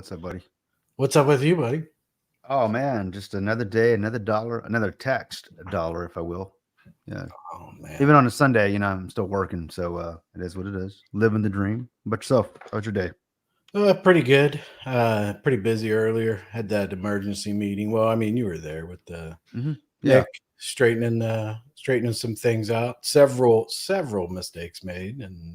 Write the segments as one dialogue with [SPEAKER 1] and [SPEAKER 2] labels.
[SPEAKER 1] What's up, buddy?
[SPEAKER 2] What's up with you, buddy?
[SPEAKER 1] Oh man, just another day, another dollar, another taxed dollar, if I will. Yeah.
[SPEAKER 2] Oh
[SPEAKER 1] Even
[SPEAKER 2] man.
[SPEAKER 1] on a Sunday, I'm still working, so it is what it is. Living the dream. But yourself, how's your day?
[SPEAKER 2] Pretty good. Pretty busy earlier. Had that emergency meeting. Well, I mean, you were there with
[SPEAKER 1] Hmm. Yeah.
[SPEAKER 2] Nick straightening some things out. Several mistakes made in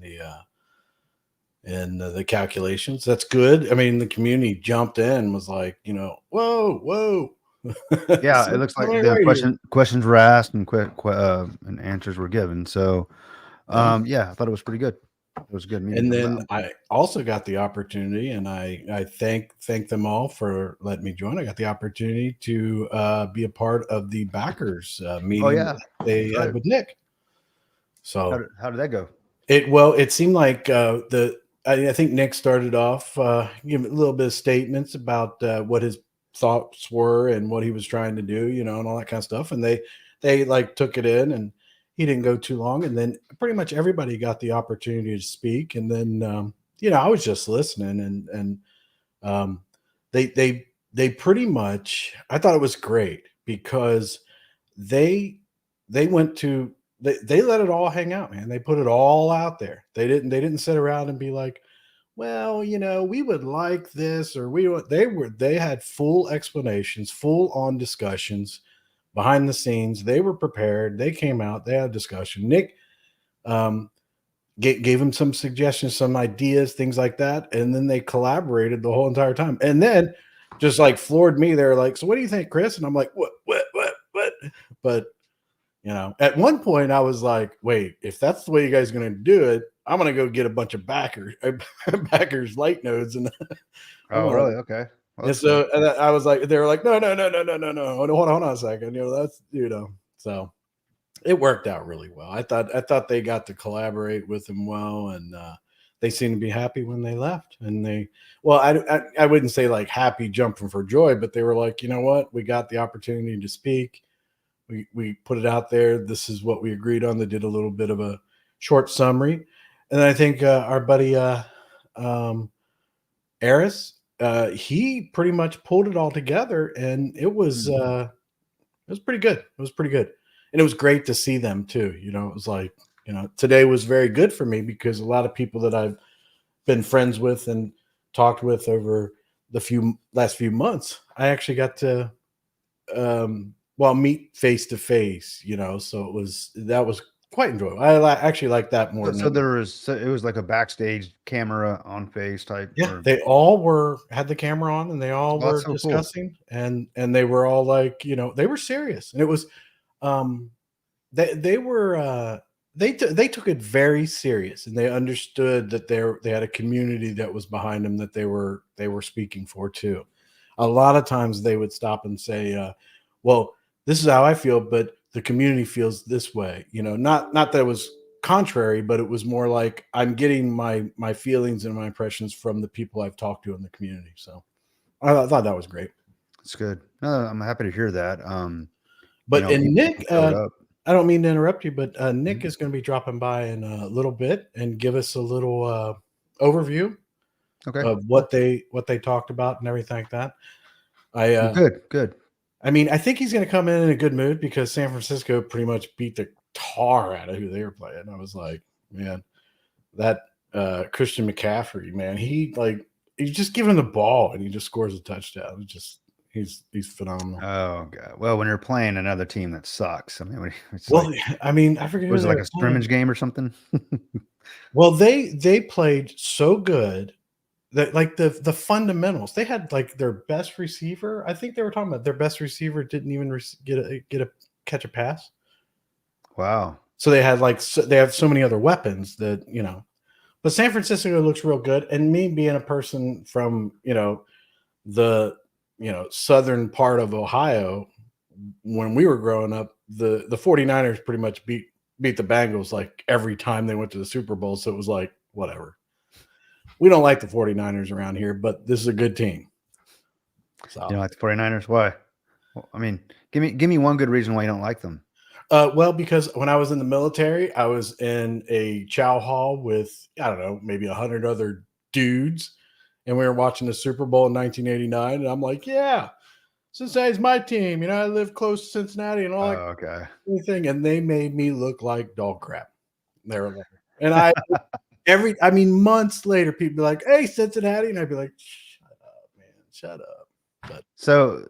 [SPEAKER 2] the calculations. That's good. I mean, the community jumped in, was like, whoa, whoa.
[SPEAKER 1] Yeah, it
[SPEAKER 2] Something
[SPEAKER 1] looks like the
[SPEAKER 2] right here.
[SPEAKER 1] questions were asked and and answers were given. So,
[SPEAKER 2] Yeah.
[SPEAKER 1] yeah, I thought it was pretty good. It was a good meeting.
[SPEAKER 2] And then I also got the opportunity, and I thank them all for letting me join. I got the opportunity to be a part of the backers
[SPEAKER 1] Oh
[SPEAKER 2] meeting
[SPEAKER 1] yeah,
[SPEAKER 2] that they
[SPEAKER 1] that's
[SPEAKER 2] had
[SPEAKER 1] right.
[SPEAKER 2] with Nick.
[SPEAKER 1] How
[SPEAKER 2] So
[SPEAKER 1] did how did that go?
[SPEAKER 2] it seemed like I think Nick started off giving a little bit of statements about what his thoughts were and what he was trying to do, and all that kind of stuff. And they like took it in, and he didn't go too long. And then pretty much everybody got the opportunity to speak. And then I was just listening, and um, they pretty much, I thought it was great because they they went to they let it all hang out, man. They put it all out there. They didn't sit around and be like, well, we would like this, or they had full explanations, full on discussions behind the scenes. They were prepared. They came out, they had a discussion. Nick um gave him some suggestions, some ideas, things like that, and then they collaborated the whole entire time. And then just like floored me. They're like, "So what do you think, Chris?" And I'm like, "What?" But at one point I was like, "Wait, if that's the way you guys are going to do it, I'm going to go get a bunch of backers light nodes, and I'm
[SPEAKER 1] Oh
[SPEAKER 2] gonna."
[SPEAKER 1] really? Okay. Well,
[SPEAKER 2] And
[SPEAKER 1] that's cool.
[SPEAKER 2] so and I was like, they were like, "No, no, no, no, no, no, no. Hold on a second. That's So it worked out really well. I thought they got to collaborate with him well, and they seemed to be happy when they left. And well, I wouldn't say like happy jumping for joy, but they were like, you know what, we got the opportunity to speak. We put it out there. This is what we agreed on. They did a little bit of a short summary, and I think our buddy um, Eris, he pretty much pulled it all together, and
[SPEAKER 1] Mhm.
[SPEAKER 2] it was pretty good. It was pretty good. And it was great to see them too. It was like, today was very good for me because a lot of people that I've been friends with and talked with over the last few months, I actually got to meet face to face, so that was quite enjoyable. Actually like that more
[SPEAKER 1] So
[SPEAKER 2] than.
[SPEAKER 1] it was like a backstage camera on face type
[SPEAKER 2] Yeah,
[SPEAKER 1] or
[SPEAKER 2] they all had the camera on, and they all
[SPEAKER 1] oh, that's
[SPEAKER 2] were
[SPEAKER 1] so cool.
[SPEAKER 2] discussing, and they were all like, they were serious. And it was um they were they took it very serious, and they understood that they had a community that was behind them, that they were speaking for too. A lot of times they would stop and say, well, this is how I feel, but the community feels this way. Not that it was contrary, but it was more like, I'm getting my feelings and my impressions from the people I've talked to in the community. So I thought that was great.
[SPEAKER 1] It's good. No, I'm happy to hear that.
[SPEAKER 2] But and
[SPEAKER 1] People
[SPEAKER 2] Nick,
[SPEAKER 1] showed up.
[SPEAKER 2] I don't mean to interrupt you, but Nick
[SPEAKER 1] Mhm.
[SPEAKER 2] is going to be dropping by in a little bit and give us a little overview
[SPEAKER 1] Okay,
[SPEAKER 2] of
[SPEAKER 1] cool.
[SPEAKER 2] what they talked about and everything like that. I
[SPEAKER 1] Well, good, good.
[SPEAKER 2] I mean, I think he's going to come in a good mood because San Francisco pretty much beat the tar out of who they were playing. I was like, man, that Christian McCaffrey, man, he's just giving the ball and he just scores a touchdown. He's phenomenal.
[SPEAKER 1] Oh god. Well, when you're playing another team that sucks, I mean, it's like
[SPEAKER 2] Well, I mean, I forget who
[SPEAKER 1] was it
[SPEAKER 2] they
[SPEAKER 1] like
[SPEAKER 2] were
[SPEAKER 1] a
[SPEAKER 2] playing.
[SPEAKER 1] scrimmage game or something?
[SPEAKER 2] Well, they played so good that, like, the fundamentals. They had like their best receiver. I think they were talking about their best receiver didn't even get a catch a pass.
[SPEAKER 1] Wow.
[SPEAKER 2] So they had they have so many other weapons that. But San Francisco looks real good. And me being a person from the southern part of Ohio, when we were growing up, the 49ers pretty much beat the Bengals like every time they went to the Super Bowl. So it was like, whatever. We don't like the 49ers around here, but this is a good team.
[SPEAKER 1] You
[SPEAKER 2] So
[SPEAKER 1] don't like the 49ers? Why? Well, I mean, give me one good reason why you don't like them.
[SPEAKER 2] well, because when I was in the military, I was in a chow hall with, I don't know, maybe 100 other dudes. and we were watching the Super Bowl in 1989, and I'm like, yeah, Cincinnati's my team. You know, I live close to Cincinnati and all that
[SPEAKER 1] Okay.
[SPEAKER 2] thing, and they made me look like dog crap. They were like, and I mean, months later, people be like, "Hey, Cincinnati," and I'd be like, "Shut up, man, shut up." But
[SPEAKER 1] So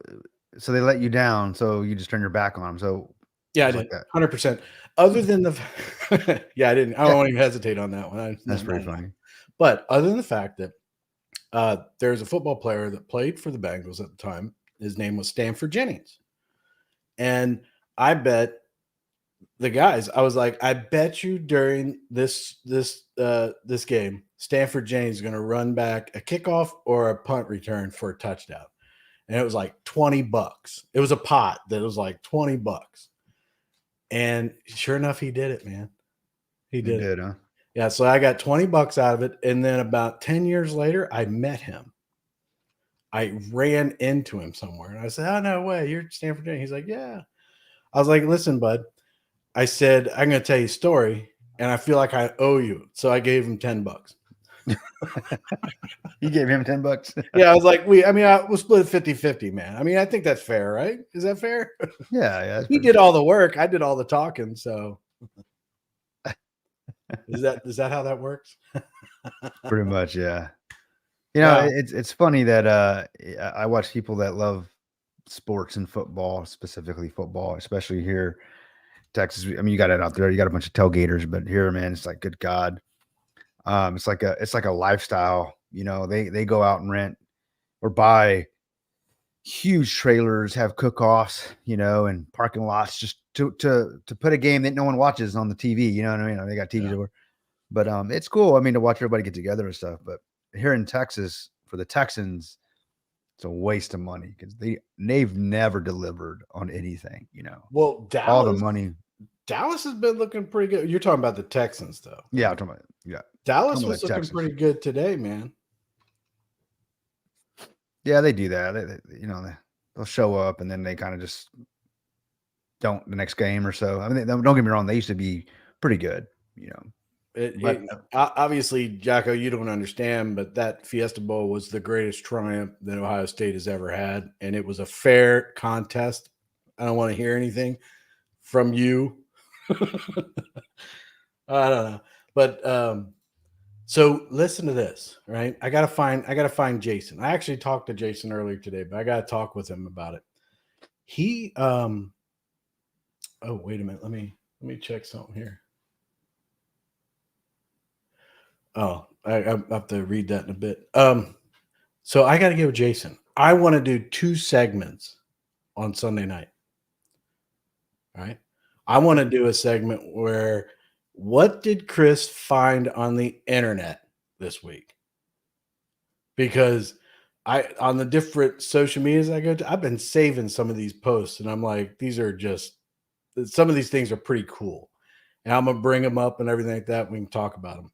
[SPEAKER 1] they let you down, so you just turn your back on them. So
[SPEAKER 2] yeah, I
[SPEAKER 1] it's
[SPEAKER 2] did
[SPEAKER 1] like that.
[SPEAKER 2] 100%. Other than the, yeah, I didn't. I
[SPEAKER 1] Yeah.
[SPEAKER 2] won't even hesitate on that one.
[SPEAKER 1] That's pretty funny.
[SPEAKER 2] But other than the fact that there's a football player that played for the Bengals at the time. His name was Stanford Jennings, and I bet the guys. I was like, I bet you during this game, Stanford Jennings is going to run back a kickoff or a punt return for a touchdown, and it was like $20. It was a pot that was like $20, and sure enough, he did it, man. He
[SPEAKER 1] You
[SPEAKER 2] did it.
[SPEAKER 1] did, huh?
[SPEAKER 2] Yeah, so I got $20 out of it, and then about 10 years later, I met him. I ran into him somewhere, and I said, "Oh, no way, you're Stanford Jennings." He's like, "Yeah." I was like, "Listen, bud," I said, "I'm going to tell you a story, and I feel like I owe you." So I gave him $10.
[SPEAKER 1] You gave him $10.
[SPEAKER 2] Yeah, I was like, we'll split 50-50, man. I mean, I think that's fair, right? Is that fair?
[SPEAKER 1] Yeah, that's
[SPEAKER 2] He
[SPEAKER 1] pretty
[SPEAKER 2] did all the work. I did all the talking. So is that how that works?
[SPEAKER 1] pretty much, yeah. You know,
[SPEAKER 2] Yeah.
[SPEAKER 1] it's funny that I watch people that love sports and football, specifically football, especially here, Texas. I mean, you got it out there. You got a bunch of tailgaters, but here, man, it's like, good God, it's like a lifestyle. You know, they go out and rent or buy huge trailers, have cook-offs, you know, and parking lots just to put a game that no one watches on the TV. You know what I mean? They got TVs
[SPEAKER 2] Yeah.
[SPEAKER 1] over, but it's cool. I mean, to watch everybody get together and stuff. But here in Texas, for the Texans, it's a waste of money because they've never delivered on anything. You know,
[SPEAKER 2] Well,
[SPEAKER 1] all the money.
[SPEAKER 2] Dallas has been looking pretty good. You're talking about the Texans, though.
[SPEAKER 1] Yeah, I'm talking about, yeah.
[SPEAKER 2] Dallas
[SPEAKER 1] Talking
[SPEAKER 2] was
[SPEAKER 1] about
[SPEAKER 2] looking
[SPEAKER 1] Texas.
[SPEAKER 2] pretty good today, man.
[SPEAKER 1] Yeah, they do that. You know, they'll show up and then they kind of just don't the next game or so. I mean, don't get me wrong; they used to be pretty good. You know, but
[SPEAKER 2] Obviously, Jacko, you don't understand, but that Fiesta Bowl was the greatest triumph that Ohio State has ever had, and it was a fair contest. I don't want to hear anything from you. I don't know, but so listen to this, right? I gotta find Jason. I actually talked to Jason earlier today, but I gotta talk with him about it. He oh, wait a minute, let me check something here. Oh, I have to read that in a bit. So I got to give Jason. I want to do 2 segments on Sunday night. All right. I want to do a segment where what did Chris find on the internet this week? Because on the different social medias I go to, I've been saving some of these posts, and I'm like, these are just some of these things are pretty cool, and I'm gonna bring them up and everything like that. We can talk about them.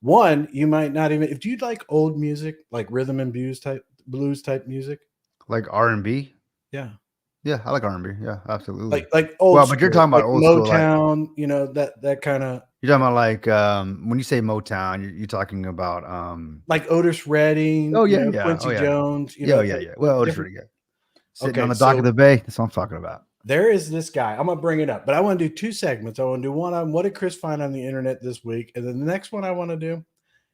[SPEAKER 2] One, you might not even if you like old music, like rhythm and blues type music.
[SPEAKER 1] like R&B.
[SPEAKER 2] Yeah.
[SPEAKER 1] Yeah, I like R&B. Yeah, absolutely.
[SPEAKER 2] Like old
[SPEAKER 1] Well, but you're
[SPEAKER 2] school,
[SPEAKER 1] talking about
[SPEAKER 2] like
[SPEAKER 1] old school, like
[SPEAKER 2] Motown, you know, that kind of
[SPEAKER 1] you're talking about like when you say Motown, you're talking about
[SPEAKER 2] like Otis Redding,
[SPEAKER 1] oh
[SPEAKER 2] you
[SPEAKER 1] yeah,
[SPEAKER 2] know,
[SPEAKER 1] yeah,
[SPEAKER 2] Quincy
[SPEAKER 1] oh yeah,
[SPEAKER 2] Jones, you
[SPEAKER 1] yeah, oh
[SPEAKER 2] know,
[SPEAKER 1] yeah, yeah. Well, it's
[SPEAKER 2] different.
[SPEAKER 1] pretty good. Sitting
[SPEAKER 2] Okay,
[SPEAKER 1] on the dock of
[SPEAKER 2] so
[SPEAKER 1] the bay. That's what I'm talking about.
[SPEAKER 2] there is this guy. I'm gonna bring it up, but I want to do 2 segments. I want to do one on what did Chris find on the internet this week, and then the next one I want to do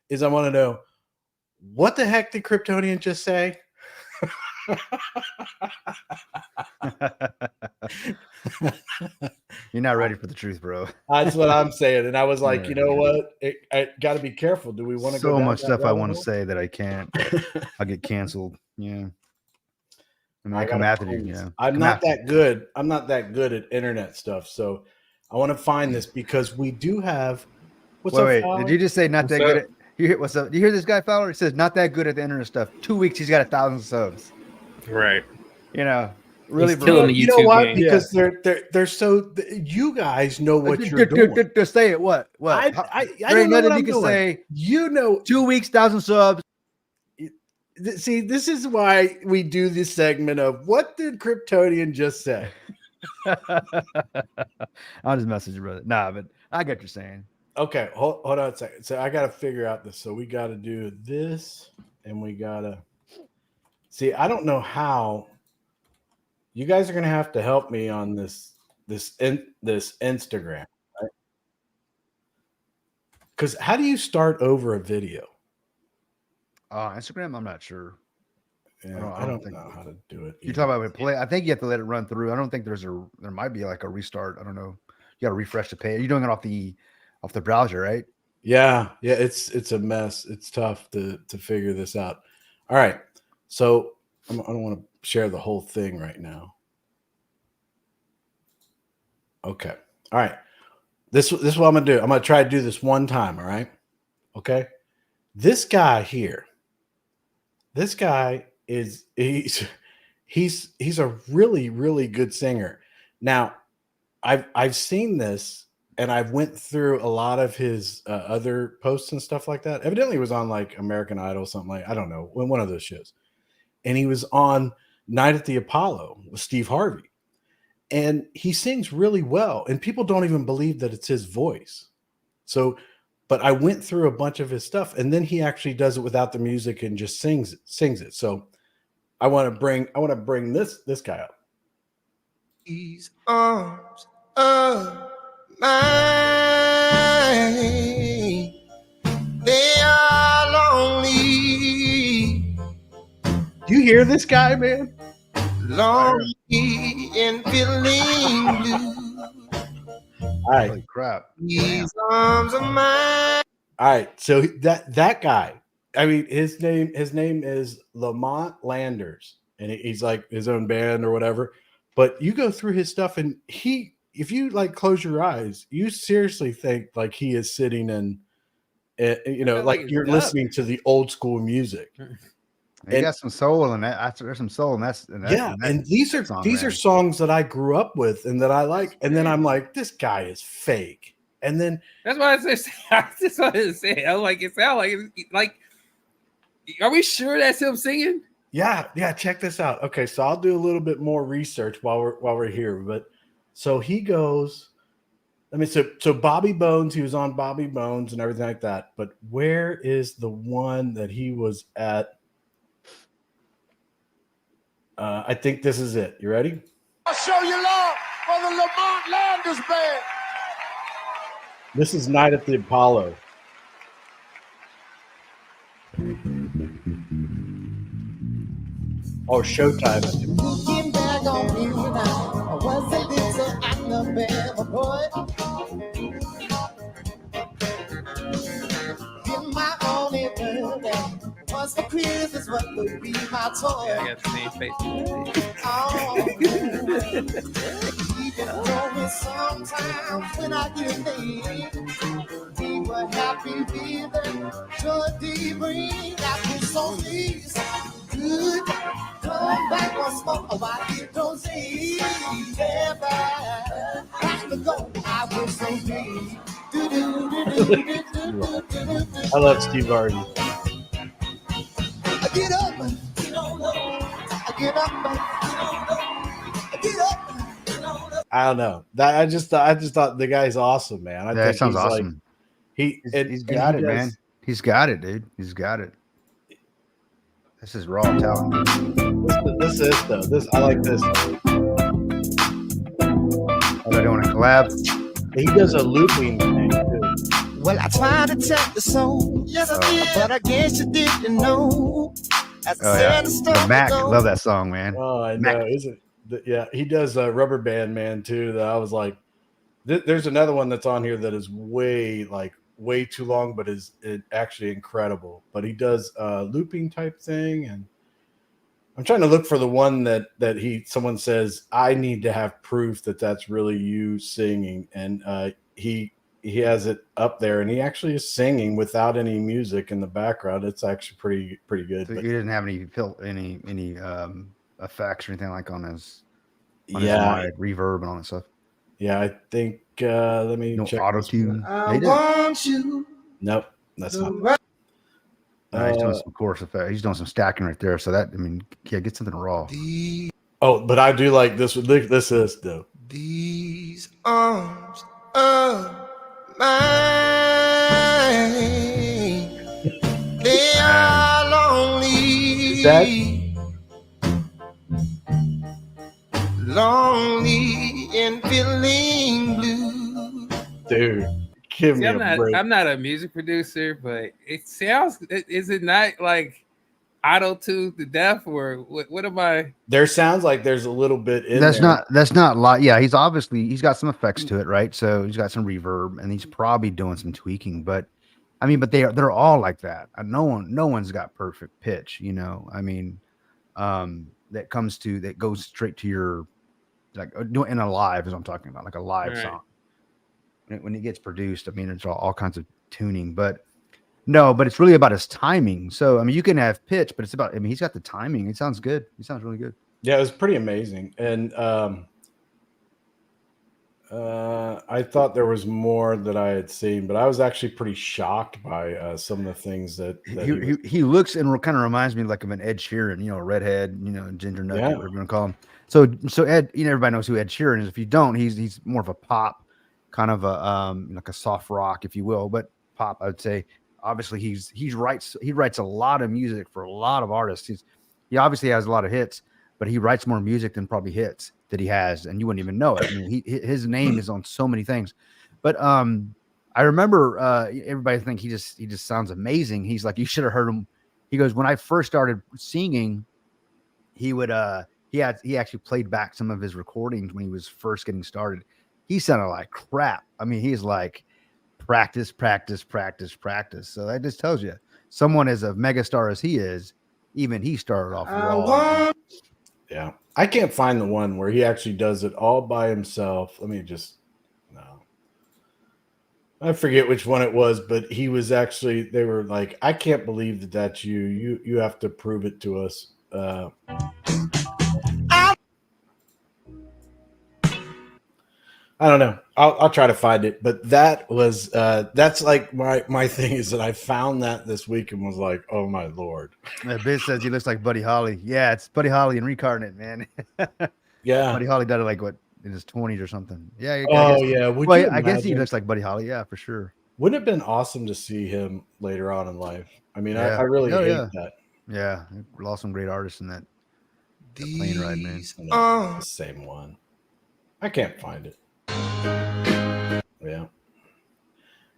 [SPEAKER 2] is I want to know what the heck did Kryptonian just say?
[SPEAKER 1] You're not ready for the truth, bro.
[SPEAKER 2] That's what I'm saying. And I was like,
[SPEAKER 1] Yeah,
[SPEAKER 2] you know
[SPEAKER 1] yeah.
[SPEAKER 2] what? I got to be careful. Do we want to go
[SPEAKER 1] So
[SPEAKER 2] down
[SPEAKER 1] much
[SPEAKER 2] that
[SPEAKER 1] stuff I
[SPEAKER 2] rabbit
[SPEAKER 1] want to
[SPEAKER 2] hole?
[SPEAKER 1] say that I can't. I'll get canceled. Yeah. I mean,
[SPEAKER 2] I
[SPEAKER 1] they come
[SPEAKER 2] gotta
[SPEAKER 1] after you,
[SPEAKER 2] find
[SPEAKER 1] you
[SPEAKER 2] this.
[SPEAKER 1] know.
[SPEAKER 2] I'm
[SPEAKER 1] Come
[SPEAKER 2] not
[SPEAKER 1] after you.
[SPEAKER 2] that good. I'm not that good at internet stuff. So I want to find this because we do have what's up,
[SPEAKER 1] Wait. Did
[SPEAKER 2] Fowler?
[SPEAKER 1] you just say not
[SPEAKER 3] What's
[SPEAKER 1] that good
[SPEAKER 3] up?
[SPEAKER 1] at you hear what's up? Do you hear this guy, Fowler? He says not that good at the internet stuff. 2 weeks, he's got 1,000 subs.
[SPEAKER 3] Right.
[SPEAKER 1] You know, really,
[SPEAKER 3] He's killing
[SPEAKER 1] bro.
[SPEAKER 3] the
[SPEAKER 2] You know
[SPEAKER 3] YouTube
[SPEAKER 2] what?
[SPEAKER 3] game.
[SPEAKER 2] Because they're so you guys know what you're doing.
[SPEAKER 1] Just say it. What?
[SPEAKER 2] I
[SPEAKER 1] There
[SPEAKER 2] don't
[SPEAKER 1] ain't
[SPEAKER 2] know what
[SPEAKER 1] nothing
[SPEAKER 2] I'm
[SPEAKER 1] you can
[SPEAKER 2] doing.
[SPEAKER 1] say.
[SPEAKER 2] You know,
[SPEAKER 1] 2 weeks, 1,000 subs.
[SPEAKER 2] see, this is why we do this segment of what did Kryptonian just say?
[SPEAKER 1] I'll just message you, brother. Nah, but I get what you're saying.
[SPEAKER 2] Okay, hold on a second. So I got to figure out this. So we got to do this, and we got to see. I don't know how. You guys are going to have to help me on this Instagram, right? Because how do you start over a video?
[SPEAKER 1] Instagram, I'm not sure.
[SPEAKER 2] Yeah, I don't know how to do it.
[SPEAKER 1] You talk about play. I think you have to let it run through. I don't think there might be like a restart. I don't know. You got to refresh the page. You're doing it off the browser, right?
[SPEAKER 2] Yeah, it's a mess. It's tough to figure this out. All right, so I don't want to share the whole thing right now. Okay, all right. This is what I'm gonna do. I'm gonna try to do this one time. All right. Okay. This guy here. This guy he's a really really good singer. Now, I've seen this and I've went through a lot of his other posts and stuff like that. Evidently, he was on like American Idol, something like I don't know, one of those shows, and he was on Night at the Apollo with Steve Harvey, and he sings really well, and people don't even believe that it's his voice. So, but I went through a bunch of his stuff, and then he actually does it without the music and just sings it. So, I want to bring this guy up.
[SPEAKER 3] These arms of mine, they are lonely.
[SPEAKER 2] Do you hear this guy, man?
[SPEAKER 3] Lonely and feeling blue.
[SPEAKER 2] All right.
[SPEAKER 1] Holy crap!
[SPEAKER 3] These arms of mine.
[SPEAKER 2] All right. So that guy, I mean, his name is Lamont Landers, and he's like his own band or whatever. But you go through his stuff, and if you like close your eyes, you seriously think like he is sitting in, like you're listening to the old school music.
[SPEAKER 1] He got some soul in that. There's some soul in that.
[SPEAKER 2] And these are songs that I grew up with and that I like. And then I'm like, this guy is fake. And then
[SPEAKER 4] that's what I said. I just wanted to say. I'm like, it sounds like. Are we sure that's him singing?
[SPEAKER 2] Yeah. Check this out. Okay, so I'll do a little bit more research while we're here. But so he goes. I mean, so Bobby Bones. He was on Bobby Bones and everything like that. But where is the one that he was at? I think this is it. You ready?
[SPEAKER 3] I'll show you love for the Lamont Landers Band.
[SPEAKER 2] This is Night at the Apollo. Oh, Showtime.
[SPEAKER 5] Looking back on you now, I was a little Alabama boy. In my only birthday, was for Christmas, what would be my toy?
[SPEAKER 4] Yeah, I got the same face.
[SPEAKER 5] Oh, even though sometimes when I get late, we were happy feeling, joy deep bring that was so please. Good, come back once more, why you don't see? Never have to go, I was so deep.
[SPEAKER 2] I love Steve Harvey.
[SPEAKER 5] I get up,
[SPEAKER 2] I don't know. I just thought the guy's awesome, man. I think
[SPEAKER 1] that sounds
[SPEAKER 2] he's
[SPEAKER 1] awesome.
[SPEAKER 2] Like,
[SPEAKER 1] He's got it, man. He's got it, dude. He's got it. This is raw talent.
[SPEAKER 2] This is though. This I like this.
[SPEAKER 1] Are they doing a collab?
[SPEAKER 2] He does a looping thing too.
[SPEAKER 5] well, I tried to tell you so, yes I did, but I guess you didn't know. As
[SPEAKER 1] Oh yeah, the Mac. Love that song, man.
[SPEAKER 2] Oh, I
[SPEAKER 1] Mac.
[SPEAKER 2] know. Is it? Yeah, he does Rubber Band Man too. That I was like, there's another one that's on here that is way too long, but is actually incredible. But he does looping type thing, and I'm trying to look for the one that someone says I need to have proof that that's really you singing, and he has it up there, and he actually is singing without any music in the background. It's actually pretty good.
[SPEAKER 1] So
[SPEAKER 2] But
[SPEAKER 1] he didn't have any effects or anything like on his
[SPEAKER 2] yeah,
[SPEAKER 1] mic, reverb and all that stuff.
[SPEAKER 2] yeah, I think let me
[SPEAKER 1] No
[SPEAKER 2] check
[SPEAKER 1] auto
[SPEAKER 2] this
[SPEAKER 1] tune.
[SPEAKER 2] one.
[SPEAKER 3] I want you.
[SPEAKER 2] Nope, that's not.
[SPEAKER 1] He's doing some chorus effect. He's doing some stacking right there. So that get something raw.
[SPEAKER 2] Oh, but I do like this one. Look, this though.
[SPEAKER 3] These arms of mine.
[SPEAKER 5] They are lonely. Lonely and feeling blue.
[SPEAKER 2] Dude, give
[SPEAKER 4] See,
[SPEAKER 2] me a break.
[SPEAKER 4] I'm not a music producer, but it sounds. Is it not like auto-tune to death, or what am I?
[SPEAKER 2] There sounds like there's a little bit in
[SPEAKER 1] That's
[SPEAKER 2] there.
[SPEAKER 1] not like, yeah, he's got some effects to it, right? So he's got some reverb and he's probably doing some tweaking, but I mean, but they're all like that. No one's got perfect pitch, you know. I mean, that goes straight to your, like, doing in a live is what I'm talking about, like a live
[SPEAKER 4] Right.
[SPEAKER 1] song. When it gets produced, I mean, it's all kinds of tuning, but it's really about his timing. So I mean, you can have pitch, but it's about, I mean, he's got the timing. It sounds good. He sounds really good.
[SPEAKER 2] Yeah, it was pretty amazing. And I thought there was more that I had seen, but I was actually pretty shocked by some of the things that
[SPEAKER 1] He looks and kind of reminds me like of an Ed Sheeran, you know, redhead, you know, ginger nut,
[SPEAKER 2] Yeah.
[SPEAKER 1] whatever you want to call him. So Ed, you know, everybody knows who Ed Sheeran is. If you don't, he's more of a pop, kind of a like a soft rock, if you will, but pop, I would say. Obviously, he writes a lot of music for a lot of artists. He obviously has a lot of hits, but he writes more music than probably hits that he has, and you wouldn't even know it. I mean, his name is on so many things. But I remember everybody think he just sounds amazing. He's like, you should have heard him. He goes, when I first started singing, he would he actually played back some of his recordings when he was first getting started. He sounded like crap. I mean, he's like practice. So that just tells you, someone as a megastar as he is, even he started off raw.
[SPEAKER 2] Yeah, I can't find the one where he actually does it all by himself. Let me just, no, I forget which one it was, but he was actually, they were like, I can't believe that that's you. You have to prove it to us. I don't know. I'll try to find it, but that was that's like my thing is that I found that this week and was like, oh my Lord.
[SPEAKER 1] Biz says he looks like Buddy Holly. Yeah, it's Buddy Holly and Reincarnate, man.
[SPEAKER 2] Yeah.
[SPEAKER 1] Buddy Holly did it like what, in his 20s or something. Yeah.
[SPEAKER 2] Yeah.
[SPEAKER 1] I guess he looks like Buddy Holly. Yeah, for sure.
[SPEAKER 2] Wouldn't it have been awesome to see him later on in life? I mean,
[SPEAKER 1] Yeah.
[SPEAKER 2] I really hate
[SPEAKER 1] yeah.
[SPEAKER 2] that.
[SPEAKER 1] Yeah, we lost some great artists in that plane ride, man.
[SPEAKER 2] The same one. I can't find it. Yeah.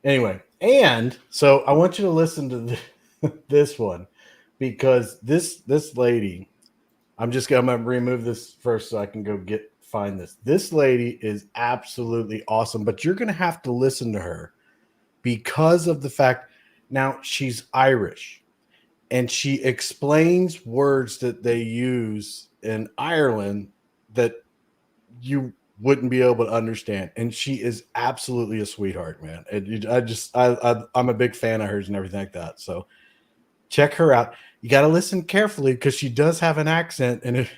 [SPEAKER 2] Anyway, and so I want you to listen to this one because this lady, I'm gonna remove this first so I can go find this. This lady is absolutely awesome, but you're gonna have to listen to her because of the fact now she's Irish and she explains words that they use in Ireland that you wouldn't be able to understand, and she is absolutely a sweetheart, man. And I'm a big fan of hers and everything like that. So check her out. You got to listen carefully because she does have an accent, and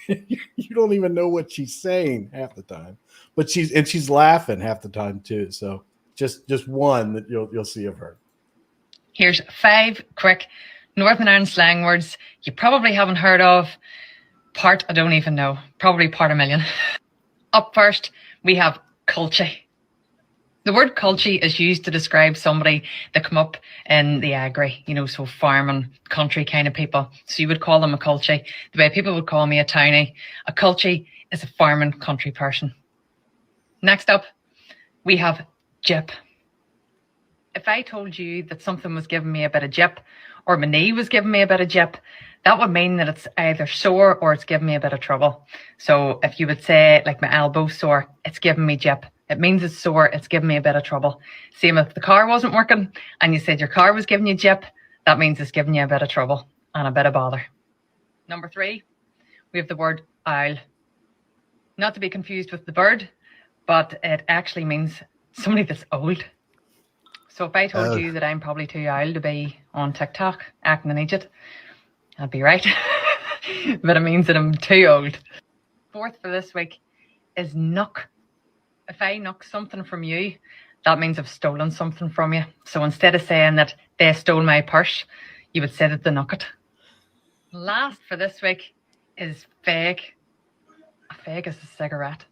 [SPEAKER 2] you don't even know what she's saying half the time. But she's laughing half the time too. So just one that you'll see of her.
[SPEAKER 6] Here's 5 quick Northern Ireland slang words you probably haven't heard of. Part I don't even know. Probably part a million. Up first, we have culture. The word culture is used to describe somebody that come up in the agri, so farming, country kind of people. So you would call them a culture. The way people would call me a townie. A culture is a farming country person. Next up, we have jip. If I told you that something was giving me a bit of jip, or my knee was giving me a bit of jip, that would mean that it's either sore or it's giving me a bit of trouble. So if you would say, like, my elbow's sore, it's giving me jip. It means it's sore, it's giving me a bit of trouble. Same if the car wasn't working and you said your car was giving you jip, that means it's giving you a bit of trouble and a bit of bother. Number 3, we have the word owl. Not to be confused with the bird, but it actually means somebody that's old. So if I told you that I'm probably too old to be on TikTok acting an idiot, I'd be right. But it means that I'm too old. 4th for this week is knock. If I knock something from you, that means I've stolen something from you. So instead of saying that they stole my purse, you would say that they knock it. Last for this week is fag. A fag is a cigarette.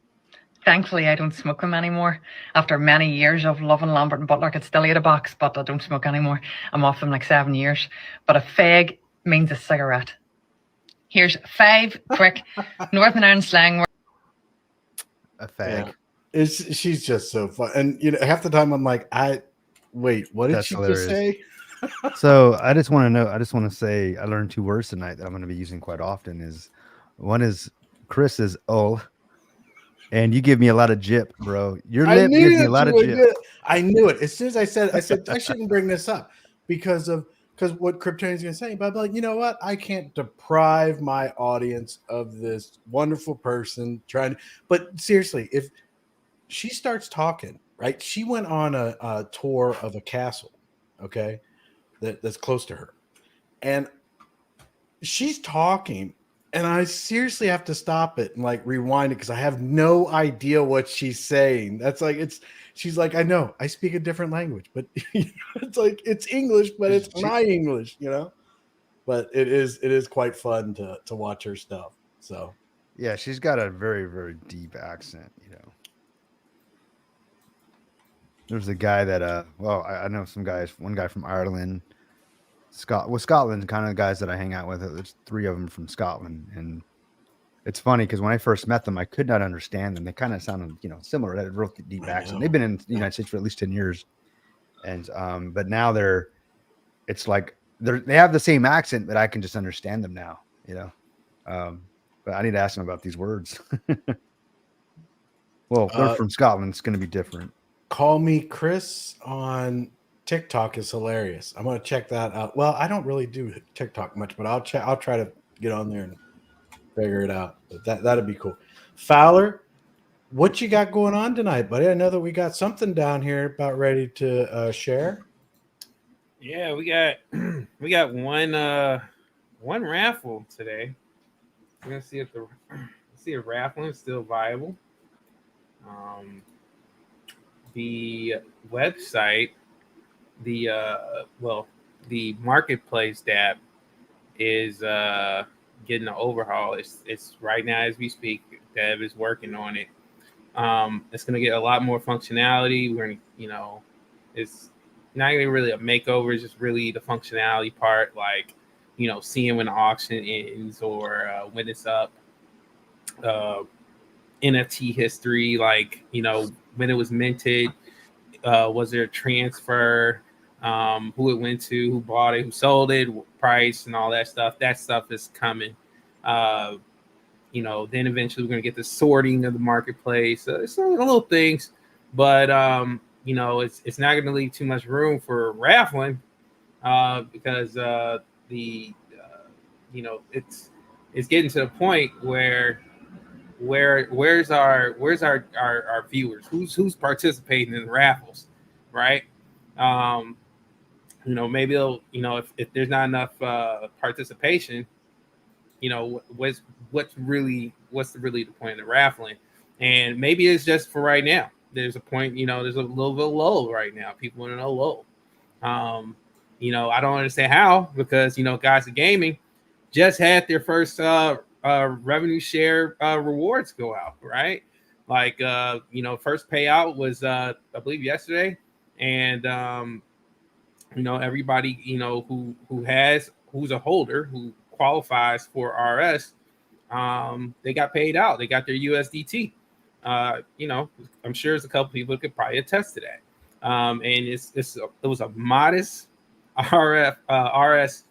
[SPEAKER 6] Thankfully, I don't smoke them anymore. After many years of loving Lambert and Butler, I could still eat a box, but I don't smoke anymore. I'm off them like 7 years. But a fag means a cigarette. Here's 5 quick Northern Ireland slang words.
[SPEAKER 1] A fag.
[SPEAKER 2] Yeah. She's just so fun. And half the time I'm like, wait, what did
[SPEAKER 1] That's
[SPEAKER 2] she
[SPEAKER 1] hilarious.
[SPEAKER 2] just say?
[SPEAKER 1] So I just want to say I learned 2 words tonight that I'm going to be using quite often. One is Chris is and you give me a lot of jip, bro. Your lip gives me a lot of jip.
[SPEAKER 2] I knew it. As soon as I said I shouldn't bring this up because what Kryptonian's gonna say. But I'm like, you know what? I can't deprive my audience of this wonderful person but seriously, if she starts talking, right? She went on a tour of a castle, okay, that's close to her. And she's talking, and I seriously have to stop it and like rewind it because I have no idea what she's saying. That's like she's like, I know I speak a different language, but it's like it's English, but it's my English, But it is quite fun to watch her stuff. So
[SPEAKER 1] yeah, she's got a very, very deep accent, There's a guy that I know one guy from Ireland. Scotland, kind of the guys that I hang out with. There's 3 of them from Scotland, and it's funny because when I first met them, I could not understand them. They kind of sounded, similar. They had a real deep accent. They've been in the United States for at least 10 years, and but now they have the same accent, but I can just understand them now, But I need to ask them about these words. Well, they're from Scotland. It's going to be different.
[SPEAKER 2] Call Me Chris on TikTok is hilarious. I'm gonna check that out. Well, I don't really do TikTok much, but I'll try to get on there and figure it out. But that'd be cool. Fowler, what you got going on tonight, buddy? I know that we got something down here about ready to share.
[SPEAKER 4] Yeah, we got one raffle today. We're gonna see if raffling is still viable. The website, the marketplace app is getting an overhaul. It's right now as we speak. Dev is working on it. It's gonna get a lot more functionality. We're gonna, it's not gonna be really a makeover. It's just really the functionality part, like seeing when the auction ends or when it's up. NFT history, like when it was minted, was there a transfer, who it went to, who bought it, who sold it, price, and all that stuff. That stuff is coming. Then eventually we're going to get the sorting of the marketplace. It's little things, but it's not going to leave too much room for raffling because it's getting to the point where where's our viewers, who's participating in the raffles, right? Maybe they'll, if there's not enough participation, what's really the point of the raffling? And maybe it's just for right now. There's a point, there's a little bit low right now. People want to know low. I don't understand how, because Guys of Gaming just had their first revenue share rewards go out, right? Like first payout was I believe yesterday, and everybody who's a holder who qualifies for RS, they got paid out. They got their USDT. I'm sure there's a couple people that could probably attest to that. And it was a modest RS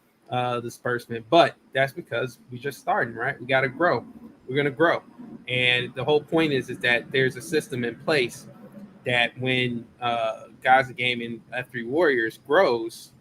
[SPEAKER 4] disbursement, but that's because we just starting, right? We got to grow. We're going to grow. And the whole point is that there's a system in place that when Guys of Gaming F3 Warriors grows,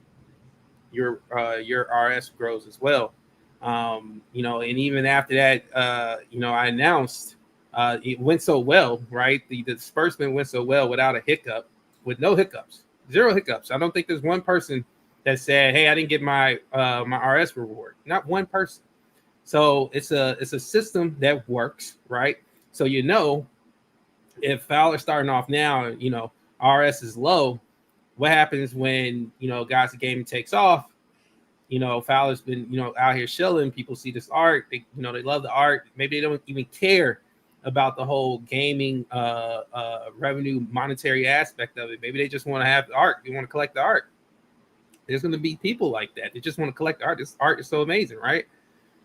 [SPEAKER 4] your RS grows as well. And even after that, I announced it went so well, right? The disbursement went so well without a hiccup, with no hiccups, 0 hiccups. I don't think there's one person that said, "Hey, I didn't get my my RS reward." Not one person. So it's a system that works, right? So if Fowler's starting off now, RS is low. What happens when Guys of Gaming takes off? Fowler's been out here shilling. People see this art. They love the art. Maybe they don't even care about the whole gaming revenue monetary aspect of it. Maybe they just want to have the art. They want to collect the art. There's going to be people like that. They just want to collect the art. This art is so amazing, right?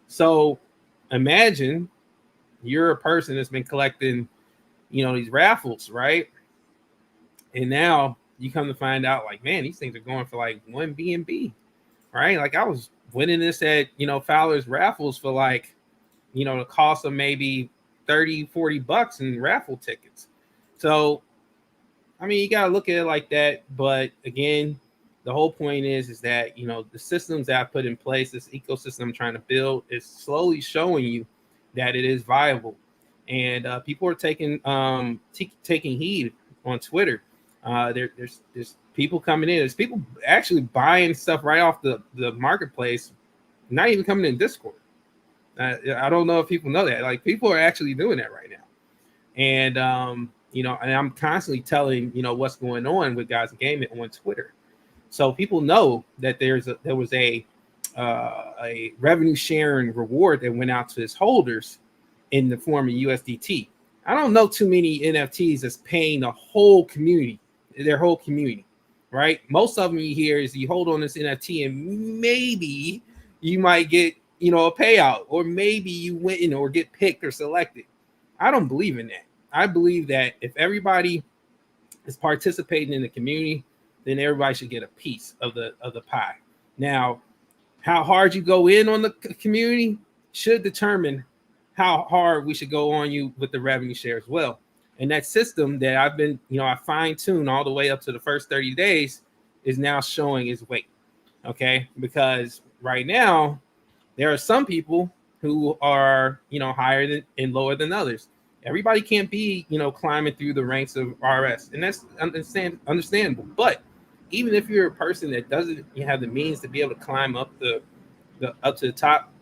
[SPEAKER 4] So imagine you're a person that's been collecting, these raffles, right? And now you come to find out, like, man, these things are going for like one BNB, right? Like I was winning this at, Fowler's raffles for like, the cost of maybe $30-$40 in raffle tickets. So, I mean, you got to look at it like that. But again, the whole point is that, the systems that I put in place, this ecosystem I'm trying to build is slowly showing you that it is viable. And people are taking heed on Twitter. There's people coming in. There's people actually buying stuff right off the marketplace, not even coming in Discord. I don't know if people know that. Like, people are actually doing that right now. And, and I'm constantly telling, what's going on with Guys of Gaming on Twitter. So people know that there was a revenue sharing reward that went out to his holders in the form of USDT. I don't know too many NFTs that's paying the whole community, their whole community, right? Most of them you hear is you hold on this NFT and maybe you might get, a payout, or maybe you win or get picked or selected. I don't believe in that. I believe that if everybody is participating in the community, then everybody should get a piece of the pie. Now, how hard you go in on the community should determine how hard we should go on you with the revenue share as well. And that system that I've been, I fine-tuned all the way up to the first 30 days is now showing its weight. Okay, because right now there are some people who are, higher than and lower than others. Everybody can't be, climbing through the ranks of RS, and that's understandable. But even if you're a person that doesn't have the means to be able to climb up the up to the top,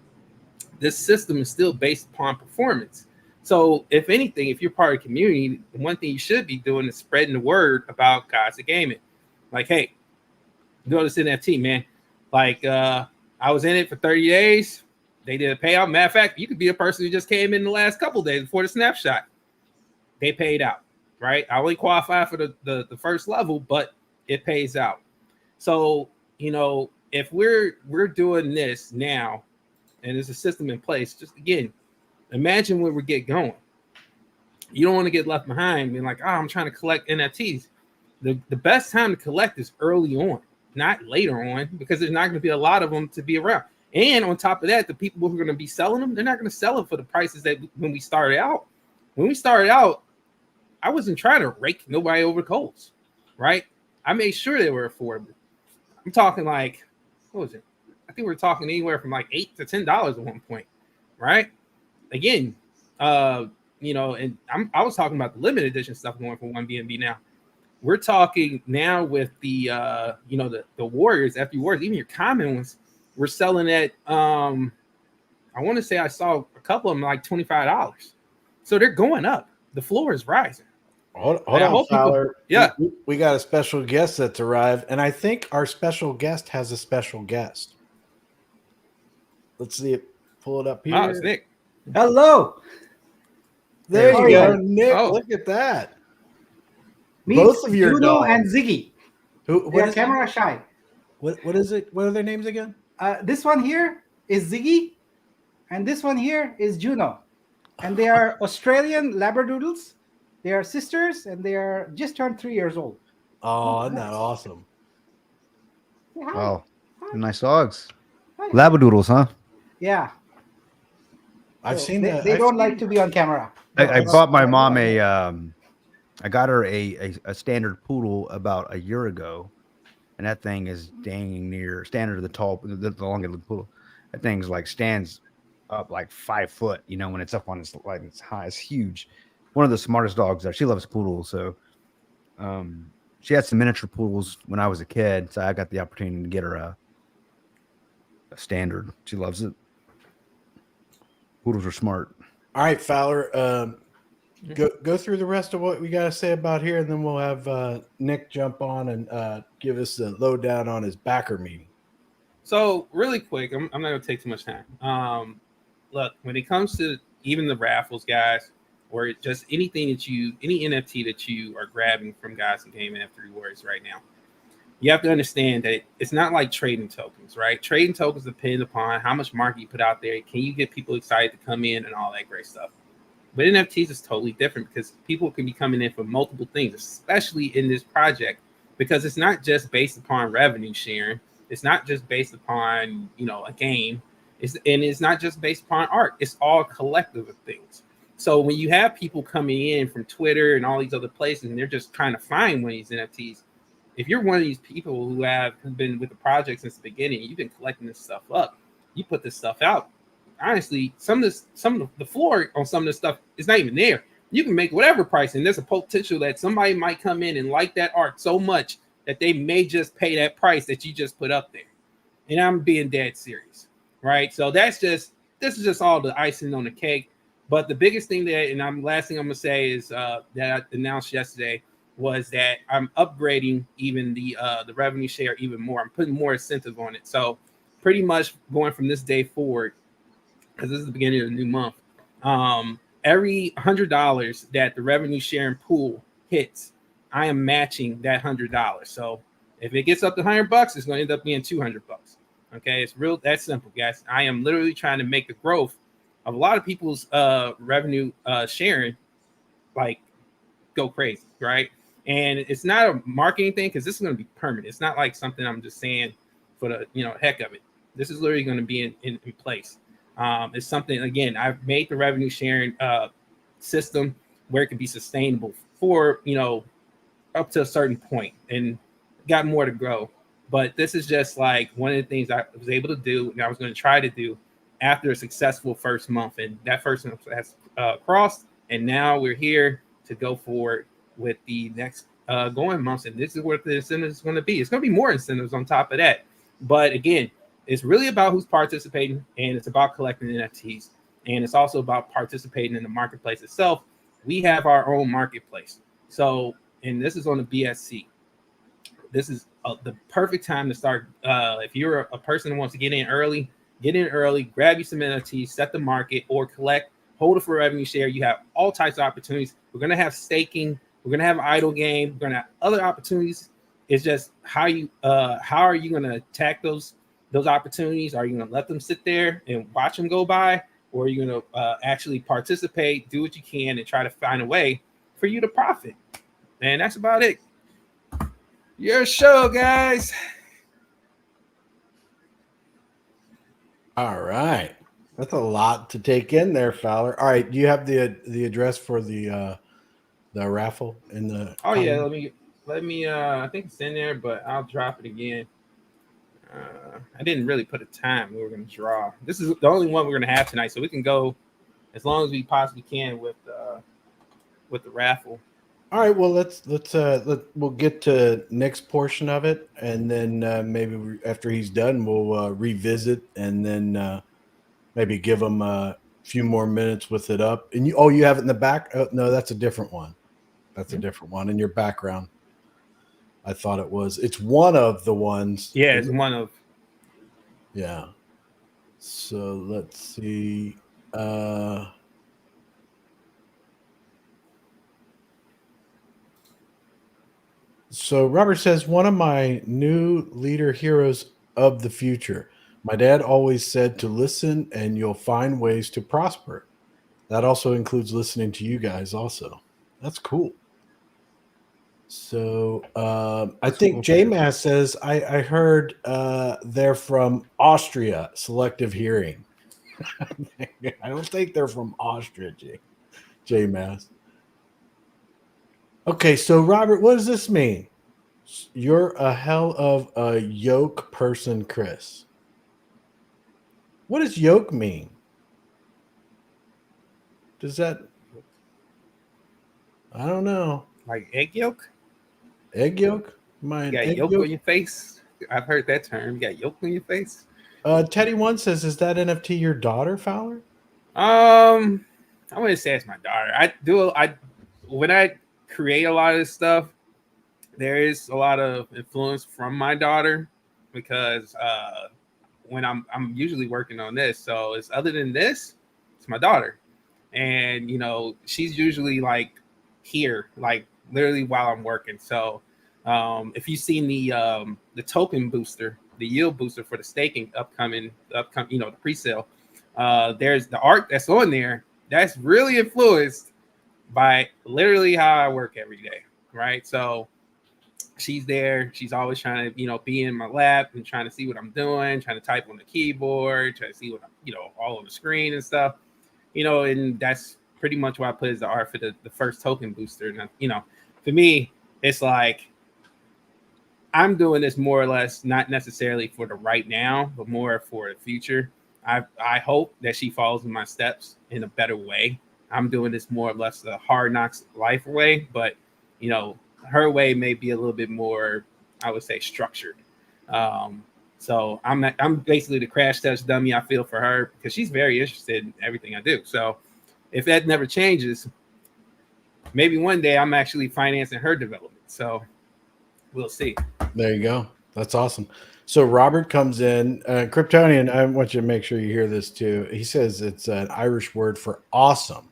[SPEAKER 4] this system is still based upon performance. So if anything, if you're part of the community, one thing you should be doing is spreading the word about Guys of Gaming. Like, hey, go to this NFT, man. Like, I was in it for 30 days. They did a payout. Matter of fact, you could be a person who just came in the last couple of days before the snapshot. They paid out, right? I only qualify for the first level, but it pays out. So, if we're doing this now and there's a system in place, just again, imagine when we get going. You don't want to get left behind being like, I'm trying to collect NFTs. The best time to collect is early on, not later on, because there's not going to be a lot of them to be around. And on top of that, the people who are going to be selling them, they're not going to sell them for the prices that when we started out. When we started out, I wasn't trying to rake nobody over coals, right? I made sure they were affordable. I'm talking like, what was it? I think we were talking anywhere from like $8 to $10 at one point, right? Again, and I was talking about the limited edition stuff going for 1 BNB now. We're talking now with the the Warriors, FD Warriors, even your common ones, we're selling at I want to say I saw a couple of them like $25. So they're going up. The floor is rising.
[SPEAKER 2] Hold on, Fowler.
[SPEAKER 4] Yeah.
[SPEAKER 2] We got a special guest that's arrived, and I think our special guest has a special guest. Let's see it. Pull it up here.
[SPEAKER 4] Oh, it's Nick.
[SPEAKER 7] Hello.
[SPEAKER 2] There you go,
[SPEAKER 7] Sorry.
[SPEAKER 2] Nick.
[SPEAKER 4] Oh.
[SPEAKER 2] Look at that.
[SPEAKER 7] Me,
[SPEAKER 2] Both of your
[SPEAKER 7] Juno
[SPEAKER 2] dogs.
[SPEAKER 7] and Ziggy.
[SPEAKER 2] Who?
[SPEAKER 7] They are camera shy.
[SPEAKER 2] What is it? What are their names again?
[SPEAKER 7] This one here is Ziggy, and this one here is Juno. And they are Australian Labradoodles. They are sisters, and they are just turned 3 years old.
[SPEAKER 2] Oh, isn't that awesome?
[SPEAKER 7] Say hi.
[SPEAKER 1] Wow, nice dogs.
[SPEAKER 7] Hi.
[SPEAKER 1] Labradoodles, huh?
[SPEAKER 7] Yeah.
[SPEAKER 2] I've
[SPEAKER 7] So
[SPEAKER 2] seen
[SPEAKER 7] they,
[SPEAKER 2] that.
[SPEAKER 7] They don't like to be on camera.
[SPEAKER 1] I bought my mom I got her a standard poodle about a year ago, and that thing is dang near standard of the longer the poodle. That thing's like stands up like 5 foot, when it's up on its like it's high, it's huge. One of the smartest dogs there. She loves poodles, so she had some miniature poodles when I was a kid, so I got the opportunity to get her a standard. She loves it. Poodles are smart.
[SPEAKER 2] All right, Fowler. Go through the rest of what we got to say about here, and then we'll have Nick jump on and give us the lowdown on his backer meeting.
[SPEAKER 4] So really quick, I'm not going to take too much time. Look, when it comes to even the raffles, guys, or just anything that any NFT that you are grabbing from Guys and Game and F3 Warriors right now, you have to understand that it's not like trading tokens, right? Trading tokens depend upon how much market you put out there. Can you get people excited to come in and all that great stuff? But NFTs is totally different because people can be coming in for multiple things, especially in this project, because it's not just based upon revenue sharing. It's not just based upon, a game. It's not just based upon art. It's all collective of things. So when you have people coming in from Twitter and all these other places, and they're just trying to find one of these NFTs, if you're one of these people who've been with the project since the beginning, you've been collecting this stuff up, you put this stuff out. Honestly, some of the floor on some of this stuff is not even there. You can make whatever price, and there's a potential that somebody might come in and like that art so much that they may just pay that price that you just put up there. And I'm being dead serious, right? So this is just all the icing on the cake. But the biggest thing last thing I'm gonna say is that I announced yesterday was that I'm upgrading even the revenue share even more. I'm putting more incentive on it. So pretty much going from this day forward, because this is the beginning of the new month, every $100 that the revenue sharing pool hits, I am matching that $100. So if it gets up to $100, it's going to end up being $200. Okay, it's real that simple, guys. I am literally trying to make the growth of a lot of people's revenue sharing like go crazy, right? And it's not a marketing thing because this is going to be permanent. It's not like something I'm just saying for the heck of it. This is literally going to be in place. It's something, again, I've made the revenue sharing system where it can be sustainable for up to a certain point, and got more to grow. But this is just like one of the things I was able to do, and I was going to try to do after a successful first month. And that first month has crossed, and now we're here to go forward with the next going months. And this is what the incentive is going to be. It's going to be more incentives on top of that. But again, it's really about who's participating, and it's about collecting NFTs, and it's also about participating in the marketplace itself. We have our own marketplace. So, and this is on the BSC. This is the perfect time to start. If you're a person who wants to get in early, grab you some NFTs, set the market, or collect, hold it for revenue share. You have all types of opportunities. We're going to have staking. We're going to have idle game. We're going to have other opportunities. It's just how are you going to attack those opportunities? Are you going to let them sit there and watch them go by, or are you going to actually participate, do what you can, and try to find a way for you to profit? And that's about it. Your show, guys.
[SPEAKER 2] All right, that's a lot to take in there, Fowler. All right, do you have the address for the raffle in the?
[SPEAKER 4] Oh yeah, let me. I think it's in there, but I'll drop it again. I didn't really put a time we were going to draw. This is the only one we're going to have tonight, so we can go as long as we possibly can with the raffle.
[SPEAKER 2] All right, well we'll get to next portion of it, and then maybe after he's done, we'll revisit, and then maybe give him a few more minutes with it up. And you have it in the back? No, that's a different one. That's a different one in your background. I thought it was. It's one of the ones.
[SPEAKER 4] Yeah, it's one of.
[SPEAKER 2] Yeah. So let's see. So Robert says, one of my new leader heroes of the future. My dad always said to listen and you'll find ways to prosper. That also includes listening to you guys also. That's cool. So I think JMass says, I heard they're from Austria, Selective Hearing. I don't think they're from Austria, JMass. Okay, so Robert, what does this mean? You're a hell of a yoke person, Chris. What does yoke mean? Does that? I don't know.
[SPEAKER 4] Like egg yolk?
[SPEAKER 2] Egg yolk?
[SPEAKER 4] You got yolk on your face? I've heard that term. You got yolk on your face?
[SPEAKER 2] Teddy One says, is that NFT your daughter, Fowler?
[SPEAKER 4] I wouldn't say it's my daughter. When I create a lot of this stuff, there is a lot of influence from my daughter, because when I'm usually working on this. So it's other than this, it's my daughter. and she's usually like here, like literally while I'm working. So if you've seen the token booster, the yield booster for the staking upcoming, the pre-sale, there's the art that's on there that's really influenced by literally how I work every day, right? So she's there. She's always trying to, be in my lap and trying to see what I'm doing, trying to type on the keyboard, trying to see what I'm, all on the screen and stuff, and that's pretty much what I put as the art for the first token booster. And, for me, it's like, I'm doing this more or less, not necessarily for the right now, but more for the future. I hope that she follows in my steps in a better way. I'm doing this more or less the hard knocks life way, but, her way may be a little bit more, I would say, structured. So I'm basically the crash test dummy, I feel, for her, because she's very interested in everything I do. So if that never changes, maybe one day I'm actually financing her development. So we'll see.
[SPEAKER 2] There you go. That's awesome. So Robert comes in. Kryptonian, I want you to make sure you hear this too. He says it's an Irish word for awesome.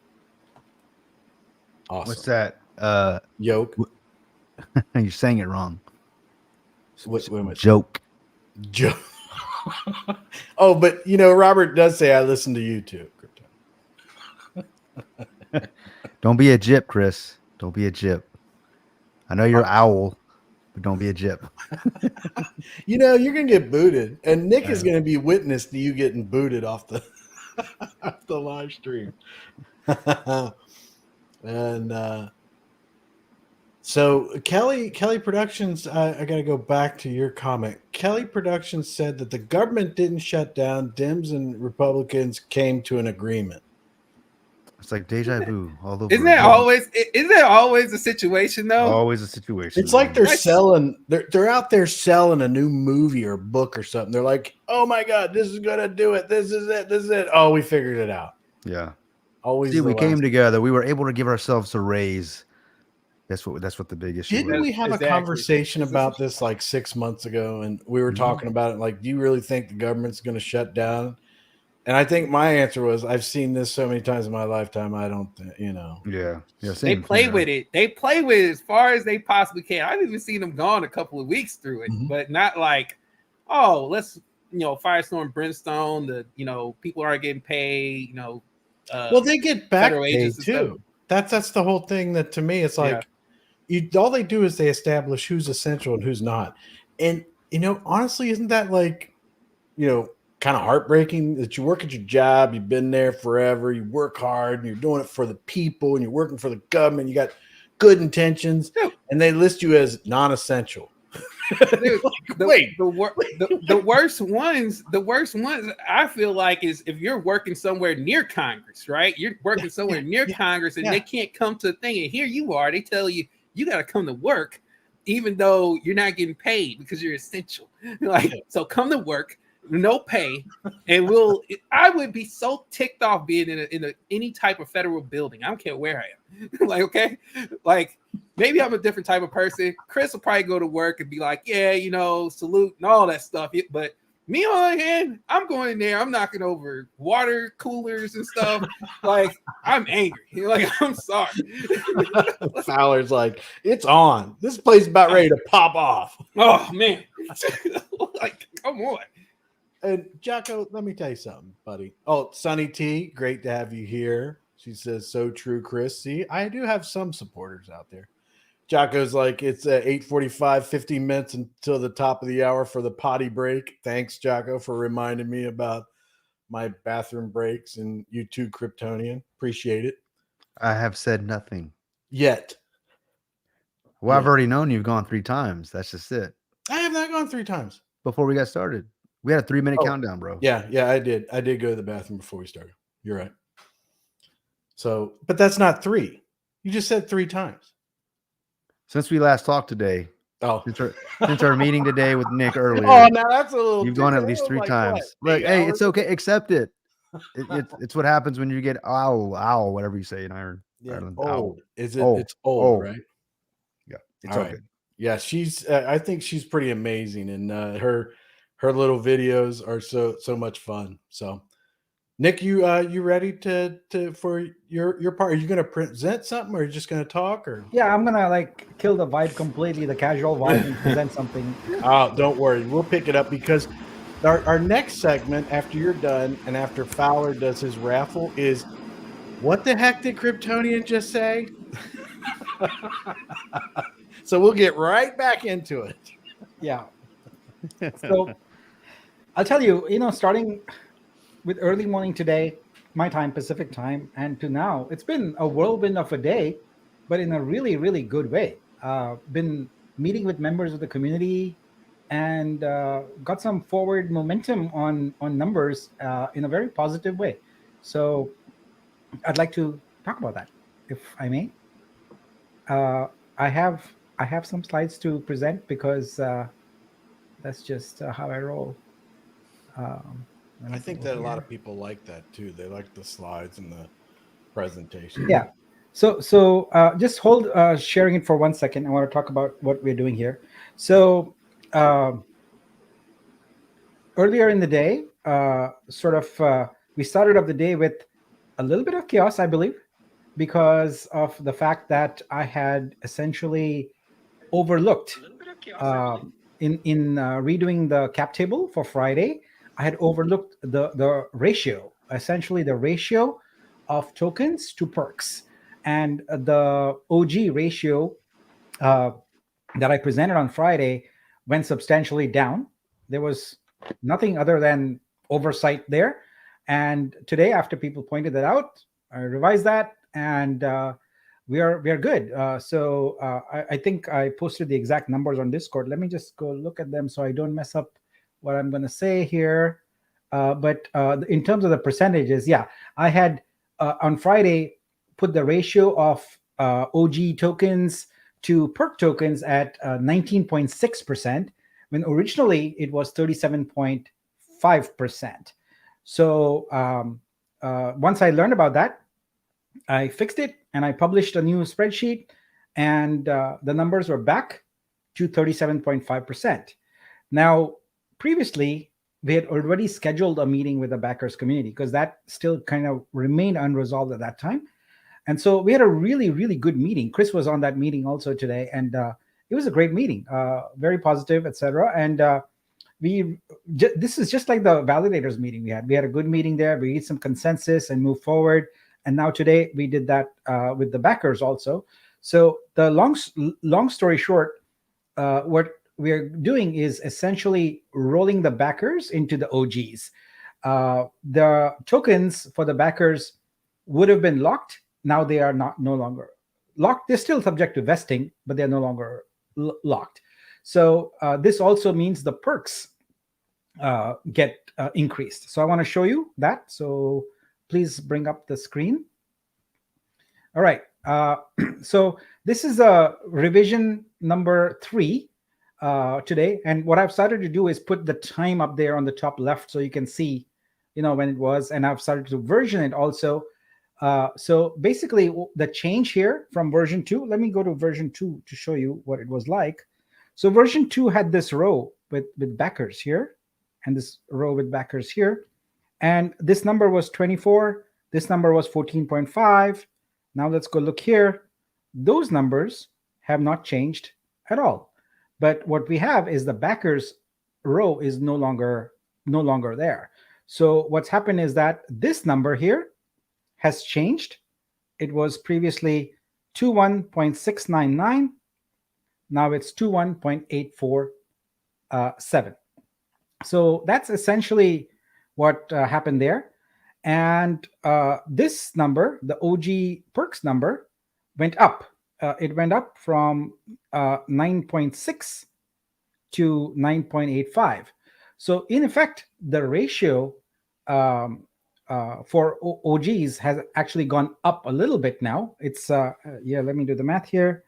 [SPEAKER 2] Awesome.
[SPEAKER 1] What's that?
[SPEAKER 2] Yoke.
[SPEAKER 1] You're saying it wrong.
[SPEAKER 2] Wait a minute.
[SPEAKER 1] Joke.
[SPEAKER 2] Joke. Oh, but Robert does say I listen to you too.
[SPEAKER 1] Don't be a gyp, Chris. Don't be a gyp. I know you're an owl, but don't be a gyp.
[SPEAKER 2] You're gonna get booted, and Nick is gonna be witness to you getting booted off the off the live stream. And so Kelly Productions, I got to go back to your comment. Kelly Productions said that the government didn't shut down. Dems and Republicans came to an agreement.
[SPEAKER 1] It's like deja vu all over.
[SPEAKER 4] Isn't that always a situation though?
[SPEAKER 1] Always a situation.
[SPEAKER 2] It's like they're selling. They're out there selling a new movie or book or something. They're like, "Oh my God, this is gonna do it. This is it. This is it. Oh, we figured it out."
[SPEAKER 1] Yeah.
[SPEAKER 2] Always.
[SPEAKER 1] See, we came together. We were able to give ourselves a raise. That's what the big issue.
[SPEAKER 2] Didn't we have a conversation about this like 6 months ago? And we were talking about it. Like, do you really think the government's going to shut down? And I think my answer was, I've seen this so many times in my lifetime. I don't think,
[SPEAKER 1] Yeah.
[SPEAKER 4] They play with it. They play with it as far as they possibly can. I've even seen them gone a couple of weeks through it, but not like, oh, let's, Firestorm, Brimstone, people aren't getting paid,
[SPEAKER 2] well, they get back paid too. That's the whole thing. That to me, it's like, all they do is they establish who's essential and who's not. And, honestly, isn't that like, kind of heartbreaking that you work at your job, you've been there forever, you work hard, and you're doing it for the people, and you're working for the government, you got good intentions, and they list you as non-essential.
[SPEAKER 4] Dude, the worst ones I feel like is if you're working somewhere near Congress, right? You're working somewhere near Congress, and they can't come to the thing, and here you are, they tell you got to come to work even though you're not getting paid because you're essential. So come to work, no pay, and I would be so ticked off being in any type of federal building. I don't care where I am. Okay, maybe I'm a different type of person. Chris will probably go to work and be like, yeah, salute and all that stuff. But me, on the other hand, I'm going in there, I'm knocking over water coolers and stuff. I'm angry. I'm sorry.
[SPEAKER 2] Fowler's like, it's on. This place is about ready to pop off.
[SPEAKER 4] Oh man. Come on.
[SPEAKER 2] And Jocko, let me tell you something, buddy. Oh, Sunny T, great to have you here. She says, so true, Chris. See, I do have some supporters out there. Jocko's like, it's 8:45, 15 minutes until the top of the hour for the potty break. Thanks, Jocko, for reminding me about my bathroom breaks, and you too, Kryptonian. Appreciate it.
[SPEAKER 1] I have said nothing.
[SPEAKER 2] Yet.
[SPEAKER 1] Well, I've already known you've gone 3 times. That's just it.
[SPEAKER 2] I have not gone 3 times.
[SPEAKER 1] Before we got started. We had a 3-minute countdown, bro.
[SPEAKER 2] Yeah, I did. I did go to the bathroom before we started. You're right. So, but that's not 3. You just said 3 times.
[SPEAKER 1] Since we last talked today.
[SPEAKER 2] Oh,
[SPEAKER 1] since our meeting today with Nick earlier.
[SPEAKER 2] Oh, now that's a little.
[SPEAKER 1] You've gone at least 3 times. Look, hey, it's okay. Accept it. It's what happens when you get owl, whatever you say in Ireland.
[SPEAKER 2] Old.
[SPEAKER 1] Owl.
[SPEAKER 2] Is it? It's old, right?
[SPEAKER 1] Yeah, it's
[SPEAKER 2] all
[SPEAKER 1] okay.
[SPEAKER 2] Right. Yeah, she's. I think she's pretty amazing, and her little videos are so much fun. So Nick, you ready to for your part? Are you going to present something, or are you just going to talk? Or
[SPEAKER 7] Yeah, I'm gonna like kill the vibe completely, the casual vibe, and present something.
[SPEAKER 2] oh, don't worry, we'll pick it up because our next segment after you're done and after Fowler does his raffle is what the heck did Kryptonian just say? So we'll get right back into it.
[SPEAKER 7] Yeah. So I'll tell you, starting with early morning today, my time, Pacific time, and to now, it's been a whirlwind of a day, but in a really, really good way. Been meeting with members of the community and got some forward momentum on numbers in a very positive way. So I'd like to talk about that, if I may. I have some slides to present because that's just how I roll.
[SPEAKER 2] I think that a lot of people like that too. They like the slides and the presentation.
[SPEAKER 7] Yeah. So just hold sharing it for 1 second. I want to talk about what we're doing here. So earlier in the day, we started off the day with a little bit of chaos, I believe, because of the fact that I had essentially overlooked in redoing the cap table for Friday. I had overlooked the ratio, essentially the ratio of tokens to perks, and the OG ratio that I presented on Friday went substantially down. There was nothing other than oversight there. And today, after people pointed that out, I revised that, and we are good. I think I posted the exact numbers on Discord. Let me just go look at them so I don't mess up what I'm going to say here. But in terms of the percentages, yeah, I had on Friday put the ratio of OG tokens to perk tokens at 19.6%, when originally it was 37.5%. So once I learned about that, I fixed it and I published a new spreadsheet, and the numbers were back to 37.5%. Now, previously, we had already scheduled a meeting with the backers community because that still kind of remained unresolved at that time. And so we had a really, really good meeting. Chris was on that meeting also today, and it was a great meeting, very positive, etc. And this is just like the validators meeting we had. We had a good meeting there. We reached some consensus and moved forward. And now today we did that with the backers also. So the long story short, what we're doing is essentially rolling the backers into the OGs. The tokens for the backers would have been locked. Now they are no longer locked. They're still subject to vesting, but they're no longer locked. So this also means the perks get increased. So I want to show you that. So please bring up the screen. All right. So this is a revision number 3 today. And what I've started to do is put the time up there on the top left so you can see, when it was. And I've started to version it also. So basically the change here from version 2, let me go to version 2 to show you what it was like. So version 2 had this row with backers here and this row with backers here. And this number was 24. This number was 14.5. Now let's go look here. Those numbers have not changed at all. But what we have is the backers row is no longer there. So what's happened is that this number here has changed. It was previously 21.699. Now it's 21.847. So that's essentially what happened there. And this number, the OG perks number, went up. It went up from 9.6 to 9.85. So in effect, the ratio for OGs has actually gone up a little bit now. It's, let me do the math here.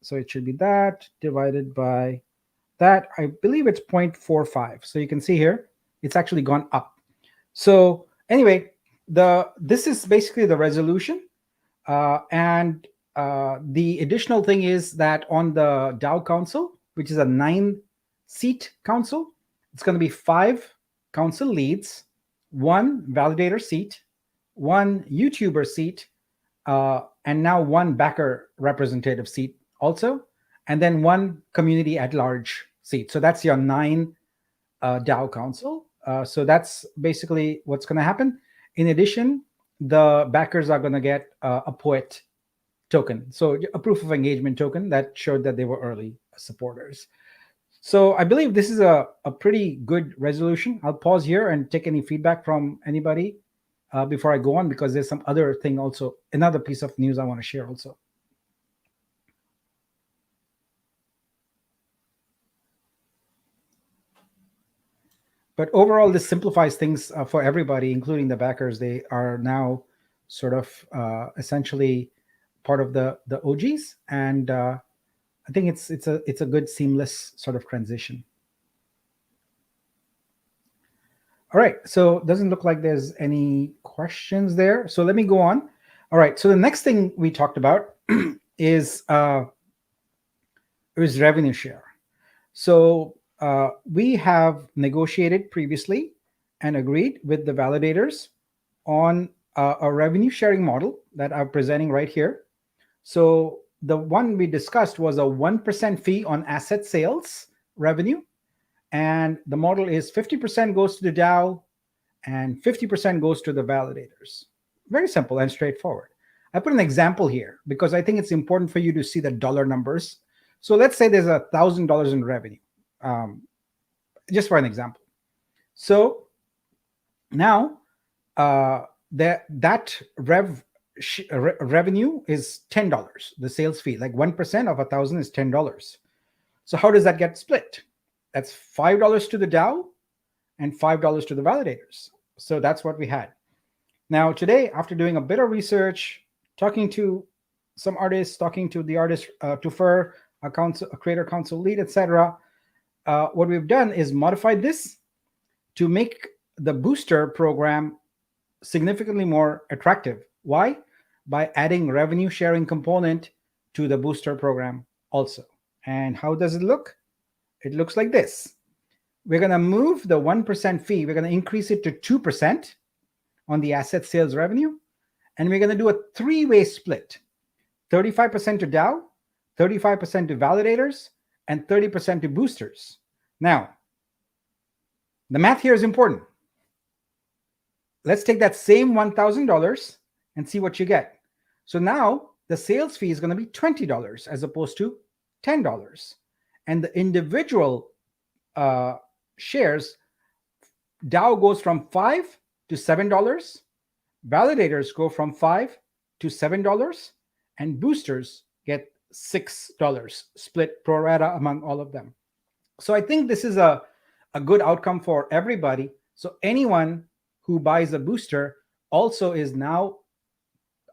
[SPEAKER 7] So it should be that divided by that. I believe it's 0.45. So you can see here, it's actually gone up. So anyway, this is basically the resolution. And the additional thing is that on the DAO council, which is a 9-seat council, it's going to be 5 council leads, one validator seat, one YouTuber seat, and now one backer representative seat also, and then one community at large seat. So that's your 9 DAO council. So that's basically what's going to happen. In addition, the backers are going to get a POET token, so a proof of engagement token that showed that they were early supporters. So I believe this is a pretty good resolution. I'll pause here and take any feedback from anybody before I go on, because there's some other thing also, another piece of news I want to share also. But overall, this simplifies things for everybody, including the backers. They are now sort of essentially part of the OGs, and I think it's a good seamless sort of transition. All right, so it doesn't look like there's any questions there. So let me go on. All right, so the next thing we talked about is revenue share. So we have negotiated previously and agreed with the validators on a revenue sharing model that I'm presenting right here. So the one we discussed was a 1% fee on asset sales revenue. And the model is 50% goes to the DAO and 50% goes to the validators. Very simple and straightforward. I put an example here because I think it's important for you to see the dollar numbers. So let's say there's $1,000 in revenue, just for an example. So now that revenue is $10. The sales fee, like 1% of 1,000 is $10. So how does that get split? That's $5 to the DAO and $5 to the validators. So that's what we had. Now today, after doing a bit of research, talking to some artists, talking to the artist Tufir, a creator council lead, etc., what we've done is modified this to make the booster program significantly more attractive. Why? By adding revenue sharing component to the booster program also. And how does it look? It looks like this. We're going to move the 1% fee. We're going to increase it to 2% on the asset sales revenue. And we're going to do a 3-way split. 35% to DAO, 35% to validators, and 30% to boosters. Now, the math here is important. Let's take that same $1,000 and see what you get. So now the sales fee is going to be $20 as opposed to $10. And the individual shares, DAO goes from $5 to $7, validators go from $5 to $7, and boosters get $6 split pro rata among all of them. So I think this is a good outcome for everybody. So anyone who buys a booster also is now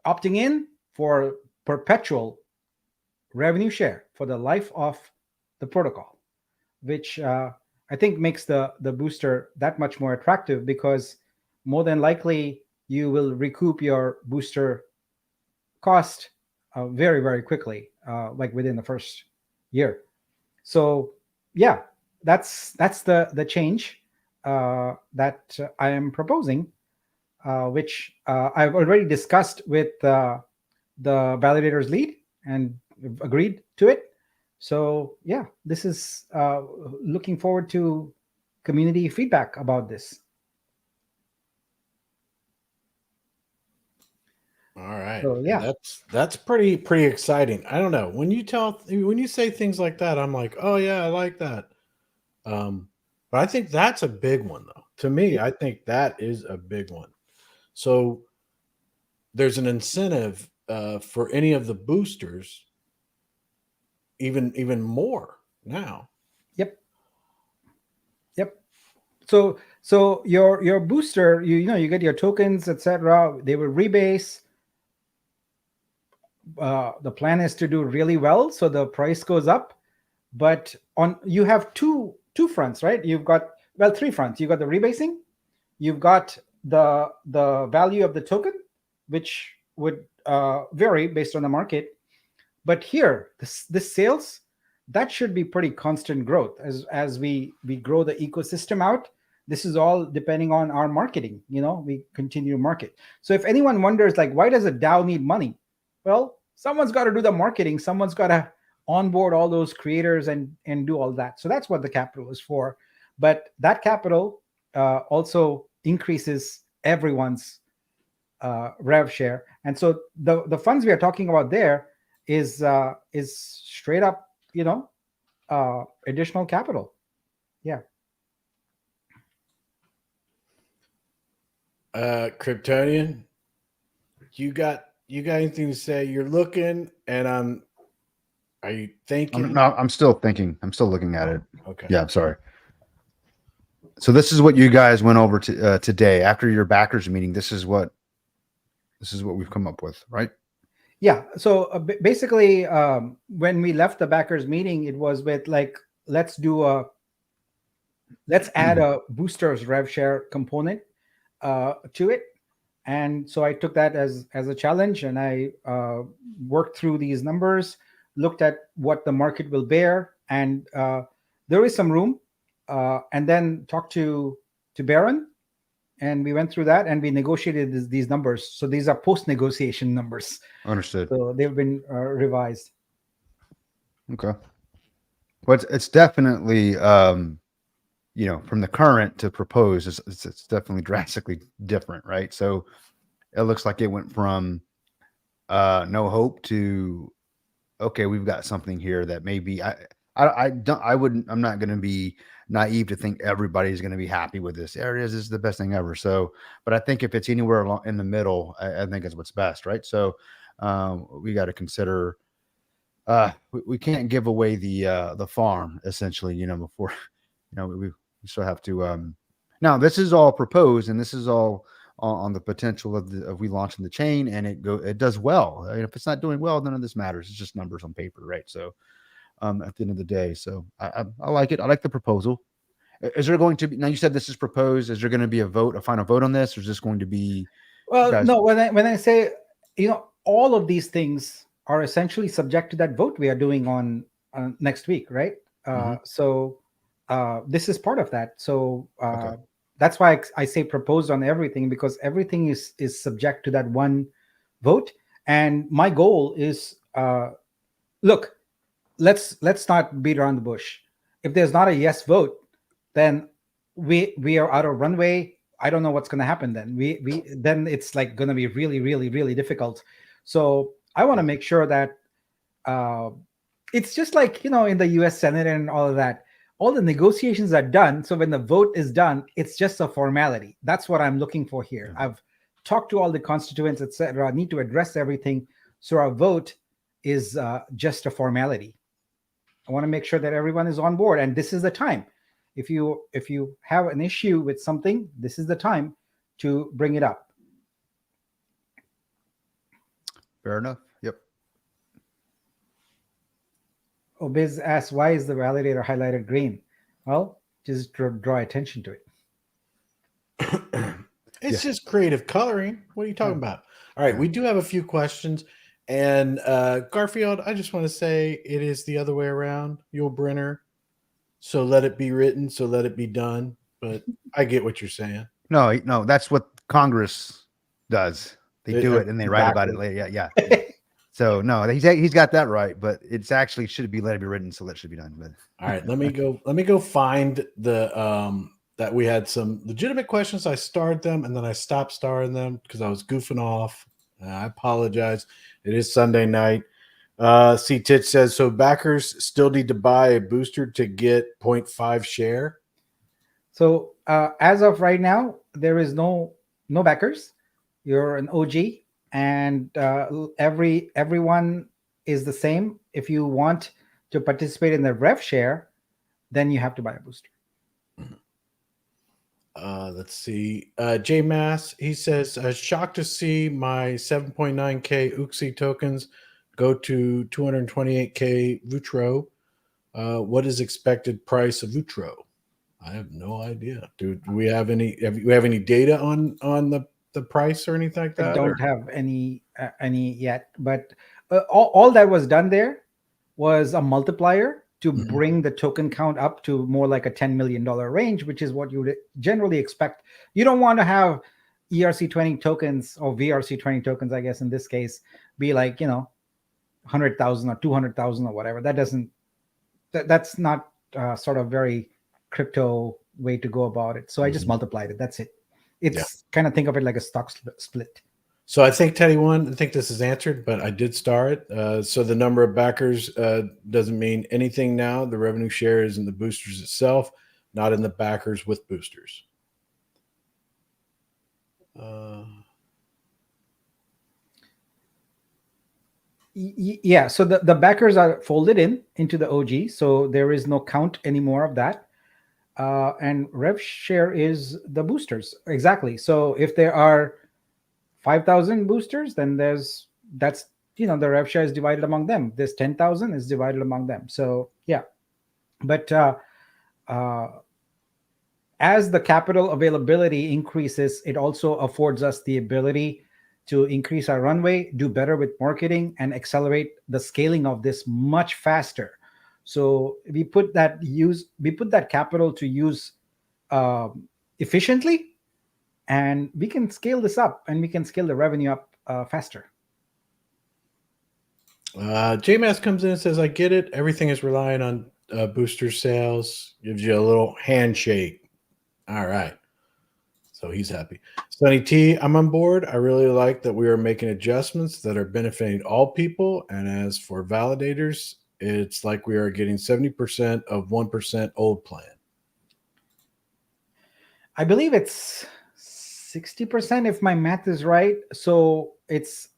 [SPEAKER 7] opting in for perpetual revenue share for the life of the protocol, which I think makes the booster that much more attractive, because more than likely you will recoup your booster cost very, very quickly, like within the first year. So yeah, that's the change that I am proposing, which I've already discussed with the validators lead and agreed to it. So yeah, this is looking forward to community feedback about this.
[SPEAKER 2] All right.
[SPEAKER 7] So, yeah.
[SPEAKER 2] That's pretty exciting. I don't know. When you say things like that, I'm like, oh yeah, I like that. But I think that's a big one though. To me, I think that is a big one. So there's an incentive for any of the boosters, even more now.
[SPEAKER 7] Yep. So your booster, you get your tokens, etc. They will rebase. The plan is to do really well, so the price goes up. But you have two fronts, right? You've got, well, 3 fronts. You've got the rebasing, you've got the value of the token, which would vary based on the market. But here, this sales, that should be pretty constant growth as we grow the ecosystem out. This is all depending on our marketing. We continue to market. So if anyone wonders, like, why does a DAO need money? Well, someone's got to do the marketing. Someone's got to onboard all those creators and do all that. So that's what the capital is for. But that capital also increases everyone's rev share. And so the funds we are talking about there is straight up, additional capital. Yeah.
[SPEAKER 2] Kryptonian, you got anything to say? You're looking, and are you thinking?
[SPEAKER 1] I'm still thinking. I'm still looking at it.
[SPEAKER 2] Okay.
[SPEAKER 1] Yeah, I'm sorry. So this is what you guys went over to today after your backers meeting. This is what we've come up with, right?
[SPEAKER 7] Yeah. So basically, when we left the backers meeting, it was with like, let's add a boosters rev share component to it. And so I took that as a challenge, and I worked through these numbers, looked at what the market will bear, and there is some room. And then talked to Baron, and we went through that, and we negotiated these numbers. So these are post-negotiation numbers.
[SPEAKER 1] Understood.
[SPEAKER 7] So they've been revised.
[SPEAKER 1] Okay. But it's definitely, from the current to proposed, it's definitely drastically different, right? So it looks like it went from no hope to, okay, we've got something here that maybe I'm not going to be naive to think everybody's going to be happy with this. Areas is the best thing ever. So, but I think if it's anywhere along in the middle, I think is what's best, right? So we got to consider, we can't give away the farm essentially, before, we still have to, now this is all proposed, and this is all on the potential of we launching the chain, and it does well. If it's not doing well, none of this matters. It's just numbers on paper, right? So at the end of the day, so I like it. I like the proposal. Is there going to be, now you said this is proposed, is there going to be a final vote on this, or is this going to be?
[SPEAKER 7] Well, no, when I say, all of these things are essentially subject to that vote we are doing on next week, right? So this is part of that. So
[SPEAKER 1] Okay.
[SPEAKER 7] That's why I say proposed on everything, because everything is subject to that one vote. And my goal is, look, let's not beat around the bush. If there's not a yes vote, then we are out of runway. I don't know what's going to happen then. Then it's like going to be really, really, really difficult. So I want to make sure that it's just like, in the US Senate and all of that, all the negotiations are done. So when the vote is done, it's just a formality. That's what I'm looking for here.
[SPEAKER 1] Yeah.
[SPEAKER 7] I've talked to all the constituents, etc. I need to address everything. So our vote is just a formality. I want to make sure that everyone is on board, and this is the time. If you have an issue with something, this is the time to bring it up.
[SPEAKER 1] Fair enough. Yep.
[SPEAKER 7] Biz asks, why is the validator highlighted green? Well, just draw attention to it.
[SPEAKER 2] It's just creative coloring. What are you talking about? All right, we do have a few questions. And Garfield, I just want to say it is the other way around. Yul Brynner. So let it be written, so let it be done. But I get what you're saying.
[SPEAKER 1] No, that's what Congress does. They do it and they write about it later. Yeah. So no, he's got that right, but it's actually should be let it be written, so that should be done. But
[SPEAKER 2] all right, let me go find the that we had some legitimate questions. I starred them and then I stopped starring them because I was goofing off. I apologize. It is Sunday night. C Titch says, so backers still need to buy a booster to get 0.5 share.
[SPEAKER 7] So as of right now, there is no backers. You're an OG, and everyone is the same. If you want to participate in the rev share, then you have to buy a booster.
[SPEAKER 2] Let's see. J Mass, he says, shocked to see my 7.9K UXI tokens go to 228K Vutro. What is expected price of Vutro? I have no idea. Do we have any? Have you have any data on the price or anything like that?
[SPEAKER 7] I don't have any yet, but all that was done there was a multiplier to
[SPEAKER 2] Mhm.
[SPEAKER 7] bring the token count up to more like a $10 million range, which is what you would generally expect. You don't want to have ERC20 tokens or VRC20 tokens, I guess in this case, be like, 100,000 or 200,000 or whatever. That's not sort of very crypto way to go about it. So I just
[SPEAKER 2] Mhm.
[SPEAKER 7] multiplied it. That's it. It's kind of think of it like a stock split.
[SPEAKER 2] So I think Teddy won. I think this is answered, but I did star it. So the number of backers doesn't mean anything now. The revenue share is in the boosters itself, not in the backers with boosters.
[SPEAKER 7] Yeah, so the backers are folded into the OG, so there is no count anymore of that. And rev share is the boosters. Exactly. So if there are 5,000 boosters, then that's the rev share is divided among them. This 10,000 is divided among them. So yeah, but as the capital availability increases, it also affords us the ability to increase our runway, do better with marketing, and accelerate the scaling of this much faster. So we put that capital to use efficiently, and we can scale this up, and we can scale the revenue up faster.
[SPEAKER 2] JMass comes in and says, I get it. Everything is relying on booster sales. Gives you a little handshake. All right. So he's happy. Sonny T, I'm on board. I really like that we are making adjustments that are benefiting all people. And as for validators, it's like we are getting 70% of 1% old plan.
[SPEAKER 7] I believe it's 60% if my math is right. So it's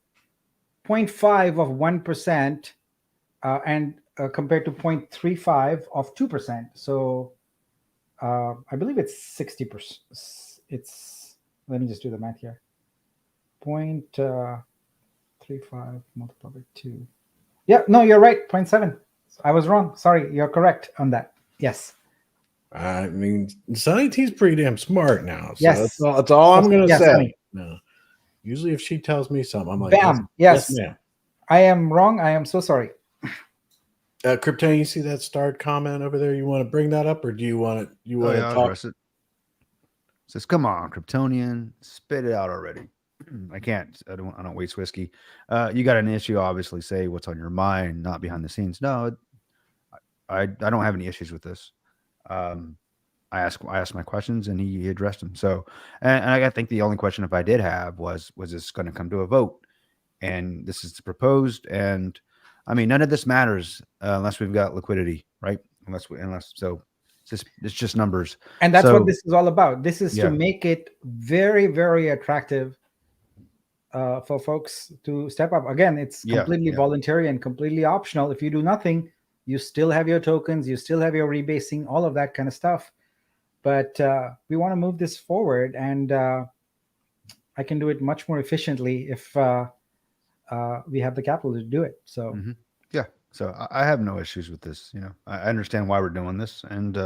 [SPEAKER 7] 0.5 of 1% and compared to 0.35 of 2%. So I believe it's 60%. Let me just do the math here. 0.35 multiplied by 2. Yeah, no, you're right. 0.7. I was wrong. Sorry, you're correct on that. Yes.
[SPEAKER 2] I mean, Sonny T's pretty damn smart now. So
[SPEAKER 7] Yes.
[SPEAKER 2] that's all I'm going to
[SPEAKER 7] Yes,
[SPEAKER 2] say.
[SPEAKER 7] Sonny.
[SPEAKER 2] No. Usually if she tells me something, I'm like,
[SPEAKER 7] Bam. Yes.
[SPEAKER 2] ma'am.
[SPEAKER 7] I am wrong. I am so sorry.
[SPEAKER 2] Krypton, you see that starred comment over there? You want to bring that up, or do you want to? You
[SPEAKER 1] Oh,
[SPEAKER 2] want
[SPEAKER 1] yeah,
[SPEAKER 2] to
[SPEAKER 1] I'll
[SPEAKER 2] talk?
[SPEAKER 1] address it. Says, come on, Kryptonian, spit it out already. I can't. I don't waste whiskey. You got an issue, obviously. Say what's on your mind, not behind the scenes. No, I don't have any issues with this. I asked my questions, and he addressed them. So, and I think the only question, if I did have, was this going to come to a vote? And this is proposed, and I mean, none of this matters unless we've got liquidity, right? Unless so. It's just numbers.
[SPEAKER 7] And that's
[SPEAKER 1] So-
[SPEAKER 7] what this is all about. This is
[SPEAKER 1] Yeah.
[SPEAKER 7] to make it very, very attractive for folks to step up. Again, it's
[SPEAKER 1] Yeah,
[SPEAKER 7] completely
[SPEAKER 1] yeah.
[SPEAKER 7] voluntary and completely optional. If you do nothing, you still have your tokens, you still have your rebasing, all of that kind of stuff. But we want to move this forward, and I can do it much more efficiently if we have the capital to do it. So
[SPEAKER 1] Mhm. Yeah. So I have no issues with this. I understand why we're doing this, and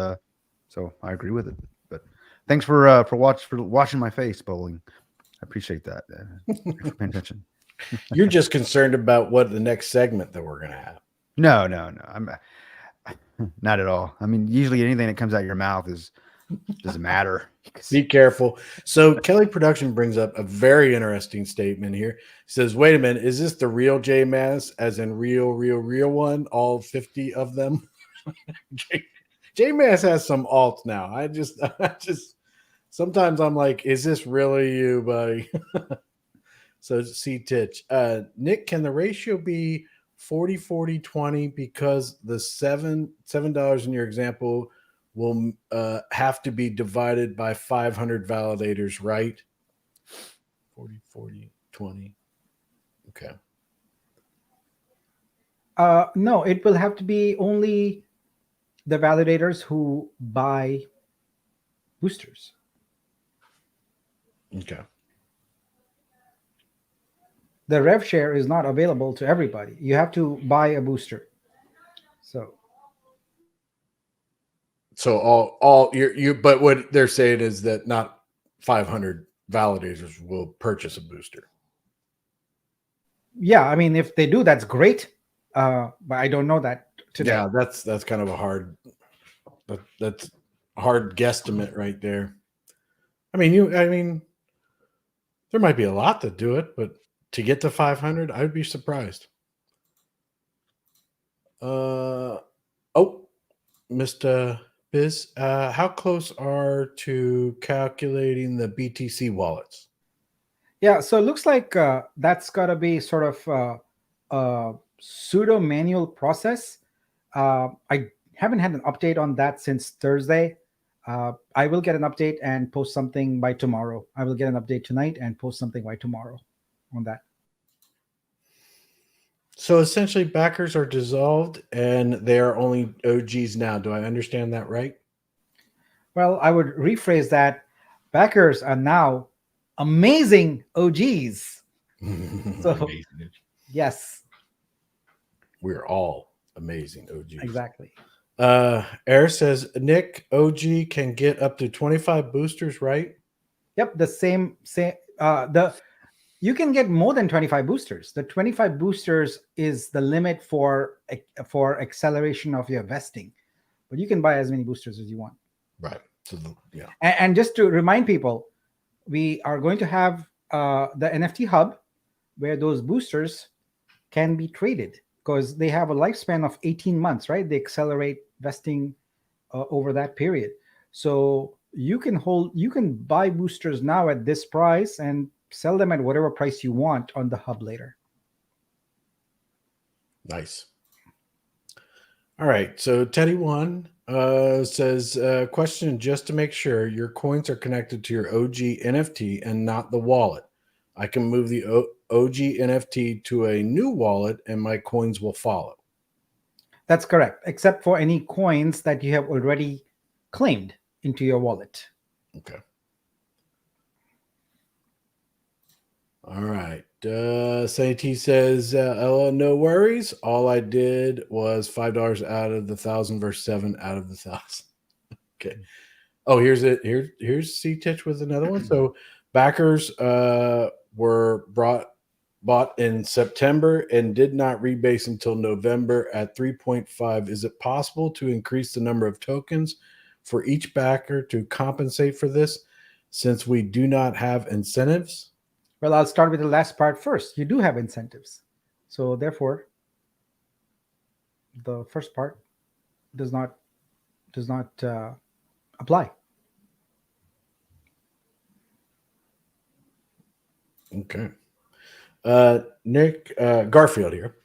[SPEAKER 1] so I agree with it. But thanks for watching my face, Bowling. I appreciate that. Thanks for paying attention.
[SPEAKER 2] You're just concerned about what the next segment that we're going to have.
[SPEAKER 1] No. I'm not at all. I mean, usually anything that comes out of your mouth doesn't matter.
[SPEAKER 2] Be careful. So Kelly Production brings up a very interesting statement here. He says, wait a minute, is this the real JMass, as in real one, all 50 of them? JMass has some alts now. I just sometimes I'm like, is this really you, buddy? So C Titch. Nick, can the ratio be 40-40-20 because the $7 in your example will have to be divided by 500 validators, right? 40-40-20. Okay.
[SPEAKER 7] no, it will have to be only the validators who buy boosters.
[SPEAKER 2] Okay.
[SPEAKER 7] The rev share is not available to everybody. You have to buy a booster.
[SPEAKER 2] So all you but what they're saying is that not 500 validators will purchase a booster.
[SPEAKER 7] Yeah, I mean, if they do, that's great. But I don't know that today.
[SPEAKER 2] Yeah, that's kind of a hard. That's a hard guesstimate right there. I mean, there might be a lot that do it, but to get to 500, I would be surprised. Mr. Biz, how close are to calculating the BTC wallets?
[SPEAKER 7] Yeah, so it looks like that's got to be sort of a pseudo manual process. I haven't had an update on that since Thursday. I will get an update and post something by tomorrow. I will get an update tonight and post something by tomorrow on that.
[SPEAKER 2] So essentially, backers are dissolved and they are only OGs now. Do I understand that right?
[SPEAKER 7] Well, I would rephrase that. Backers are now amazing OGs. So,
[SPEAKER 2] Amazing.
[SPEAKER 7] yes,
[SPEAKER 2] We're all amazing OGs.
[SPEAKER 7] exactly.
[SPEAKER 2] Air says, Nick, OG can get up to 25 boosters, right?
[SPEAKER 7] Yep, the same. You can get more than 25 boosters. The 25 boosters is the limit for acceleration of your vesting, but you can buy as many boosters as you want.
[SPEAKER 2] Right. So yeah.
[SPEAKER 7] And just to remind people, we are going to have the NFT hub where those boosters can be traded because they have a lifespan of 18 months, right? They accelerate vesting over that period. So you can buy boosters now at this price and sell them at whatever price you want on the hub later.
[SPEAKER 2] Nice. All right. So Teddy One says, question just to make sure your coins are connected to your OG NFT and not the wallet. I can move the OG NFT to a new wallet and my coins will follow.
[SPEAKER 7] That's correct, except for any coins that you have already claimed into your wallet.
[SPEAKER 2] Okay. All right. Sanity says, Ella, no worries. All I did was $5 out of the 1,000 versus 7 out of the 1,000. Okay. Oh, here's it. Here's C-Titch with another one. So backers were bought in September and did not rebase until November at 3.5. Is it possible to increase the number of tokens for each backer to compensate for this since we do not have incentives?
[SPEAKER 7] Well, I'll start with the last part first. You do have incentives. So therefore, the first part does not apply.
[SPEAKER 2] Okay. Nick Garfield here.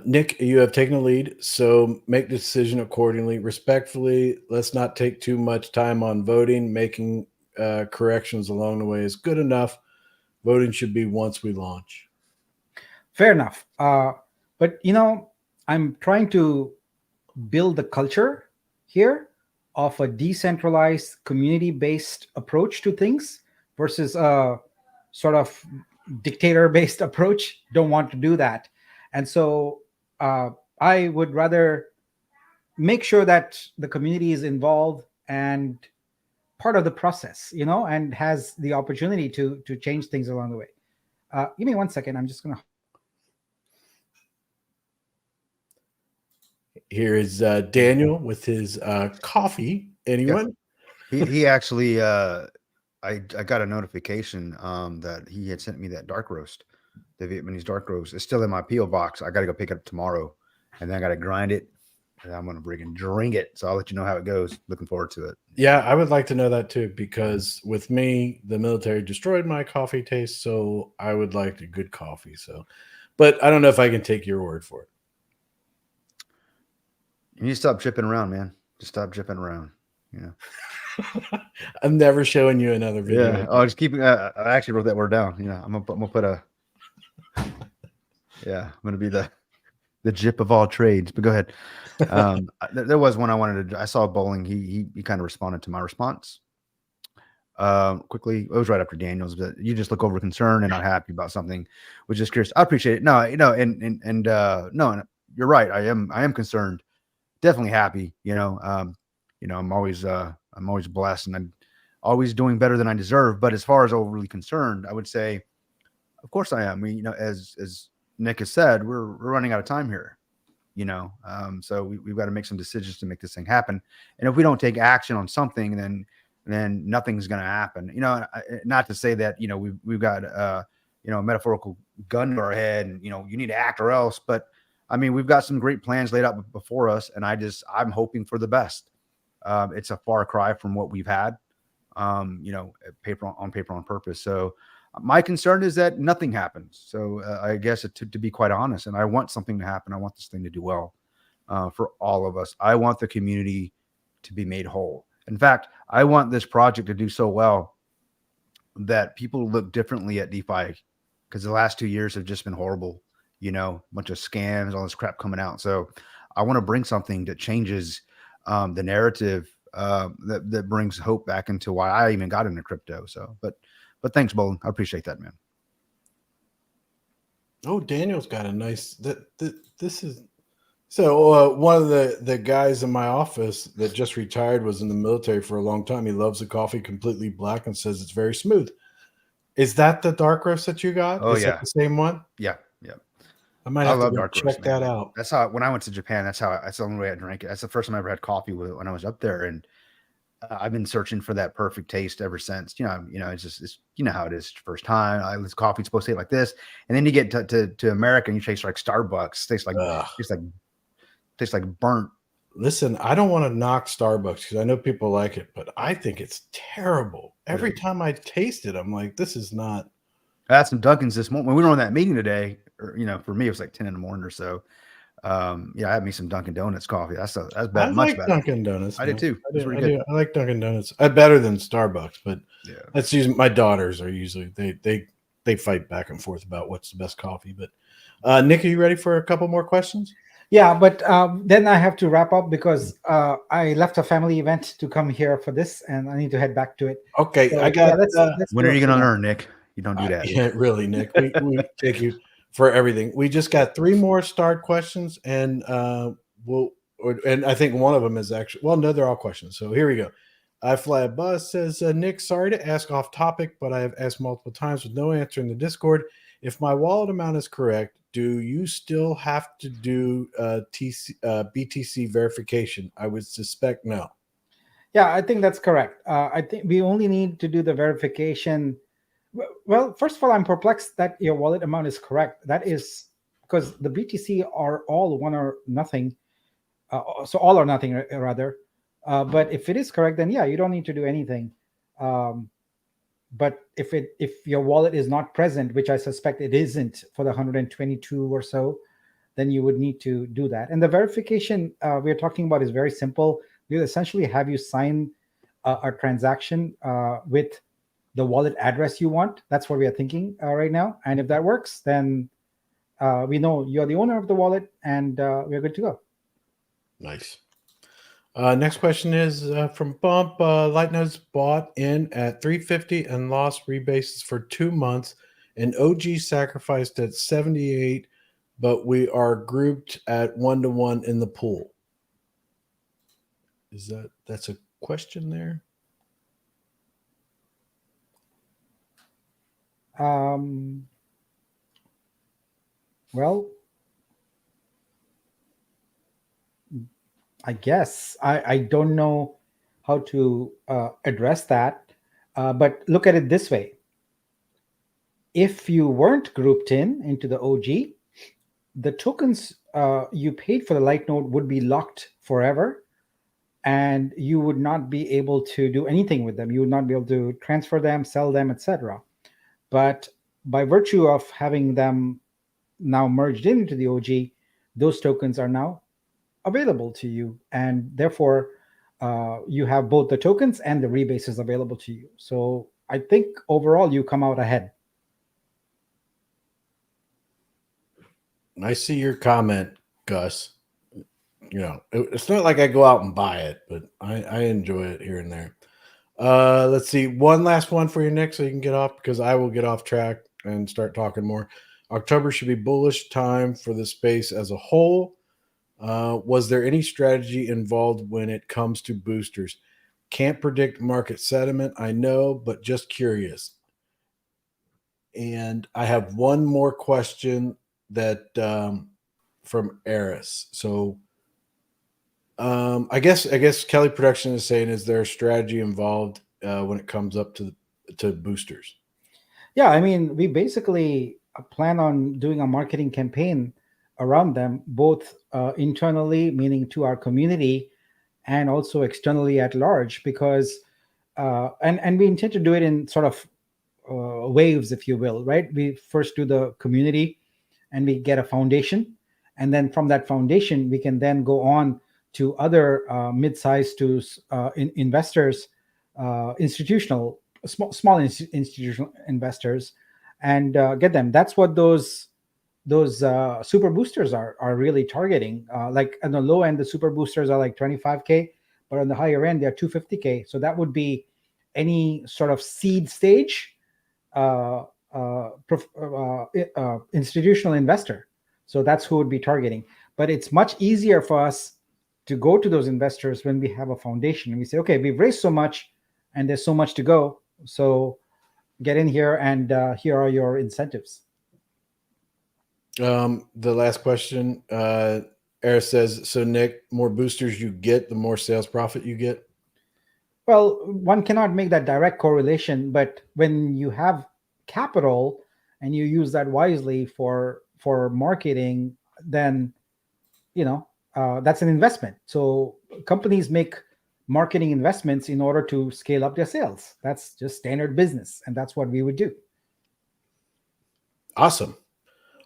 [SPEAKER 2] Nick, you have taken a lead, so make the decision accordingly. Respectfully, let's not take too much time on voting. Making corrections along the way is good enough. Voting should be once we launch.
[SPEAKER 7] Fair enough. But I'm trying to build the culture here of a decentralized, community-based approach to things versus a sort of dictator-based approach. Don't want to do that. And so I would rather make sure that the community is involved and part of the process, and has the opportunity to change things along the way. Give me 1 second. I'm just going to.
[SPEAKER 2] Here is Daniel with his coffee. Anyone?
[SPEAKER 1] He actually, I got a notification that he had sent me that dark roast, the Vietnamese dark roast. It's still in my P.O. box. I got to go pick it up tomorrow, and then I got to grind it, and I'm going to bring and drink it. So I'll let you know how it goes. Looking forward to it.
[SPEAKER 2] Yeah, I would like to know that too, because with me, the military destroyed my coffee taste, so I would like a good coffee. So, but I don't know if I can take your word for it.
[SPEAKER 1] You need to stop dripping around, man. Just stop dripping around.
[SPEAKER 2] I'm never showing you another video.
[SPEAKER 1] Yeah. Oh, just keeping. I actually wrote that word down. I'm gonna put a. Yeah, I'm gonna be the jip of all trades. But go ahead. There was one I wanted to. I saw Bowling. He kind of responded to my response. Quickly. It was right after Daniel's. But you just look over concerned and not happy about something, which is curious. I appreciate it. No, no, you're right. I am concerned. Definitely happy. I'm always blessed and I'm always doing better than I deserve. But as far as overly concerned, I would say, of course I am. As Nick has said, we're running out of time here. So we've got to make some decisions to make this thing happen. And if we don't take action on something, then nothing's going to happen. Not to say that we've got a metaphorical gun to our head, and you need to act or else. But I mean, we've got some great plans laid out before us, and I'm hoping for the best. It's a far cry from what we've had, paper on purpose. So my concern is that nothing happens. So I guess to be quite honest, and I want something to happen. I want this thing to do well for all of us. I want the community to be made whole. In fact, I want this project to do so well that people look differently at DeFi, because the last 2 years have just been horrible. A bunch of scams, all this crap coming out. So I want to bring something that changes the narrative, that brings hope back into why I even got into crypto. So, but thanks, Bolin. I appreciate that, man.
[SPEAKER 2] Oh, Daniel's got a nice. This is so. One of the guys in my office that just retired was in the military for a long time. He loves the coffee completely black and says it's very smooth. Is that the dark roast that you got?
[SPEAKER 1] Oh,
[SPEAKER 2] is
[SPEAKER 1] yeah.
[SPEAKER 2] that the same one?
[SPEAKER 1] Yeah.
[SPEAKER 2] I might have
[SPEAKER 1] love
[SPEAKER 2] to go
[SPEAKER 1] dark
[SPEAKER 2] check
[SPEAKER 1] roast,
[SPEAKER 2] that
[SPEAKER 1] man.
[SPEAKER 2] out.
[SPEAKER 1] That's how, when I went to Japan, that's the only way I drank it. That's the first time I ever had coffee with it when I was up there. And I've been searching for that perfect taste ever since. It's just how it is. First time, this coffee's supposed to taste like this, and then you get to America and you taste like Starbucks. Tastes like burnt.
[SPEAKER 2] Listen, I don't want to knock Starbucks because I know people like it, but I think it's terrible. Every time I taste it, I'm like, this is not.
[SPEAKER 1] I had some Dunkins this morning when we were on that meeting today. Or, for me, it was like 10 in the morning or so. I had me some Dunkin' Donuts coffee. That's better, much better.
[SPEAKER 2] Dunkin' Donuts.
[SPEAKER 1] I did too.
[SPEAKER 2] I like Dunkin' Donuts. Better than Starbucks, but
[SPEAKER 1] yeah,
[SPEAKER 2] that's usually my daughters are usually they fight back and forth about what's the best coffee. But Nick, are you ready for a couple more questions?
[SPEAKER 7] Yeah, but then I have to wrap up because I left a family event to come here for this, and I need to head back to it.
[SPEAKER 2] Okay,
[SPEAKER 7] So,
[SPEAKER 2] I got.
[SPEAKER 7] let's
[SPEAKER 1] when
[SPEAKER 7] do
[SPEAKER 1] are you
[SPEAKER 7] it.
[SPEAKER 1] going to learn, Nick? You don't do that.
[SPEAKER 2] Yeah, really, Nick. We take you for everything. We just got 3 more start questions, and and I think one of them is actually, well, no, they're all questions. So here we go. I Fly a Bus says, Nick, sorry to ask off topic, but I have asked multiple times with no answer in the Discord. If my wallet amount is correct, do you still have to do BTC verification? I would suspect no.
[SPEAKER 7] Yeah, I think that's correct. I think we only need to do the verification. Well, first of all, I'm perplexed that your wallet amount is correct. That is because the BTC are all one or nothing. So all or nothing, rather. But if it is correct, then yeah, you don't need to do anything. But if your wallet is not present, which I suspect it isn't for the 122 or so, then you would need to do that. And the verification we're talking about is very simple. We'll essentially have you sign a transaction with the wallet address you want. That's what we are thinking right now. And if that works, then we know you're the owner of the wallet, and we're good to go.
[SPEAKER 2] Nice. Next question is from Bump. Lightnode's bought in at 350 and lost rebases for 2 months. And OG sacrificed at 78, but we are grouped at 1-to-1 in the pool. That's a question there?
[SPEAKER 7] Well, I guess I don't know how to address that, but look at it this way. If you weren't grouped into the OG, the tokens you paid for the Lightnode would be locked forever, and you would not be able to do anything with them. You would not be able to transfer them, sell them, etc. But by virtue of having them now merged into the OG, those tokens are now available to you, and therefore you have both the tokens and the rebases available to you. So I think overall you come out ahead.
[SPEAKER 2] I see your comment, Gus. It's not like I go out and buy it, but I enjoy it here and there. Let's see. One last one for you, Nick, so you can get off, because I will get off track and start talking more. October should be bullish time for the space as a whole. Was there any strategy involved when it comes to boosters? Can't predict market sentiment, I know, but just curious. And I have one more question that from Eris. So I guess Kelly Production is saying, is there a strategy involved when it comes up to boosters?
[SPEAKER 7] Yeah, I mean, we basically plan on doing a marketing campaign around them, both internally, meaning to our community, and also externally at large, because and we intend to do it in sort of waves, if you will, right? We first do the community, and we get a foundation, and then from that foundation, we can then go on to other mid-sized to investors, institutional, small institutional investors, and get them. That's what those super boosters are really targeting. Like on the low end, the super boosters are like 25K, but on the higher end, they're 250K. So that would be any sort of seed stage institutional investor. So that's who would be targeting. But it's much easier for us to go to those investors when we have a foundation and we say, okay, we've raised so much and there's so much to go. So get in here, and here are your incentives.
[SPEAKER 2] The last question, Eric says, so Nick, more boosters you get, the more sales profit you get?
[SPEAKER 7] Well, one cannot make that direct correlation, but when you have capital and you use that wisely for marketing, then that's an investment. So companies make marketing investments in order to scale up their sales. That's just standard business, and that's what we would do.
[SPEAKER 2] Awesome.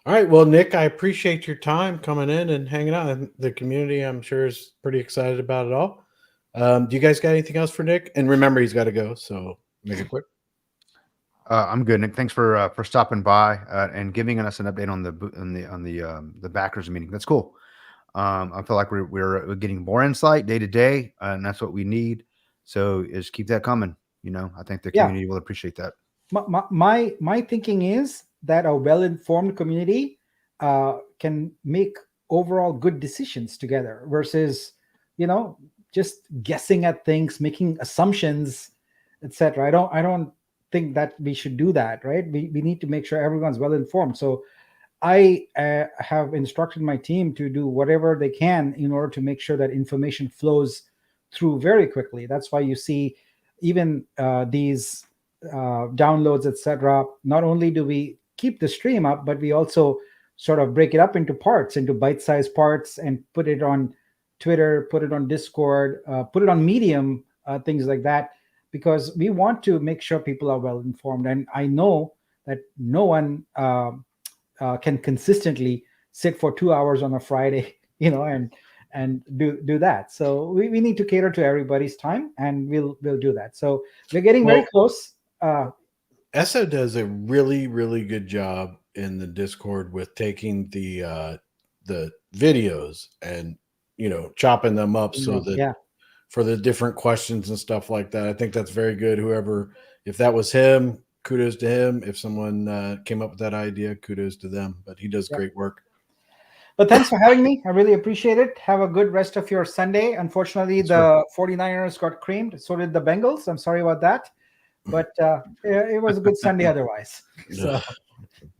[SPEAKER 2] All right. Well, Nick, I appreciate your time coming in and hanging out. And the community, I'm sure, is pretty excited about it all. Do you guys got anything else for Nick? And remember, he's got to go, so make it quick.
[SPEAKER 1] I'm good, Nick. Thanks for stopping by and giving us an update on the backers meeting. That's cool. I feel like we're getting more insight day to day, and that's what we need. So just keep that coming. I think the community will appreciate that.
[SPEAKER 7] My thinking is that a well-informed community can make overall good decisions together versus, just guessing at things, making assumptions, etc. I don't think that we should do that, right? We need to make sure everyone's well-informed. So I have instructed my team to do whatever they can in order to make sure that information flows through very quickly. That's why you see even these downloads, etc. Not only do we keep the stream up, but we also sort of break it up into parts, into bite-sized parts, and put it on Twitter, put it on Discord, put it on Medium, things like that, because we want to make sure people are well informed. And I know that no one can consistently sit for 2 hours on a Friday, and do that. So we need to cater to everybody's time, and we'll do that. So we're getting very close.
[SPEAKER 2] Esso does a really, really good job in the Discord with taking the videos and chopping them up so that for the different questions and stuff like that. I think that's very good. If that was him, kudos to him. If someone came up with that idea, kudos to them. But he does great work.
[SPEAKER 7] But thanks for having me. I really appreciate it. Have a good rest of your Sunday. Unfortunately, the 49ers got creamed. So did the Bengals. I'm sorry about that. But it was a good Sunday otherwise. So.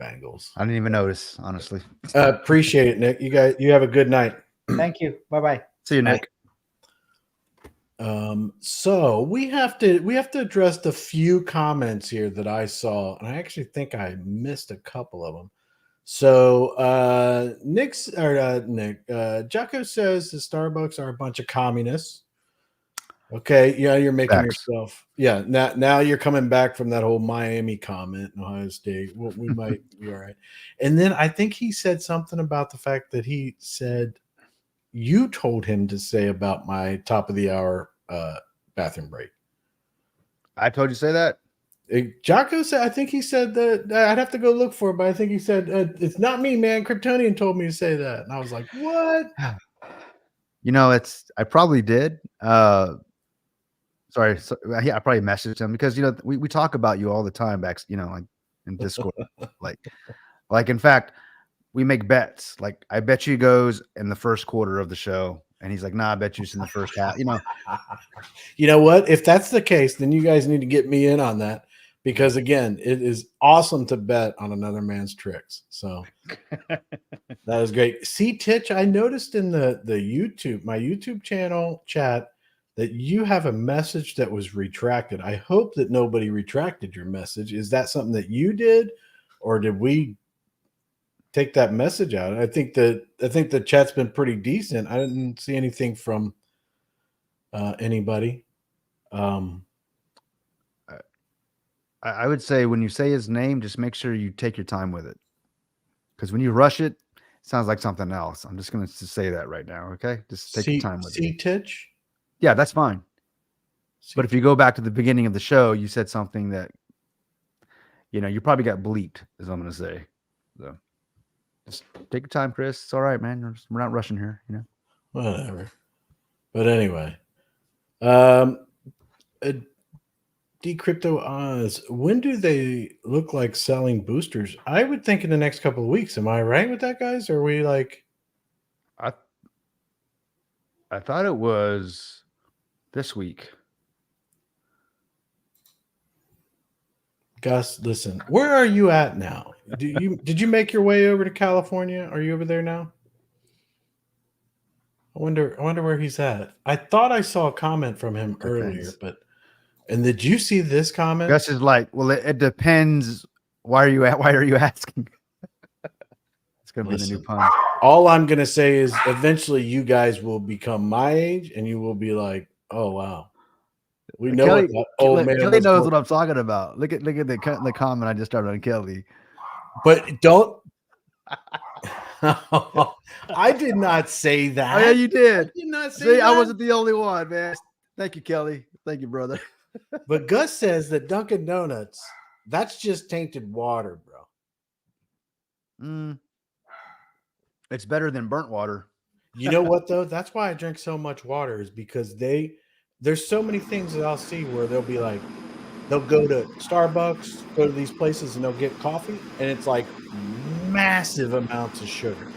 [SPEAKER 2] Bengals.
[SPEAKER 1] I didn't even notice, honestly.
[SPEAKER 2] Appreciate it, Nick. You have a good night.
[SPEAKER 7] Thank you. Bye-bye.
[SPEAKER 1] See you, Nick.
[SPEAKER 2] So we have to address the few comments here that I saw, and I actually think I missed a couple of them. So Nick, Jocko says the Starbucks are a bunch of communists. Okay, yeah, you're making yourself. Yeah, now you're coming back from that whole Miami comment in Ohio State. Well, we might be all right. And then I think he said something about the fact that he said you told him to say about my top of the hour bathroom break.
[SPEAKER 1] I told you to say that?
[SPEAKER 2] Jocko said, I think he said that I'd have to go look for it, but I think he said, it's not me, man. Kryptonian told me to say that. And I was like, what?
[SPEAKER 1] I probably did. Sorry. I probably messaged him because, we talk about you all the time back, like in Discord. like in fact, we make bets. Like, I bet you goes in the first quarter of the show. And he's like, nah, I bet you it's in the first half.
[SPEAKER 2] You know what? If that's the case, then you guys need to get me in on that, because again, it is awesome to bet on another man's tricks. So that is great. See, Titch, I noticed in the YouTube, my YouTube channel chat, that you have a message that was retracted. I hope that nobody retracted your message. Is that something that you did, or did we take that message out? I think the chat's been pretty decent. I didn't see anything from anybody.
[SPEAKER 1] I would say when you say his name, just make sure you take your time with it. Because when you rush it, it sounds like something else. I'm just going to say that right now. Okay. Just take your time with it.
[SPEAKER 2] Titch?
[SPEAKER 1] Yeah, that's fine. But if you go back to the beginning of the show, you said something that, you probably got bleeped, is what I'm going to say. So just take your time, Chris. It's all right, man. We're not rushing here,
[SPEAKER 2] Whatever. But anyway, Decrypto Oz, when do they look like selling boosters? I would think in the next couple of weeks. Am I right with that, guys? Or are we like?
[SPEAKER 1] I thought it was this week.
[SPEAKER 2] Gus, listen, where are you at now? Did you make your way over to California? Are you over there now? I wonder where he's at. I thought I saw a comment from him earlier, and did you see this comment?
[SPEAKER 1] Gus is like, well, it depends. Why are you asking? It's gonna be the new pun.
[SPEAKER 2] All I'm gonna say is eventually you guys will become my age and you will be like, oh wow. We know
[SPEAKER 1] Kelly,
[SPEAKER 2] what that old man
[SPEAKER 1] Kelly
[SPEAKER 2] was
[SPEAKER 1] knows
[SPEAKER 2] going.
[SPEAKER 1] what I'm talking about. Look at the comment I just started on Kelly.
[SPEAKER 2] But don't I did not say that.
[SPEAKER 1] Oh, yeah, you did.
[SPEAKER 2] I did not say
[SPEAKER 1] See,
[SPEAKER 2] that.
[SPEAKER 1] I wasn't the only one, man. Thank you, Kelly. Thank you, brother.
[SPEAKER 2] But Gus says that Dunkin' Donuts, that's just tainted water, bro.
[SPEAKER 1] It's better than burnt water.
[SPEAKER 2] You know what though? That's why I drink so much water, is because there's so many things that I'll see where they'll be like, they'll go to Starbucks, go to these places, and they'll get coffee, and it's like massive amounts of sugar.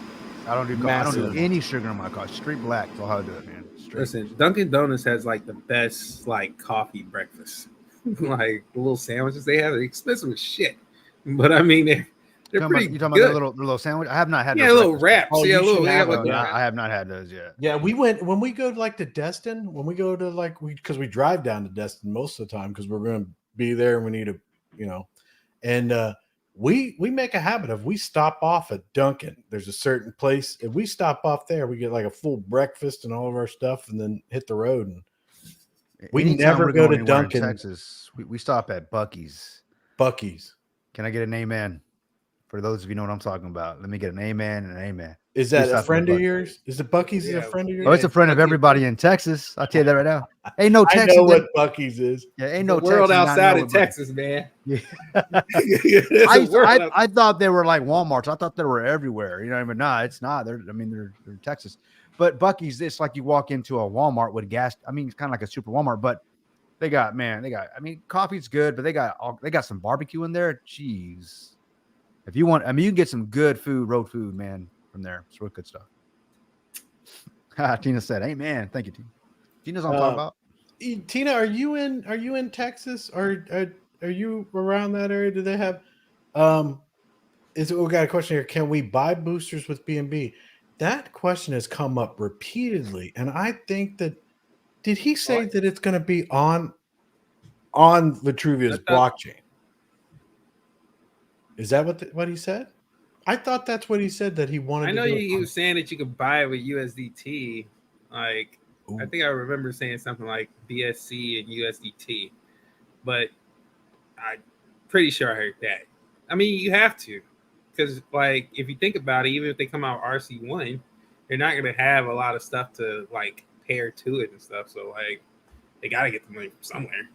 [SPEAKER 1] I don't do any sugar in my coffee. Straight black. That's how I do it, man. Straight.
[SPEAKER 4] Listen, Dunkin' Donuts has like the best like coffee breakfast. Like the little sandwiches they have, they're expensive as shit. But I mean, they're pretty
[SPEAKER 1] You talking
[SPEAKER 4] good.
[SPEAKER 1] about the little sandwich? I have not had.
[SPEAKER 4] Yeah,
[SPEAKER 1] those
[SPEAKER 4] little
[SPEAKER 1] breakfast.
[SPEAKER 4] wraps.
[SPEAKER 2] Oh,
[SPEAKER 4] Yeah,
[SPEAKER 2] you
[SPEAKER 4] little.
[SPEAKER 2] should
[SPEAKER 4] They have
[SPEAKER 2] have
[SPEAKER 4] like
[SPEAKER 2] them.
[SPEAKER 1] I have not had those yet.
[SPEAKER 2] Yeah, when we go to like to Destin, when we go to like because we drive down to Destin most of the time because we're going to be there and we need to, and we make a habit of we stop off at Dunkin'. There's a certain place. If we stop off there, we get like a full breakfast and all of our stuff, and then hit the road. And we
[SPEAKER 1] Anytime
[SPEAKER 2] never
[SPEAKER 1] we're
[SPEAKER 2] go
[SPEAKER 1] going
[SPEAKER 2] to
[SPEAKER 1] anywhere in
[SPEAKER 2] Dunkin'.
[SPEAKER 1] Texas. We stop at Buc-ee's.
[SPEAKER 2] Buc-ee's.
[SPEAKER 1] Can I get an amen? For those of you know what I'm talking about, let me get an amen and an amen.
[SPEAKER 2] Is that
[SPEAKER 1] We
[SPEAKER 2] a
[SPEAKER 1] stop
[SPEAKER 2] friend
[SPEAKER 1] at
[SPEAKER 2] of
[SPEAKER 1] Buc-ee's.
[SPEAKER 2] yours? Is it Buc-ee's?
[SPEAKER 4] Yeah.
[SPEAKER 2] Is a friend of yours?
[SPEAKER 1] Oh, it's a friend of everybody in Texas. I'll tell you that right now. Ain't no
[SPEAKER 2] I
[SPEAKER 1] Texas.
[SPEAKER 2] know what Buc-ee's is.
[SPEAKER 1] Yeah, ain't no
[SPEAKER 4] the world
[SPEAKER 1] Texas not
[SPEAKER 4] outside
[SPEAKER 1] know
[SPEAKER 4] of
[SPEAKER 1] what
[SPEAKER 4] Texas, man.
[SPEAKER 1] Yeah.
[SPEAKER 4] There's a world out-
[SPEAKER 1] I thought they were like Walmarts. I thought they were everywhere. But nah, it's not. They're Texas. But Buc-ee's, it's like you walk into a Walmart with gas. I mean, it's kind of like a super Walmart, but they got. Coffee's good, but they got some barbecue in there. Jeez. If you want, you can get some good food, road food, man, from there. It's real good stuff. Tina said, "Amen." Thank you, Tina. Tina's what I'm talking about.
[SPEAKER 2] Tina, are you in Texas, or are you around that area? Do they have we got a question here. Can we buy boosters with B&B? That question has come up repeatedly, and I think that did he say that it's going to be on Vitruvia's blockchain? Is that what he said? I thought that's what he said, that he wanted.
[SPEAKER 4] I know
[SPEAKER 2] to do
[SPEAKER 4] he was saying that you could buy it with USDT. Like,
[SPEAKER 2] Ooh.
[SPEAKER 4] I think I remember saying something like BSC and USDT, but I'm pretty sure I heard that. I mean, you have to, because like if you think about it, even if they come out RC1, they're not going to have a lot of stuff to like pair to it and stuff. So like, they got to get the money from somewhere.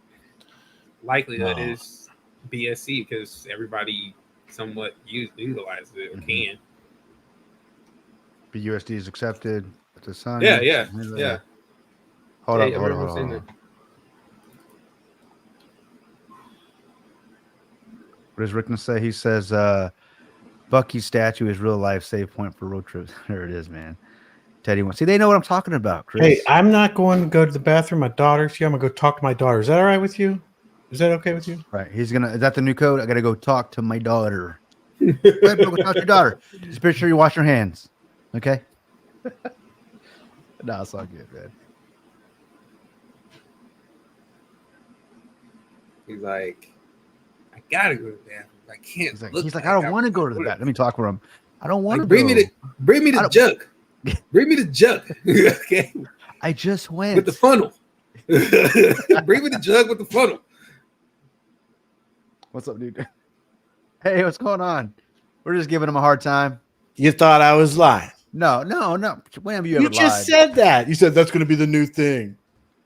[SPEAKER 4] Likelihood is BSC because everybody somewhat utilizes it or can.
[SPEAKER 1] BUSD is accepted. It's a sun.
[SPEAKER 4] Yeah.
[SPEAKER 1] Hold
[SPEAKER 4] Yeah,
[SPEAKER 1] on. What does Rick gonna say? He says Buc-ee's statue is real life save point for road trips. There it is, man. Teddy wants. See, they know what I'm talking about, Chris.
[SPEAKER 2] Hey, I'm not going to go to the bathroom. My daughter. See, I'm gonna go talk to my daughter. Is that all right with you? Is that okay with you?
[SPEAKER 1] Right. He's gonna. Is that the new code? I gotta go talk to my daughter. Go ahead, bro, go talk to your daughter. Just make sure you wash your hands. Okay. No, it's all good, man.
[SPEAKER 4] He's like, I gotta go to the bathroom. I can't.
[SPEAKER 1] He's like, I don't want to go to the bathroom. Let me talk for him. I don't want to
[SPEAKER 4] bring me the jug. Bring me the jug. Okay.
[SPEAKER 1] I just went
[SPEAKER 4] with the funnel. Bring me the jug with the funnel.
[SPEAKER 1] What's up, dude? Hey, what's going on? We're just giving him a hard time.
[SPEAKER 2] You thought I was lying.
[SPEAKER 1] No. When have you ever
[SPEAKER 2] You just
[SPEAKER 1] lied?
[SPEAKER 2] said that. You said that's going to be the new thing.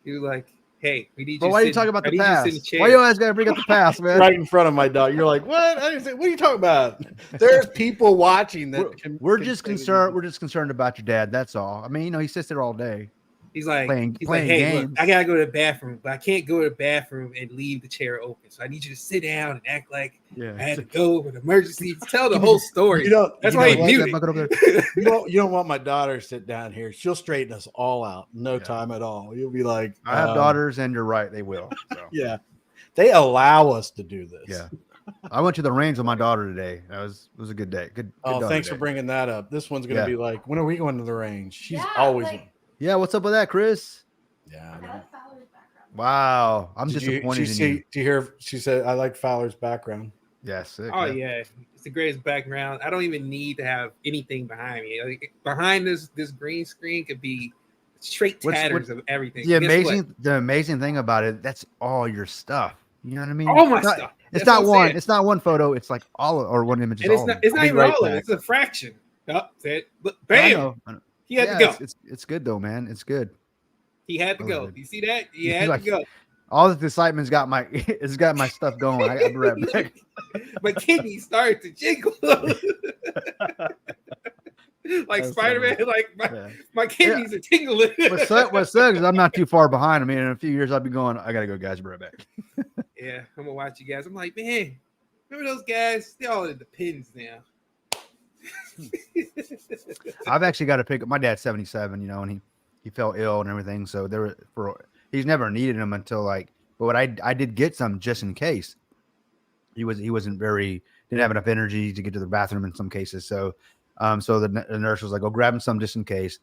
[SPEAKER 4] He was like, hey, we need
[SPEAKER 1] But
[SPEAKER 4] you.
[SPEAKER 1] why are you talking about the
[SPEAKER 4] I
[SPEAKER 1] past?
[SPEAKER 4] need you to sit in a
[SPEAKER 1] Why
[SPEAKER 4] chair.
[SPEAKER 1] you always gotta bring up the past, man?
[SPEAKER 2] Right in front of my dog. You're like, what? I didn't say, what are you talking about? There's people watching that.
[SPEAKER 1] We're just concerned. We're just concerned about your dad. That's all. I mean, he sits there all day.
[SPEAKER 4] He's like,
[SPEAKER 1] playing
[SPEAKER 4] hey,
[SPEAKER 1] games.
[SPEAKER 4] look, I gotta go to the bathroom, but I can't go to the bathroom and leave the chair open. So I need you to sit down and act like I had to go with emergency. Tell the whole story. That's why he muted.
[SPEAKER 2] You don't want my daughter to sit down here. She'll straighten us all out. No time at all. You'll be like,
[SPEAKER 1] I have daughters, and you're right, they will. So.
[SPEAKER 2] Yeah, they allow us to do this.
[SPEAKER 1] Yeah, I went to the range with my daughter today. It was a good day. Good.
[SPEAKER 2] Thanks for bringing that up. This one's gonna be like, when are we going to the range? She's always.
[SPEAKER 1] Yeah, what's up with that, Chris?
[SPEAKER 2] Yeah, I know.
[SPEAKER 1] Wow, I'm disappointed in you.
[SPEAKER 2] Do you hear? She said, "I like Fowler's background."
[SPEAKER 1] Yes.
[SPEAKER 4] Yeah, it's the greatest background. I don't even need to have anything behind me. Like, behind this green screen could be straight tatters of everything.
[SPEAKER 1] The amazing thing about it, that's all your stuff. You know what I mean?
[SPEAKER 4] All my stuff.
[SPEAKER 1] It's not one. It's not one photo. It's like one image.
[SPEAKER 4] And it's not even all of it. It's a fraction. Oh, look, bam. He had to go.
[SPEAKER 1] It's good though, man. It's good.
[SPEAKER 4] He had to go. You see that? He had to go.
[SPEAKER 1] All the excitement's got my stuff going. I'll be right back.
[SPEAKER 4] My kidneys started to jiggle. Like
[SPEAKER 1] That's
[SPEAKER 4] Spider-Man, like my kidneys are tingling.
[SPEAKER 1] What sucks is I'm not too far behind. I mean, in a few years I'll be going, I gotta go, guys, be right back.
[SPEAKER 4] Yeah, I'm gonna watch you guys. I'm like, man, remember those guys? They're all in the pins now.
[SPEAKER 1] I've actually got to pick up my dad's 77, and he fell ill and everything. So he's never needed them until but I did get some just in case. He wasn't didn't have enough energy to get to the bathroom in some cases. So the nurse was like, "Go grab him some just in case."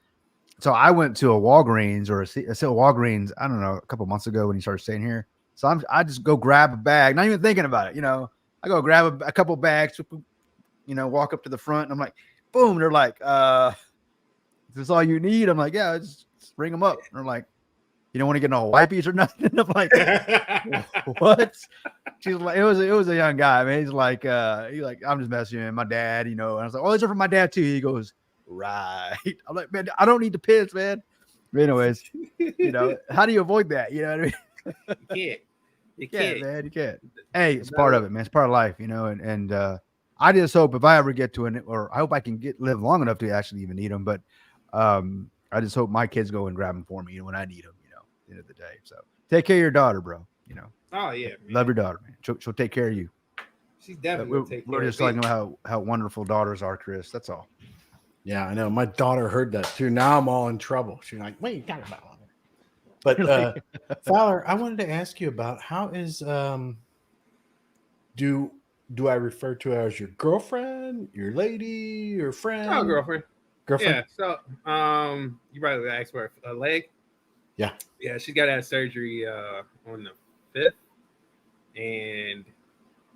[SPEAKER 1] So I went to a Walgreens Walgreens, I don't know, a couple months ago when he started staying here. So I just go grab a bag, not even thinking about it. I go grab a couple bags, walk up to the front and I'm like, boom. They're like, is this all you need? I'm like, yeah, just bring them up. And they're like, you don't want to get no wipies or nothing? I'm like, what? She's like, it was a young guy, man. He's like, I'm just messing with you, man. My dad, and I was like, oh, these are for my dad too. He goes, right. I'm like, man, I don't need the piss, man. But anyways, how do you avoid that? You know what I mean?
[SPEAKER 4] You can't,
[SPEAKER 1] man. You can't. Hey, it's part of it, man. It's part of life, and I just hope if I ever get to or I hope I can live long enough to actually even need them. But I just hope my kids go and grab them for me, when I need them, at the end of the day. So take care of your daughter, bro.
[SPEAKER 4] Oh yeah, man.
[SPEAKER 1] Love your daughter, man. She'll take care of you.
[SPEAKER 4] She's definitely gonna take care
[SPEAKER 1] we're just
[SPEAKER 4] of me.
[SPEAKER 1] talking about how wonderful daughters are, Chris. That's all.
[SPEAKER 2] Yeah, I know. My daughter heard that too. Now I'm all in trouble. She's like, "What are you talking about?" But Fowler, I wanted to ask you about how is do I refer to her as your girlfriend, your lady, your friend?
[SPEAKER 4] Oh, girlfriend.
[SPEAKER 2] Girlfriend.
[SPEAKER 4] Yeah. So, you probably asked for a leg.
[SPEAKER 2] Yeah.
[SPEAKER 4] Yeah, she got to have surgery on the 5th, and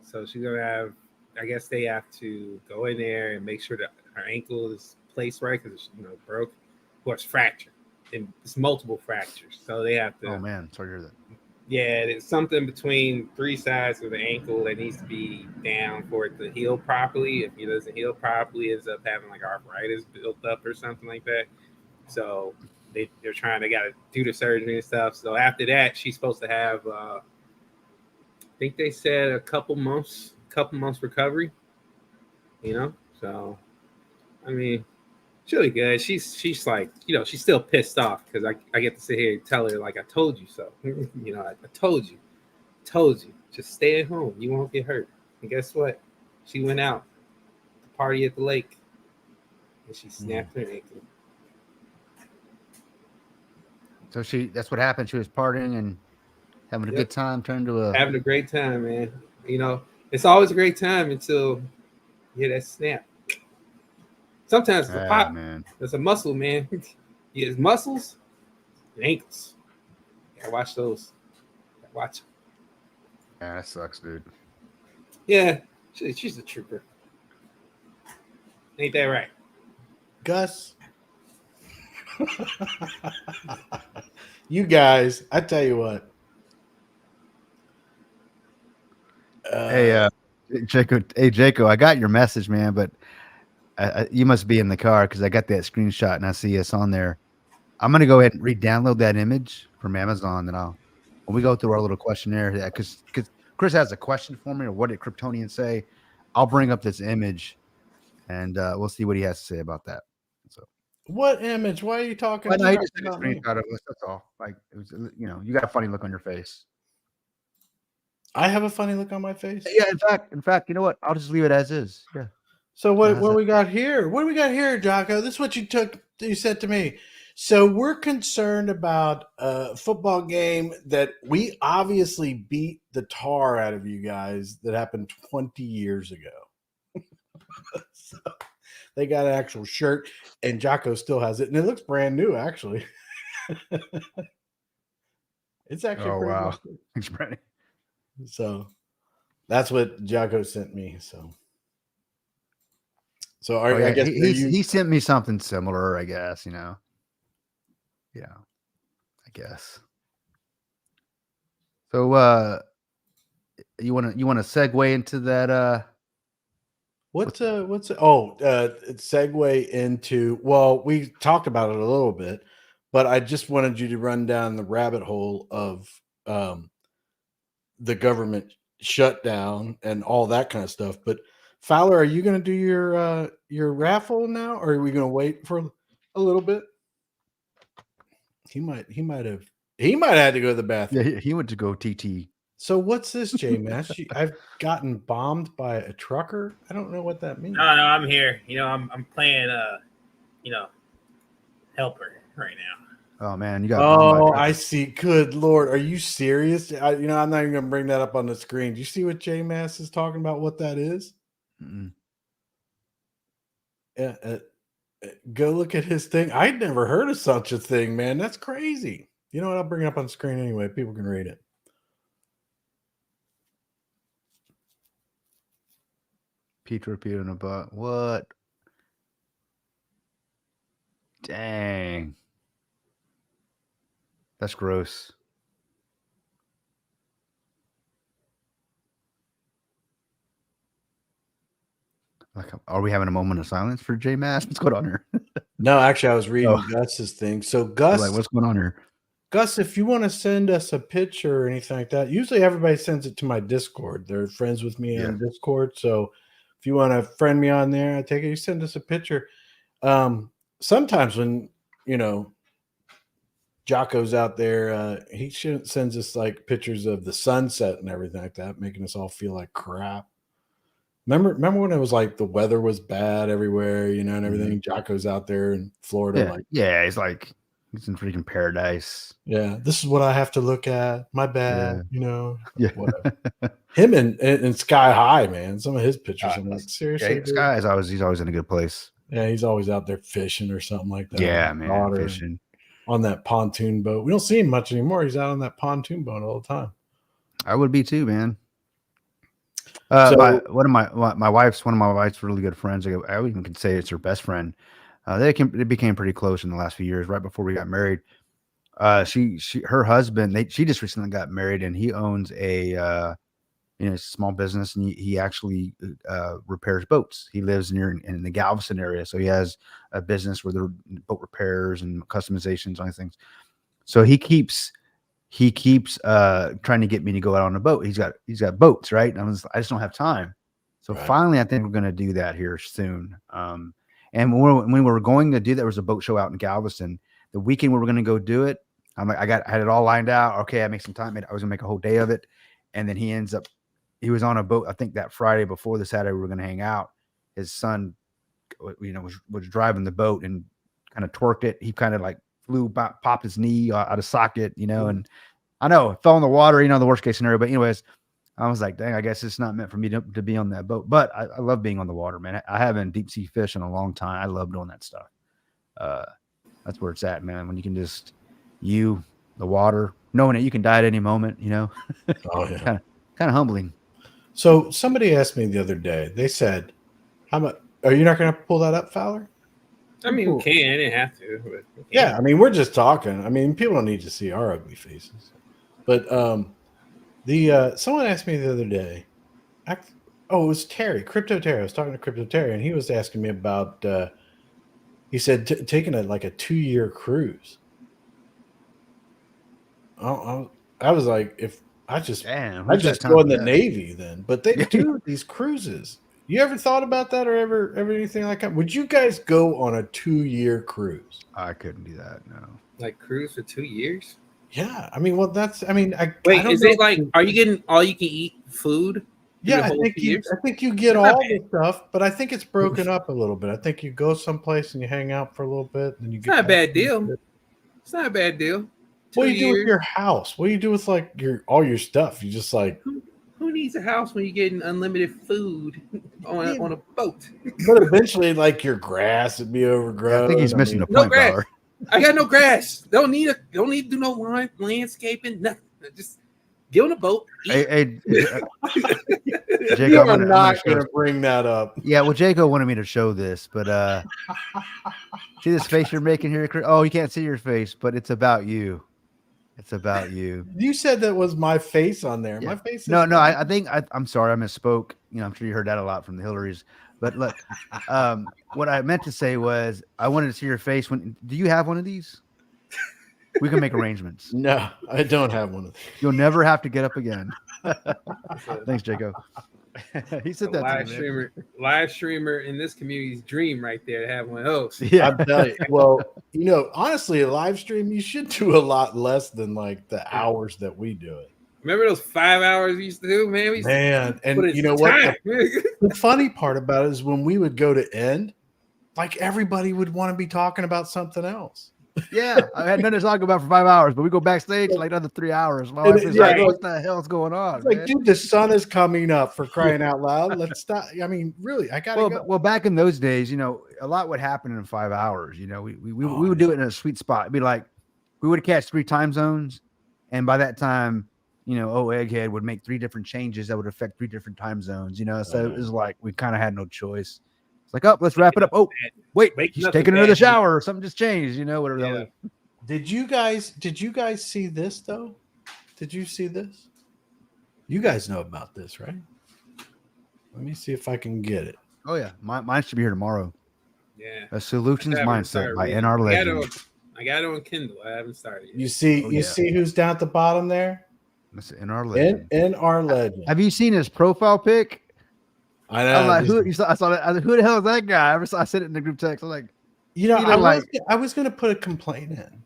[SPEAKER 4] so she's gonna have. I guess they have to go in there and make sure that her ankle is placed right because it's broke, or it's fractured, and it's multiple fractures. So they have to.
[SPEAKER 1] Oh man, sorry to hear that.
[SPEAKER 4] Yeah, it's something between 3 sides of the ankle that needs to be down for it to heal properly. If it doesn't heal properly, it ends up having arthritis built up or something like that. So they got to do the surgery and stuff. So after that, she's supposed to have, I think they said a couple months recovery. So I mean, she'll be good. She's like, she's still pissed off because I get to sit here and tell her I told you so. I told you, just stay at home. You won't get hurt. And guess what? She went out to party at the lake and she snapped her ankle.
[SPEAKER 1] So that's what happened. She was partying and Having a
[SPEAKER 4] Yep.
[SPEAKER 1] good time turned to a.
[SPEAKER 4] Having a great time, man. You know, it's always a great time until you hear that snap. Sometimes it's a pop.
[SPEAKER 1] Man.
[SPEAKER 4] It's a muscle, man. His muscles and ankles. Gotta watch those. Gotta watch them.
[SPEAKER 1] Yeah, that sucks, dude.
[SPEAKER 4] Yeah, she's a trooper. Ain't that right?
[SPEAKER 2] Gus. You guys, I tell you what.
[SPEAKER 1] Hey, Jaco, I got your message, man, but you must be in the car because I got that screenshot and I see us on there. I'm gonna go ahead and re-download that image from Amazon, and when we go through our little questionnaire, because Chris has a question for me, or what did Kryptonian say? I'll bring up this image, and we'll see what he has to say about that. So,
[SPEAKER 2] what image? Why are you talking
[SPEAKER 1] he
[SPEAKER 2] about
[SPEAKER 1] just took a
[SPEAKER 2] me?
[SPEAKER 1] screenshot of us. That's all. Like, it was, you got a funny look on your face.
[SPEAKER 2] I have a funny look on my face.
[SPEAKER 1] Yeah, in fact, you know what? I'll just leave it as is. Yeah.
[SPEAKER 2] So what we got here? What do we got here, Jocko? This is what you said to me. So we're concerned about a football game that we obviously beat the tar out of you guys that happened 20 years ago. So they got an actual shirt, and Jocko still has it, and it looks brand new, actually. It's actually pretty
[SPEAKER 1] wow.
[SPEAKER 2] good.
[SPEAKER 1] Thanks, Brady.
[SPEAKER 2] So that's what Jocko sent me. So I guess
[SPEAKER 1] he sent me something similar, I guess, Yeah, I guess. So you wanna segue into that
[SPEAKER 2] segue into, well, we talked about it a little bit, but I just wanted you to run down the rabbit hole of the government shutdown and all that kind of stuff. But Fowler, are you going to do your raffle now, or are we going to wait for a little bit? He might have had to go to the bathroom.
[SPEAKER 1] Yeah, he went to go TT.
[SPEAKER 2] So what's this, J-Mass? I've gotten bombed by a trucker. I don't know what that means.
[SPEAKER 8] No, I'm here. I'm playing helper right now.
[SPEAKER 1] Oh man, you got.
[SPEAKER 2] Oh, I see. Good Lord, are you serious? I'm not even gonna bring that up on the screen. Do you see what J-Mass is talking about? What that is?
[SPEAKER 1] Mm-mm.
[SPEAKER 2] Yeah. Go look at his thing. I'd never heard of such a thing, man. That's crazy. You know what? I'll bring it up on the screen anyway. People can read it.
[SPEAKER 1] Peter in a butt. What? Dang. That's gross. Like, are we having a moment of silence for J Mass? What's going on here?
[SPEAKER 2] No, actually, I was reading Gus's thing. So Gus,
[SPEAKER 1] like, what's going on here?
[SPEAKER 2] Gus, if you want to send us a picture or anything like that, usually everybody sends it to my Discord. They're friends with me on Discord. So if you want to friend me on there, I take it. You send us a picture. Sometimes when Jocko's out there, he sends us like pictures of the sunset and everything like that, making us all feel like crap. Remember when it was like the weather was bad everywhere, and everything? Mm-hmm. Jocko's out there in Florida,
[SPEAKER 1] he's like he's in freaking paradise.
[SPEAKER 2] Yeah, this is what I have to look at. My bad,
[SPEAKER 1] Yeah.
[SPEAKER 2] Whatever. Him and Sky High, man. Some of his pictures, I'm like, seriously,
[SPEAKER 1] Sky is he's always in a good place.
[SPEAKER 2] Yeah, he's always out there fishing or something like that.
[SPEAKER 1] Yeah, man, fishing
[SPEAKER 2] on that pontoon boat. We don't see him much anymore. He's out on that pontoon boat all the time.
[SPEAKER 1] I would be too, man. One of my wife's really good friends. I even could say it's her best friend. They became pretty close in the last few years, right before we got married. Her husband, she just recently got married, and he owns a small business, and he actually repairs boats. He lives in the Galveston area, so he has a business where there are boat repairs and customizations on things. So he keeps trying to get me to go out on a boat. He's got boats, right? And I just don't have time. So finally, I think we're going to do that here soon. And when we were going to do that, there was a boat show out in Galveston. The weekend we were going to go do it, I had it all lined out. Okay, I make some time. I was going to make a whole day of it. And then he was on a boat, I think that Friday before the Saturday we were going to hang out. His son, was driving the boat and kind of torqued it. He kind of like popped his knee out of socket, and I know it fell in the water, you know, the worst case scenario. But anyways, I was like, dang, I guess it's not meant for me to be on that boat. But I love being on the water, man. I haven't deep sea fish in a long time. I love doing that stuff. That's where it's at, man. When you can just the water, knowing that you can die at any moment, you know.
[SPEAKER 2] Oh yeah.
[SPEAKER 1] kind of humbling.
[SPEAKER 2] So somebody asked me the other day. They said, "How much? Are you not going to pull that up, Fowler?"
[SPEAKER 4] I mean, we can. I didn't have to. But we can.
[SPEAKER 2] Yeah, I mean, we're just talking. I mean, people don't need to see our ugly faces. But someone asked me the other day. It was Terry, Crypto Terry. I was talking to Crypto Terry, and he was asking me about. He said taking a 2-year cruise. I was like, if I just go in the Navy then. But they do these cruises. You ever thought about that or ever anything like that? Would you guys go on a 2-year cruise?
[SPEAKER 1] I couldn't do that. No.
[SPEAKER 4] Like cruise for 2 years?
[SPEAKER 2] Yeah. I mean, well, that's. I mean, I don't
[SPEAKER 4] is
[SPEAKER 2] know
[SPEAKER 4] it like? Are you getting all you can eat food?
[SPEAKER 2] Yeah, I think you get all the stuff, but I think it's broken up a little bit. I think you go someplace and you hang out for a little bit, and you get.
[SPEAKER 4] It's not a bad deal. It's not a bad deal.
[SPEAKER 2] What do you do with your house? What do you do with like all your stuff? You just like.
[SPEAKER 4] Who needs a house when you're getting unlimited food on a boat?
[SPEAKER 2] But eventually, like your grass would be overgrown.
[SPEAKER 1] I think he's missing the
[SPEAKER 4] no
[SPEAKER 1] point,
[SPEAKER 4] grass.
[SPEAKER 1] Bauer.
[SPEAKER 4] I got no grass. Don't need to do no landscaping. Nothing. Just get on a boat.
[SPEAKER 1] Hey,
[SPEAKER 2] Jake,
[SPEAKER 1] Jacob,
[SPEAKER 2] I'm not going to bring that up.
[SPEAKER 1] Yeah, well, Jacob wanted me to show this, but see this face you're making here? Oh, you can't see your face, but it's about you. It's about you.
[SPEAKER 2] You said that was my face on there.
[SPEAKER 1] Yeah.
[SPEAKER 2] My face.
[SPEAKER 1] No. I think I'm sorry. I misspoke. You know, I'm sure you heard that a lot from the Hillarys. But look, what I meant to say was I wanted to see your face. Do you have one of these? We can make arrangements.
[SPEAKER 2] No, I don't have one of these.
[SPEAKER 1] You'll never have to get up again. Thanks, Jacob. He said that
[SPEAKER 4] live streamer in this community's dream right there to have one of those.
[SPEAKER 1] Yeah,
[SPEAKER 2] I'm telling you. Well, honestly, a live stream you should do a lot less than like the hours that we do it.
[SPEAKER 4] Remember those 5 hours we used to do, man?
[SPEAKER 2] And you know what? The funny part about it is when we would go to end, like everybody would want to be talking about something else.
[SPEAKER 1] Yeah, I had nothing to talk about for 5 hours, but we go backstage like another 3 hours. My wife is like, what the hell is going on?
[SPEAKER 2] It's like, dude, the sun is coming up, for crying out loud. Let's stop. I mean, really, I gotta go.
[SPEAKER 1] Well, back in those days, a lot would happen in 5 hours. We would do it in a sweet spot. It'd be like we would catch 3 time zones, and by that time, Egghead would make 3 different changes that would affect 3 different time zones. So it was like we kind of had no choice. It's like, oh, let's wrap it up. Oh, wait, he's taking another shower or something just changed, whatever.
[SPEAKER 4] Yeah.
[SPEAKER 2] Did you guys see this though? Did you see this? You guys know about this, right? Let me see if I can get it.
[SPEAKER 1] Oh yeah, mine should be here tomorrow.
[SPEAKER 4] Yeah.
[SPEAKER 1] A Solutions Mindset by NR Legend.
[SPEAKER 4] I got it on Kindle. I haven't started yet.
[SPEAKER 2] You see who's down at the bottom there?
[SPEAKER 1] That's NR Legend.
[SPEAKER 2] NR Legend.
[SPEAKER 1] Have you seen his profile pic?
[SPEAKER 2] I know.
[SPEAKER 1] I'm like, I saw that. Who the hell is that guy? I said it in the group text. I'm like,
[SPEAKER 2] I was going to put a complaint in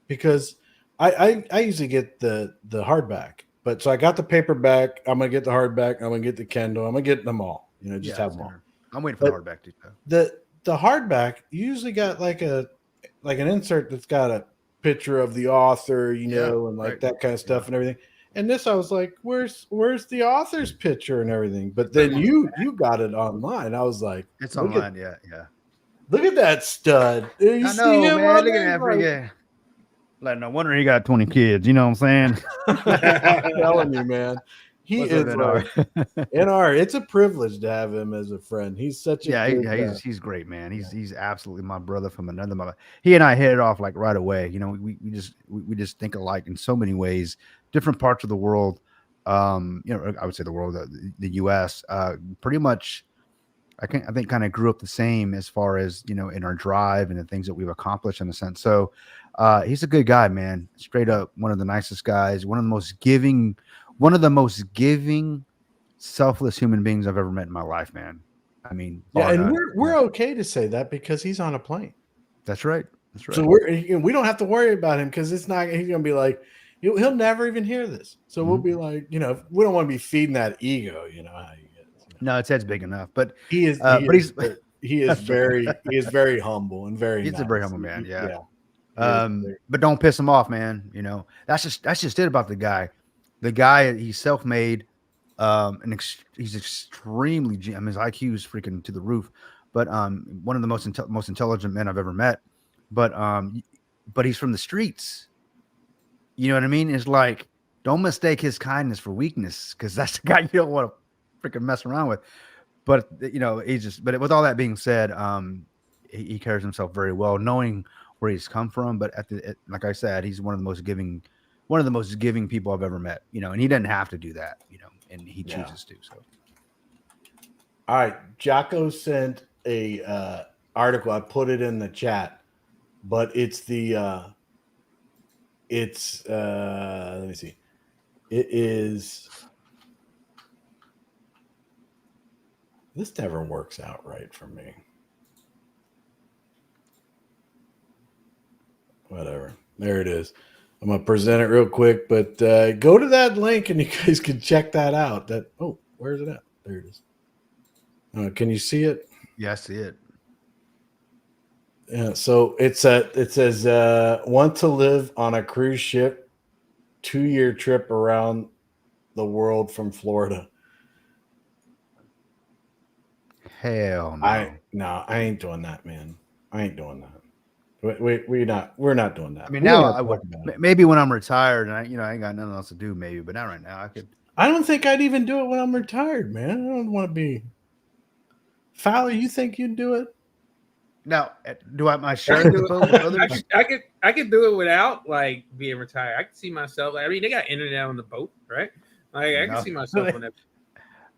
[SPEAKER 2] because I usually get the hardback, but so I got the paperback. I'm going to get the hardback. I'm going to get the Kindle. I'm going to get them all. Just have them all.
[SPEAKER 1] I'm waiting for the hardback too.
[SPEAKER 2] The hardback usually got like an insert that's got a picture of the author, and like that kind of stuff and everything. And this, I was like, where's the author's picture and everything? But then you got it online. I was like,
[SPEAKER 1] it's online. Yeah.
[SPEAKER 2] Look at that stud. You
[SPEAKER 1] I know, man. Look at that freaking. Like, no wonder he got 20 kids. You know what I'm saying?
[SPEAKER 2] I'm telling you, man. He is NR. It's a privilege to have him as a friend. He's such a
[SPEAKER 1] he's great, man. He's absolutely my brother from another mother. He and I hit it off like right away. We just think alike in so many ways. Different parts of the world. I would say the world, the U.S. Pretty much. I think kind of grew up the same as far as in our drive and the things that we've accomplished in a sense. So he's a good guy, man. Straight up, one of the nicest guys. One of the most giving, selfless human beings I've ever met in my life, man. I mean,
[SPEAKER 2] and we're okay to say that because he's on a plane.
[SPEAKER 1] That's right.
[SPEAKER 2] So we don't have to worry about him because he's gonna be like, he'll never even hear this. So we'll be like, we don't want to be feeding that ego, how you get it.
[SPEAKER 1] No, his head's big enough, but
[SPEAKER 2] he is very humble and very.
[SPEAKER 1] He's
[SPEAKER 2] nice.
[SPEAKER 1] a very humble man. Yeah. But don't piss him off, man. You know, that's just it about the guy. The guy, he's self-made. He's extremely. I mean, his IQ is freaking to the roof. But one of the most intelligent men I've ever met. But he's from the streets. You know what I mean? It's like, don't mistake his kindness for weakness, because that's the guy you don't want to freaking mess around with. But you know, But with all that being said, he carries himself very well, knowing where he's come from. But like I said, he's one of the most giving people I've ever met. You know, and he doesn't have to do that. You know, and he chooses to. So,
[SPEAKER 2] all right, Jocko sent a article. I put it in the chat, but it's the let me see. It is. This never works out right for me. Whatever. There it is. I'm going to present it real quick, but go to that link and you guys can check that out. Where is it at? There it is. Can you see it?
[SPEAKER 1] yeah, I see it.
[SPEAKER 2] Yeah. So it says, want to live on a cruise ship, 2-year trip around the world from Florida.
[SPEAKER 1] Hell no.
[SPEAKER 2] I ain't doing that, man. I ain't doing that. We're not doing that.
[SPEAKER 1] I mean,
[SPEAKER 2] We're
[SPEAKER 1] now
[SPEAKER 2] not
[SPEAKER 1] I would.
[SPEAKER 2] talking about it.
[SPEAKER 1] Maybe when I'm retired and I ain't got nothing else to do, maybe. But not right now. I could.
[SPEAKER 2] I don't think I'd even do it when I'm retired, man. I don't want to be. Fowler, you think you'd do it?
[SPEAKER 1] Now, do I my
[SPEAKER 4] I
[SPEAKER 1] share
[SPEAKER 4] could
[SPEAKER 1] the
[SPEAKER 4] do
[SPEAKER 1] boat with others?
[SPEAKER 4] it- I could do it without like being retired. I could see myself. I mean, they got internet on the boat, right? Like I
[SPEAKER 1] No.
[SPEAKER 4] can see myself on that.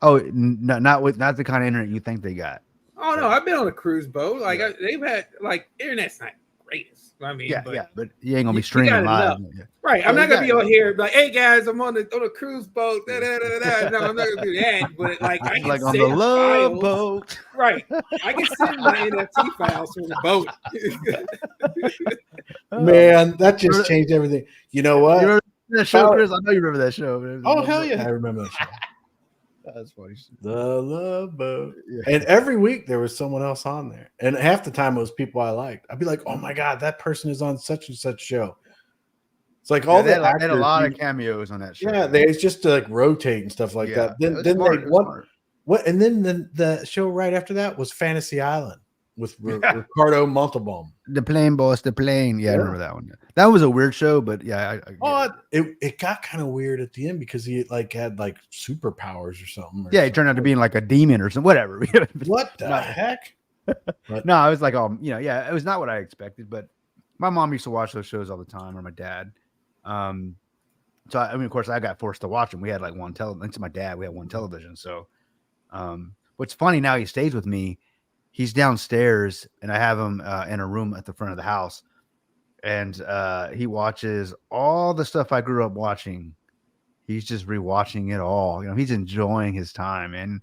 [SPEAKER 1] Oh, not the kind of internet you think they got.
[SPEAKER 4] Oh no, I've been on a cruise boat. Like they've had like internet's not greatest. I mean,
[SPEAKER 1] Yeah,
[SPEAKER 4] but
[SPEAKER 1] yeah, but you ain't gonna be
[SPEAKER 4] you
[SPEAKER 1] streaming
[SPEAKER 4] got
[SPEAKER 1] live.
[SPEAKER 4] enough.
[SPEAKER 1] Yeah.
[SPEAKER 4] Right. I'm
[SPEAKER 1] Well,
[SPEAKER 4] not gonna
[SPEAKER 1] you
[SPEAKER 4] be on here like, hey guys, I'm on a cruise boat. Da, da, da, da. No, I'm not gonna do that. But like I can
[SPEAKER 1] Like on
[SPEAKER 4] send
[SPEAKER 1] the love
[SPEAKER 4] files.
[SPEAKER 1] boat.
[SPEAKER 4] Right. I can send my NFT files from the boat.
[SPEAKER 2] Man, that just changed everything. You know what?
[SPEAKER 1] You remember that show, Chris? I know you remember that show. Man.
[SPEAKER 2] Oh, hell yeah. I remember that show.
[SPEAKER 1] That's funny.
[SPEAKER 2] The Love Boat.
[SPEAKER 1] Yeah.
[SPEAKER 2] And every week there was someone else on there. And half the time it was people I liked. I'd be like, oh my God, that person is on such and such show. It's like all
[SPEAKER 1] they
[SPEAKER 2] the
[SPEAKER 1] had a lot
[SPEAKER 2] actors,
[SPEAKER 1] of cameos on that show.
[SPEAKER 2] yeah, they just to like rotate and stuff like
[SPEAKER 1] Yeah,
[SPEAKER 2] that. Then
[SPEAKER 1] it was
[SPEAKER 2] then
[SPEAKER 1] smart,
[SPEAKER 2] they
[SPEAKER 1] it was
[SPEAKER 2] what
[SPEAKER 1] smart.
[SPEAKER 2] what and then the show right after that was Fantasy Island with
[SPEAKER 1] Yeah.
[SPEAKER 2] Ricardo Montalban.
[SPEAKER 1] The plane, boss, the plane. Yeah, I
[SPEAKER 2] Yeah.
[SPEAKER 1] remember that one. That was a weird show, but yeah, I get it.
[SPEAKER 2] It got kind of weird at the end because he had like superpowers or something.
[SPEAKER 1] Yeah, he turned out to be like a demon or something. Whatever.
[SPEAKER 2] What the
[SPEAKER 1] No.
[SPEAKER 2] heck?
[SPEAKER 1] No, I was like, yeah, it was not what I expected. But my mom used to watch those shows all the time, or my dad. So I mean, of course, I got forced to watch them. We had like one television. Thanks to my dad, we had one television. So, what's funny now, he stays with me. He's downstairs, and I have him in a room at the front of the house, and he watches all the stuff I grew up watching. He's just rewatching it all. You know, he's enjoying his time, and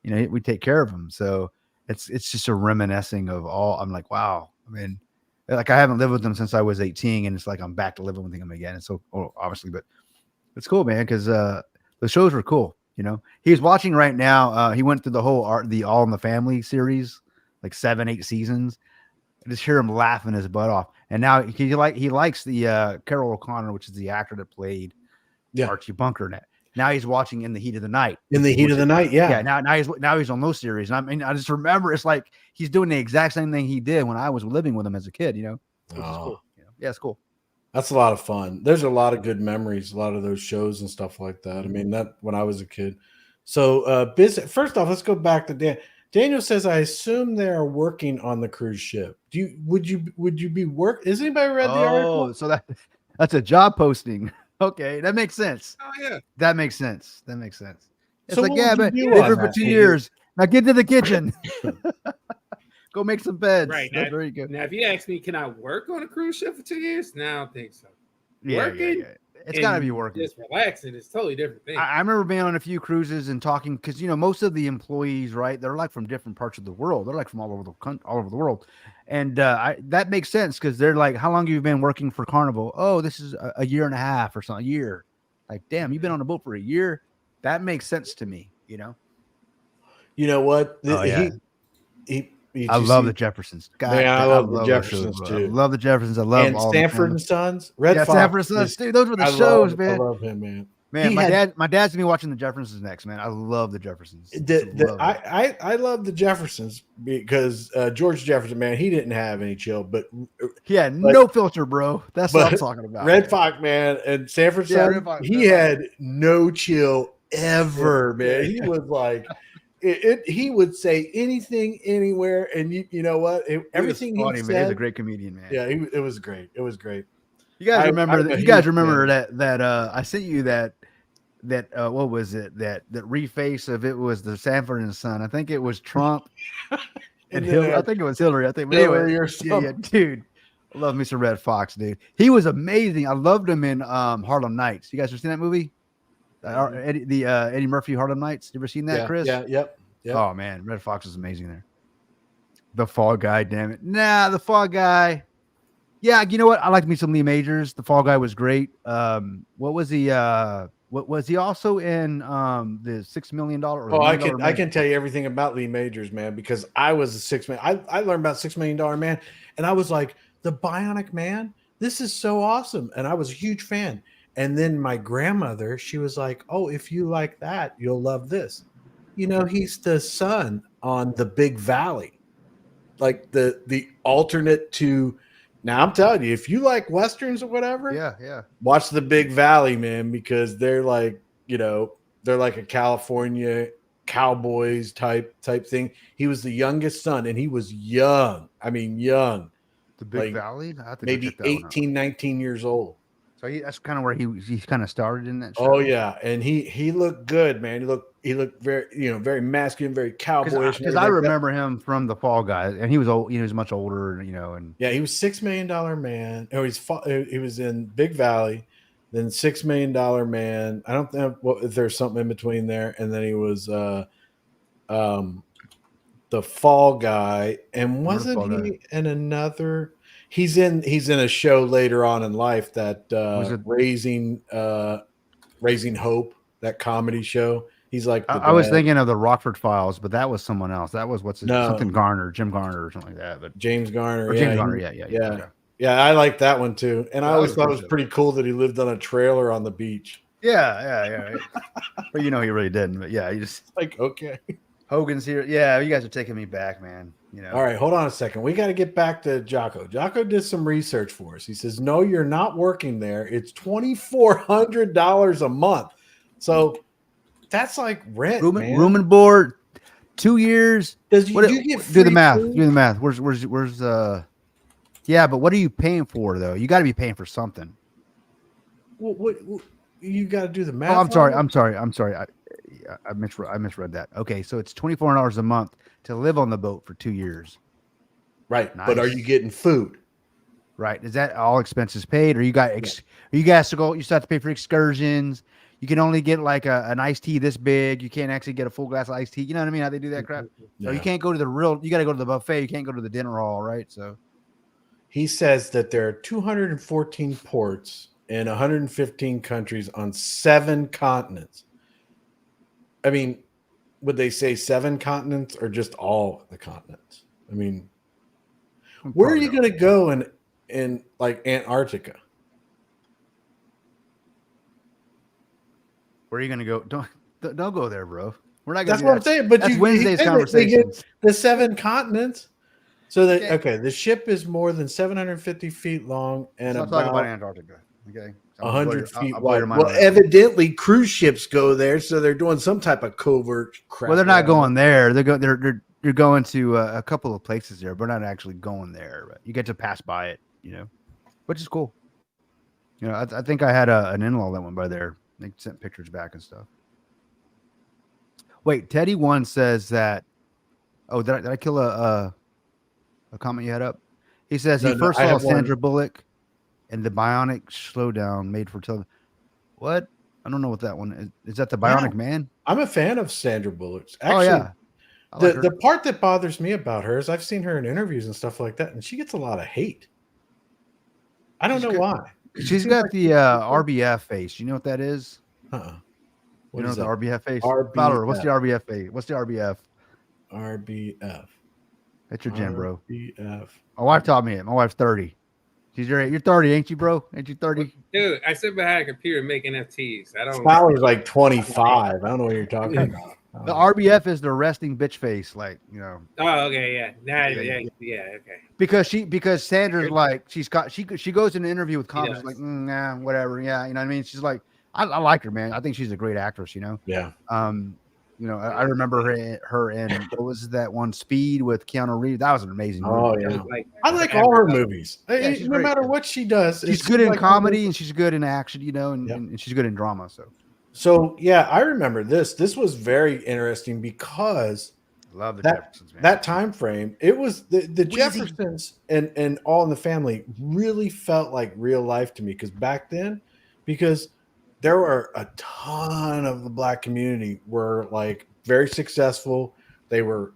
[SPEAKER 1] you know, we take care of him. So it's just a reminiscing of all. I'm like, wow. I mean, like I haven't lived with him since I was 18, and it's like I'm back to living with him again. And so, obviously, but it's cool, man, because the shows were cool. You know, he's watching right now. He went through the whole the All in the Family series, like 7-8 seasons. I just hear him laughing his butt off. And now he likes the Carol O'Connor, which is the actor that played Archie Bunker in it. Now he's watching In the Heat of the Night.
[SPEAKER 2] In the Heat of the Night, yeah.
[SPEAKER 1] Now he's on those series. And I mean, I just remember it's like he's doing the exact same thing he did when I was living with him as a kid. You know, which is cool. You know? Yeah, it's cool.
[SPEAKER 2] That's a lot of fun. There's a lot of good memories, a lot of those shows and stuff like that. I mean, that when I was a kid. So, first off, let's go back to Dan. Daniel says, "I assume they are working on the cruise ship. Would you be work? Has anybody read the article?
[SPEAKER 1] Oh, so that's a job posting. Okay, that makes sense.
[SPEAKER 4] Oh yeah.
[SPEAKER 1] That makes sense. It's
[SPEAKER 2] So
[SPEAKER 1] like,
[SPEAKER 2] what
[SPEAKER 1] yeah,
[SPEAKER 2] would
[SPEAKER 1] but
[SPEAKER 2] you
[SPEAKER 1] live
[SPEAKER 2] do
[SPEAKER 1] here
[SPEAKER 2] on
[SPEAKER 1] for
[SPEAKER 2] that,
[SPEAKER 1] 2
[SPEAKER 2] Dave?
[SPEAKER 1] years. Now get to the kitchen. Go make some beds.
[SPEAKER 4] Right.
[SPEAKER 1] That's very good.
[SPEAKER 4] Now, if you ask me, can I work on a cruise ship for 2 years? No, I don't think so.
[SPEAKER 1] Yeah,
[SPEAKER 4] working
[SPEAKER 1] yeah. It's got to
[SPEAKER 4] and
[SPEAKER 1] be working.
[SPEAKER 4] Just relaxing is totally different thing.
[SPEAKER 1] I remember being on a few cruises and talking because, you know, most of the employees, right, they're like from different parts of the world. They're like from all over the world. And that makes sense because they're like, how long have you been working for Carnival? Oh, this is a year and a half or something, a year. Like, damn, you've been on a boat for a year. That makes sense to me, you know?
[SPEAKER 2] You know what?
[SPEAKER 1] Oh, yeah.
[SPEAKER 2] He
[SPEAKER 1] I love the Jeffersons. God,
[SPEAKER 2] Man, I
[SPEAKER 1] damn,
[SPEAKER 2] love the
[SPEAKER 1] those
[SPEAKER 2] Jeffersons,
[SPEAKER 1] shows, bro. I
[SPEAKER 2] too.
[SPEAKER 1] love the Jeffersons. I love
[SPEAKER 2] And
[SPEAKER 1] all
[SPEAKER 2] Stanford
[SPEAKER 1] the
[SPEAKER 2] and Sons. Red
[SPEAKER 1] yeah,
[SPEAKER 2] Fox.
[SPEAKER 1] Sanford and Sons,
[SPEAKER 2] is-
[SPEAKER 1] dude. Those were the
[SPEAKER 2] I
[SPEAKER 1] shows,
[SPEAKER 2] love,
[SPEAKER 1] man.
[SPEAKER 2] I love him, man.
[SPEAKER 1] Man,
[SPEAKER 2] He
[SPEAKER 1] my
[SPEAKER 2] had-
[SPEAKER 1] dad's gonna be watching the Jeffersons next, man. I love the Jeffersons.
[SPEAKER 2] I love the Jeffersons because George Jefferson, man, he didn't have any chill, but
[SPEAKER 1] He had no filter, bro. That's what I'm
[SPEAKER 2] but
[SPEAKER 1] talking about.
[SPEAKER 2] Red
[SPEAKER 1] man.
[SPEAKER 2] Fox, man, and Sanford
[SPEAKER 1] Yeah,
[SPEAKER 2] Son,
[SPEAKER 1] Red Fox,
[SPEAKER 2] he
[SPEAKER 1] Red
[SPEAKER 2] had no chill ever,
[SPEAKER 1] Yeah,
[SPEAKER 2] man.
[SPEAKER 1] yeah.
[SPEAKER 2] He was like, he would say anything, anywhere, and you know what? Everything
[SPEAKER 1] he was funny,
[SPEAKER 2] he
[SPEAKER 1] man. He's a
[SPEAKER 2] said,
[SPEAKER 1] great comedian, man.
[SPEAKER 2] yeah, it was great. It was great.
[SPEAKER 1] You guys
[SPEAKER 2] I'm
[SPEAKER 1] remember?
[SPEAKER 2] a
[SPEAKER 1] You guys
[SPEAKER 2] huge
[SPEAKER 1] remember
[SPEAKER 2] fan.
[SPEAKER 1] that I sent you that what was it that reface of it was the Sanford and Son. I think it was Trump and
[SPEAKER 2] And then
[SPEAKER 1] Hillary. I
[SPEAKER 2] had
[SPEAKER 1] think it was Hillary. I think but
[SPEAKER 2] Hillary or
[SPEAKER 1] yeah, dude. I love me some Red Fox, dude. He was amazing. I loved him in Harlem Nights. You guys ever seen that movie? Eddie Murphy Harlem Nights. You ever seen that,
[SPEAKER 2] yeah,
[SPEAKER 1] Chris?
[SPEAKER 2] yep.
[SPEAKER 1] Oh man, Red Fox was amazing there. The Fall Guy, damn it. Nah, the Fall Guy. Yeah, you know what? I liked me some Lee Majors. The Fall Guy was great. What was he? What was he also in? The $6 million. Or
[SPEAKER 2] Oh, I
[SPEAKER 1] $1 Million
[SPEAKER 2] can I can tell you everything about Lee Majors, man, because I was a I learned about $6 Million Man, and I was like, the Bionic Man, this is so awesome, and I was a huge fan. And then my grandmother, she was like, "Oh, if you like that, you'll love this." You know, he's the son on the Big Valley, like the alternate to. Now I'm telling you, if you like westerns or whatever,
[SPEAKER 1] Yeah.
[SPEAKER 2] watch the Big Valley, man, because they're like, they're like a California cowboys type thing. He was the youngest son, and he was young. I mean, young,
[SPEAKER 1] The Big
[SPEAKER 2] like,
[SPEAKER 1] Valley. I have to go
[SPEAKER 2] maybe
[SPEAKER 1] check that one out.
[SPEAKER 2] 18, 19 years old.
[SPEAKER 1] So that's kind of where he kind of started in that show.
[SPEAKER 2] Oh yeah, and he looked good, man. He looked very very masculine, very cowboyish.
[SPEAKER 1] Because I remember him from the Fall Guy, and he was old. He was much older, and
[SPEAKER 2] yeah, he was $6 Million Man. Oh, he was in Big Valley, then $6 Million Man. I don't know if there's something in between there, and then he was the Fall Guy, and wasn't
[SPEAKER 1] Fall
[SPEAKER 2] he
[SPEAKER 1] Guy.
[SPEAKER 2] in another? He's in a show later on in life that
[SPEAKER 1] Was it-
[SPEAKER 2] Raising Hope, that comedy show. He's like
[SPEAKER 1] I was
[SPEAKER 2] dad.
[SPEAKER 1] thinking of the Rockford Files, but that was someone else. That was
[SPEAKER 2] No.
[SPEAKER 1] something Garner, Jim Garner, or something like that. But
[SPEAKER 2] James Garner.
[SPEAKER 1] or
[SPEAKER 2] yeah,
[SPEAKER 1] James Garner,
[SPEAKER 2] he-
[SPEAKER 1] yeah. Okay.
[SPEAKER 2] Yeah, I like that one too. And I
[SPEAKER 1] That
[SPEAKER 2] always
[SPEAKER 1] was a
[SPEAKER 2] thought it
[SPEAKER 1] good
[SPEAKER 2] was
[SPEAKER 1] show.
[SPEAKER 2] pretty cool that he lived on a trailer on the beach.
[SPEAKER 1] Yeah. But he really didn't. But yeah, he just
[SPEAKER 2] Like, okay.
[SPEAKER 1] Hogan's here. Yeah, you guys are taking me back, man.
[SPEAKER 2] All right, hold on a second. We got to get back to Jocko. Jocko did some research for us. He says, no, you're not working there. It's $2,400 a month. So that's like rent, man.
[SPEAKER 1] room and board, 2 years.
[SPEAKER 2] Does
[SPEAKER 1] What,
[SPEAKER 2] you get
[SPEAKER 1] do
[SPEAKER 2] free
[SPEAKER 1] the math.
[SPEAKER 2] food?
[SPEAKER 1] Do the math. Where's yeah, but what are you paying for though? You got to be paying for something.
[SPEAKER 2] What you got to do the math.
[SPEAKER 1] Oh, I'm sorry.
[SPEAKER 2] on it?
[SPEAKER 1] I'm sorry. I misread that. Okay, so it's $2,400 a month to live on the boat for 2 years.
[SPEAKER 2] Right. But are
[SPEAKER 1] Nice.
[SPEAKER 2] you getting food?
[SPEAKER 1] Right? Is that all expenses paid, or you got you guys to go? You still have to pay for excursions. You can only get like an iced tea this big. You can't actually get a full glass of iced tea. You know what I mean? How they do that crap? So you
[SPEAKER 2] Yeah.
[SPEAKER 1] can't go to the real. You got to go to the buffet. You can't go to the dinner hall, right? So
[SPEAKER 2] He says that there are 214 ports in 115 countries on 7 continents. I mean, would they say 7 continents or just all the continents? I mean, where are you going to go in like Antarctica?
[SPEAKER 1] where are you gonna go? Don't go there, bro. We're not gonna.
[SPEAKER 2] That's
[SPEAKER 1] do
[SPEAKER 2] what
[SPEAKER 1] that.
[SPEAKER 2] I'm saying. But
[SPEAKER 1] That's
[SPEAKER 2] you
[SPEAKER 1] Wednesday's
[SPEAKER 2] they get
[SPEAKER 1] conversations.
[SPEAKER 2] the 7 continents. So that
[SPEAKER 1] Yeah.
[SPEAKER 2] okay, the ship is more than 750 feet long and
[SPEAKER 1] Let's not talk about
[SPEAKER 2] about
[SPEAKER 1] Antarctica. Okay,
[SPEAKER 2] 100 feet
[SPEAKER 1] I'll blow your
[SPEAKER 2] wide.
[SPEAKER 1] mind
[SPEAKER 2] Well,
[SPEAKER 1] on that.
[SPEAKER 2] evidently, cruise ships go there, so they're doing some type of covert crap.
[SPEAKER 1] Well, they're not
[SPEAKER 2] around
[SPEAKER 1] going there. They're going to a couple of places there, but not actually going there. But you get to pass by it, which is cool. I think I had an in-law that went by there. They sent pictures back and stuff. Wait, Teddy one says that. Oh, did I kill a comment you had up? He says he
[SPEAKER 2] No,
[SPEAKER 1] first
[SPEAKER 2] I
[SPEAKER 1] saw
[SPEAKER 2] have one.
[SPEAKER 1] Sandra Bullock in the Bionic Slowdown made for television. What? I don't know what that one is. Is that the Bionic Man?
[SPEAKER 2] I'm a fan of Sandra Bullock's.
[SPEAKER 1] Oh
[SPEAKER 2] Actually,
[SPEAKER 1] yeah. I like her.
[SPEAKER 2] the part that bothers me about her is I've seen her in interviews and stuff like that, and she gets a lot of hate. I don't know why.
[SPEAKER 1] She's got the RBF face. You know what that is?
[SPEAKER 2] Uh-uh.
[SPEAKER 1] You know
[SPEAKER 2] is
[SPEAKER 1] the
[SPEAKER 2] that?
[SPEAKER 1] RBF face?
[SPEAKER 2] RBF.
[SPEAKER 1] Fowler, what's the RBF face? What's the RBF?
[SPEAKER 2] RBF.
[SPEAKER 1] That's your gym, bro.
[SPEAKER 2] RBF.
[SPEAKER 1] My wife taught me it. My wife's 30. You're 30, ain't you, bro? Ain't you 30?
[SPEAKER 4] Dude, I sit behind a computer making FTs. I don't.
[SPEAKER 2] Fowler's like 25. I don't know what you're talking about.
[SPEAKER 1] The RBF is the resting bitch face, like, you know.
[SPEAKER 4] Oh, okay, yeah. Nah,
[SPEAKER 1] Yeah,
[SPEAKER 4] yeah, okay.
[SPEAKER 1] Because Sandra's like, she goes in an interview with comics
[SPEAKER 4] does.
[SPEAKER 1] like, nah, whatever, yeah, you know what I mean. She's like, I like her, man. I think she's a great actress, you know.
[SPEAKER 2] Yeah.
[SPEAKER 1] You know, I remember her in what was that one, Speed with Keanu Reeves. That was an amazing movie.
[SPEAKER 2] Oh,
[SPEAKER 4] It
[SPEAKER 2] yeah.
[SPEAKER 4] was like
[SPEAKER 2] I like all her movies.
[SPEAKER 1] Yeah, she's
[SPEAKER 2] No
[SPEAKER 1] great.
[SPEAKER 2] matter what she does.
[SPEAKER 1] She's
[SPEAKER 2] it's
[SPEAKER 1] good in
[SPEAKER 2] like
[SPEAKER 1] comedy and she's good in action, you know, and,
[SPEAKER 2] Yep.
[SPEAKER 1] and she's good in drama.
[SPEAKER 2] So, yeah, I remember this. This was very interesting because
[SPEAKER 1] Love the
[SPEAKER 2] that,
[SPEAKER 1] Jeffersons, man.
[SPEAKER 2] that time frame, it was the
[SPEAKER 1] Wheezy.
[SPEAKER 2] Jeffersons and All in the Family really felt like real life to me because back then, because there were a ton of the black community were like very successful. They were,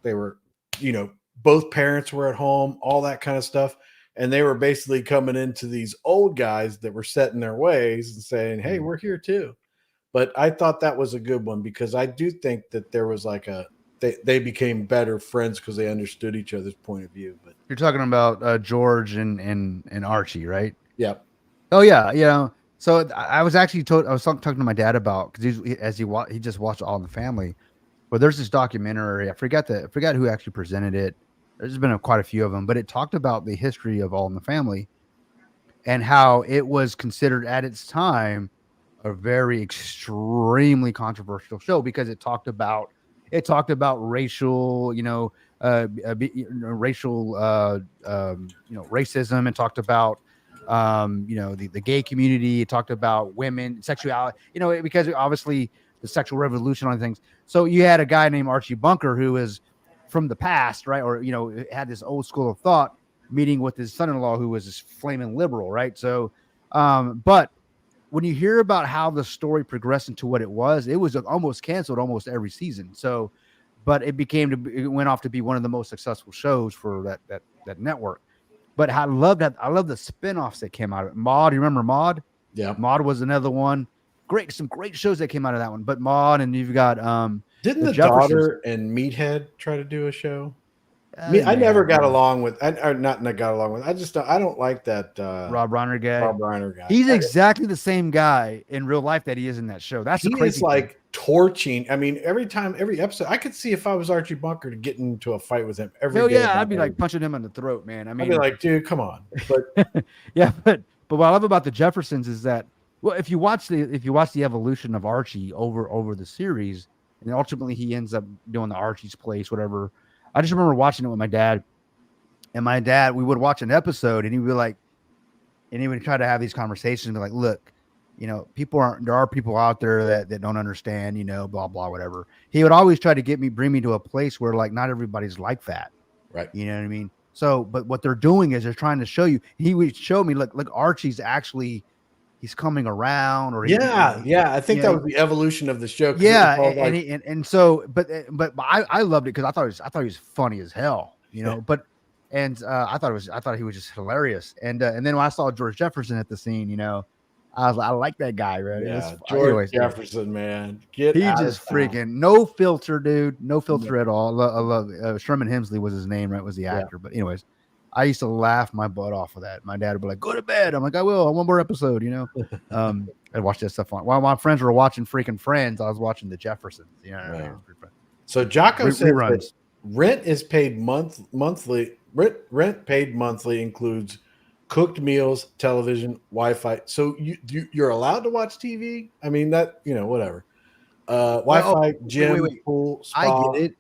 [SPEAKER 2] you know, both parents were at home, all that kind of stuff. And they were basically coming into these old guys that were set in their ways and saying, hey, we're here too. But I thought that was a good one because I do think that there was like they became better friends because they understood each other's point of view. But
[SPEAKER 1] You're talking about George and Archie, right?
[SPEAKER 2] yeah.
[SPEAKER 1] Oh yeah, you know. So I was actually told, I was talking to my dad about, because he just watched All in the Family, but there's this documentary. I forgot who actually presented it. There's been quite a few of them, but it talked about the history of All in the Family and how it was considered at its time a very extremely controversial show because it talked about racial, racism. It talked about the gay community. It talked about women, sexuality, because obviously the sexual revolution on things. So you had a guy named Archie Bunker who is from the past, right? Or, had this old school of thought meeting with his son-in-law who was this flaming liberal, right? So, but when you hear about how the story progressed into what it was almost canceled almost every season. So, but it went off to be one of the most successful shows for that network. But I love the spinoffs that came out of it. Maude, you remember Maude?
[SPEAKER 2] Yeah.
[SPEAKER 1] Maude was another one. Some great shows that came out of that one. But Maude, and you've got
[SPEAKER 2] didn't the
[SPEAKER 1] Jeffersons.
[SPEAKER 2] daughter and Meathead try to do a show? I never got along with. I don't like that
[SPEAKER 1] Rob Reiner guy.
[SPEAKER 2] Rob Reiner guy.
[SPEAKER 1] He's exactly the same guy in real life that he is in that show. That's the
[SPEAKER 2] he
[SPEAKER 1] crazy
[SPEAKER 2] is like torching. I mean, every episode, I could see if I was Archie Bunker to get into a fight with him every day.
[SPEAKER 1] Yeah, I'd be like punching him in the throat, man. I mean,
[SPEAKER 2] I'd be like, dude, come on. But
[SPEAKER 1] yeah, but what I love about the Jeffersons is that, well, if you watch the evolution of Archie over the series, and ultimately he ends up doing the Archie's Place, whatever. I just remember watching it with my dad, and we would watch an episode, and he would try to have these conversations and be like, look, there are people out there that don't understand, blah, blah, whatever. He would always try to bring me to a place where like, not everybody's like that.
[SPEAKER 2] Right.
[SPEAKER 1] You know what I mean? So, but what they're doing is they're trying to show you, he would show me, look, Archie's actually, he's coming around, or
[SPEAKER 2] I think that was the evolution of the show.
[SPEAKER 1] Yeah, but I loved it because I thought he was funny as hell, But I thought he was just hilarious. And then when I saw George Jefferson at the scene, I like that guy, right?
[SPEAKER 2] Yeah, George Jefferson, man,
[SPEAKER 1] he just freaking no filter, dude, no filter at all. I love Sherman Hemsley was his name, right? Was the actor, but anyways. I used to laugh my butt off of that. My dad would be like, go to bed. I'm like, I will. One more episode, I watched that stuff on. While my friends were watching freaking Friends, I was watching the Jeffersons.
[SPEAKER 2] Right. So Jocko says that rent is paid monthly. Rent paid monthly includes cooked meals, television, Wi-Fi. So you're allowed to watch TV? I mean, that, whatever. Wi-Fi, gym, pool, spa.
[SPEAKER 1] I get it.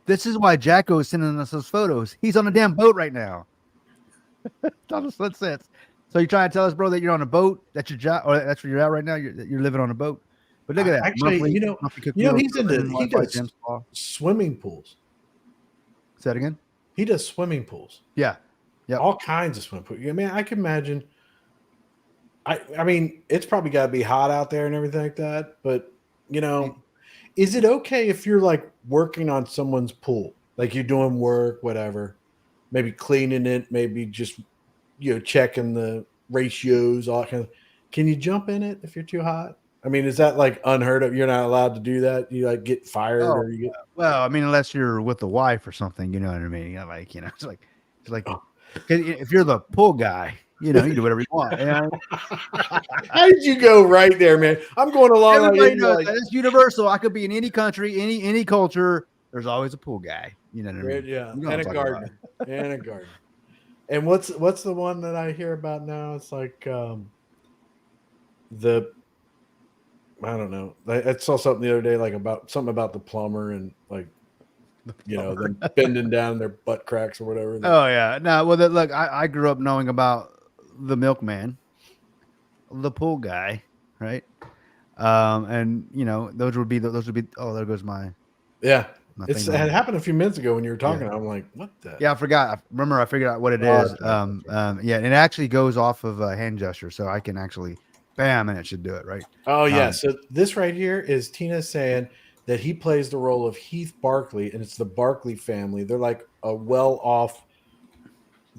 [SPEAKER 1] This is why Jacko is sending us those photos. He's on a damn boat right now. Thomas, let's sense. So you're trying to tell us, bro, that you're on a boat? That's your job, or that's where you're at right now? You're living on a boat. But look at that.
[SPEAKER 2] Actually, he does swimming pools.
[SPEAKER 1] Say that again?
[SPEAKER 2] He does swimming pools.
[SPEAKER 1] Yeah. Yeah.
[SPEAKER 2] All kinds of swimming pools. I mean, I can imagine. I mean, it's probably got to be hot out there and everything like that. But is it okay if you're like working on someone's pool, like you're doing work, whatever, maybe cleaning it, maybe just checking the ratios, all kind of. Can you jump in it if you're too hot? I mean, is that like unheard of? You're not allowed to do that. You like get fired
[SPEAKER 1] Oh,
[SPEAKER 2] or you get.
[SPEAKER 1] Well, I mean, unless you're with the wife or something, you know what I mean? It's like 'cause if you're the pool guy, you do whatever you want.
[SPEAKER 2] How did you go right there, man? I'm going along.
[SPEAKER 1] Everybody
[SPEAKER 2] like,
[SPEAKER 1] knows
[SPEAKER 2] like,
[SPEAKER 1] that. It's universal. I could be in any country, any culture. There's always a pool guy. You know what I mean?
[SPEAKER 2] yeah,
[SPEAKER 1] You know what
[SPEAKER 2] and
[SPEAKER 1] I'm
[SPEAKER 2] a
[SPEAKER 1] talking
[SPEAKER 2] gardener, and a gardener. And what's the one that I hear about now? It's like the I don't know. I saw something the other day, like about the plumber and like them bending down their butt cracks or whatever.
[SPEAKER 1] Oh yeah. No, well, look, I grew up knowing about the milkman, the pool guy, right? And those would be. Oh, there goes my.
[SPEAKER 2] Yeah,
[SPEAKER 1] my
[SPEAKER 2] it
[SPEAKER 1] thing.
[SPEAKER 2] happened a few minutes ago when you were talking. I'm like, what the?
[SPEAKER 1] Yeah, I forgot. I figured out what it
[SPEAKER 2] Oh,
[SPEAKER 1] is.
[SPEAKER 2] that's right.
[SPEAKER 1] Yeah, and it actually goes off of a hand gesture, so I can actually, bam, and it should do it, right?
[SPEAKER 2] Oh yeah. So this right here is Tina saying that he plays the role of Heath Barkley, and it's the Barkley family. They're like a well-off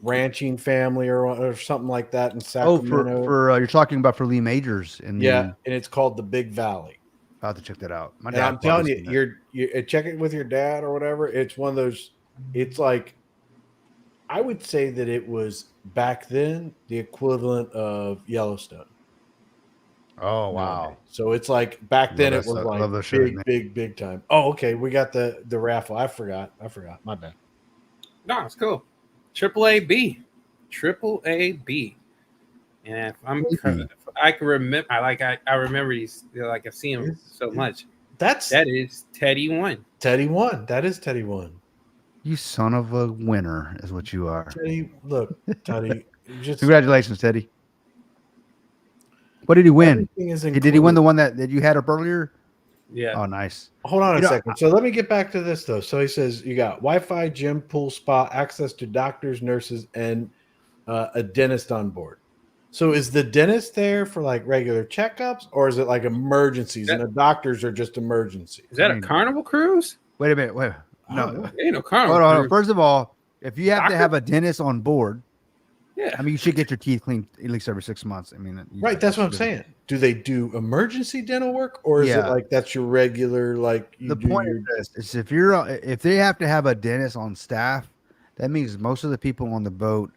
[SPEAKER 2] ranching family or something like that in Sacramento.
[SPEAKER 1] For you're talking about for Lee Majors, and
[SPEAKER 2] and it's called the Big Valley.
[SPEAKER 1] I'll have to check that out. My
[SPEAKER 2] And
[SPEAKER 1] dad
[SPEAKER 2] I'm telling
[SPEAKER 1] probably
[SPEAKER 2] you,
[SPEAKER 1] seen
[SPEAKER 2] you check it with your dad or whatever. It's one of those. It's like I would say that it was back then the equivalent of Yellowstone.
[SPEAKER 1] that. Oh wow!
[SPEAKER 2] So it's like back then it was
[SPEAKER 1] I love those
[SPEAKER 2] like
[SPEAKER 1] shows,
[SPEAKER 2] big,
[SPEAKER 1] man.
[SPEAKER 2] big time. Oh, okay. We got the raffle. I forgot. My bad.
[SPEAKER 4] No, it's cool. Triple A B. And if I can remember. I remember these. Like I've seen them so much. That is Teddy One.
[SPEAKER 2] Teddy One. That is Teddy One.
[SPEAKER 1] You son of a winner is what you are.
[SPEAKER 2] Teddy, look, Teddy.
[SPEAKER 1] Congratulations, Teddy. What did he win? Did he win the one that you had up earlier?
[SPEAKER 4] Yeah.
[SPEAKER 1] Oh, nice.
[SPEAKER 2] Hold on a second. So let me get back to this though. So he says you got Wi-Fi, gym, pool, spa, access to doctors, nurses, and a dentist on board. So is the dentist there for like regular checkups, or is it like emergencies? And the doctors are just emergencies.
[SPEAKER 4] Is that a Carnival cruise?
[SPEAKER 1] Wait a minute. Wait. No,
[SPEAKER 4] ain't no Carnival.
[SPEAKER 1] Hold on.
[SPEAKER 4] cruise.
[SPEAKER 1] First of all, if you have to have a dentist on board,
[SPEAKER 4] Yeah.
[SPEAKER 1] I mean, you should get your teeth cleaned at least every 6 months. I mean,
[SPEAKER 2] Right, that's what I'm saying. Do they do emergency dental work, or is it like that's your regular like?
[SPEAKER 1] The point of this is if they have to have a dentist on staff, that means most of the people on the boat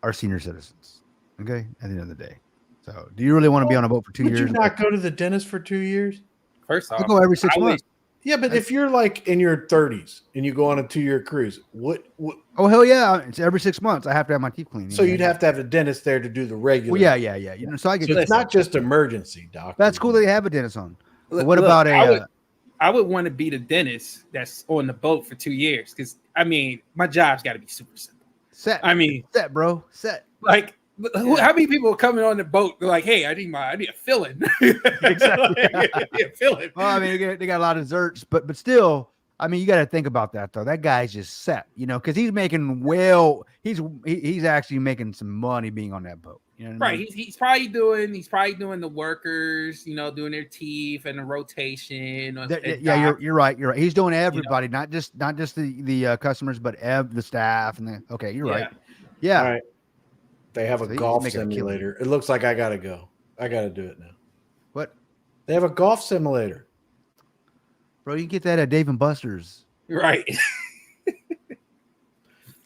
[SPEAKER 1] are senior citizens. Okay, at the end of the day. So, do you really want to be on a boat for 2 years?
[SPEAKER 2] Would you not go to the dentist for 2 years?
[SPEAKER 4] First off,
[SPEAKER 1] I go every 6 months.
[SPEAKER 2] Yeah, but if you're like in your 30s and you go on a 2-year cruise, what?
[SPEAKER 1] Oh hell yeah! It's every 6 months. I have to have my teeth cleaned.
[SPEAKER 2] So you'd have to have a dentist there to do the regular.
[SPEAKER 1] Well, yeah. You know, so I get.
[SPEAKER 2] So it's not just emergency, doc.
[SPEAKER 1] That's cool that they have a dentist on. But what
[SPEAKER 4] Look,
[SPEAKER 1] about
[SPEAKER 4] I would want to be the dentist that's on the boat for 2 years because I mean my job's got to be super simple.
[SPEAKER 1] set?
[SPEAKER 4] I mean,
[SPEAKER 1] set, bro, set.
[SPEAKER 4] Like, how many people are coming on the boat? They're like, hey, I need a fill-in.
[SPEAKER 1] Exactly.
[SPEAKER 4] A fill-in.
[SPEAKER 1] Well, I mean, they got a lot of desserts, but still, I mean, you got to think about that though. That guy's just set, because he's making he's actually making some money being on that boat. You know what I mean?
[SPEAKER 4] Right. He's probably doing the workers, doing their teeth and the rotation.
[SPEAKER 1] Yeah, you're right. You're right. He's doing everybody, not just the customers, but the staff and okay, you're right. Yeah.
[SPEAKER 2] All right. They have a
[SPEAKER 1] So
[SPEAKER 2] golf
[SPEAKER 1] he's making a killing.
[SPEAKER 2] simulator. It looks like I gotta go. I gotta do it now.
[SPEAKER 1] What?
[SPEAKER 2] They have a golf simulator.
[SPEAKER 1] Bro, you can get that at Dave and Buster's.
[SPEAKER 4] Right.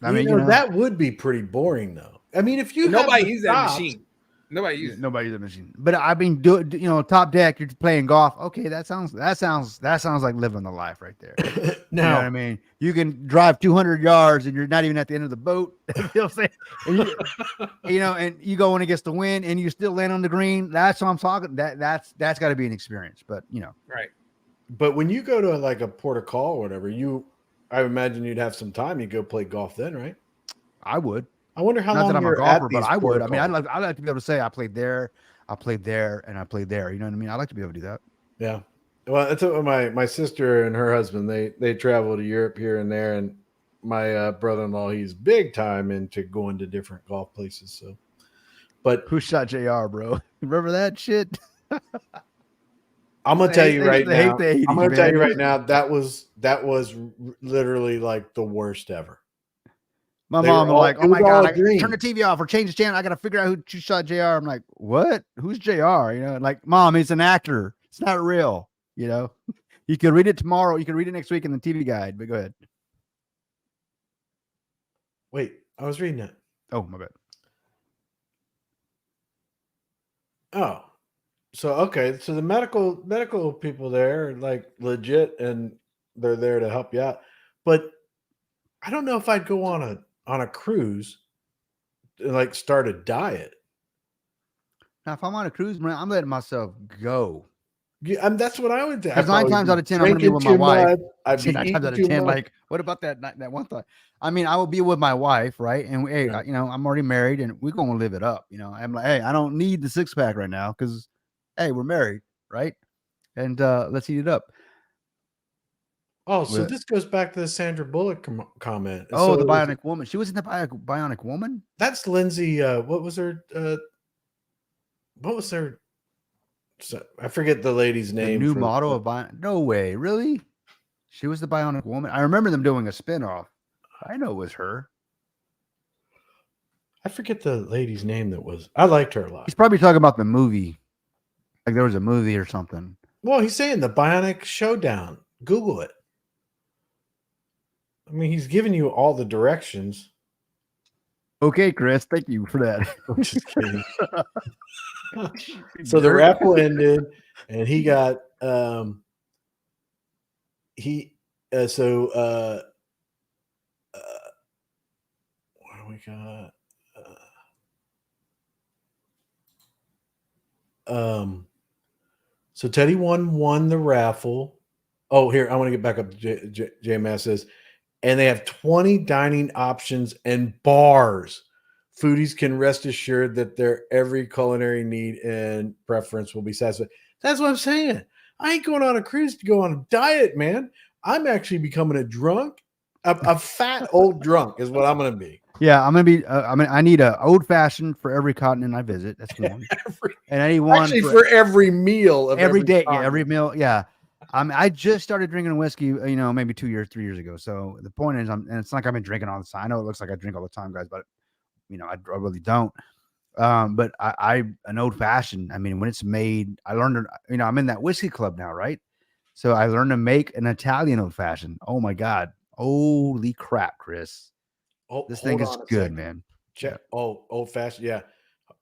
[SPEAKER 1] I mean,
[SPEAKER 2] that would be pretty boring though. I mean, if you
[SPEAKER 4] nobody uses that machine. Nobody uses
[SPEAKER 1] the machine. But I mean, top deck, you're playing golf. Okay, that sounds like living the life right there. You know what I mean? You can drive 200 yards and you're not even at the end of the boat. You know what I'm saying? And you go when it gets the wind and you still land on the green. That's what I'm talking. That's got to be an experience. But
[SPEAKER 4] right.
[SPEAKER 2] But when you go to like a port of call or whatever, I imagine you'd have some time. You go play golf then, right?
[SPEAKER 1] I would.
[SPEAKER 2] I wonder how
[SPEAKER 1] Not
[SPEAKER 2] long
[SPEAKER 1] that I'm a
[SPEAKER 2] you're
[SPEAKER 1] golfer,
[SPEAKER 2] at
[SPEAKER 1] but
[SPEAKER 2] these
[SPEAKER 1] I would. I
[SPEAKER 2] port
[SPEAKER 1] mean,
[SPEAKER 2] calls.
[SPEAKER 1] I'd like to be able to say I played there, and I played there. You know what I mean? I'd like to be able to do that.
[SPEAKER 2] Yeah. Well, that's what my sister and her husband, they travel to Europe here and there. And my brother-in-law, he's big time into going to different golf places. So, but
[SPEAKER 1] who shot JR, bro? Remember that shit?
[SPEAKER 2] I'm going to tell you right now, I'm going to tell you right
[SPEAKER 1] now,
[SPEAKER 2] that was literally like the worst ever.
[SPEAKER 1] My mom was like, oh my God, turn the TV off or change the channel. I got to figure out who shot JR. I'm like, what? Who's JR? Like, Mom, he's an actor. It's not real. You know, you can read it tomorrow. You can read it next week in the TV guide. But go ahead.
[SPEAKER 2] Wait, I was reading it.
[SPEAKER 1] Oh, my bad.
[SPEAKER 2] Oh, so okay, so the medical people there are like legit, and they're there to help you out. But I don't know if I'd go on a cruise and like start a diet.
[SPEAKER 1] Now, if I'm on a cruise, man, I'm letting myself go.
[SPEAKER 2] Yeah, that's what I would do.
[SPEAKER 1] Because 9 times out of 10, I'm going to be with my wife.
[SPEAKER 2] I'd be
[SPEAKER 1] 9 times out of 10, like, what about that one thought? I mean, I will be with my wife, right? And hey,
[SPEAKER 2] Right.
[SPEAKER 1] you know, I'm already married, and we're going to live it up. You know, I'm like, hey, I don't need the 6-pack right now because, hey, we're married, right? And let's eat it up.
[SPEAKER 2] Oh, so
[SPEAKER 1] With-
[SPEAKER 2] this goes back to the Sandra Bullock comment.
[SPEAKER 1] Oh,
[SPEAKER 2] So
[SPEAKER 1] the
[SPEAKER 2] it was-
[SPEAKER 1] Bionic Woman. She was in the Bionic Woman.
[SPEAKER 2] That's Lindsay. What was her? What was her? So, I forget the lady's
[SPEAKER 1] The
[SPEAKER 2] name.
[SPEAKER 1] new
[SPEAKER 2] for-
[SPEAKER 1] model of Bionic. No way, really? She was the Bionic Woman. I remember them doing a spinoff. I know it was her.
[SPEAKER 2] I forget the lady's name that was. I liked her a lot.
[SPEAKER 1] He's probably talking about the movie. Like there was a movie or something.
[SPEAKER 2] Well, he's saying the Bionic Showdown. Google it. I mean, he's giving you all the directions.
[SPEAKER 1] Okay, Chris, thank you for that.
[SPEAKER 2] I'm just kidding. So the raffle ended, and he got what do we got? So Teddy won the raffle. Oh, here, I want to get back up to JMS says, and they have 20 dining options and bars. Foodies can rest assured that their every culinary need and preference will be satisfied. That's what I'm saying. I ain't going on a cruise to go on a diet, man. I'm actually becoming a drunk, a fat old drunk is what I'm going to be.
[SPEAKER 1] Yeah, I'm gonna be. I need a old fashioned for every continent I visit. That's one, and I need one
[SPEAKER 2] Actually, for every meal of
[SPEAKER 1] every day. Yeah,
[SPEAKER 2] continent.
[SPEAKER 1] every meal. Yeah, I just started drinking whiskey. You know, maybe 3 years ago. So the point is, and it's not like I've been drinking all the time. I know it looks like I drink all the time, guys, but you know, I really don't. But I an old fashioned. I mean, when it's made, I learned. You know, I'm in that whiskey club now, right? So I learned to make an Italian old fashioned. Oh my god! Holy crap, Chris!
[SPEAKER 2] Oh,
[SPEAKER 1] This
[SPEAKER 2] hold
[SPEAKER 1] thing is
[SPEAKER 2] on a
[SPEAKER 1] good,
[SPEAKER 2] second.
[SPEAKER 1] man.
[SPEAKER 2] Check. Oh, old fashioned. Yeah.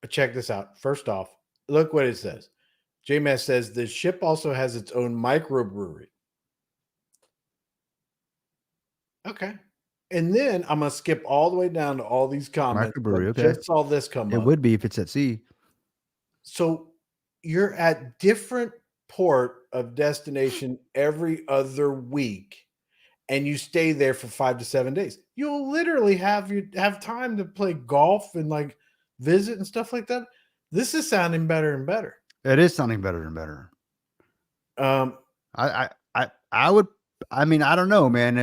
[SPEAKER 2] Check this out. First off, look what it says. JMS says the ship also has its own microbrewery. Okay. And then I'm going to skip all the way down to all these comments.
[SPEAKER 1] Microbrewery,
[SPEAKER 2] but
[SPEAKER 1] okay.
[SPEAKER 2] Just saw this come
[SPEAKER 1] It
[SPEAKER 2] up.
[SPEAKER 1] would be if it's at sea.
[SPEAKER 2] So you're at different port of destination every other week, and you stay there for 5 to 7 days. You'll literally have time to play golf and like visit and stuff like that. This is sounding better and better.
[SPEAKER 1] It is sounding better and better.
[SPEAKER 2] Um,
[SPEAKER 1] I would. I mean, I don't know, man.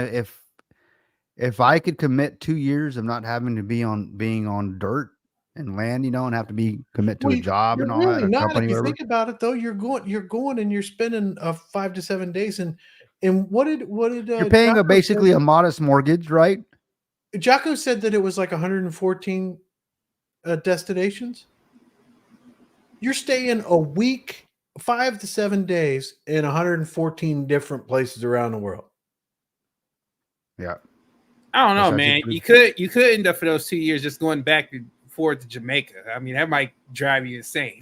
[SPEAKER 1] If I could commit 2 years of not having to being on dirt and land, you know, and have to commit to
[SPEAKER 2] well,
[SPEAKER 1] a job
[SPEAKER 2] you're
[SPEAKER 1] and all that,
[SPEAKER 2] really
[SPEAKER 1] a
[SPEAKER 2] not.
[SPEAKER 1] company,
[SPEAKER 2] If you
[SPEAKER 1] whatever.
[SPEAKER 2] think about it, though, you're going and you're spending 5 to 7 days, and what did
[SPEAKER 1] You're paying
[SPEAKER 2] Jocko
[SPEAKER 1] basically
[SPEAKER 2] say?
[SPEAKER 1] a modest mortgage, right?
[SPEAKER 2] Jocko said that it was like 114 destinations. You're staying a week, 5 to 7 days in 114 different places around the world.
[SPEAKER 1] Yeah.
[SPEAKER 4] I don't know,
[SPEAKER 1] That's
[SPEAKER 4] man.
[SPEAKER 1] actually
[SPEAKER 4] You could end up for those 2 years just going back and forth to Jamaica. I mean, that might drive you insane.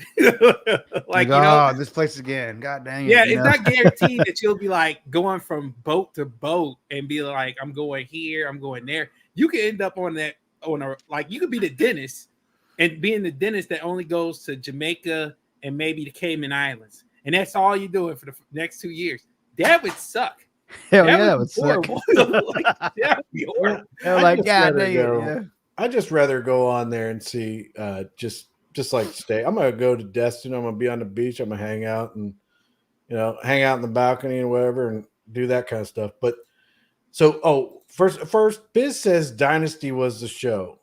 [SPEAKER 4] like you know,
[SPEAKER 1] this place again. God dang it.
[SPEAKER 4] yeah,
[SPEAKER 1] you
[SPEAKER 4] it's
[SPEAKER 1] know?
[SPEAKER 4] not guaranteed that you'll be like going from boat to boat and be like, I'm going here, I'm going there. You could end up on a like you could be the dentist and being the dentist that only goes to Jamaica and maybe the Cayman Islands, and that's all you're doing for the next 2 years. That would suck.
[SPEAKER 1] Hell
[SPEAKER 4] That
[SPEAKER 1] yeah, it
[SPEAKER 4] would
[SPEAKER 1] would
[SPEAKER 4] be
[SPEAKER 1] suck.
[SPEAKER 4] horrible. Like, that would be horrible.
[SPEAKER 1] They're
[SPEAKER 2] I'd
[SPEAKER 1] like,
[SPEAKER 2] just
[SPEAKER 1] God
[SPEAKER 2] rather
[SPEAKER 1] dang it.
[SPEAKER 2] go-
[SPEAKER 1] Yeah.
[SPEAKER 2] I'd just rather go on there and see just like stay. I'm gonna go to Destin. I'm gonna be on the beach. I'm gonna hang out and hang out in the balcony and whatever and do that kind of stuff. But so first Biz says Dynasty was the show.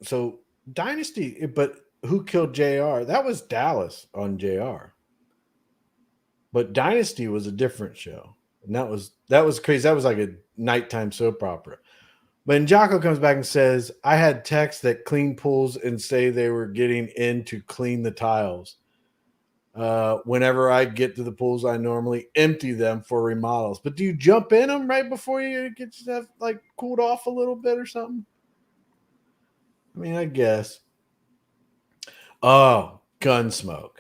[SPEAKER 2] So Dynasty, but who killed JR? That was Dallas on JR. But Dynasty was a different show. And that was crazy. That was like a nighttime soap opera. But Jocko comes back and says, I had texts that clean pools and say they were getting in to clean the tiles. Whenever I get to the pools, I normally empty them for remodels. But do you jump in them right before you get stuff like cooled off a little bit or something? I mean, I guess. Oh, Gunsmoke.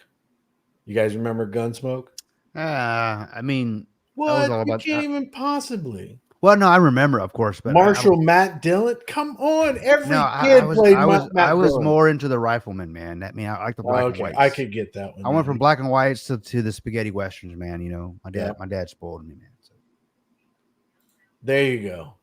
[SPEAKER 2] You guys remember Gunsmoke?
[SPEAKER 1] I mean,
[SPEAKER 2] What?
[SPEAKER 1] all
[SPEAKER 2] You
[SPEAKER 1] about-
[SPEAKER 2] can't even possibly.
[SPEAKER 1] well, no, I remember, of course, but
[SPEAKER 2] Marshall Matt Dillon? Come on. Every
[SPEAKER 1] No,
[SPEAKER 2] kid played
[SPEAKER 1] I was
[SPEAKER 2] Matt Dillon.
[SPEAKER 1] more into the Rifleman, man. I mean, I like the black and
[SPEAKER 2] Okay,
[SPEAKER 1] whites.
[SPEAKER 2] I could get that one.
[SPEAKER 1] I went from black and whites to the spaghetti westerns, man. You know,
[SPEAKER 2] Yeah.
[SPEAKER 1] my dad spoiled me, man. So.
[SPEAKER 2] There you go.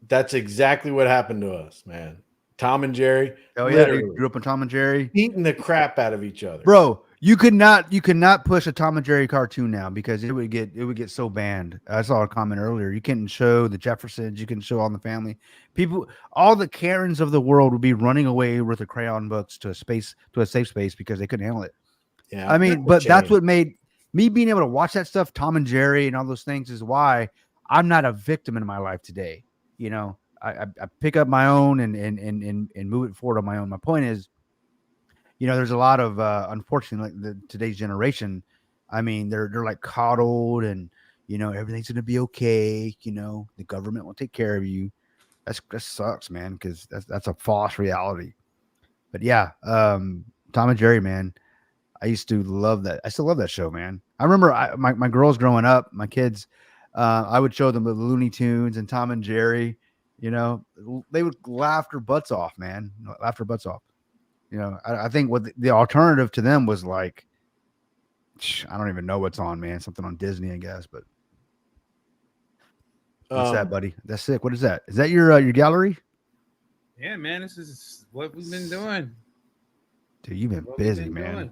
[SPEAKER 2] That's exactly what happened to us, man. Tom and Jerry.
[SPEAKER 1] Oh yeah,
[SPEAKER 2] literally
[SPEAKER 1] you grew up on Tom and Jerry,
[SPEAKER 2] beating the crap out of each other.
[SPEAKER 1] bro. You could not push a Tom and Jerry cartoon now because it would get so banned. I saw a comment earlier. You couldn't show the Jeffersons. You couldn't show All in the Family. People, all the Karens of the world would be running away with the crayon books to a safe space because they couldn't handle it.
[SPEAKER 2] Yeah,
[SPEAKER 1] I mean, but that's what made me being able to watch that stuff, Tom and Jerry and all those things, is why I'm not a victim in my life today. You know, I pick up my own and move it forward on my own. My point is, you know, there's a lot of unfortunately, like today's generation. I mean, they're like coddled, and you know everything's gonna be okay. You know, the government will take care of you. That sucks, man, because that's a false reality. But yeah, Tom and Jerry, man, I used to love that. I still love that show, man. I remember my girls growing up, my kids, I would show them the Looney Tunes and Tom and Jerry. You know, they would laugh their butts off, man. Laugh their butts off. You know, I think what the alternative to them was like, I don't even know what's on, man. Something on Disney, I guess. But what's that, buddy? That's sick. What is that? Is that your gallery?
[SPEAKER 4] Yeah, man, this is what we've been doing.
[SPEAKER 1] Dude, you've been
[SPEAKER 4] What we've
[SPEAKER 1] busy,
[SPEAKER 4] been
[SPEAKER 1] man.
[SPEAKER 4] doing.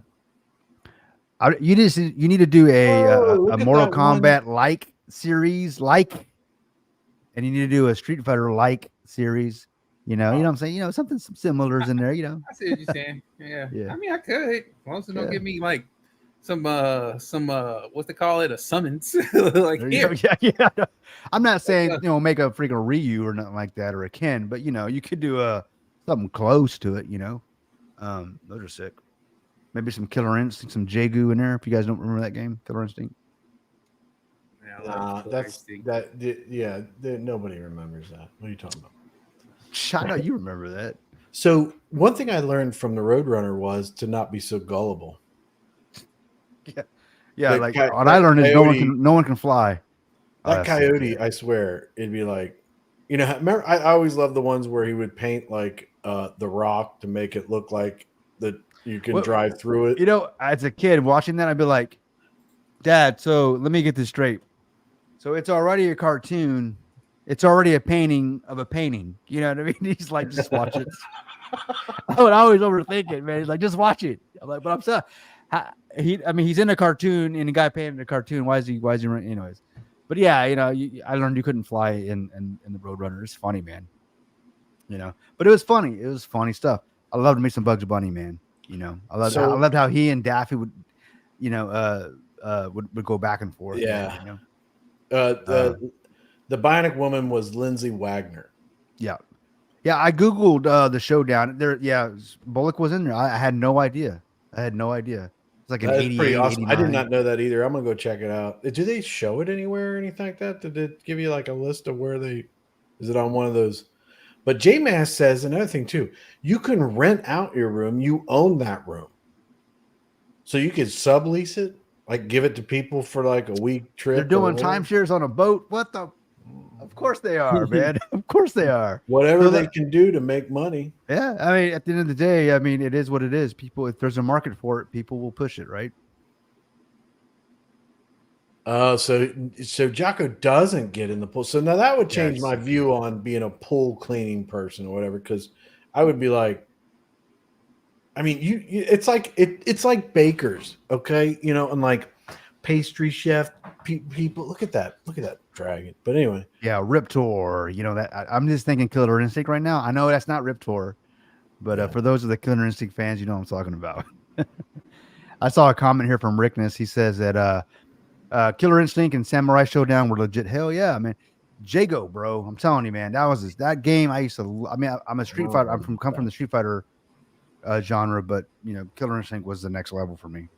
[SPEAKER 1] You need to do
[SPEAKER 2] Whoa,
[SPEAKER 1] a
[SPEAKER 2] look at
[SPEAKER 1] Mortal
[SPEAKER 2] that one.
[SPEAKER 1] Kombat series, and you need to do a Street Fighter series. You know what I'm saying? You know, some similars in there. You know,
[SPEAKER 4] I see what you're saying. Yeah.
[SPEAKER 1] Yeah.
[SPEAKER 4] I mean, I could. As long as they don't
[SPEAKER 1] Yeah.
[SPEAKER 4] give me like some what's they call it, a summons. Like
[SPEAKER 1] There you go.
[SPEAKER 4] here.
[SPEAKER 1] Yeah. I'm not saying make a freaking Ryu or nothing like that or a Ken, but you know, you could do something close to it. You know, those are sick. Maybe some Killer Instinct, some Jagu in there. If you guys don't remember that game, Killer Instinct.
[SPEAKER 4] Yeah, I
[SPEAKER 2] Nah,
[SPEAKER 4] love
[SPEAKER 2] that's
[SPEAKER 4] Instinct.
[SPEAKER 2] nobody remembers that. What are you talking about?
[SPEAKER 1] I know you remember that.
[SPEAKER 2] So one thing I learned from the Roadrunner was to not be so gullible.
[SPEAKER 1] Yeah,
[SPEAKER 2] The
[SPEAKER 1] like
[SPEAKER 2] coy-
[SPEAKER 1] what I learned is no
[SPEAKER 2] coyote-
[SPEAKER 1] one can fly. Oh,
[SPEAKER 2] That
[SPEAKER 1] that's sick.
[SPEAKER 2] coyote, I swear, it'd be like, you know, remember, I always loved the ones where he would paint like the rock to make it look like that you can
[SPEAKER 1] Well,
[SPEAKER 2] drive through it.
[SPEAKER 1] You know, as a kid watching that, I'd be like, Dad, so let me get this straight. So it's already a cartoon. It's already a painting of a painting. You know what I mean? He's like, just watch it. I would always overthink it, man. He's like, just watch it. I'm like, but I'm so he's in a cartoon and a guy painted a cartoon. Why is he running? Anyways. But yeah, you know, I learned you couldn't fly in the Roadrunner. It's funny, man. You know, but it was funny. It was funny stuff. I loved me some Bugs Bunny, man. You know, I loved how he and Daffy would, you know, would go back and forth.
[SPEAKER 2] Yeah.
[SPEAKER 1] Man, you know?
[SPEAKER 2] The Bionic Woman was Lindsay Wagner.
[SPEAKER 1] Yeah. Yeah, I Googled the showdown. There, yeah, Bullock was in there. I had no idea. It's like an
[SPEAKER 2] That's
[SPEAKER 1] 88,
[SPEAKER 2] pretty awesome. I did
[SPEAKER 1] 89.
[SPEAKER 2] not know that either. I'm gonna go check it out. Do they show it anywhere or anything like that? Did it give you like a list of where they? Is it on one of those? But J Mass says another thing too. You can rent out your room. You own that room, so you could sublease it, like give it to people for like a week trip.
[SPEAKER 1] They're
[SPEAKER 2] or
[SPEAKER 1] doing
[SPEAKER 2] whatever.
[SPEAKER 1] timeshares on a boat. What the? Of course they are, man. Of course they are.
[SPEAKER 2] Whatever
[SPEAKER 1] So
[SPEAKER 2] they
[SPEAKER 1] that-
[SPEAKER 2] can do to make money.
[SPEAKER 1] Yeah, I mean, at the end of the day, I mean, it is what it is. People, if there's a market for it, people will push it, right?
[SPEAKER 2] So Jocko doesn't get in the pool. So now that would change
[SPEAKER 1] Yes.
[SPEAKER 2] my view on being a pool cleaning person or whatever. Because I would be like, I mean, it's like bakers, okay, you know, and like pastry chef people. Look at that dragon. But anyway,
[SPEAKER 1] Yeah, Riptor. You know that I'm just thinking Killer Instinct right now. I know that's not Riptor, but for those of the Killer Instinct fans, you know what I'm talking about. I saw a comment here from Rickness. He says that Killer Instinct and Samurai Showdown were legit. Hell yeah, man. Jago, bro. I'm telling you, man, that game. I used to. I mean, I'm a Street Fighter. Come from the Street Fighter genre, but Killer Instinct was the next level for me.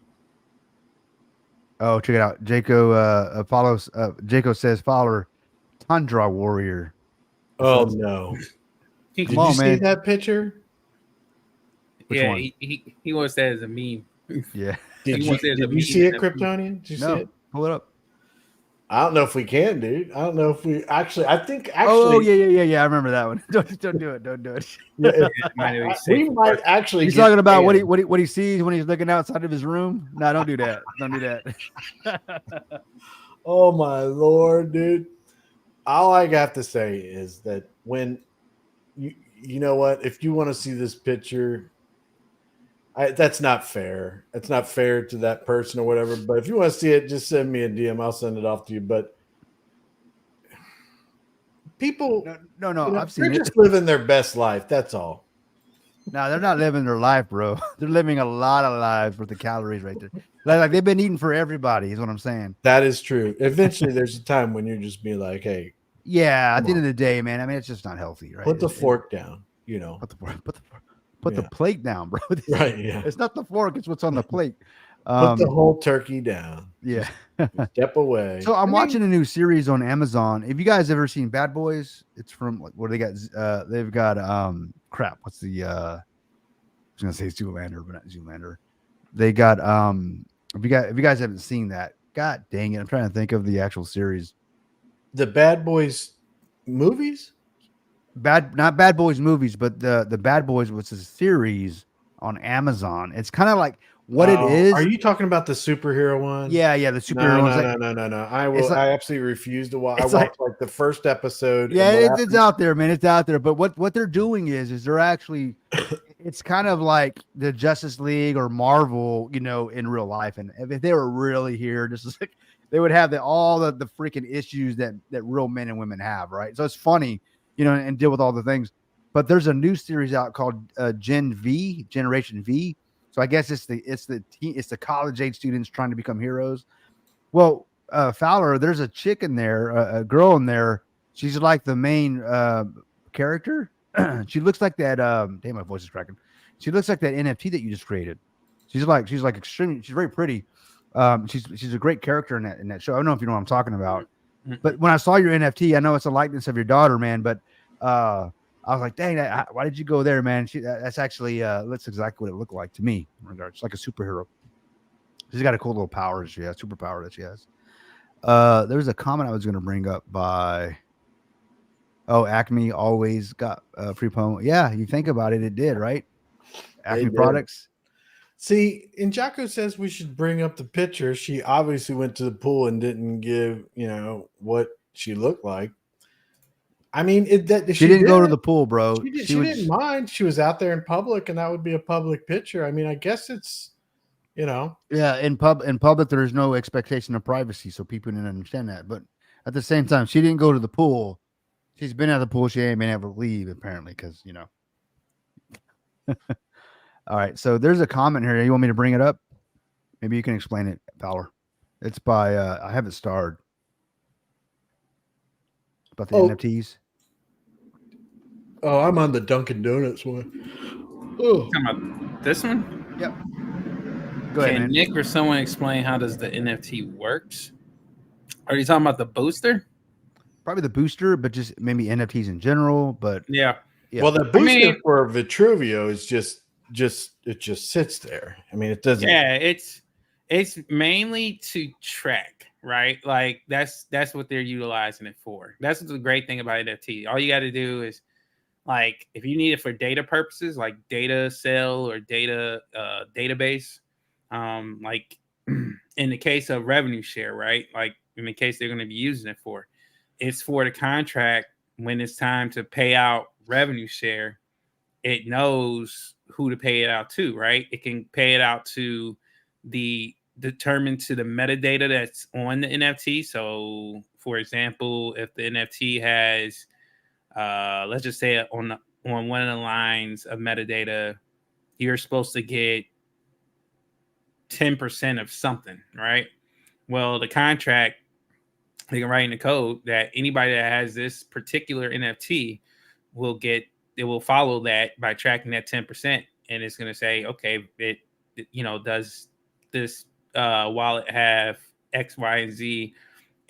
[SPEAKER 1] Oh, check it out. Jaco says follower Tundra Warrior.
[SPEAKER 2] Oh no! Did
[SPEAKER 1] Come on,
[SPEAKER 2] you see
[SPEAKER 1] man.
[SPEAKER 2] that picture?
[SPEAKER 1] Which
[SPEAKER 4] yeah,
[SPEAKER 1] one?
[SPEAKER 4] he wants that as a meme.
[SPEAKER 1] Yeah.
[SPEAKER 2] Did
[SPEAKER 4] He
[SPEAKER 2] you,
[SPEAKER 4] wants it as a
[SPEAKER 2] did you
[SPEAKER 4] meme
[SPEAKER 2] see it,
[SPEAKER 4] and a-
[SPEAKER 2] Kryptonian? Did you see
[SPEAKER 1] No,
[SPEAKER 2] it?
[SPEAKER 1] pull it up.
[SPEAKER 2] I don't know if we can, dude. I don't know if we actually. I think
[SPEAKER 1] Oh,
[SPEAKER 2] actually.
[SPEAKER 1] yeah. I remember that one. Don't do it. Don't do it.
[SPEAKER 2] Yeah,
[SPEAKER 4] might be
[SPEAKER 2] we
[SPEAKER 4] safe.
[SPEAKER 2] might actually.
[SPEAKER 1] He's
[SPEAKER 2] get
[SPEAKER 1] talking about
[SPEAKER 2] banned.
[SPEAKER 1] what he sees when he's looking outside of his room. No, don't do that. Don't do that.
[SPEAKER 2] Oh my lord, dude! All I got to say is that when you know what, if you want to see this picture, that's not fair. It's not fair to that person or whatever. But if you want to see it, just send me a DM. I'll send it off to you. But people,
[SPEAKER 1] No. I've seen
[SPEAKER 2] they're
[SPEAKER 1] it.
[SPEAKER 2] just living their best life. That's all.
[SPEAKER 1] No, they're not living their life, bro. They're living a lot of lives with the calories right there. Like they've been eating for everybody, is what I'm saying.
[SPEAKER 2] That is true. Eventually, there's a time when you're just being like, "Hey,
[SPEAKER 1] Yeah, at
[SPEAKER 2] Come
[SPEAKER 1] the end
[SPEAKER 2] on.
[SPEAKER 1] of the day, man. I mean, it's just not healthy, right?
[SPEAKER 2] put the
[SPEAKER 1] It's-
[SPEAKER 2] fork down." You know,
[SPEAKER 1] Put the
[SPEAKER 2] Yeah.
[SPEAKER 1] plate down, bro.
[SPEAKER 2] right? Yeah.
[SPEAKER 1] It's not the fork; it's what's on the plate.
[SPEAKER 2] Put the whole turkey down.
[SPEAKER 1] Yeah.
[SPEAKER 2] Step away.
[SPEAKER 1] So I'm
[SPEAKER 2] I mean,
[SPEAKER 1] watching a new series on Amazon. Have you guys ever seen Bad Boys? It's from where they got they've got crap. What's the I was gonna say Zoolander, but not Zoolander. They got if you guys haven't seen that, god dang it, I'm trying to think of the actual series.
[SPEAKER 2] the Bad Boys movies.
[SPEAKER 1] Not Bad Boys movies, but the Bad Boys was a series on Amazon. It's kind of like what it
[SPEAKER 2] Oh,
[SPEAKER 1] is.
[SPEAKER 2] Are you talking about the superhero one?
[SPEAKER 1] Yeah, the superhero
[SPEAKER 2] No,
[SPEAKER 1] ones.
[SPEAKER 2] no,
[SPEAKER 1] like-
[SPEAKER 2] no, no, no, no. I will.
[SPEAKER 1] it's like-
[SPEAKER 2] I absolutely refuse to watch. I
[SPEAKER 1] it's
[SPEAKER 2] watched
[SPEAKER 1] like-
[SPEAKER 2] like the first episode.
[SPEAKER 1] Yeah,
[SPEAKER 2] and the
[SPEAKER 1] it's
[SPEAKER 2] last-
[SPEAKER 1] out there, man. It's out there. But what they're doing is they're actually, it's kind of like the Justice League or Marvel, in real life. And if they were really here, just like they would have all the freaking issues that real men and women have, right? So it's funny, and deal with all the things. But there's a new series out called Generation V. So I guess it's the college age students trying to become heroes. Well, Fowler, there's a chick in there, a girl in there. She's like the main character. She looks like that. Damn, my voice is cracking. She looks like that NFT that you just created. She's like extremely. She's very pretty. She's a great character in that show. I don't know if you know what I'm talking about. But when I saw your NFT, I know it's a likeness of your daughter, man. But I was like, dang, why did you go there, man? That's actually that's exactly what it looked like to me. In regards, like a superhero. She's got a cool little power that she has, superpower that she has. There was a comment I was going to bring up by. Oh, Acme always got free promo. Yeah, you think about it, it did, right? Acme
[SPEAKER 2] did.
[SPEAKER 1] products.
[SPEAKER 2] See, and Jocko says we should bring up the picture. She obviously went to the pool and didn't give, what she looked like. I mean,
[SPEAKER 1] She didn't go to the pool, bro.
[SPEAKER 2] She didn't mind. She was out there in public, and that would be a public picture. I mean, I guess it's,
[SPEAKER 1] Yeah, in public, there's no expectation of privacy, so people didn't understand that. But at the same time, she didn't go to the pool. She's been at the pool. She ain't been able to leave apparently because All right, so there's a comment here. You want me to bring it up? Maybe you can explain it, Fowler. It's by I have it starred. About the NFTs.
[SPEAKER 2] Oh, I'm on the Dunkin' Donuts one. Oh,
[SPEAKER 4] Talking about this one?
[SPEAKER 1] Yep. Go ahead,
[SPEAKER 4] Can
[SPEAKER 1] man.
[SPEAKER 4] Nick or someone explain how does the NFT works? Are you talking about the booster?
[SPEAKER 1] Probably the booster, but just maybe NFTs in general. But
[SPEAKER 4] Yeah.
[SPEAKER 1] yeah.
[SPEAKER 2] Well, the booster
[SPEAKER 4] mean-
[SPEAKER 2] for Vitruvio is just it just sits there. I mean, it doesn't.
[SPEAKER 4] Yeah, it's mainly to track, right? Like that's what they're utilizing it for. That's the great thing about NFT. All you got to do is like if you need it for data purposes, like data cell or data database, like in the case of revenue share, right? Like in the case they're going to be using it for, it's for the contract when it's time to pay out revenue share. It knows who to pay it out to, right? It can pay it out to determined to the metadata that's on the NFT. So, for example, if the NFT has, let's just say on one of the lines of metadata, you're supposed to get 10% of something, right? Well, the contract they can write in the code that anybody that has this particular NFT will follow that by tracking that 10%, and it's going to say, okay, it does this wallet have X, Y, and Z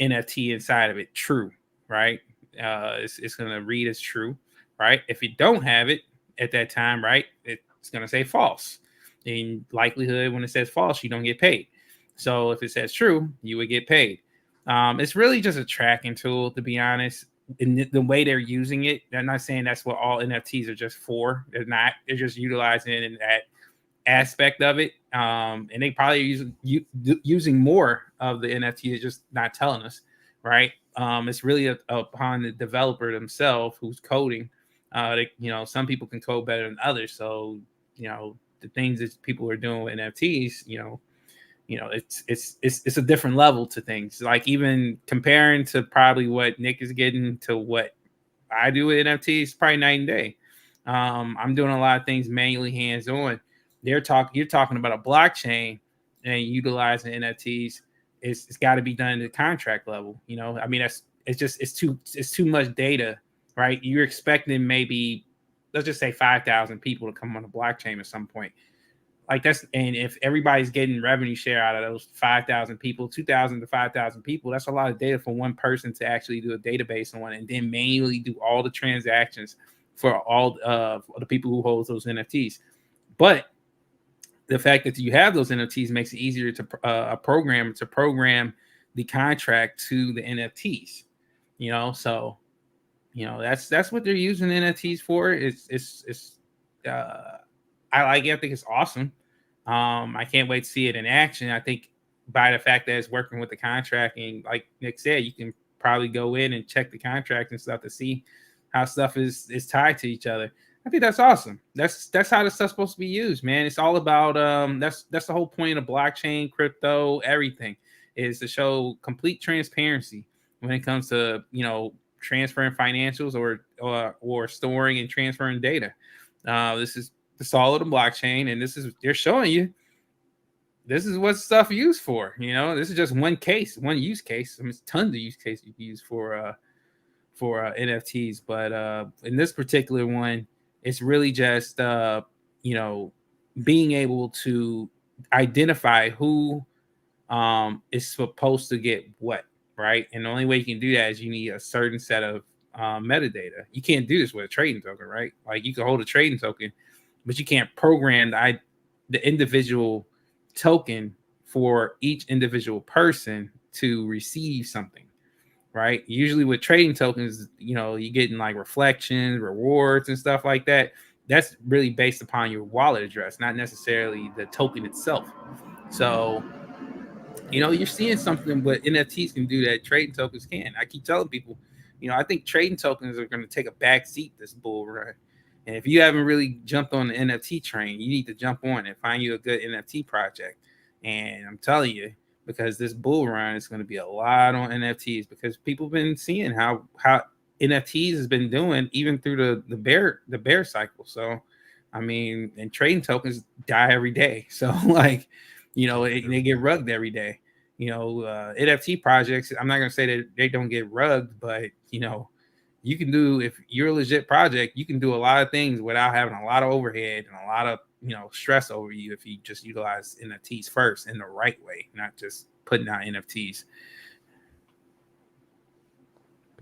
[SPEAKER 4] NFT inside of it true, right? It's going to read as true, right? If you don't have it at that time, right, it's going to say false. In likelihood, when it says false, you don't get paid. So if it says true, you would get paid. It's really just a tracking tool, to be honest. In the way they're using it, I'm not saying that's what all NFTs are just for. They're not. They're just utilizing it in that aspect of it. And they probably are using more of the NFT, just not telling us, right? It's really upon the developer themselves who's coding. Some people can code better than others. So, the things that people are doing with NFTs, it's a different level to things. Like even comparing to probably what Nick is getting to what I do with NFTs, probably night and day. I'm doing a lot of things manually, hands on. You're talking about a blockchain and utilizing NFTs. It's got to be done at the contract level. I mean, it's too much data, right? You're expecting maybe, let's just say 5,000 people to come on the blockchain at some point. Like and if everybody's getting revenue share out of those 5,000 people, 2,000 to 5,000 people, that's a lot of data for one person to actually do a database on and then manually do all the transactions for all the people who hold those NFTs. But the fact that you have those NFTs makes it easier to program the contract to the NFTs. So that's what they're using NFTs for. I like it. I think it's awesome. I can't wait to see it in action. I think by the fact that it's working with the contract, and like Nick said, you can probably go in and check the contract and stuff to see how stuff is tied to each other. I think that's awesome. That's how this stuff's supposed to be used, man. It's all about that's the whole point of blockchain, crypto, everything is to show complete transparency when it comes to transferring financials or storing and transferring data. This is the solid blockchain, and they're showing you this is what stuff used for. This is just one use case. I mean, it's tons of use cases you can use for NFTs, but in this particular one, it's really just being able to identify who is supposed to get what, right? And the only way you can do that is you need a certain set of metadata. You can't do this with a trading token, right? Like you can hold a trading token, but you can't program the individual token for each individual person to receive something, right? Usually with trading tokens, you're getting like reflections, rewards, and stuff like that. That's really based upon your wallet address, not necessarily the token itself. So, you're seeing something what NFTs can do that trading tokens can. I keep telling people, I think trading tokens are going to take a back seat this bull run. And if you haven't really jumped on the NFT train, you need to jump on and find you a good NFT project. And I'm telling you, because this bull run is going to be a lot on NFTs, because people have been seeing how NFTs has been doing even through the bear cycle. So, I mean, and trading tokens die every day. So like, they get rugged every day. NFT projects, I'm not going to say that they don't get rugged, but you can do, if you're a legit project, you can do a lot of things without having a lot of overhead and a lot of stress over you if you just utilize NFTs first in the right way, not just putting out NFTs.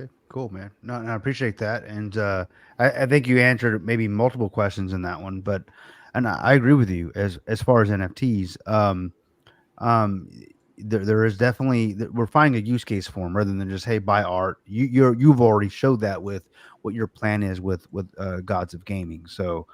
[SPEAKER 1] Okay, cool, man. No, I appreciate that, and I think you answered maybe multiple questions in that one, and I agree with you as far as NFTs. There is definitely, we're finding a use case for them rather than just, hey, buy art. You've already showed that with what your plan is with Gods of Gaming. So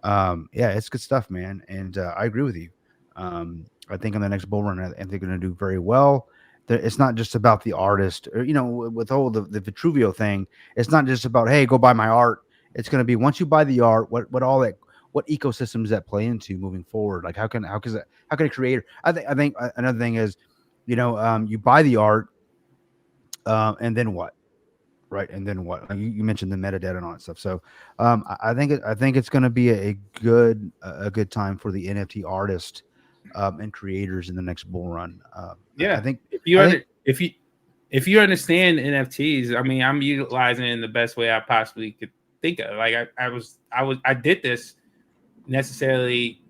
[SPEAKER 1] yeah, it's good stuff, man, and I agree with you. I think on the next bull run, I think they're going to do very well. It's not just about the artist, or with all the Vitruvio thing. It's not just about, hey, go buy my art. It's going to be, once you buy the art, what ecosystem does that play into moving forward? Like how can a creator? I think another thing is, you buy the art, and then what, right? And then what? You mentioned the metadata and all that stuff. So I think it's going to be a good time for the NFT artist and creators in the next bull run.
[SPEAKER 4] Yeah,
[SPEAKER 1] I think
[SPEAKER 4] if you understand NFTs, I mean, I'm utilizing it in the best way I possibly could think of. Like I did this necessarily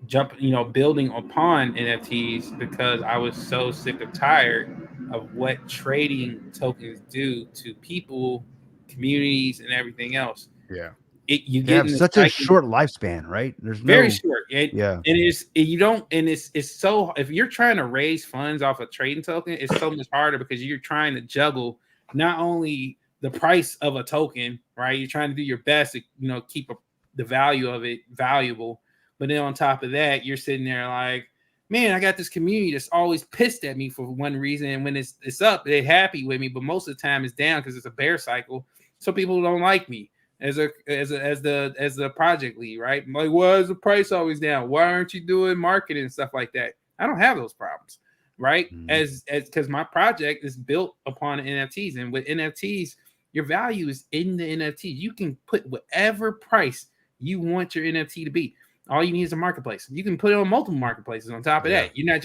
[SPEAKER 4] building upon NFTs because I was so sick or tired of what trading tokens do to people, communities, and everything else.
[SPEAKER 1] Yeah.
[SPEAKER 4] You
[SPEAKER 1] They
[SPEAKER 4] get
[SPEAKER 1] have
[SPEAKER 4] in the
[SPEAKER 1] such a
[SPEAKER 4] cycle,
[SPEAKER 1] short lifespan, right? There's
[SPEAKER 4] very
[SPEAKER 1] no,
[SPEAKER 4] short.
[SPEAKER 1] yeah.
[SPEAKER 4] And it's so, if you're trying to raise funds off a trading token, it's so much harder because you're trying to juggle not only the price of a token, right? You're trying to do your best to keep the value of it valuable, but then on top of that, you're sitting there like, man, I got this community that's always pissed at me for one reason, and when it's up, they're happy with me, but most of the time it's down because it's a bear cycle. So people don't like me as the project lead, right? I'm like, why is the price always down? Why aren't you doing marketing and stuff like that? I don't have those problems, right? As because my project is built upon NFTs, and with NFTs, your value is in the NFT. You can put whatever price you want your NFT to be. All you need is a marketplace. You can put it on multiple marketplaces on top of that. You're not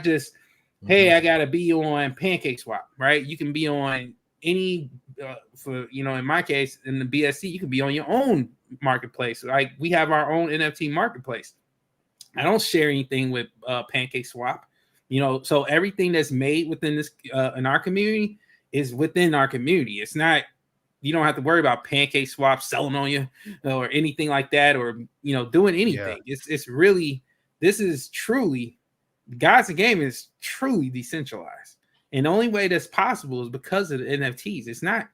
[SPEAKER 4] just hey, I gotta be on PancakeSwap, right? You can be on any in my case, in the BSC, you can be on your own marketplace. Like we have our own NFT marketplace. I don't share anything with PancakeSwap, so everything that's made within this in our community is within our community. It's not, you don't have to worry about PancakeSwap selling on you or anything like that, or doing anything. It's really, this is truly, Gods and Game is truly decentralized. And the only way that's possible is because of the NFTs. It's not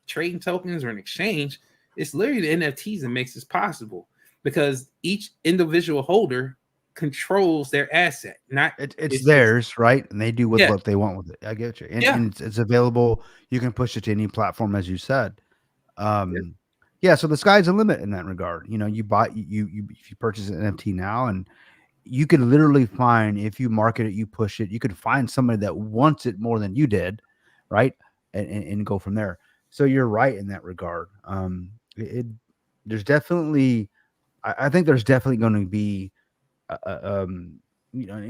[SPEAKER 4] trading tokens or an exchange. It's literally the NFTs that makes this possible, because each individual holder controls their asset.
[SPEAKER 1] It's theirs, right? And they do with
[SPEAKER 4] Yeah.
[SPEAKER 1] what they want with it. I get you. And,
[SPEAKER 4] Yeah.
[SPEAKER 1] and it's available. You can push it to any platform, as you said. Yeah. So the sky's the limit in that regard. You buy if you purchase an NFT now, and you could literally find, if you market it, you push it, you could find somebody that wants it more than you did, right? And go from there. So you're right in that regard. There's definitely, I think there's definitely going to be, and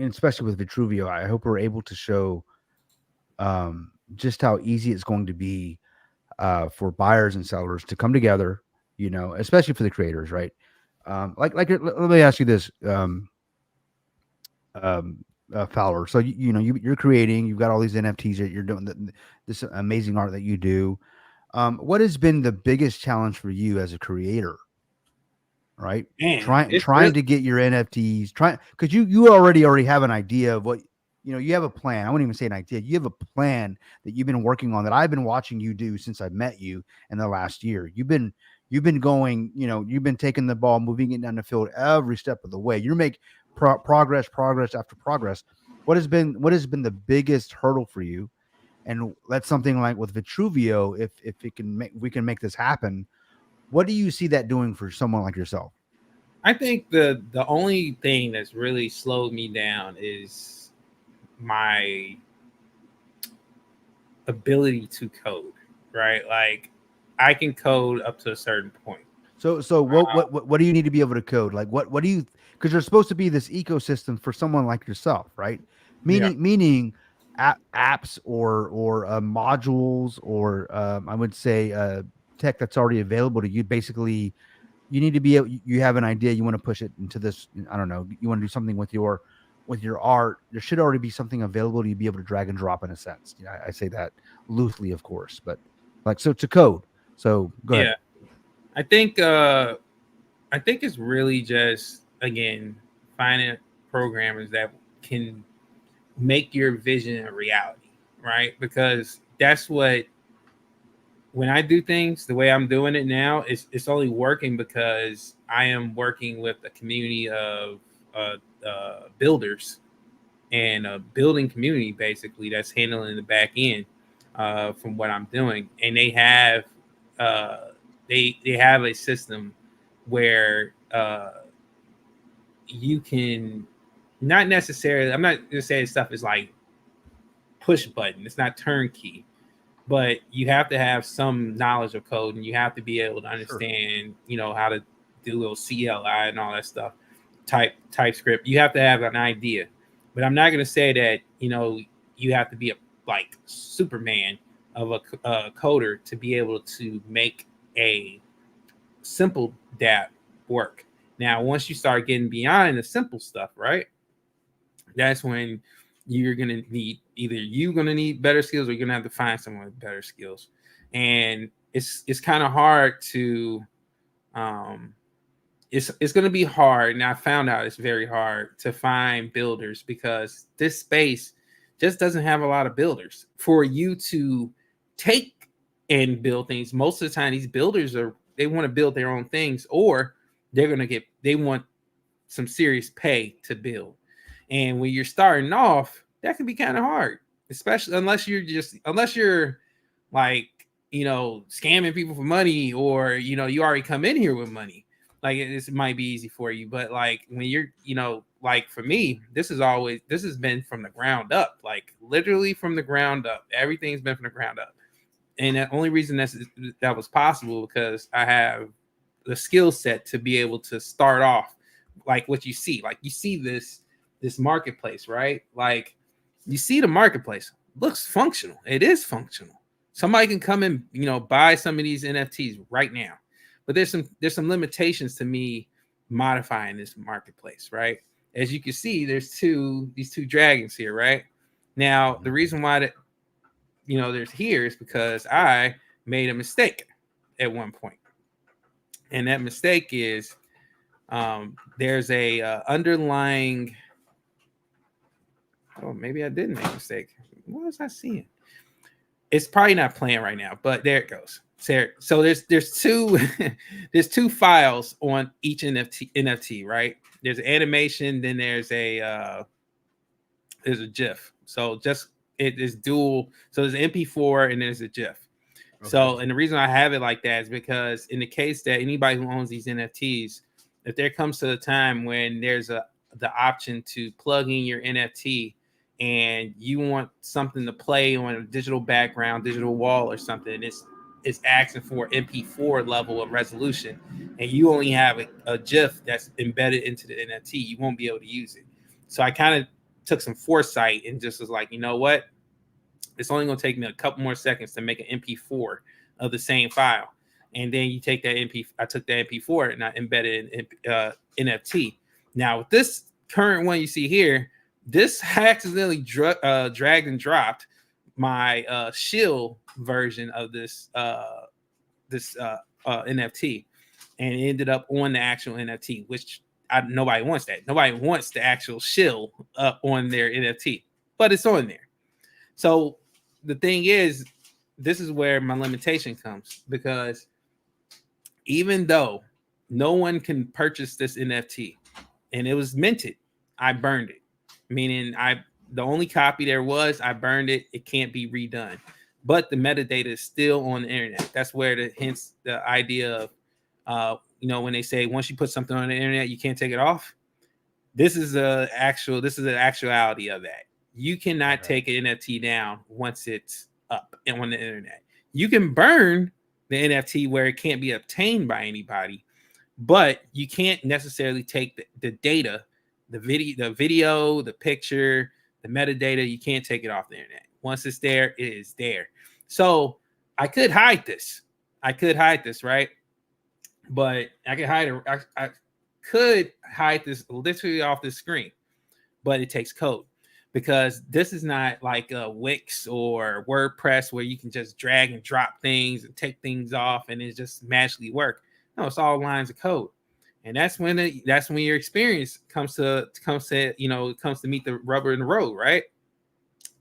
[SPEAKER 1] especially with Vitruvio, I hope we're able to show just how easy it's going to be for buyers and sellers to come together, especially for the creators, right? Let me ask you this, Fowler. So you're creating, you've got all these NFTs that you're doing, this amazing art that you do. What has been the biggest challenge for you as a creator? Right,
[SPEAKER 4] Man,
[SPEAKER 1] trying to get your NFTs, because you already have an idea of what you have a plan. I wouldn't even say an idea. You have a plan that you've been working on, that I've been watching you do since I met you in the last year. You've been going, you've been taking the ball, moving it down the field every step of the way. You make progress after progress. What has been the biggest hurdle for you? And that's something like with Vitruvio, if we can make this happen. What do you see that doing for someone like yourself?
[SPEAKER 4] I think the only thing that's really slowed me down is my ability to code, right? Like I can code up to a certain point.
[SPEAKER 1] So what do you need to be able to code? Like what do you, because there's supposed to be this ecosystem for someone like yourself, right? Meaning apps or modules, or I would say tech that's already available to you. Basically, you need to be able, you have an idea, you want to push it into this, I don't know, you want to do something with your art. There should already be something available to you, be able to drag and drop, in a sense. I say that loosely, of course, but like, so to code. So go ahead.
[SPEAKER 4] I think it's really just, again, finding programmers that can make your vision a reality, right? Because that's what, when I do things the way I'm doing it now, it's only working because I am working with a community of builders and a building community, basically, that's handling the back end from what I'm doing. And they have they have a system where you can not necessarily, I'm not gonna say stuff is like push button, it's not turnkey, but you have to have some knowledge of code, and you have to be able to understand, how to do a little CLI and all that stuff, TypeScript. You have to have an idea. But I'm not going to say that, you have to be like Superman of a coder to be able to make a simple dApp work. Now, once you start getting beyond the simple stuff, right? That's when you're gonna need better skills, or you're gonna have to find someone with better skills. And it's kind of hard to it's going to be hard, and I found out it's very hard to find builders because this space just doesn't have a lot of builders for you to take and build things. Most of the time, these builders they want to build their own things, or they want some serious pay to build. And when you're starting off, that can be kind of hard, especially unless you're like, scamming people for money, or, you already come in here with money. Like, it might be easy for you, but like when you're, like for me, this has been from the ground up, like literally from the ground up. Everything's been from the ground up. And the only reason that was possible because I have the skill set to be able to start off like what you see. Like you see this marketplace, right? Like you see the marketplace looks functional. It is functional. Somebody can come and buy some of these NFTs right now. But there's some limitations to me modifying this marketplace, right? As you can see, there's these two dragons here, right? Now, the reason why that there's here is because I made a mistake at one point. And that mistake is there's a underlying. Oh, maybe I did make a mistake. What was I seeing? It's probably not playing right now, but there it goes. So there's two there's two files on each NFT, right? There's an animation, then there's a GIF. So it is dual. So there's an MP4 and there's a GIF. Okay. So, and the reason I have it like that is because in the case that anybody who owns these NFTs, if there comes to the time when there's the option to plug in your NFT and you want something to play on a digital background, digital wall or something, it's asking for MP4 level of resolution, and you only have a GIF that's embedded into the NFT, you won't be able to use it. So I kind of took some foresight and just was like, you know what? It's only going to take me a couple more seconds to make an MP4 of the same file. And then you take I took that MP4 and I embedded it in NFT. Now, with this current one you see here, this accidentally dragged and dropped my shill version of this NFT, and it ended up on the actual NFT, which nobody wants that. Nobody wants the actual shill up on their NFT, but it's on there. So the thing is, this is where my limitation comes, because even though no one can purchase this NFT and it was minted, I burned it, meaning the only copy there was, I burned it. It can't be redone. But the metadata is still on the internet. That's where hence the idea of, when they say once you put something on the internet, you can't take it off. This is an actuality of that. You cannot take an NFT down once it's up and on the internet. You can burn the NFT where it can't be obtained by anybody, but you can't necessarily take the data, the video, the picture, the metadata. You can't take it off the internet. Once it's there, it is there. So I could hide this. Right? But I could hide it. I could hide this literally off the screen, but it takes code, because this is not like a Wix or WordPress where you can just drag and drop things and take things off and it just magically work. No, it's all lines of code. And that's when your experience comes to meet the rubber in the road, right?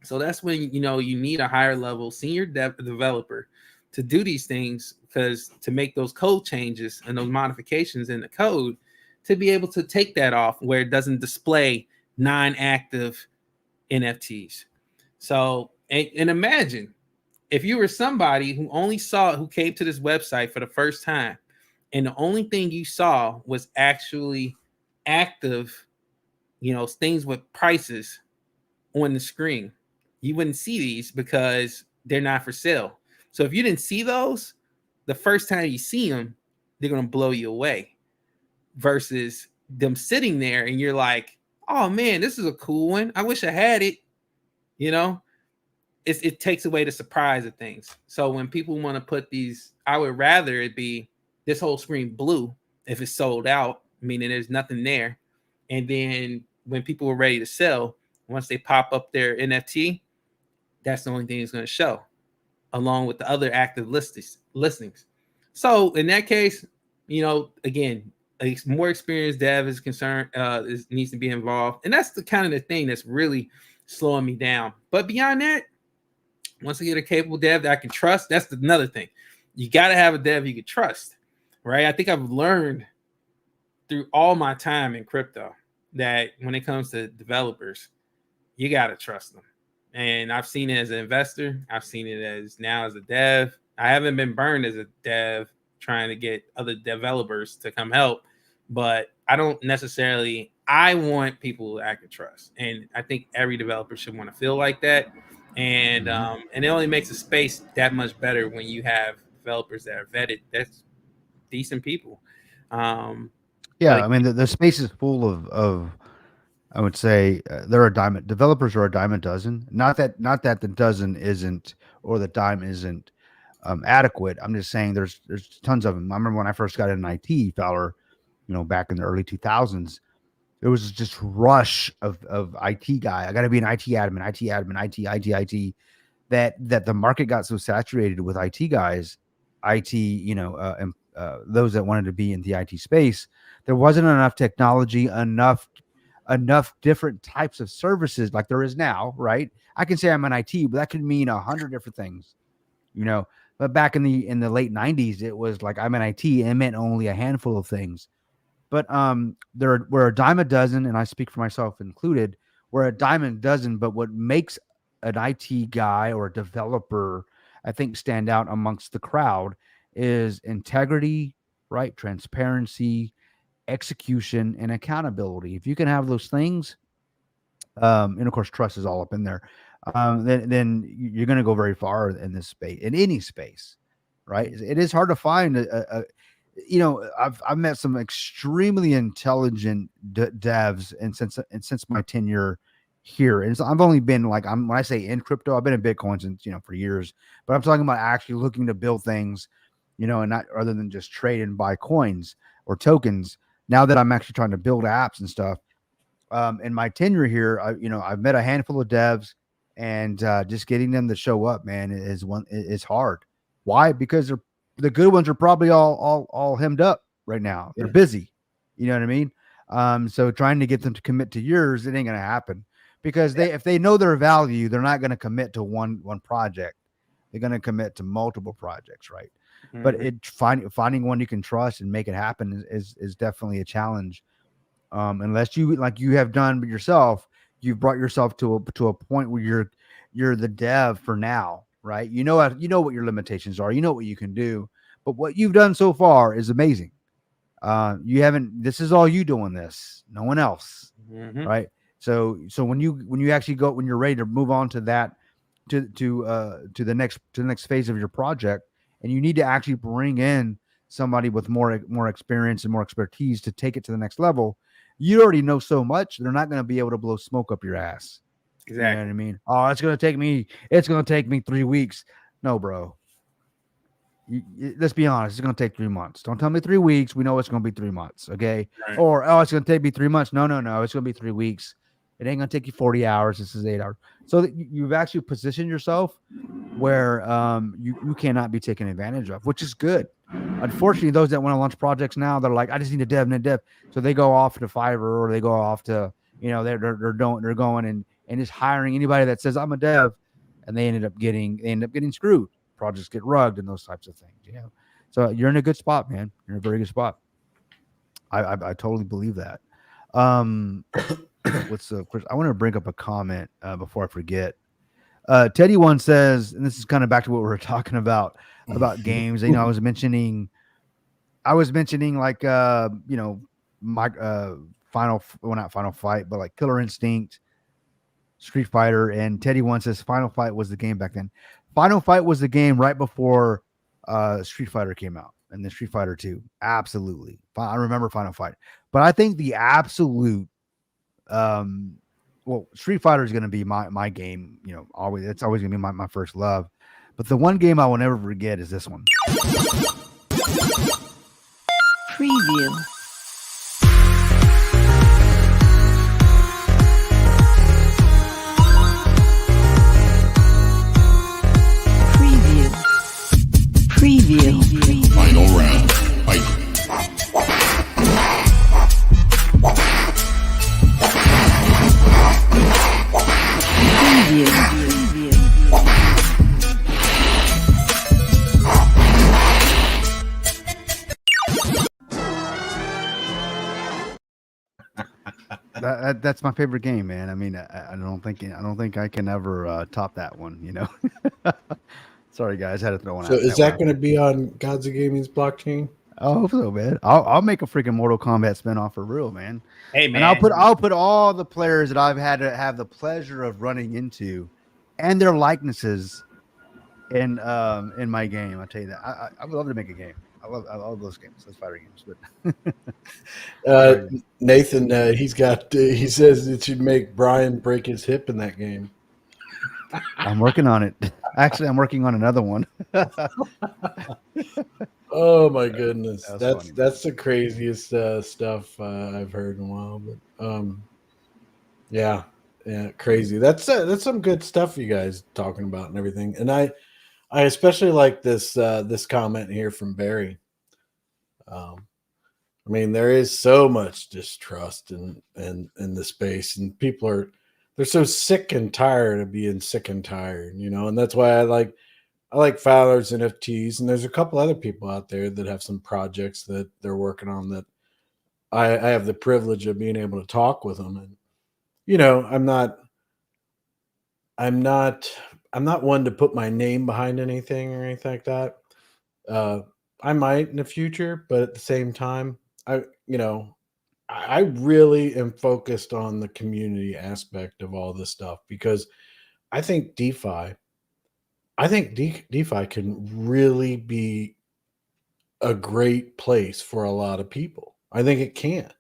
[SPEAKER 4] So that's when you need a higher level senior developer to do these things, because to make those code changes and those modifications in the code to be able to take that off where it doesn't display non-active NFTs. So and imagine if you were somebody who came to this website for the first time, and the only thing you saw was actually active, things with prices on the screen. You wouldn't see these because they're not for sale. So if you didn't see those, the first time you see them, they're going to blow you away, versus them sitting there and you're like, oh man, this is a cool one. I wish I had it. it takes away the surprise of things. So when people want to put these, I would rather it be this whole screen blue if it's sold out, meaning there's nothing there. And then when people are ready to sell, once they pop up their NFT, that's the only thing it's going to show, along with the other active listings. So in that case, again, a more experienced dev is concerned, needs to be involved. And that's the kind of the thing that's really slowing me down. But beyond that, once I get a capable dev that I can trust, that's another thing. You got to have a dev you can trust, right? I think I've learned through all my time in crypto that when it comes to developers, you got to trust them. And I've seen it as an investor. I've seen it as now as a dev. I haven't been burned as a dev trying to get other developers to come help, but I don't necessarily, I want people that I can trust. And I think every developer should want to feel like that. And it only makes a space that much better when you have developers that are vetted. That's decent people.
[SPEAKER 1] Yeah, I mean the space is full of I would say developers are a dime a dozen. Not that the dozen isn't or the dime isn't adequate. I'm just saying there's tons of them. I remember when I first got in IT, Fowler, back in the early 2000s, there was just rush of IT guy. I got to be an IT admin, IT, that the market got so saturated with IT guys, and those that wanted to be in the IT space, there wasn't enough technology, enough different types of services like there is now, right? I can say I'm an IT, but that could mean 100 different things, But back in the late 90s, it was like I'm an IT, and it meant only a handful of things. But we're a dime a dozen, and I speak for myself included. We're a dime a dozen, but what makes an IT guy or a developer, I think, stand out amongst the crowd is integrity, right? Transparency, execution, and accountability. If you can have those things, and of course trust is all up in there, then you're going to go very far in this space, in any space, right? It is hard to find I've met some extremely intelligent devs, and since my tenure here, and so I've only been when I say in crypto, I've been in Bitcoin since for years, but I'm talking about actually looking to build things, and not other than just trade and buy coins or tokens. Now that I'm actually trying to build apps and stuff, in my tenure here, I've met a handful of devs, and just getting them to show up, man, is hard. Why? Because the good ones are probably all hemmed up right now. They're busy. You know what I mean? So trying to get them to commit to yours, it ain't gonna happen, because if they know their value, they're not gonna commit to one project. They're gonna commit to multiple projects, right? Mm-hmm. But finding one you can trust and make it happen is definitely a challenge. Unless you, like you have done yourself, you've brought yourself to a point where you're the dev for now, right? You know what your limitations are, what you can do, but what you've done so far is amazing. This is all you doing this, no one else, right? So when you actually when you're ready to move on to that, to the next phase of your project, and you need to actually bring in somebody with more experience and more expertise to take it to the next level. You already know so much, they're not going to be able to blow smoke up your ass. Exactly. You know what I mean? Oh, it's going to take me 3 weeks. No, bro. Let's be honest. It's going to take 3 months. Don't tell me 3 weeks. We know it's going to be 3 months. Okay. Right. Or, it's going to take me 3 months. No. It's going to be 3 weeks. It ain't going to take you 40 hours. This is 8 hours. So you've actually positioned yourself where you cannot be taken advantage of, which is good. Unfortunately, those that want to launch projects now, they're like, I just need a dev. So they go off to Fiverr, or they go off to, they're going and just hiring anybody that says I'm a dev, and they end up getting screwed. Projects get rugged and those types of things. So you're in a good spot, man. You're in a very good spot. I totally believe that. I want to bring up a comment before I forget. Teddy One says, and this is kind of back to what we were talking about games. I was mentioning like my not Final Fight, but like Killer Instinct, Street Fighter, and Teddy One says Final Fight was the game back then. Final Fight was the game right before Street Fighter came out, and then Street Fighter 2. Absolutely. I remember Final Fight. But I think the absolute well, Street Fighter is going to be my game. You know, always it's always going to be my first love. But the one game I will never forget is this one.
[SPEAKER 9] Preview. Preview.
[SPEAKER 10] Final round. Fight.
[SPEAKER 1] That's my favorite game, man. I mean, I don't think I can ever top that one. You know. Sorry, guys, had to throw one out.
[SPEAKER 2] So is that going to be on Gods of Gaming's blockchain?
[SPEAKER 1] I hope so, man. I'll make a freaking Mortal Kombat spinoff for real, man.
[SPEAKER 8] Hey, man.
[SPEAKER 1] And I'll put all the players that I've had to have the pleasure of running into, and their likenesses in my game. I'll tell you that. I would love to make a game. I love those games, those fighting games. But
[SPEAKER 2] Nathan, he says it should make Brian break his hip in that game.
[SPEAKER 1] I'm working on it. Actually, I'm working on another one.
[SPEAKER 2] Oh my goodness,
[SPEAKER 1] That's funny.
[SPEAKER 2] that's the craziest stuff I've heard in a while. But yeah, crazy. That's some good stuff you guys talking about and everything. And I especially like this comment here from Barry. I mean, there is so much distrust in the space, and people they're so sick and tired of being sick and tired, you know. And that's why I like Fowler's NFTs, and there's a couple other people out there that have some projects that they're working on that I have the privilege of being able to talk with them. And you know, I'm not one to put my name behind anything or anything like that. I might in the future, but at the same time, I really am focused on the community aspect of all this stuff, because I think DeFi can really be a great place for a lot of people. I think it can.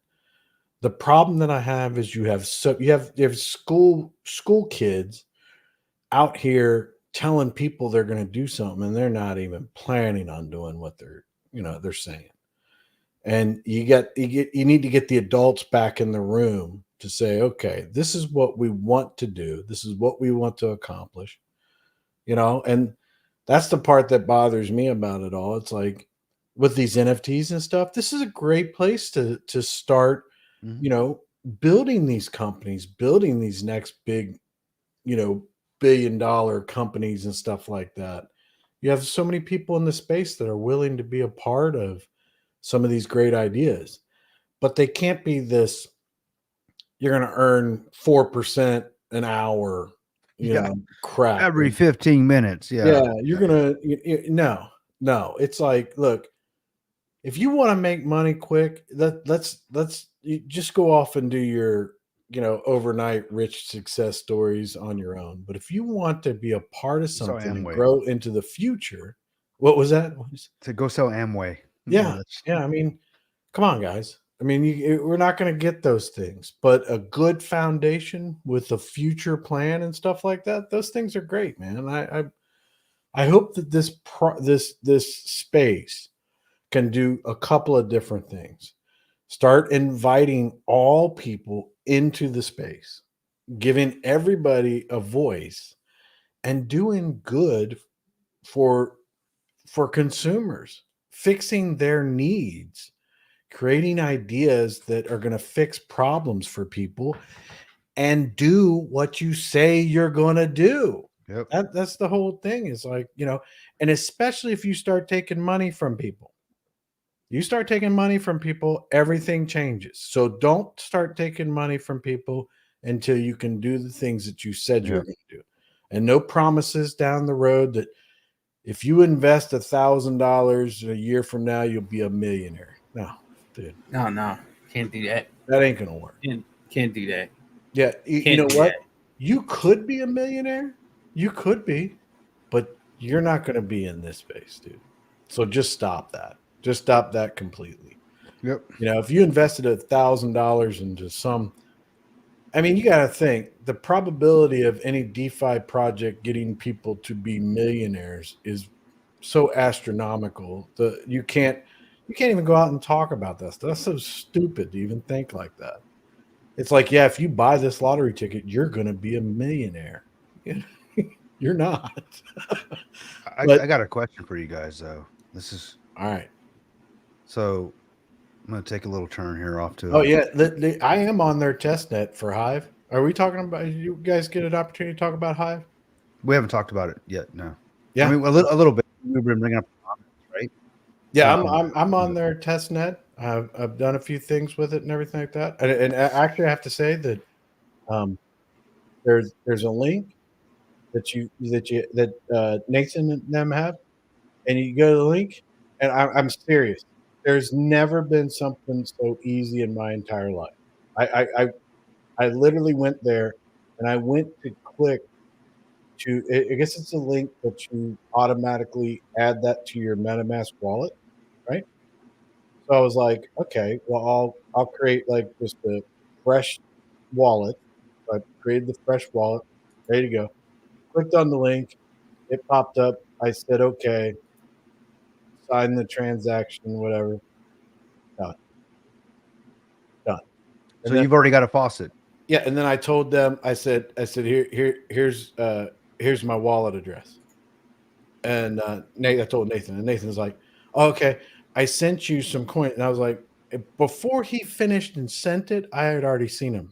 [SPEAKER 2] The problem that I have is you have school kids out here telling people they're going to do something, and they're not even planning on doing what they're saying. And you need to get the adults back in the room to say, okay, this is what we want to do. This is what we want to accomplish. You know, and that's the part that bothers me about it all. It's like with these NFTs and stuff, this is a great place to start, you know, building these companies, building these next big, you know, billion-dollar companies and stuff like that. You have so many people in the space that are willing to be a part of some of these great ideas, but they can't be this, you're going to earn 4% an hour, you know, crap.
[SPEAKER 1] every 15 minutes.
[SPEAKER 2] Yeah, you're going to, no. It's like, look, if you want to make money quick, let's you just go off and do your, you know, overnight rich success stories on your own. But if you want to be a part of something and grow into the future, what was that?
[SPEAKER 1] To go sell Amway.
[SPEAKER 2] Yeah. I mean, come on, guys. I mean, we're not going to get those things, but a good foundation with a future plan and stuff like that, those things are great, man. I hope that this space can do a couple of different things. Start inviting all people into the space, giving everybody a voice, and doing good for consumers, fixing their needs, creating ideas that are going to fix problems for people, and do what you say you're going to do.
[SPEAKER 1] Yep.
[SPEAKER 2] That's the whole thing. Is like, you know, and especially if you start taking money from people. You start taking money from people, everything changes. So don't start taking money from people until you can do the things that you said you were going to do. And no promises down the road that if you invest $1,000 a year from now, you'll be a millionaire. No, dude.
[SPEAKER 8] No. Can't do that.
[SPEAKER 2] That ain't going to work.
[SPEAKER 8] Can't do that.
[SPEAKER 2] Yeah. You know what? You could be a millionaire. You could be, but you're not going to be in this space, dude. So just stop that. Just stop that completely.
[SPEAKER 1] Yep.
[SPEAKER 2] You know, if you invested $1,000 into some, I mean, you got to think the probability of any DeFi project getting people to be millionaires is so astronomical that you can't even go out and talk about that stuff. That's so stupid to even think like that. It's like, yeah, if you buy this lottery ticket, you're going to be a millionaire. You're not.
[SPEAKER 1] I
[SPEAKER 2] But-
[SPEAKER 1] got a question for you guys though. This is
[SPEAKER 2] All right.
[SPEAKER 1] so. I'm gonna take a little turn here off to.
[SPEAKER 2] Oh yeah, I am on their test net for Hive. Are we talking about? You guys get an opportunity to talk about Hive?
[SPEAKER 1] We haven't talked about it yet. No.
[SPEAKER 2] Yeah.
[SPEAKER 1] I mean, a little bit. We've been bringing up the comments, right?
[SPEAKER 2] Yeah,
[SPEAKER 1] Um,
[SPEAKER 2] I'm on their test net. I've done a few things with it and everything like that. And actually, I have to say that there's a link that Nathan and them have, and you go to the link, and I'm serious. There's never been something so easy in my entire life. I literally went there, and I went to click to. I guess it's a link that you automatically add that to your MetaMask wallet, right? So I was like, okay, well, I'll create like just a fresh wallet. So I created the fresh wallet, ready to go. Clicked on the link, it popped up. I said, okay, sign the transaction, whatever. Done.
[SPEAKER 1] So
[SPEAKER 2] And then-
[SPEAKER 1] you've already got a faucet.
[SPEAKER 2] Yeah, and then I told them, I said, here's my wallet address. And I told Nathan, and Nathan's like, oh, okay, I sent you some coin. And I was like, before he finished and sent it, I had already seen him.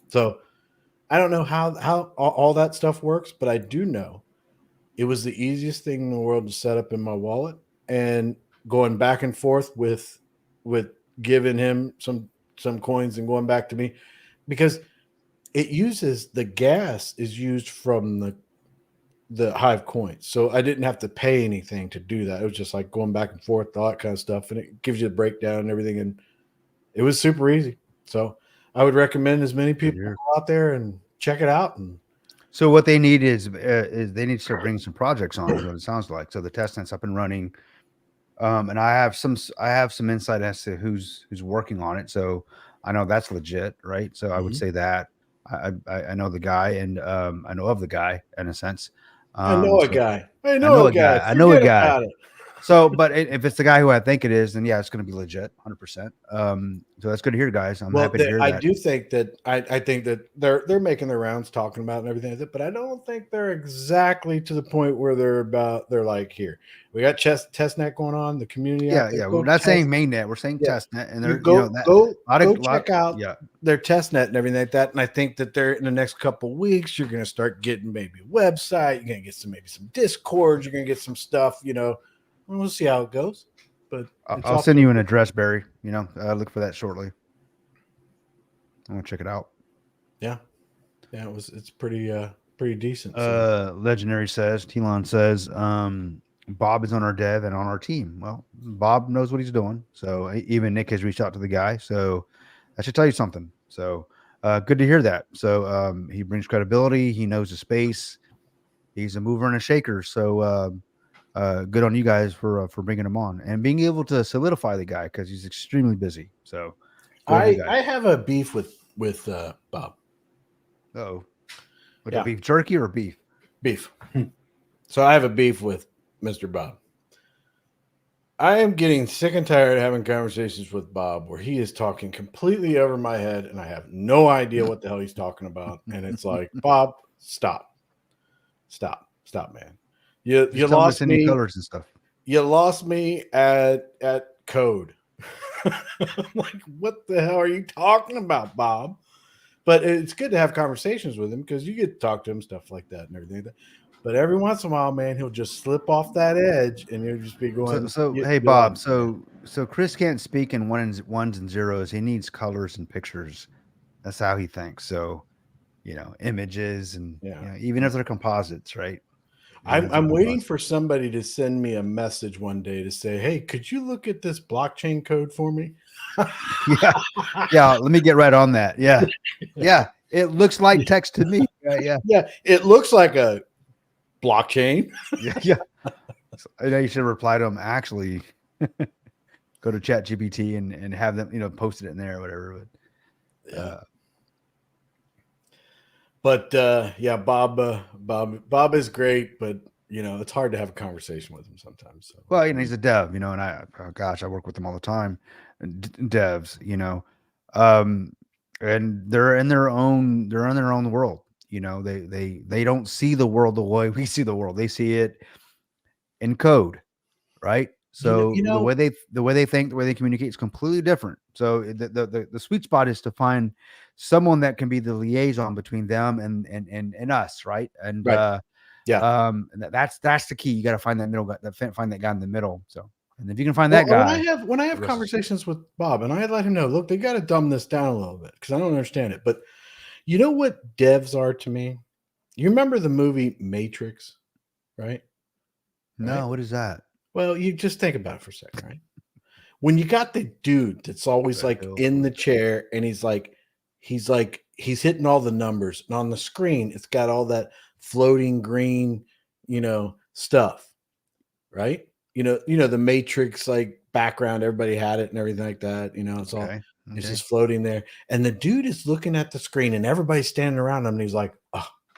[SPEAKER 2] So I don't know how all that stuff works, but I do know it was the easiest thing in the world to set up in my wallet, and going back and forth with giving him some coins and going back to me, because it uses the gas is used from the Hive coins. So I didn't have to pay anything to do that. It was just like going back and forth, all that kind of stuff. And it gives you the breakdown and everything. And it was super easy. So I would recommend as many people
[SPEAKER 1] hear.
[SPEAKER 2] go out there and check it out. And
[SPEAKER 1] So what they need is they need to start bringing some projects on. Is what it sounds like. So the testnet's up and running, and I have some insight as to who's working on it. So I know that's legit, right? So I would say that I know the guy, and I know of the guy in a sense.
[SPEAKER 2] I know a
[SPEAKER 1] So-
[SPEAKER 2] guy. I know a guy.
[SPEAKER 1] I know a
[SPEAKER 2] Forget
[SPEAKER 1] guy.
[SPEAKER 2] about it.
[SPEAKER 1] So, but if it's the guy who I think it is, then yeah, it's going to be legit, 100%. So that's good to hear, guys. I'm happy to hear
[SPEAKER 2] I
[SPEAKER 1] that.
[SPEAKER 2] do think that I think that they're making their rounds talking about it and everything like that, but I don't think they're exactly to the point where they're like, here we got testnet going on, the community.
[SPEAKER 1] Yeah,
[SPEAKER 2] out there,
[SPEAKER 1] yeah.
[SPEAKER 2] go
[SPEAKER 1] We're not
[SPEAKER 2] test-
[SPEAKER 1] saying mainnet. We're saying
[SPEAKER 2] Yeah.
[SPEAKER 1] testnet, and
[SPEAKER 2] you
[SPEAKER 1] they're
[SPEAKER 2] go
[SPEAKER 1] lot
[SPEAKER 2] check out
[SPEAKER 1] Yeah,
[SPEAKER 2] their testnet and everything like that. And I think that they're in the next couple of weeks, you're going to start getting maybe a website. You're going to get maybe some Discord. You're going to get some stuff. We'll see how it goes. But
[SPEAKER 1] I'll send you an address, Barry. Look for that shortly. I'm gonna check it out.
[SPEAKER 2] Yeah, it's pretty decent.
[SPEAKER 1] Legendary says, Telon says, Bob is on our dev and on our team. Well, Bob knows what he's doing. So even Nick has reached out to the guy. So that should tell you something. So good to hear that. So he brings credibility. He knows the space. He's a mover and a shaker. So good on you guys for bringing him on and being able to solidify the guy because he's extremely busy. So good on you guys.
[SPEAKER 2] I have a beef with Bob.
[SPEAKER 1] Oh,
[SPEAKER 2] Yeah.
[SPEAKER 1] beef jerky or beef?
[SPEAKER 2] Beef. So I have a beef with Mr. Bob. I am getting sick and tired of having conversations with Bob where he is talking completely over my head and I have no idea what the hell he's talking about. And it's like, Bob, stop, man. You
[SPEAKER 1] Just tell him to
[SPEAKER 2] lost
[SPEAKER 1] send you
[SPEAKER 2] me.
[SPEAKER 1] colors and stuff.
[SPEAKER 2] You lost me at code. I'm like, what the hell are you talking about, Bob? But it's good to have conversations with him because you get to talk to him, stuff like that and everything like that. But every once in a while, man, he'll just slip off that edge and he'll just be going.
[SPEAKER 1] So
[SPEAKER 2] "You-
[SPEAKER 1] hey
[SPEAKER 2] you
[SPEAKER 1] Bob,
[SPEAKER 2] know,
[SPEAKER 1] so Chris can't speak in ones and zeros. He needs colors and pictures. That's how he thinks. So, images and
[SPEAKER 2] Yeah.
[SPEAKER 1] even if they're composites, right? Even if
[SPEAKER 2] I'm
[SPEAKER 1] they're
[SPEAKER 2] waiting
[SPEAKER 1] composites.
[SPEAKER 2] for somebody to send me a message one day to say, hey, could you look at this blockchain code for me?
[SPEAKER 1] Yeah. Let me get right on that. Yeah. Yeah. It looks like text to me. Yeah.
[SPEAKER 2] Yeah, it looks like a blockchain.
[SPEAKER 1] Yeah. So, I know you should reply to them. Actually, go to ChatGPT and have them, posted it in there or whatever. But
[SPEAKER 2] But yeah, Bob is great, but you know, it's hard to have a conversation with him sometimes. So.
[SPEAKER 1] Well, he's a dev, and I work with them all the time, devs, and they're in their own world. They don't see the world the way we see the world. They see it in code, right? So the way they think, the way they communicate is completely different. So the sweet spot is to find someone that can be the liaison between them and us, right? And
[SPEAKER 2] right.
[SPEAKER 1] and that's the key. You got to find that middle guy, find that guy in the middle. So, and if you can find that guy,
[SPEAKER 2] when I have conversations with Bob, and I let him know, look, they got to dumb this down a little bit because I don't understand it. But you know what devs are to me? You remember the movie Matrix, right?
[SPEAKER 1] No, what is that?
[SPEAKER 2] Well, you just think about it for a second, right? When you got the dude that's always like in the chair and he's hitting all the numbers, and on the screen it's got all that floating green, stuff, right? The Matrix like background, everybody had it and everything like that. It's all it's just floating there. And the dude is looking at the screen and everybody's standing around him and he's like,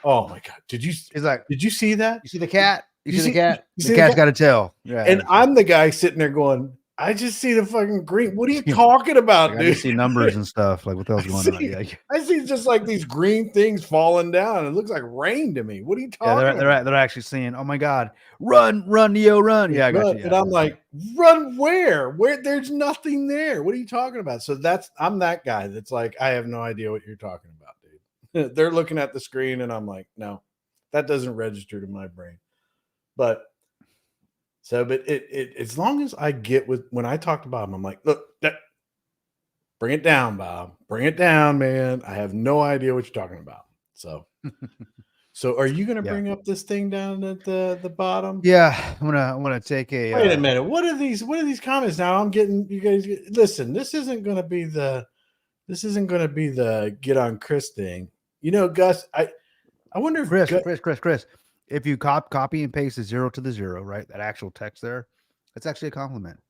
[SPEAKER 2] oh my God. Did you see that?
[SPEAKER 1] You see the cat? You see the cat?
[SPEAKER 2] The
[SPEAKER 1] The cat's got a tail. Yeah.
[SPEAKER 2] And I'm the guy sitting there going, I just see the fucking green. What are you talking about,
[SPEAKER 1] I
[SPEAKER 2] dude?
[SPEAKER 1] see numbers and stuff. Like, what the hell's going on? Yeah.
[SPEAKER 2] I see just like these green things falling down. It looks like rain to me. What are you talking about?
[SPEAKER 1] They're actually saying, "Oh my God, run, Neo, run!" Yeah, I got you. Yeah.
[SPEAKER 2] And I'm like, run where? Where? There's nothing there. What are you talking about? So I'm that guy that's like, I have no idea what you're talking about, dude. They're looking at the screen, and I'm like, no, that doesn't register to my brain. But it as long as I get when I talk to Bob, I'm like, look, bring it down, Bob. Bring it down, man. I have no idea what you're talking about. So are you gonna bring up this thing down at the bottom?
[SPEAKER 1] Yeah, I'm gonna take a
[SPEAKER 2] wait a minute. What are these comments now? I'm getting you guys listen, this isn't gonna be the get on Chris thing. Gus, I wonder if
[SPEAKER 1] Chris. If you copy and paste the 0 to the 0, right? That actual text there, that's actually a compliment.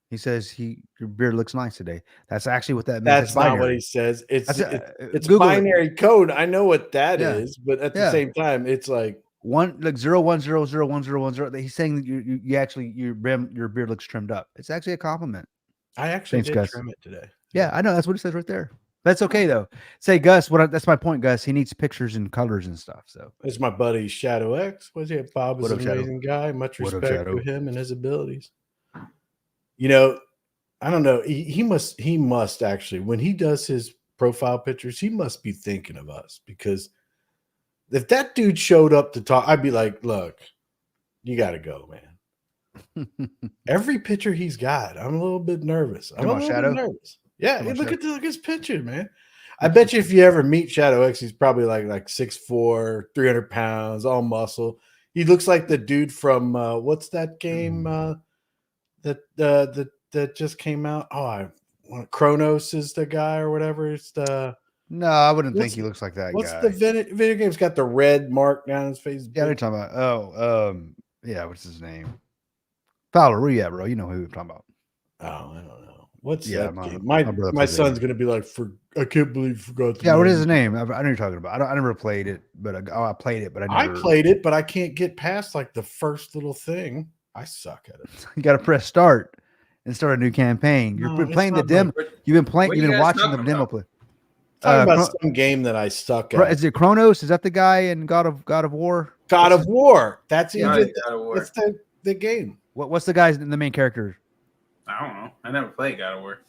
[SPEAKER 1] He says your beard looks nice today. That's actually what that means.
[SPEAKER 2] That's not what he says. It's binary code. I know what that is, but at the same time, it's like
[SPEAKER 1] 010010101. He's saying that you actually your beard looks trimmed up. It's actually a compliment.
[SPEAKER 2] I actually did trim it today.
[SPEAKER 1] Yeah, I know. That's what it says right there. That's okay though. Say Gus, that's my point, Gus. He needs pictures and colors and stuff. So
[SPEAKER 2] it's my buddy Shadow X. What's he? Bob is an amazing guy. Much respect to him and his abilities. I don't know. He must actually, when he does his profile pictures, he must be thinking of us, because if that dude showed up to talk, I'd be like, look, you got to go, man. Every picture he's got, I'm a little bit nervous. I'm a little bit nervous. Yeah, look at his picture, man. I bet you if you ever meet Shadow X, he's probably like 6'4", 300 pounds, all muscle. He looks like the dude from what's that game that just came out? Kronos is the guy or whatever. It's
[SPEAKER 1] no, I wouldn't think he looks like that.
[SPEAKER 2] What's
[SPEAKER 1] guy.
[SPEAKER 2] the video game? It's got the red mark down his face.
[SPEAKER 1] Yeah, they're talking about. Yeah, what's his name? Fowler. Where you at, bro? You know who we're talking about.
[SPEAKER 2] Oh, I don't know. What's that game? My son's gonna be like, I can't believe you forgot.
[SPEAKER 1] Yeah, what is his name? I know what you're talking about. I never played it, but I played it, but
[SPEAKER 2] I played it, but I can't get past like the first little thing. I suck at it.
[SPEAKER 1] You got to press start and start a new campaign. You're playing the demo. You've been watching the demo play.
[SPEAKER 2] Talking about some game that I suck at.
[SPEAKER 1] Is it Kronos? Is that the guy in God of War?
[SPEAKER 2] God of War. That's God of War. That's the game.
[SPEAKER 1] What's the guy's the main character?
[SPEAKER 8] I don't know. I never played God of War.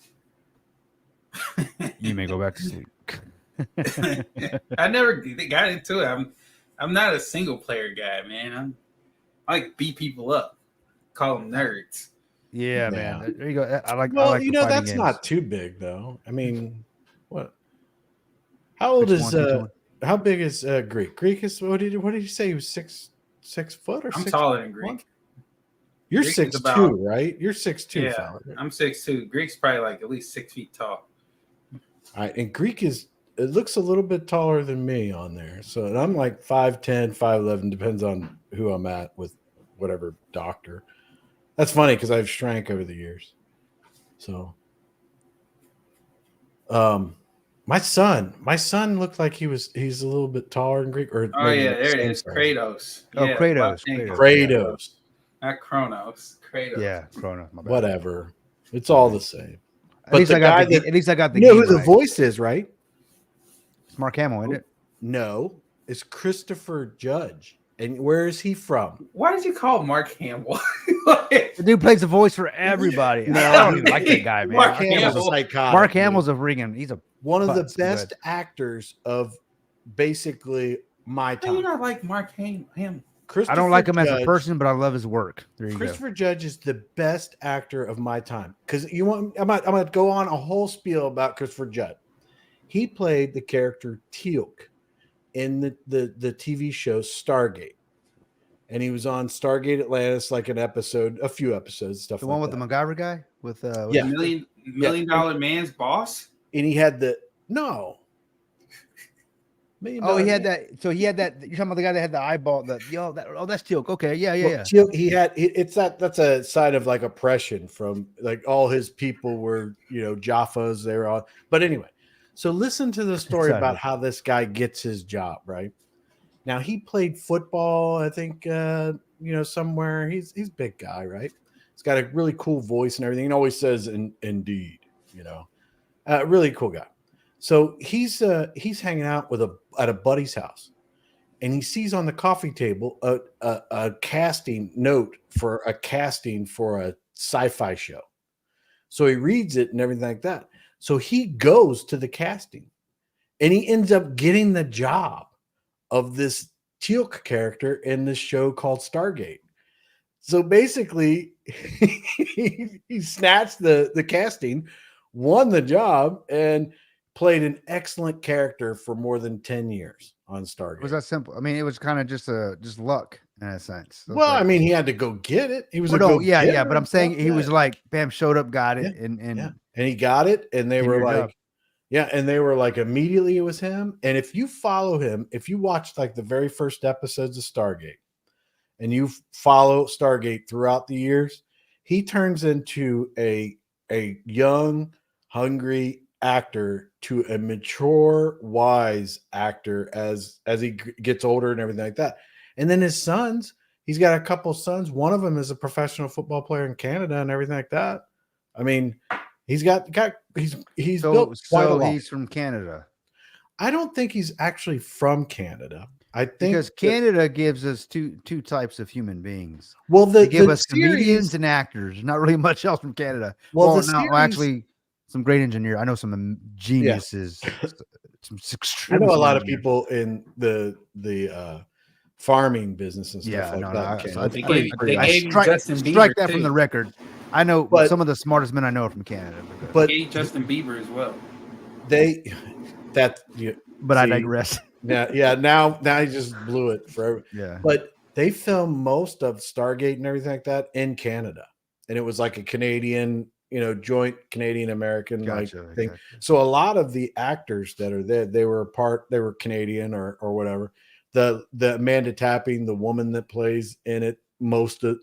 [SPEAKER 1] You may go back to sleep.
[SPEAKER 8] I never got into it. I'm not a single player guy, man. I like beat people up, call them nerds.
[SPEAKER 1] Yeah, man. There you go. I like.
[SPEAKER 2] Well,
[SPEAKER 1] I like
[SPEAKER 2] that's
[SPEAKER 1] games.
[SPEAKER 2] not too big though. I mean, what? How old is how big is Greek? Greek is what did you say? He was 6 foot or?
[SPEAKER 8] I'm taller than Greek.
[SPEAKER 2] You're 6'2", right? You're 6'2".
[SPEAKER 8] Yeah,
[SPEAKER 2] Fowler.
[SPEAKER 8] I'm 6'2". Greek's probably like at least 6 feet tall.
[SPEAKER 2] All right, and Greek it looks a little bit taller than me on there. So and I'm like 5'10", 5'11", depends on who I'm at with whatever doctor. That's funny because I've shrank over the years. So My son looked like he's a little bit taller than Greek. Or
[SPEAKER 8] Oh
[SPEAKER 2] maybe
[SPEAKER 8] yeah,
[SPEAKER 2] not
[SPEAKER 8] there
[SPEAKER 2] the
[SPEAKER 8] it
[SPEAKER 2] same
[SPEAKER 8] is.
[SPEAKER 2] size.
[SPEAKER 8] Kratos.
[SPEAKER 1] Oh,
[SPEAKER 8] Yeah,
[SPEAKER 1] Kratos,
[SPEAKER 8] Kratos.
[SPEAKER 2] Kratos.
[SPEAKER 8] Not Kronos. Kratos.
[SPEAKER 1] Yeah, Corona. My bad.
[SPEAKER 2] Whatever. It's all the same.
[SPEAKER 1] At
[SPEAKER 2] But
[SPEAKER 1] least
[SPEAKER 2] the
[SPEAKER 1] I got
[SPEAKER 2] guy
[SPEAKER 1] the,
[SPEAKER 2] that-
[SPEAKER 1] at least I got the
[SPEAKER 2] You know who
[SPEAKER 1] game
[SPEAKER 2] the
[SPEAKER 1] right.
[SPEAKER 2] voice is, right?
[SPEAKER 1] It's Mark Hamill, isn't it?
[SPEAKER 2] No, it's Christopher Judge. And where is he from?
[SPEAKER 8] Why did you call Mark Hamill?
[SPEAKER 1] The dude plays the voice for everybody.
[SPEAKER 2] No,
[SPEAKER 1] I don't even like that guy, man.
[SPEAKER 2] Mark
[SPEAKER 1] Mark
[SPEAKER 2] Hamill's a
[SPEAKER 1] Hamill's,
[SPEAKER 2] psychotic.
[SPEAKER 1] Mark
[SPEAKER 2] dude.
[SPEAKER 1] Hamill's a freaking. He's a
[SPEAKER 2] one of the
[SPEAKER 1] Butts,
[SPEAKER 2] best
[SPEAKER 1] good.
[SPEAKER 2] actors of basically my
[SPEAKER 8] How do you
[SPEAKER 2] time.
[SPEAKER 8] not like Mark Hamill?
[SPEAKER 1] I don't like him as a
[SPEAKER 2] Judge-
[SPEAKER 1] person, but I love his work. There you
[SPEAKER 2] Christopher Judge is the best actor of my time. Because you want, I'm going to go on a whole spiel about Christopher Judge. He played the character Teal'c in the TV show Stargate, and he was on Stargate Atlantis, like a few episodes, stuff.
[SPEAKER 1] go. The
[SPEAKER 2] like
[SPEAKER 1] one with
[SPEAKER 2] that.
[SPEAKER 1] the MacGyver guy with
[SPEAKER 2] Yeah.
[SPEAKER 8] Million Dollar Man's boss.
[SPEAKER 2] And he had the no. Million
[SPEAKER 1] Oh, he
[SPEAKER 2] Dollar
[SPEAKER 1] had
[SPEAKER 2] Man.
[SPEAKER 1] that. So he had that. You're talking about the guy that had the eyeball. That's Teal'c. Okay, yeah.
[SPEAKER 2] Well, he had it's that's a sign of like oppression from like all his people were, Jaffas, they were all, but anyway, so listen to the story
[SPEAKER 1] Sorry.
[SPEAKER 2] about how this guy gets his job. Right now, he played football, I think, somewhere. He's a big guy, right? He's got a really cool voice and everything. He always says indeed, really cool guy. So he's hanging out at a buddy's house, and he sees on the coffee table a casting note for a casting for a sci-fi show. So he reads it and everything like that. So he goes to the casting, and he ends up getting the job of this Teal'c character in this show called Stargate. So basically, he snatched the casting, won the job, and played an excellent character for more than 10 years on Stargate.
[SPEAKER 1] It was that simple. I mean, it was kind of just luck in a sense. It was
[SPEAKER 2] Well,
[SPEAKER 1] like-
[SPEAKER 2] I mean, he had to go get it. He was
[SPEAKER 1] Well,
[SPEAKER 2] a
[SPEAKER 1] no,
[SPEAKER 2] go-getter
[SPEAKER 1] yeah. But I'm
[SPEAKER 2] and
[SPEAKER 1] saying
[SPEAKER 2] stuff.
[SPEAKER 1] he was
[SPEAKER 2] Yeah.
[SPEAKER 1] like, bam, showed up, got it, and
[SPEAKER 2] Yeah. And he got it, and they
[SPEAKER 1] Did
[SPEAKER 2] were
[SPEAKER 1] your
[SPEAKER 2] like,
[SPEAKER 1] job.
[SPEAKER 2] yeah, and they were like, immediately it was him. And if you follow him, if you watch like the very first episodes of Stargate, and you follow Stargate throughout the years, he turns into a young, hungry actor to a mature, wise actor as he gets older and everything like that. And then his sons, he's got a couple sons. One of them is a professional football player in Canada and everything like that. I mean, he's built quite a lot.
[SPEAKER 1] he's from Canada.
[SPEAKER 2] I don't think he's actually from Canada. I think
[SPEAKER 1] Because Canada gives us two types of human beings.
[SPEAKER 2] well,
[SPEAKER 1] They give
[SPEAKER 2] the
[SPEAKER 1] us comedians
[SPEAKER 2] series,
[SPEAKER 1] and actors. Not really much else from Canada.
[SPEAKER 2] Well,
[SPEAKER 1] Well,
[SPEAKER 2] the
[SPEAKER 1] no,
[SPEAKER 2] series-
[SPEAKER 1] actually, some great engineer. I know some geniuses. Some
[SPEAKER 2] I
[SPEAKER 1] extremely
[SPEAKER 2] know a lot of
[SPEAKER 1] engineers.
[SPEAKER 2] people in the farming business and stuff
[SPEAKER 1] Yeah,
[SPEAKER 2] like
[SPEAKER 1] no,
[SPEAKER 2] that.
[SPEAKER 1] no,
[SPEAKER 2] in
[SPEAKER 1] I-
[SPEAKER 2] Canada.
[SPEAKER 1] I-
[SPEAKER 8] They
[SPEAKER 1] I-
[SPEAKER 8] gave-
[SPEAKER 1] I-
[SPEAKER 8] they
[SPEAKER 1] I
[SPEAKER 8] gave
[SPEAKER 1] strike,
[SPEAKER 8] Justin
[SPEAKER 1] strike
[SPEAKER 8] Bieber,
[SPEAKER 1] that from
[SPEAKER 8] too.
[SPEAKER 1] the record. I know
[SPEAKER 2] But-
[SPEAKER 1] some of the smartest men I know are from Canada,
[SPEAKER 2] But
[SPEAKER 8] Gave Justin Bieber as well.
[SPEAKER 1] but I
[SPEAKER 2] see,
[SPEAKER 1] digress.
[SPEAKER 2] yeah. Now he just blew it forever.
[SPEAKER 1] Yeah,
[SPEAKER 2] But they filmed most of Stargate and everything like that in Canada, and it was like a Canadian, joint Canadian American like
[SPEAKER 1] gotcha.
[SPEAKER 2] thing.
[SPEAKER 1] Gotcha.
[SPEAKER 2] So a lot of the actors that are there, they were Canadian or whatever. The Amanda Tapping, the woman that plays in it, most of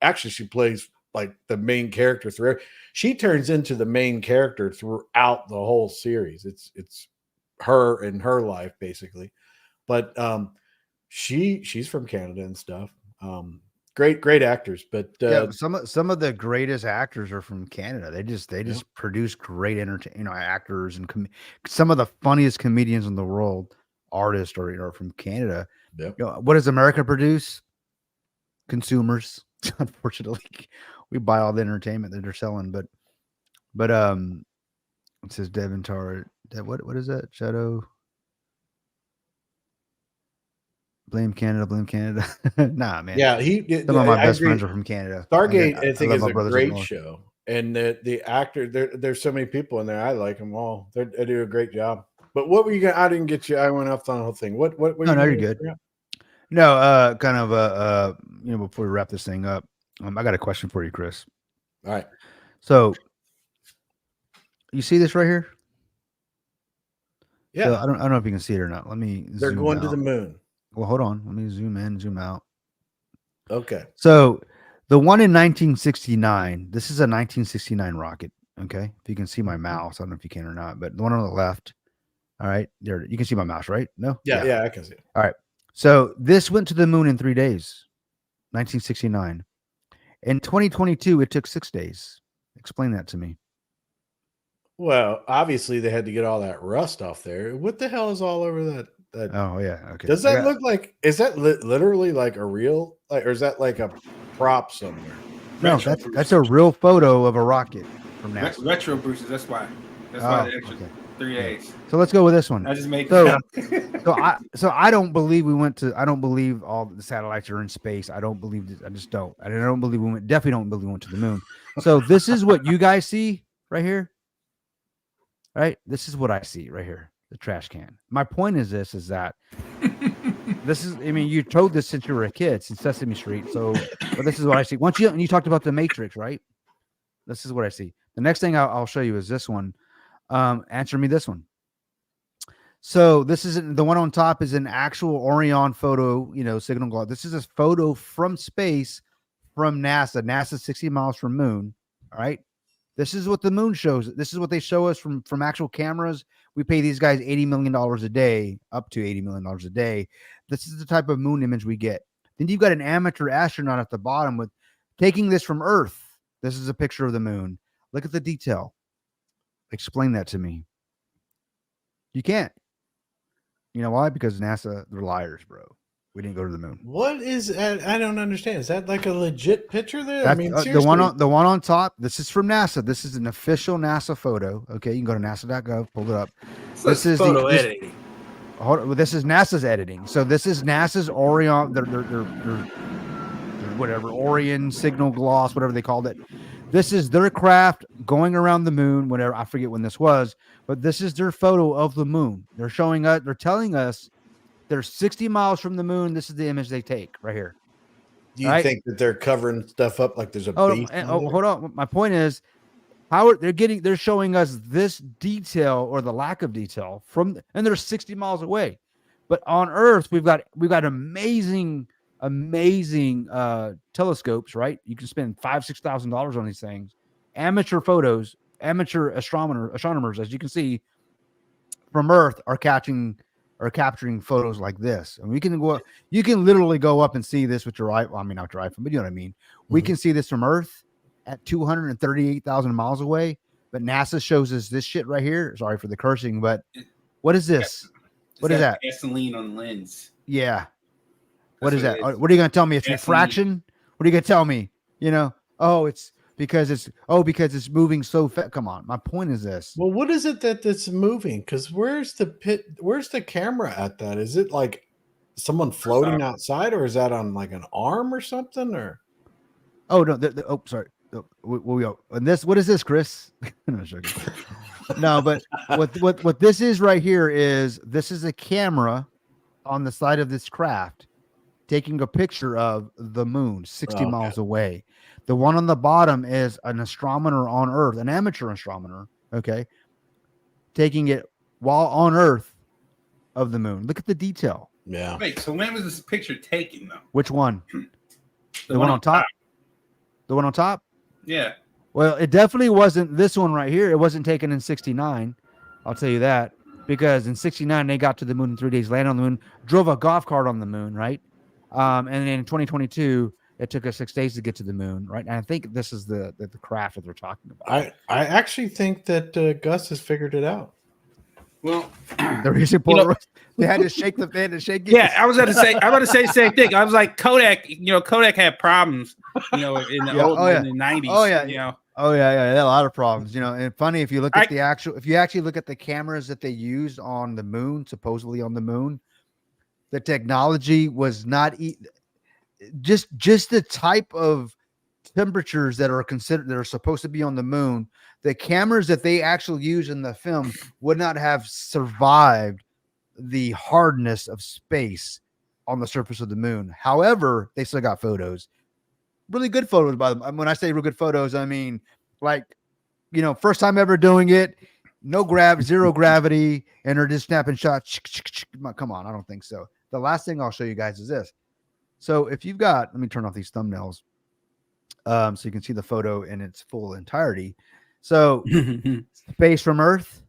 [SPEAKER 2] actually she plays like the main character throughout. She turns into the main character throughout the whole series. It's her and her life basically, but she's from Canada and stuff. Great actors, but
[SPEAKER 1] Yeah, some of the greatest actors are from Canada. They just produce great actors and some of the funniest comedians in the world, artists are from Canada.
[SPEAKER 2] Yep.
[SPEAKER 1] What does America produce? Consumers. Unfortunately, we buy all the entertainment that they're selling. But it says Devin Tar. What is that? Shadow. Blame Canada. Nah, man.
[SPEAKER 2] yeah,
[SPEAKER 1] Some of my
[SPEAKER 2] I
[SPEAKER 1] best
[SPEAKER 2] agree.
[SPEAKER 1] friends are from Canada.
[SPEAKER 2] Stargate, I think,
[SPEAKER 1] love
[SPEAKER 2] is
[SPEAKER 1] my
[SPEAKER 2] a
[SPEAKER 1] brothers up
[SPEAKER 2] great
[SPEAKER 1] north.
[SPEAKER 2] show, and the actor there's so many people in there. I like them all. They do a great job. But what were you gonna? I didn't get you. I went off on the whole thing. What?
[SPEAKER 1] No, you're good. No, kind of before we wrap this thing up, I got a question for you, Chris.
[SPEAKER 2] All right.
[SPEAKER 1] So you see this right here?
[SPEAKER 2] Yeah,
[SPEAKER 1] So I don't know if you can see it or not. Let me
[SPEAKER 2] they're
[SPEAKER 1] zoom
[SPEAKER 2] going to
[SPEAKER 1] out.
[SPEAKER 2] the moon.
[SPEAKER 1] Well, hold on. Let me zoom in, zoom out.
[SPEAKER 2] Okay.
[SPEAKER 1] So the one in 1969, this is a 1969 rocket. Okay. If you can see my mouse, I don't know if you can or not, but the one on the left All right, there you can see my mouse, right? No,
[SPEAKER 2] Yeah, I can see it.
[SPEAKER 1] All right. So this went to the moon in 3 days, 1969. In 2022, it took 6 days. Explain that to me.
[SPEAKER 2] Well, obviously they had to get all that rust off there. What the hell is all over that?
[SPEAKER 1] Oh yeah, okay.
[SPEAKER 2] Does that look like? Is that literally like a real? Like, or is that like a prop somewhere?
[SPEAKER 1] No, that's a real photo of a rocket from NASA.
[SPEAKER 8] Retro boosters. That's why. That's why the extra
[SPEAKER 1] okay.
[SPEAKER 8] 3 days.
[SPEAKER 1] So let's go with this one.
[SPEAKER 8] I just made
[SPEAKER 1] So,
[SPEAKER 8] that up.
[SPEAKER 1] so I don't believe we went to. I don't believe all the satellites are in space. I don't believe this. I just don't. I don't believe we went. Definitely don't believe we went to the moon. So this is what you guys see right here. Right. This is what I see right here. The trash can. My point is this: is that this is. I mean, you told this since you were a kid, since Sesame Street. So, but this is what I see. Once you talked about the Matrix, right? This is what I see. The next thing I'll show you is this one. Answer me this one. So this is the one on top is an actual Orion photo, signal globe. This is a photo from space from NASA. NASA 60 miles from moon. All right. This is what the moon shows. This is what they show us from actual cameras. We pay these guys $80 million a day, up to $80 million a day. This is the type of moon image we get. Then you've got an amateur astronaut at the bottom with taking this from Earth. This is a picture of the moon. Look at the detail. Explain that to me. You can't. You know why? Because NASA, they're liars, bro. We didn't go to the moon.
[SPEAKER 2] What is? I don't understand. Is that like a legit picture there?
[SPEAKER 1] That's,
[SPEAKER 2] I mean,
[SPEAKER 1] the one on top. This is from NASA. This is an official NASA photo. Okay, you can go to NASA.gov, pull it up. This is
[SPEAKER 8] photo editing.
[SPEAKER 1] This is NASA's editing. So this is NASA's Orion. Their whatever Orion signal gloss, whatever they called it. This is their craft going around the moon. Whatever, I forget when this was, but this is their photo of the moon. They're showing us. They're telling us they're 60 miles from the moon. This is the image they take right here.
[SPEAKER 2] Do you think that they're covering stuff up like there's a base?
[SPEAKER 1] Hold on. My point is, they're showing us this detail or the lack of detail and they're 60 miles away. But on Earth, we've got amazing telescopes, right? You can spend $5,000-$6,000 on these things. Amateur photos, amateur astronomers, as you can see from Earth, are capturing photos like this. And you can literally go up and see this with your iPhone. I mean, not your iPhone, but you know what I mean. We can see this from Earth at 238,000 miles away, but NASA shows us this shit right here. Sorry for the cursing, but what is this? What is that?
[SPEAKER 8] Gasoline on the lens.
[SPEAKER 1] Yeah. What is that? What are you going to tell me? It's refraction? What are you going to tell me? It's because it's moving so fast. Come on. My point is this.
[SPEAKER 2] Well, what is it that's moving? Because where's the camera at that? Is it like someone floating outside, or is that on like an arm or something? Or
[SPEAKER 1] sorry. And this, what is this, Chris? No, but what this is right here is this is a camera on the side of this craft taking a picture of the moon 60 miles away. The one on the bottom is an astronomer on Earth, an amateur astronomer, okay, taking it while on Earth of the moon. Look at the detail.
[SPEAKER 2] Yeah.
[SPEAKER 8] Wait, so when was this picture taken, though?
[SPEAKER 1] Which one? The one on top? The one on top?
[SPEAKER 8] Yeah.
[SPEAKER 1] Well, it definitely wasn't this one right here. It wasn't taken in 69. I'll tell you that. Because in 69, they got to the moon in 3 days, landed on the moon, drove a golf cart on the moon, right? And then in 2022, it took us 6 days to get to the moon, right? And I think this is the craft that they're talking about.
[SPEAKER 2] I actually think that Gus has figured it out.
[SPEAKER 8] Well,
[SPEAKER 1] the reason they had to shake it.
[SPEAKER 4] Yeah, I was about to say the same thing. I was like, Kodak had problems, in the in the 90s.
[SPEAKER 1] Oh yeah. Oh yeah, they had a lot of problems, And funny, if you look at if you actually look at the cameras that they used on the moon, supposedly on the moon, the technology was not just the type of temperatures that are supposed to be on the moon. The cameras that they actually use in the film would not have survived the hardness of space on the surface of the moon. However, they still got photos. Really good photos, by them. When I say real good photos, I mean first time ever doing it, zero gravity, and they're just snapping shots. Come on, I don't think so. The last thing I'll show you guys is this. So if you've got, let me turn off these thumbnails, so you can see the photo in its full entirety. So space from Earth,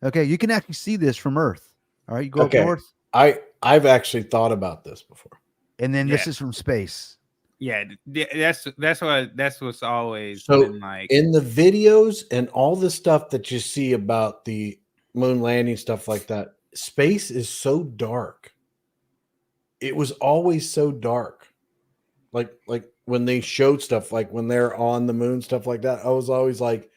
[SPEAKER 1] Okay, you can actually see this from Earth. All right, you go
[SPEAKER 2] Okay.
[SPEAKER 1] up north,
[SPEAKER 2] I've actually thought about this before.
[SPEAKER 1] and then this
[SPEAKER 8] Yeah.
[SPEAKER 1] is from space.
[SPEAKER 8] Yeah, that's what's always
[SPEAKER 2] So
[SPEAKER 8] been like.
[SPEAKER 2] in the videos and all the stuff that you see about the moon landing, stuff like that, space is so dark. It was always so dark. Like when they showed stuff, like when they're on the moon, stuff like that, I was always like,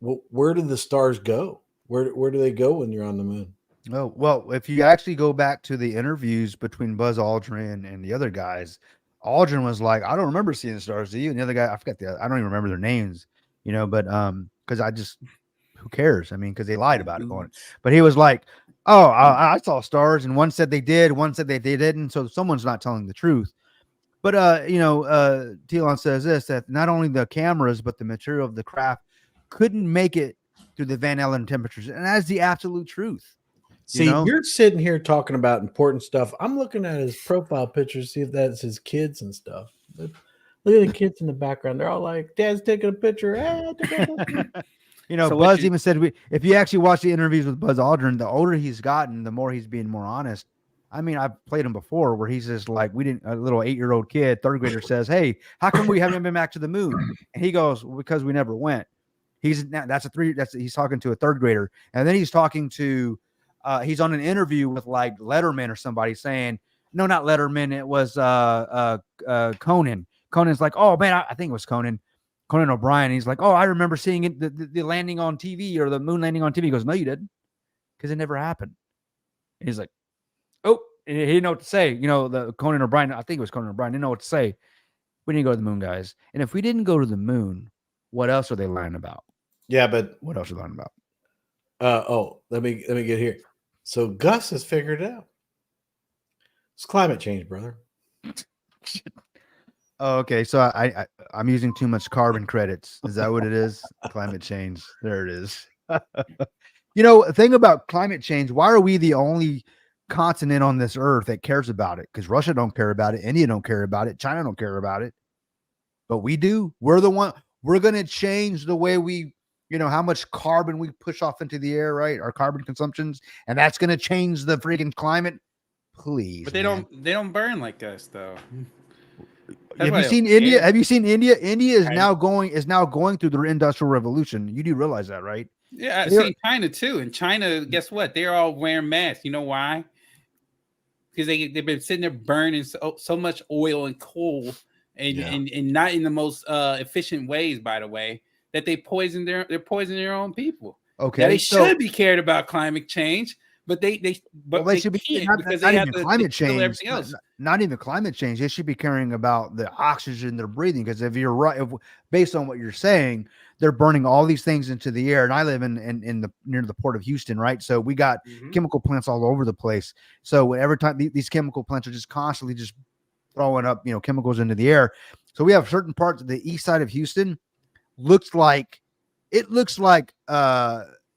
[SPEAKER 2] well, where do the stars go? Where do they go when you're on the moon?
[SPEAKER 1] Oh, well, if you actually go back to the interviews between Buzz Aldrin and the other guys, Aldrin was like, I don't remember seeing the stars, do you? And the other guy, I forgot I don't even remember their names, but because I just who cares? I mean, because they lied about it going. But he was like, oh, I saw stars, and one said they did, one said they didn't. So someone's not telling the truth. But Telon says this, that not only the cameras, but the material of the craft couldn't make it through the Van Allen temperatures. And that's the absolute truth.
[SPEAKER 2] See, you're sitting here talking about important stuff. I'm looking at his profile picture to see if that's his kids and stuff. Look at the kids in the background. They're all like, Dad's taking a picture.
[SPEAKER 8] So
[SPEAKER 1] Buzz even said, if you actually watch the interviews with Buzz Aldrin, the older he's gotten, the more he's being more honest. I mean, I've played him before where he's just like, a little 8-year-old kid, third grader says, hey, how come we haven't been back to the moon? And he goes, well, because we never went. He's talking to a third grader. And then he's talking to, he's on an interview with like Letterman or somebody saying, no, not Letterman. It was Conan. Conan's like, oh man, I think it was Conan O'Brien. He's like, oh, I remember seeing it, the landing on TV or the moon landing on TV. He goes, no, you didn't, because it never happened. And he's like, oh, and he didn't know what to say. The Conan O'Brien, I think it was Conan O'Brien, didn't know what to say. We didn't go to the moon, guys. And if we didn't go to the moon, what else are they lying about?
[SPEAKER 2] Yeah, but
[SPEAKER 1] what else are they lying about?
[SPEAKER 2] Let me get here. So Gus has figured it out. It's climate change, brother.
[SPEAKER 1] Oh, okay. So I'm using too much carbon credits. Is that what it is? Climate change. There it is. The thing about climate change, why are we the only continent on this earth that cares about it? Because Russia don't care about it. India don't care about it. China don't care about it. But we do. We're the one. We're going to change the way we, how much carbon we push off into the air, right? Our carbon consumptions. And that's going to change the freaking climate. Please.
[SPEAKER 8] But they don't burn like us though.
[SPEAKER 1] Have you seen India? Have you seen India? India is now going through the industrial revolution. You do realize that, right?
[SPEAKER 8] Yeah, I see China too. And China, guess what? They're all wearing masks. You know why? Because they've been sitting there burning so much oil and coal and not in the most efficient ways, by the way, that they're poisoning their own people.
[SPEAKER 1] Okay,
[SPEAKER 8] now, they should be cared about climate change. But they
[SPEAKER 1] should be
[SPEAKER 8] because
[SPEAKER 1] not
[SPEAKER 8] they have
[SPEAKER 1] even
[SPEAKER 8] to
[SPEAKER 1] climate change.
[SPEAKER 8] Everything else.
[SPEAKER 1] Not even climate change. They should be caring about the oxygen they're breathing. Because if you're right, based on what you're saying, they're burning all these things into the air. And I live near the port of Houston, right? So we got chemical plants all over the place. So every time these chemical plants are just constantly just throwing up, chemicals into the air. So we have certain parts of the east side of Houston. Looks like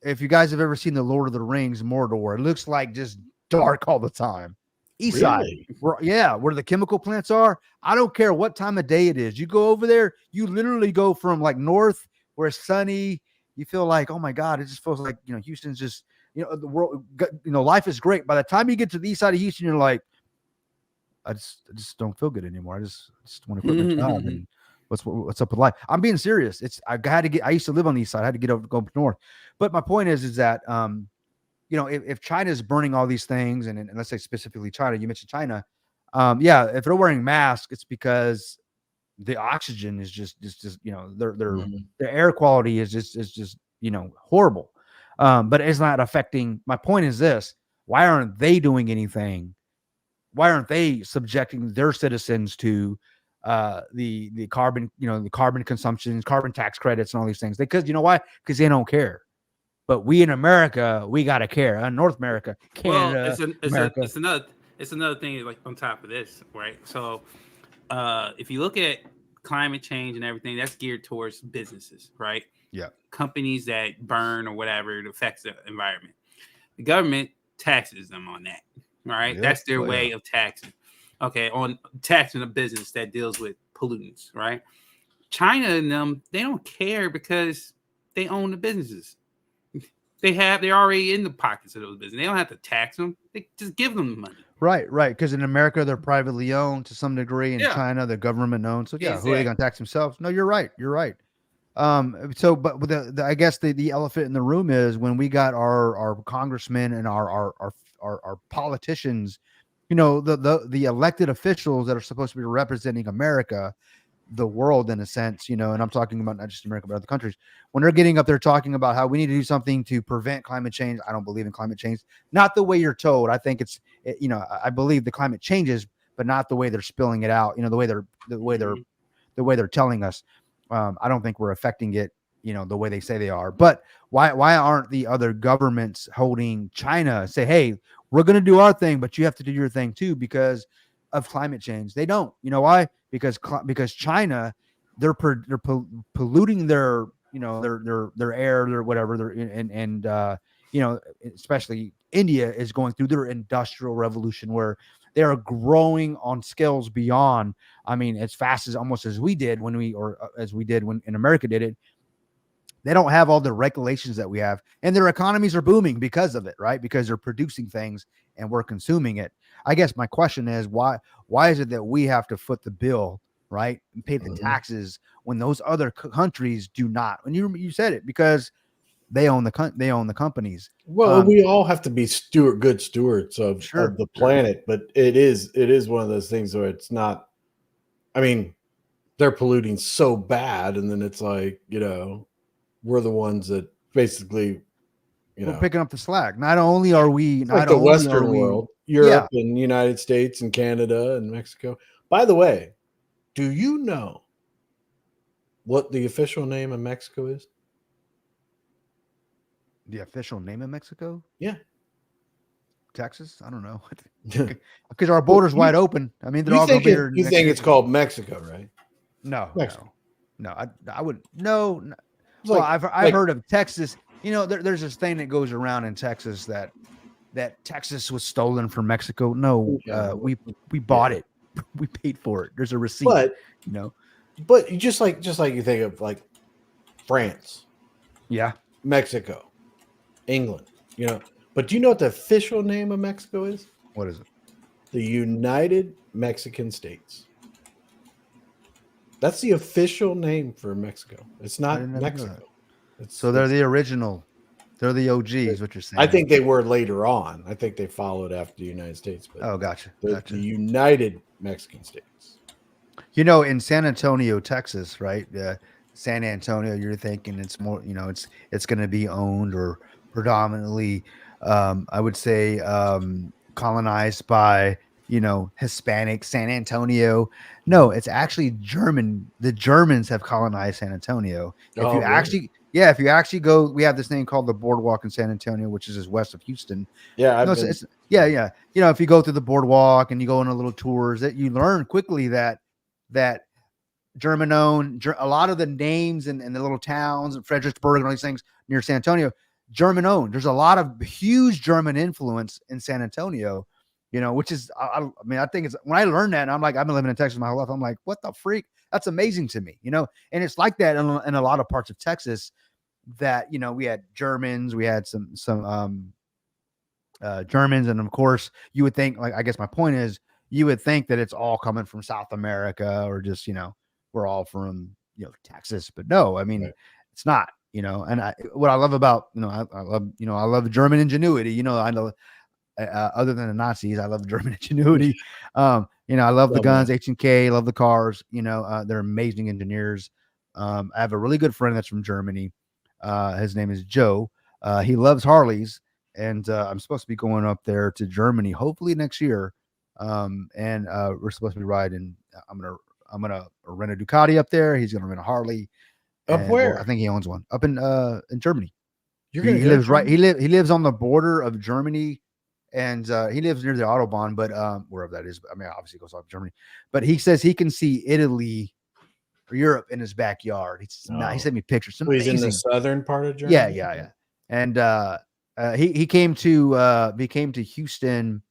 [SPEAKER 1] if you guys have ever seen the Lord of the Rings, Mordor, it looks like just dark all the time. East side, where the chemical plants are. I don't care what time of day it is. You go over there, you literally go from like north where it's sunny. You feel like, oh my God, it just feels like, Houston's just, the world, life is great. By the time you get to the east side of Houston, you're like, I just don't feel good anymore. I just want to quit my job. And what's up with life? I'm being serious. I used to live on the east side. I had to go up north. But my point is that, if China is burning all these things, and let's say specifically China, you mentioned China. If they're wearing masks, it's because the oxygen is just their air quality is just horrible. But it's not affecting. My point is this: why aren't they doing anything? Why aren't they subjecting their citizens to the carbon, the carbon consumption, carbon tax credits, and all these things? Because you know why? Because they don't care. But we in America, we gotta care. North America, Canada,
[SPEAKER 8] it's another thing like on top of this, right? So if you look at climate change and everything, that's geared towards businesses, right?
[SPEAKER 1] Yeah.
[SPEAKER 8] Companies that burn or whatever, it affects the environment. The government taxes them on that, right? That's their way of taxing. Okay, on taxing a business that deals with pollutants, right? China and them, they don't care because they own the businesses. they're already in the pockets of those businesses. They don't have to tax them. They just give them the money.
[SPEAKER 1] Right. Because in America they're privately owned to some degree. In
[SPEAKER 8] Yeah.
[SPEAKER 1] China they're government owned. So yeah, who are they
[SPEAKER 8] Exactly.
[SPEAKER 1] going to tax themselves? No, you're right. You're right. So, but with I guess the elephant in the room is when we got our congressmen and our politicians, you know, the elected officials that are supposed to be representing America, the world in a sense, you know, and I'm talking about not just America, but other countries, when they're getting up there talking about how we need to do something to prevent climate change. I don't believe in climate change, not the way you're told. I think you know, I believe the climate changes, but not the way they're spilling it out, you know, the way they're telling us. I don't think we're affecting it, you know, the way they say they are. But why aren't the other governments holding China, say, hey, we're going to do our thing, but you have to do your thing too because of climate change? They don't. You know why? Because China, they're polluting their, you know, their air, their whatever, and you know, especially India is going through their industrial revolution where they are growing on scales beyond, I mean, as fast as almost as we did when in America did it. They don't have all the regulations that we have, and their economies are booming because of it, right? Because they're producing things and we're consuming it. I guess my question is why is it that we have to foot the bill, right, and pay the taxes when those other countries do not? And you said it, because they own the companies.
[SPEAKER 2] Well, we all have to be good stewards of the planet, but it is one of those things where it's not. I mean, they're polluting so bad, and then it's like, you know, we're the ones that basically, you know,
[SPEAKER 1] we're picking up the slack. Not only are we
[SPEAKER 2] like the Western world, Europe and United States and Canada and Mexico. By the way, do you know what the official name of Mexico is?
[SPEAKER 1] The official name of Mexico?
[SPEAKER 2] Yeah.
[SPEAKER 1] Texas? I don't know. Because our border's wide open. I mean, they're all going to be here.
[SPEAKER 2] You think it's called Mexico, right?
[SPEAKER 1] No.
[SPEAKER 2] Mexico.
[SPEAKER 1] No. I wouldn't. No.
[SPEAKER 2] Well,
[SPEAKER 1] I've heard of Texas. You know, there's this thing that goes around in Texas that Texas was stolen from Mexico. No, we bought it. We paid for it. There's a receipt.
[SPEAKER 2] But
[SPEAKER 1] you know,
[SPEAKER 2] but just like you think of like France, Mexico, England, you know. But do you know what the official name of Mexico is?
[SPEAKER 1] What is it?
[SPEAKER 2] The United Mexican States. That's the official name for Mexico. It's not Mexico.
[SPEAKER 1] So they're the original. They're the OGs, what you're saying.
[SPEAKER 2] I think they were later on. I think they followed after the United States. But
[SPEAKER 1] oh, gotcha.
[SPEAKER 2] The United Mexican States.
[SPEAKER 1] You know, in San Antonio, Texas, right? San Antonio, you're thinking it's more, you know, it's going to be owned or predominantly, I would say, colonized by, you know, Hispanic San Antonio. No, it's actually German. The Germans have colonized San Antonio. If you actually go, we have this thing called the Boardwalk in San Antonio, which is west of Houston.
[SPEAKER 2] Yeah,
[SPEAKER 1] yeah. You know, if you go through the boardwalk and you go on a little tours, that you learn quickly that German owned, a lot of the names and the little towns and Fredericksburg and all these things near San Antonio, German owned. There's a lot of huge German influence in San Antonio, you know, which is, I mean, I think it's, when I learned that, and I'm like, I've been living in Texas my whole life. I'm like, what the freak? That's amazing to me, you know? And it's like that in a lot of parts of Texas that, you know, we had Germans, we had some Germans. And of course you would think, like, I guess my point is, you would think that it's all coming from South America or just, you know, we're all from, you know, Texas, but no, I mean, it's not, you know. And what I love about, you know, I love German ingenuity, you know. I know, other than the Nazis, I love German ingenuity. You know, I love the guns, H&K, love the cars, you know, they're amazing engineers. I have a really good friend that's from Germany. His name is Joe. He loves Harleys, and I'm supposed to be going up there to Germany, hopefully next year. And we're supposed to be riding. I'm gonna rent a Ducati up there. He's gonna rent a Harley.
[SPEAKER 2] Up where?
[SPEAKER 1] I think he owns one up in Germany.
[SPEAKER 2] He
[SPEAKER 1] lives right. He lives on the border of Germany, and he lives near the Autobahn, but wherever that is. I mean, obviously it goes off Germany, but he says he can see Italy or Europe in his backyard. He sent me pictures.
[SPEAKER 2] He's in the southern part of Germany.
[SPEAKER 1] Yeah. And he came to Houston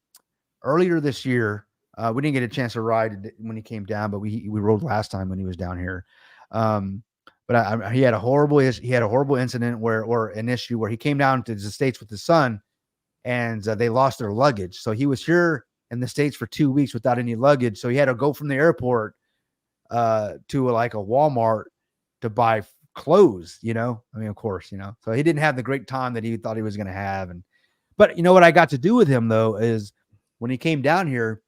[SPEAKER 1] earlier this year. We didn't get a chance to ride when he came down, but we rode last time when he was down here. But he had a horrible incident or an issue where he came down to the States with his son, and they lost their luggage. So he was here in the States for 2 weeks without any luggage. So he had to go from the airport to like a Walmart to buy clothes, I mean, of course, so he didn't have the great time that he thought he was going to have. But you know what I got to do with him though, is when he came down here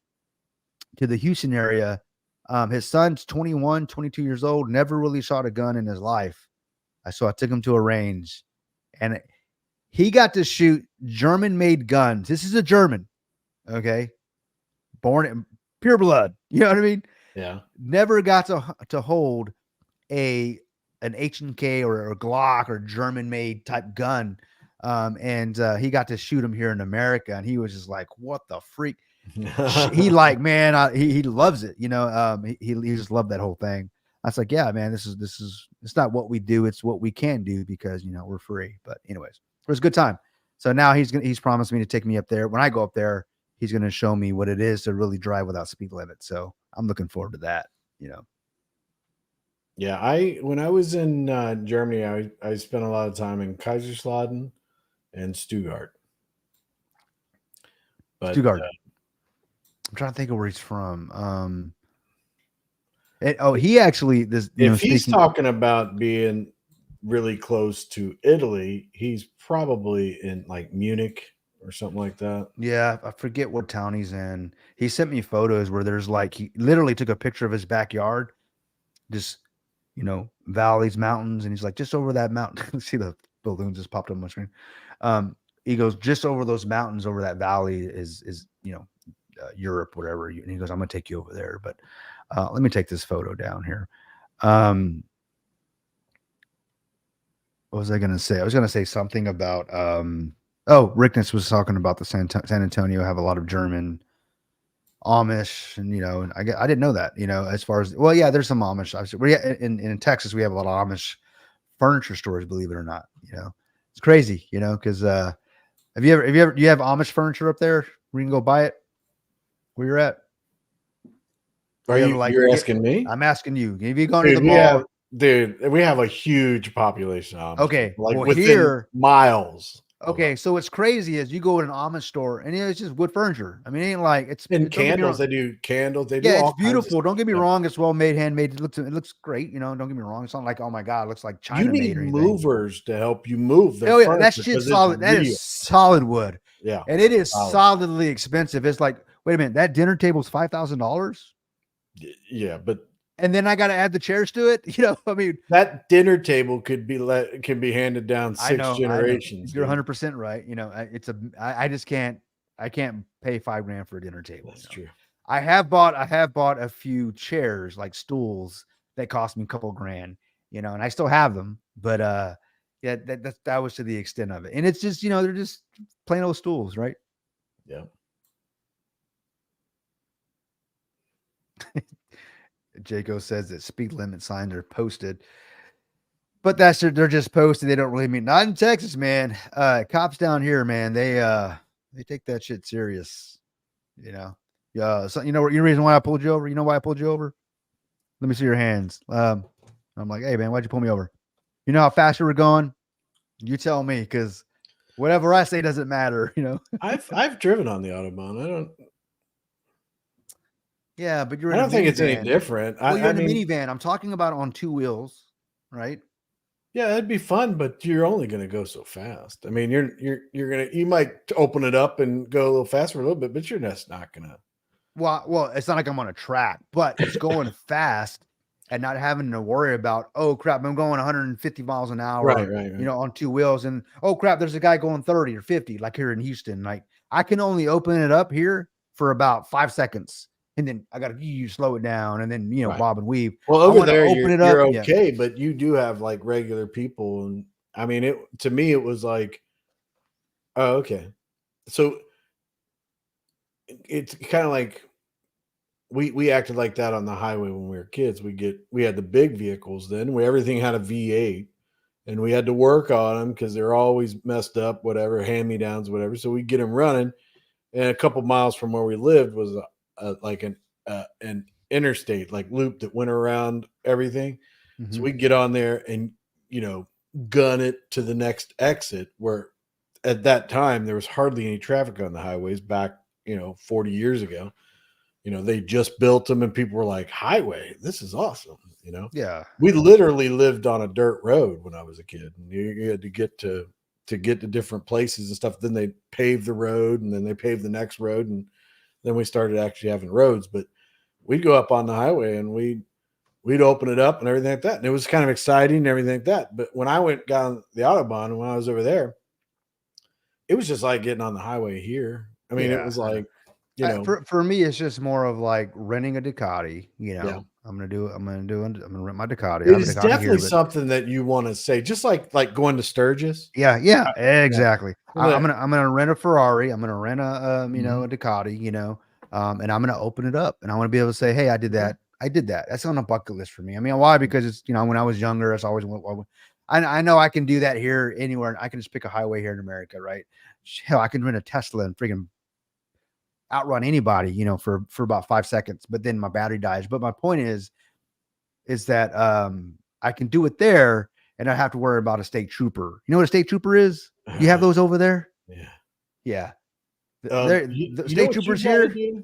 [SPEAKER 1] to the Houston area, his son's 21, 22 years old, never really shot a gun in his life. So I took him to a range, and he got to shoot German-made guns. This is a German, okay, born in pure blood. You know what I mean?
[SPEAKER 2] Yeah.
[SPEAKER 1] Never got to hold an H&K or a Glock or German-made type gun, and he got to shoot him here in America, and he was just like, "What the freak?" He like, man, he loves it. He just loved that whole thing. I was like, yeah, man, this is it's not what we do, it's what we can do because we're free. But anyways, it was a good time. So now he's promised me to take me up there. When I go up there, he's gonna show me what it is to really drive without speed limit. So I'm looking forward to that.
[SPEAKER 2] Yeah, when I was in Germany, I spent a lot of time in Kaiserslautern and Stuttgart. But
[SPEAKER 1] Stuttgart. I'm trying to think of where he's from. He actually
[SPEAKER 2] if he's talking about being really close to Italy, he's probably in like Munich or something like that.
[SPEAKER 1] Yeah, I forget what town he's in. He sent me photos where there's like he literally took a picture of his backyard, just valleys, mountains, and he's like, just over that mountain. See the balloon just popped up on my screen. He goes, just over those mountains, over that valley is Europe, whatever. And he goes, I'm gonna take you over there. But let me take this photo down here. What was I gonna say? I was gonna say something about Rickness was talking about the San Antonio have a lot of German Amish, and and I didn't know that. As far as there's some Amish. In Texas we have a lot of Amish furniture stores, believe it or not. It's crazy, because do you have Amish furniture up there where you can go buy it where you're at?
[SPEAKER 2] You're asking me?
[SPEAKER 1] I'm asking you. Have you gone to the mall?
[SPEAKER 2] We have a huge population of Amish.
[SPEAKER 1] Okay,
[SPEAKER 2] within
[SPEAKER 1] here
[SPEAKER 2] miles.
[SPEAKER 1] Okay, so what's crazy is you go in an Amish store and it's just wood furniture. I mean, it ain't like it's
[SPEAKER 2] candles. They do candles. They do
[SPEAKER 1] it's
[SPEAKER 2] all
[SPEAKER 1] beautiful. Don't get me wrong. It's well made, handmade. It looks great. Don't get me wrong. It's not like, oh my God, it looks like China.
[SPEAKER 2] You need movers to help you move.
[SPEAKER 1] That shit's solid. That is solid wood.
[SPEAKER 2] Yeah,
[SPEAKER 1] and it is solidly expensive. It's like, wait a minute, that dinner table's $5,000.
[SPEAKER 2] Yeah, but.
[SPEAKER 1] And then I got to add the chairs to it. I mean,
[SPEAKER 2] that dinner table can be handed down six generations.
[SPEAKER 1] You're 100% right. I just can't. I can't pay $5,000 for a dinner table.
[SPEAKER 2] That's true.
[SPEAKER 1] I have bought a few chairs, like stools, that cost me a couple grand. And I still have them. But that was to the extent of it. And it's just they're just plain old stools, right?
[SPEAKER 2] Yeah.
[SPEAKER 1] Jaco says that speed limit signs are posted, but they're just posted. They don't really mean, not in Texas, man. Cops down here, man, they take that shit serious. So your reason why I pulled you over. You know why I pulled you over? Let me see your hands. I'm like, hey man, why'd you pull me over? You know how fast you were going? You tell me, because whatever I say doesn't matter.
[SPEAKER 2] I've driven on the Autobahn. I don't.
[SPEAKER 1] Yeah, but
[SPEAKER 2] I don't think it's any different.
[SPEAKER 1] Well, you're in a minivan. I'm talking about on two wheels, right?
[SPEAKER 2] Yeah, that'd be fun, but you're only going to go so fast. I mean, you might open it up and go a little fast for a little bit, but you're just not going to.
[SPEAKER 1] Well, it's not like I'm on a track, but it's going fast and not having to worry about, oh crap, I'm going 150 miles an hour,
[SPEAKER 2] right.
[SPEAKER 1] On two wheels, and oh crap, there's a guy going 30 or 50, like here in Houston. Like I can only open it up here for about 5 seconds. And then I got to slow it down, and then
[SPEAKER 2] right.
[SPEAKER 1] bob and weave.
[SPEAKER 2] Well, over there you're okay, but you do have like regular people, and I mean, to me it was like, oh, okay. So it's kind of like we acted like that on the highway when we were kids. We had the big vehicles then. Everything had a V8, and we had to work on them because they're always messed up, whatever, hand-me-downs, whatever. So we get them running, and a couple miles from where we lived was like an interstate, like loop that went around everything. So
[SPEAKER 1] Mhm.
[SPEAKER 2] we get on there and, gun it to the next exit, where at that time there was hardly any traffic on the highways back, 40 years ago. They just built them and people were like, highway, this is awesome.
[SPEAKER 1] Yeah.
[SPEAKER 2] We literally lived on a dirt road when I was a kid, and you had to get to different places and stuff. Then they paved the road, and then they paved the next road, and then we started actually having roads. But we'd go up on the highway and we'd open it up and everything like that. And it was kind of exciting and everything like that. But when I got on the Autobahn and when I was over there, it was just like getting on the highway here. I mean, it
[SPEAKER 1] Yeah,
[SPEAKER 2] was
[SPEAKER 1] I know.
[SPEAKER 2] like, you know,
[SPEAKER 1] For me, it's just more of like renting a Ducati.
[SPEAKER 2] Yeah.
[SPEAKER 1] I'm gonna rent my Ducati. I
[SPEAKER 2] it
[SPEAKER 1] have a
[SPEAKER 2] is
[SPEAKER 1] Ducati
[SPEAKER 2] definitely
[SPEAKER 1] here, but
[SPEAKER 2] something that you want to say, just like going to Sturgis.
[SPEAKER 1] yeah, exactly.
[SPEAKER 2] Yeah.
[SPEAKER 1] I'm gonna rent a Ferrari. I'm gonna rent a
[SPEAKER 2] Mhm.
[SPEAKER 1] a Ducati. And I'm gonna open it up, and I want to be able to say, hey, I did that. I did that. That's on a bucket list for me. I mean, why? Because it's when I was younger, it's always I know I can do that here anywhere. I can just pick a highway here in America, right? Hell, I can rent a Tesla and freaking outrun anybody, for about 5 seconds, but then my battery dies. But my point is that I can do it there and I have to worry about a state trooper. You know what a state trooper is? You have those over there?
[SPEAKER 2] Yeah.
[SPEAKER 1] Yeah.
[SPEAKER 2] You
[SPEAKER 1] The
[SPEAKER 2] know
[SPEAKER 1] state
[SPEAKER 2] what you
[SPEAKER 1] troopers
[SPEAKER 2] gotta
[SPEAKER 1] here.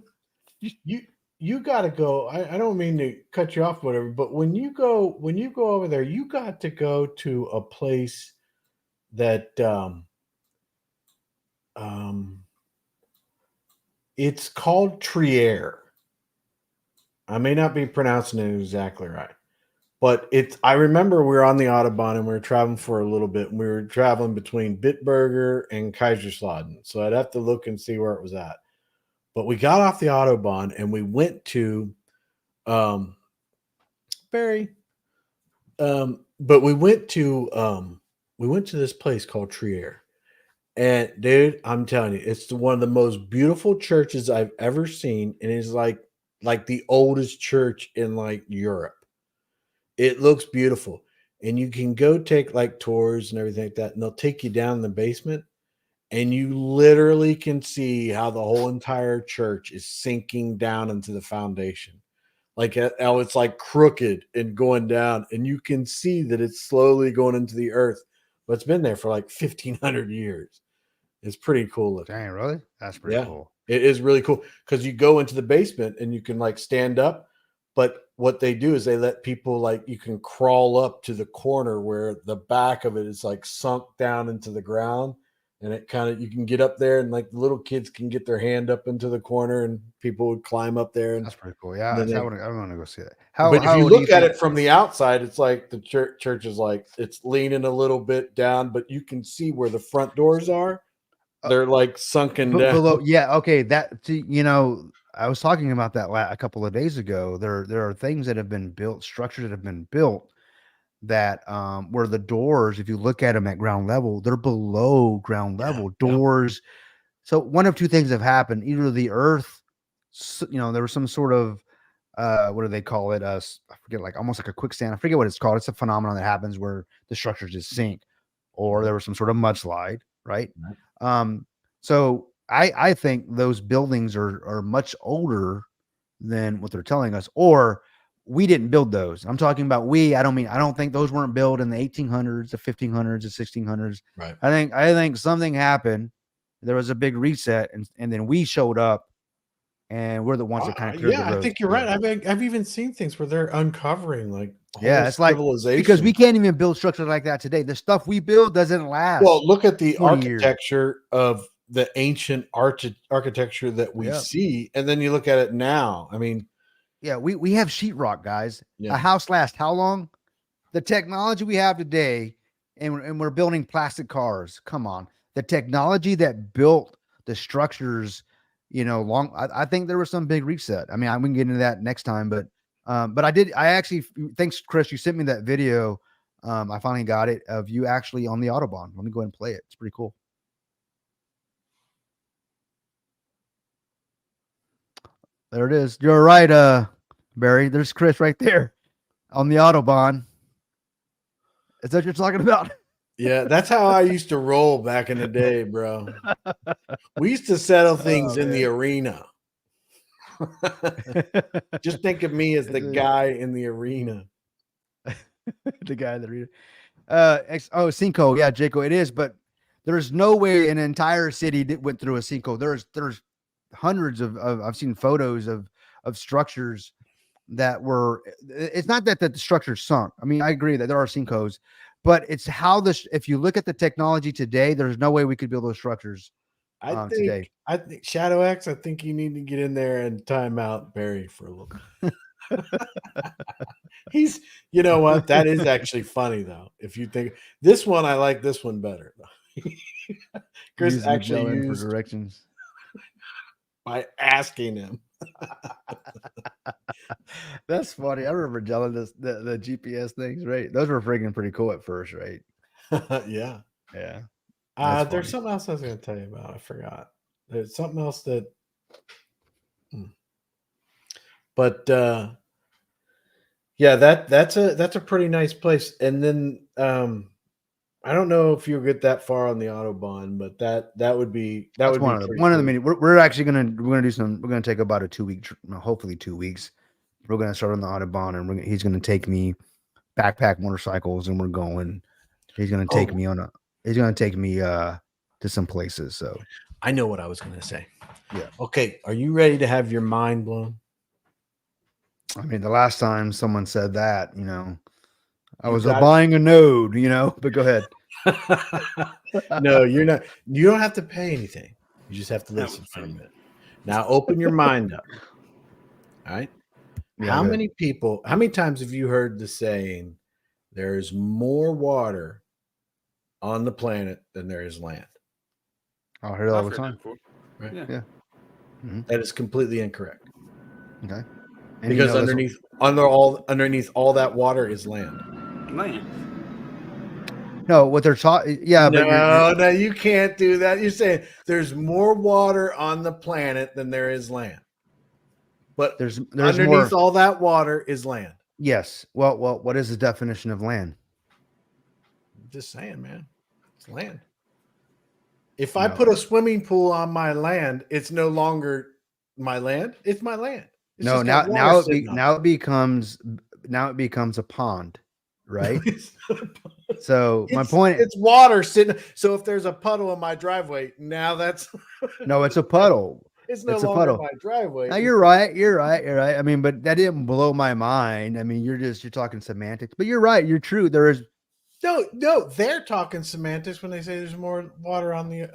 [SPEAKER 2] do? You got to go. I don't mean to cut you off, whatever, but when you go over there, you got to go to a place that um it's called Trier. I may not be pronouncing it exactly right, but I remember we were on the Autobahn and we were traveling for a little bit, and we were traveling between Bitburger and Kaiserslautern. So I'd have to look and see where it was at. But we got off the Autobahn and we went to um Barry. But we went to this place called Trier. And dude, I'm telling you, it's one of the most beautiful churches I've ever seen, and it's like the oldest church in like Europe. It looks beautiful, and you can go take like tours and everything like that, and they'll take you down in the basement, and you literally can see how the whole entire church is sinking down into the foundation. Like how it's like crooked and going down, and you can see that it's slowly going into the earth, but it's been there for like 1,500 years. It's pretty cool looking.
[SPEAKER 1] Dang, really? That's pretty
[SPEAKER 2] Yeah,
[SPEAKER 1] cool.
[SPEAKER 2] it is really cool because you go into the basement and you can like stand up, but what they do is they let people like you can crawl up to the corner where the back of it is like sunk down into the ground, and it kind of you can get up there and like the little kids can get their hand up into the corner and people would climb up there and
[SPEAKER 1] That's pretty cool. Yeah,
[SPEAKER 2] then
[SPEAKER 1] I
[SPEAKER 2] they,
[SPEAKER 1] want to go see that.
[SPEAKER 2] but if
[SPEAKER 1] How
[SPEAKER 2] you
[SPEAKER 1] old do you
[SPEAKER 2] look at
[SPEAKER 1] think?
[SPEAKER 2] it from the outside, it's like the church is like it's leaning a little bit down, but you can see where the front doors are. They're like sunken
[SPEAKER 1] But
[SPEAKER 2] down.
[SPEAKER 1] below, yeah, okay. I was talking about that a couple of days ago. There are things that have been built, structures that have been built that where the doors, if you look at them at ground level, they're below ground level
[SPEAKER 2] Yeah.
[SPEAKER 1] doors. So one of two things have happened: either the earth, there was some sort of what do they call it? I forget, like almost like a quicksand. I forget what it's called. It's a phenomenon that happens where the structures just sink, or there was some sort of mudslide, right?
[SPEAKER 2] Right.
[SPEAKER 1] So I think those buildings are much older than what they're telling us, or we didn't build those. I'm talking about we. I don't think those weren't built in the 1800s, the 1500s, the 1600s.
[SPEAKER 2] Right.
[SPEAKER 1] I think something happened. There was a big reset, and then we showed up, and we're the ones that kind of cleared the
[SPEAKER 2] I
[SPEAKER 1] road.
[SPEAKER 2] think you're right. I've even seen things where they're uncovering like whole
[SPEAKER 1] It's like
[SPEAKER 2] civilization.
[SPEAKER 1] because we can't even build structures like that today. The stuff we build doesn't last.
[SPEAKER 2] Well, look at the
[SPEAKER 1] 40 years.
[SPEAKER 2] architecture of the ancient architecture that we
[SPEAKER 1] Yep.
[SPEAKER 2] see, and then you look at it now. I mean,
[SPEAKER 1] Yeah, we have sheetrock, guys.
[SPEAKER 2] Yeah.
[SPEAKER 1] A house lasts how long? The technology we have today, and we're building plastic cars. Come on, the technology that built the structures, long. I think there was some big reset. I mean, we can get into that next time, but I actually, thanks, Chris. You sent me that video. I finally got it of you actually on the Autobahn. Let me go ahead and play it. It's pretty cool. There it is. You're right, Barry. There's Chris right there on the Autobahn. Is that what you're talking about?
[SPEAKER 2] yeah, that's how I used to roll back in the day, bro. We used to settle things in the arena. Just think of me as the guy in the arena.
[SPEAKER 1] The guy that read Cinco, yeah, Jaco, it is, but there's no way an entire city went through a Cinco. There's hundreds of I've seen photos of structures that were. It's not that the structure sunk. I mean, I agree that there are Cincos, but it's how this. If you look at the technology today, there's no way we could build those structures. Today.
[SPEAKER 2] I think Shadow X. I think you need to get in there and time out Barry for a little bit. He's, you know what? That is actually funny though. If you think this one, I like this one better. Chris
[SPEAKER 1] Use
[SPEAKER 2] actually
[SPEAKER 1] Magellan
[SPEAKER 2] used
[SPEAKER 1] for directions
[SPEAKER 2] by asking him.
[SPEAKER 1] That's funny. I remember Magellan the GPS things, right? Those were freaking pretty cool at first, right?
[SPEAKER 2] Yeah.
[SPEAKER 1] Yeah.
[SPEAKER 2] There's something else I was going to tell you about. I forgot. There's something else that. But yeah, that's a pretty nice place. And then I don't know if you'll get that far on the Autobahn, but that would be
[SPEAKER 1] one of the many. We're actually gonna do some. We're gonna take about a 2 week, hopefully 2 weeks. We're gonna start on the Autobahn, and he's gonna take me backpack motorcycles, and we're going. He's gonna take me on a. He's gonna take me to some places. So
[SPEAKER 2] I know what I was gonna say.
[SPEAKER 1] Yeah.
[SPEAKER 2] Okay. Are you ready to have your mind blown?
[SPEAKER 1] I mean, the last time someone said that, I was buying a node, but go ahead.
[SPEAKER 2] No, you're not. You don't have to pay anything. You just have to listen for a minute. Now open your mind up. All right.
[SPEAKER 1] Yeah,
[SPEAKER 2] how many times have you heard the saying, there's more water on the planet than there is land?
[SPEAKER 1] I'll hear it all the time.
[SPEAKER 2] Right?
[SPEAKER 1] Yeah. Mm-hmm.
[SPEAKER 2] That is completely incorrect.
[SPEAKER 1] Okay. And
[SPEAKER 2] because underneath all that water is land.
[SPEAKER 1] No, what they're talking. Yeah, but
[SPEAKER 2] no, you can't do that. You're saying there's more water on the planet than there is land. But
[SPEAKER 1] there's
[SPEAKER 2] underneath all that water is land.
[SPEAKER 1] Yes. Well, what is the definition of land?
[SPEAKER 2] I'm just saying, man. It's land. If I put a swimming pool on my land, it's no longer my land. It's my land. It's
[SPEAKER 1] now it becomes a pond, right? So my point,
[SPEAKER 2] it's water sitting. So if there's a puddle in my driveway, now that's
[SPEAKER 1] no, it's a puddle.
[SPEAKER 2] It's no longer my driveway.
[SPEAKER 1] Now you're right. I mean, but that didn't blow my mind. I mean, you're talking semantics, but you're right. You're true. There is
[SPEAKER 2] no. They're talking semantics when they say there's more water on the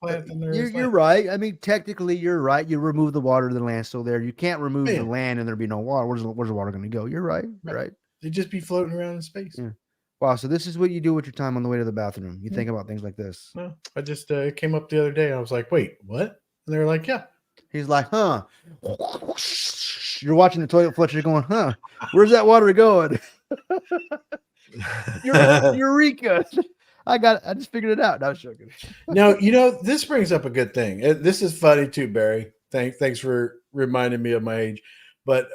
[SPEAKER 2] planet than there is.
[SPEAKER 1] You're right. I mean, technically, you're right. You remove the water, the land's still there. You can't remove the land and there be no water. Where's the water going to go? You're right. Right.
[SPEAKER 2] They'd just be floating around in space.
[SPEAKER 1] Yeah. Wow. So this is what you do with your time on the way to the bathroom. You think about things like this.
[SPEAKER 2] No, I just it came up the other day. I was like, wait, what? And they were like, yeah.
[SPEAKER 1] He's like, huh? You're watching the toilet flush. You're going, huh? Where's that water going? Eureka! I just figured it out. No, I was joking.
[SPEAKER 2] Now, this brings up a good thing. This is funny too, Barry. Thanks for reminding me of my age. But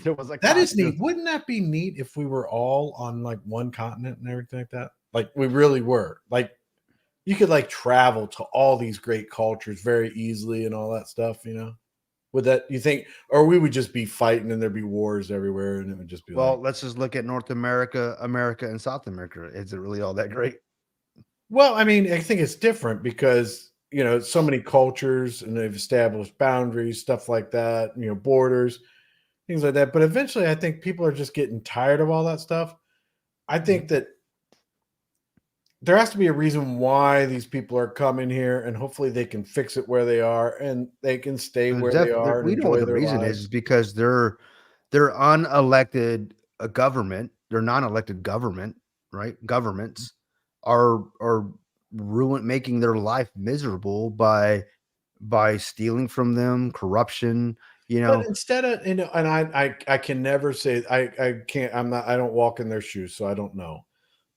[SPEAKER 1] it was like
[SPEAKER 2] that is neat. Wouldn't that be neat if we were all on like one continent and everything like that? Like we really were. Like you could like travel to all these great cultures very easily and all that stuff, Would that, you think, or we would just be fighting and there'd be wars everywhere and it would just be
[SPEAKER 1] let's just look at North America, and South America. Is it really all that great?
[SPEAKER 2] Well, I mean, I think it's different because, so many cultures and they've established boundaries, stuff like that, borders, things like that. But eventually I think people are just getting tired of all that stuff. I think that there has to be a reason why these people are coming here, and hopefully they can fix it where they are and they can stay where they are.
[SPEAKER 1] We know what the reason is because they're unelected government. They're non-elected government, right? Governments are making their life miserable by stealing from them, corruption.
[SPEAKER 2] But instead of and I can never say I can't. I don't walk in their shoes, so I don't know.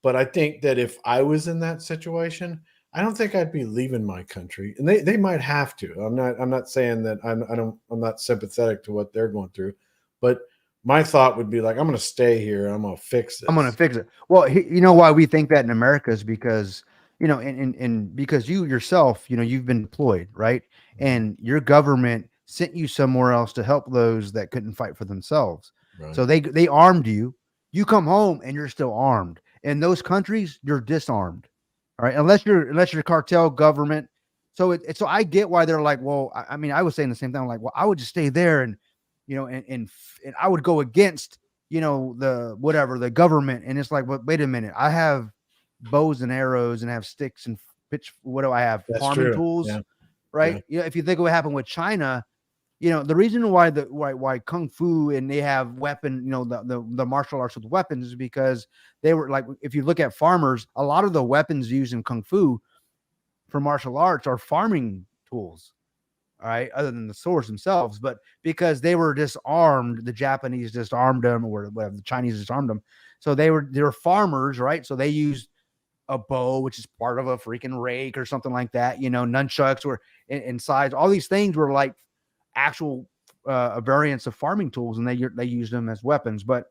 [SPEAKER 2] But I think that if I was in that situation, I don't think I'd be leaving my country, and they might have to. I'm not saying that I'm not sympathetic to what they're going through, but my thought would be like, I'm going to stay here. I'm going to fix this.
[SPEAKER 1] I'm going to fix it. Well, you know why we think that in America is because and because you yourself, you've been deployed, right? And your government sent you somewhere else to help those that couldn't fight for themselves. Right. So they armed you. You come home and you're still armed. In those countries, you're disarmed. All right, unless you're cartel government. So I get why they're like, well, I mean, I was saying the same thing. I'm like, well, I would just stay there and and I would go against the government. And it's like, well, wait a minute, I have bows and arrows and have sticks and pitch. What do I have?
[SPEAKER 2] That's
[SPEAKER 1] Farming
[SPEAKER 2] true.
[SPEAKER 1] tools,
[SPEAKER 2] Yeah.
[SPEAKER 1] right? If you think of what happened with China, the reason why kung fu and they have weapon, the martial arts with weapons is because they were like, if you look at farmers, a lot of the weapons used in kung fu for martial arts are farming tools. All right, other than the swords themselves, but because they were disarmed, the Japanese disarmed them, or whatever, the Chinese disarmed them. So they were farmers, right? So they used a bow, which is part of a freaking rake or something like that. Nunchucks were in size. All these things were like actual variants of farming tools, and they used them as weapons. But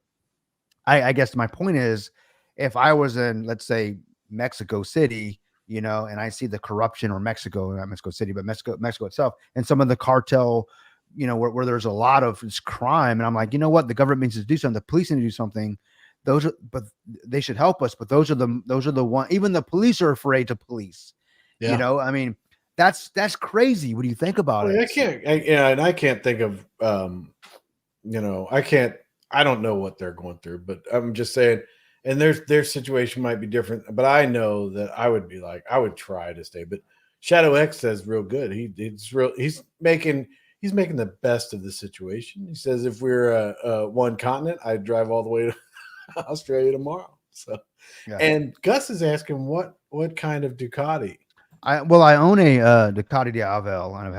[SPEAKER 1] I guess my point is, if I was in, let's say, Mexico City, and I see the corruption, or not Mexico City, but Mexico itself, and some of the cartel, where there's a lot of this crime, and I'm like, you know what, the government needs to do something, the police need to do something. But they should help us. But those are the one. Even the police are afraid to police.
[SPEAKER 2] Yeah.
[SPEAKER 1] I mean, that's crazy. What do you think about it?
[SPEAKER 2] I can't think of, I don't know what they're going through, but I'm just saying, and their situation might be different, but I know that I would be like, I would try to stay. But Shadow X says real good. He's making the best of the situation. He says, if we're one continent, I'd drive all the way to Australia tomorrow. So,
[SPEAKER 1] yeah.
[SPEAKER 2] And Gus is asking what kind of Ducati.
[SPEAKER 1] I own a Ducati Diavel, and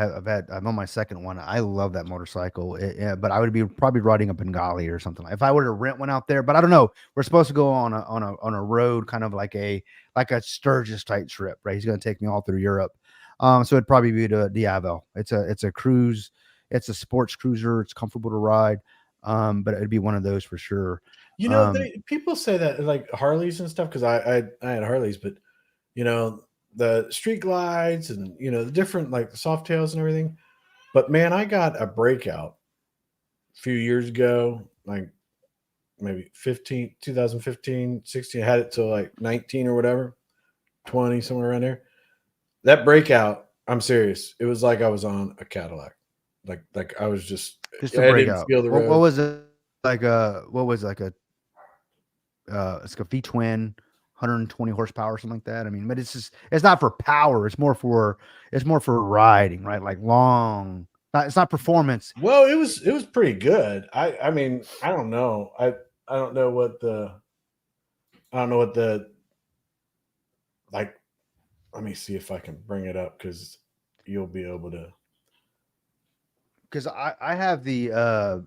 [SPEAKER 1] I'm on my second one. I love that motorcycle, but I would be probably riding a Bengali or something. If I were to rent one out there, but I don't know. We're supposed to go on a road, kind of like a Sturgis type trip, right? He's going to take me all through Europe. So it'd probably be the Diavel. It's a cruise. It's a sports cruiser. It's comfortable to ride. But it'd be one of those for sure.
[SPEAKER 2] People say that like Harleys and stuff, because I had Harleys, but the street glides and the different, like the soft tails and everything. But man, I got a breakout a few years ago, like maybe 2015, 16. I had it till like 19 or whatever, 20, somewhere around there. That breakout, I'm serious. It was like I was on a Cadillac. Like I was just
[SPEAKER 1] a breakout.
[SPEAKER 2] Feel the road.
[SPEAKER 1] What was it like? It's like a V twin. 120 horsepower or something like that. I mean, but it's not for power. It's more for riding, right? Like long. It's not performance.
[SPEAKER 2] Well, it was pretty good. I mean, I don't know. I don't know what the like. Let me see if I can bring it up, because you'll be able to.
[SPEAKER 1] Because I have the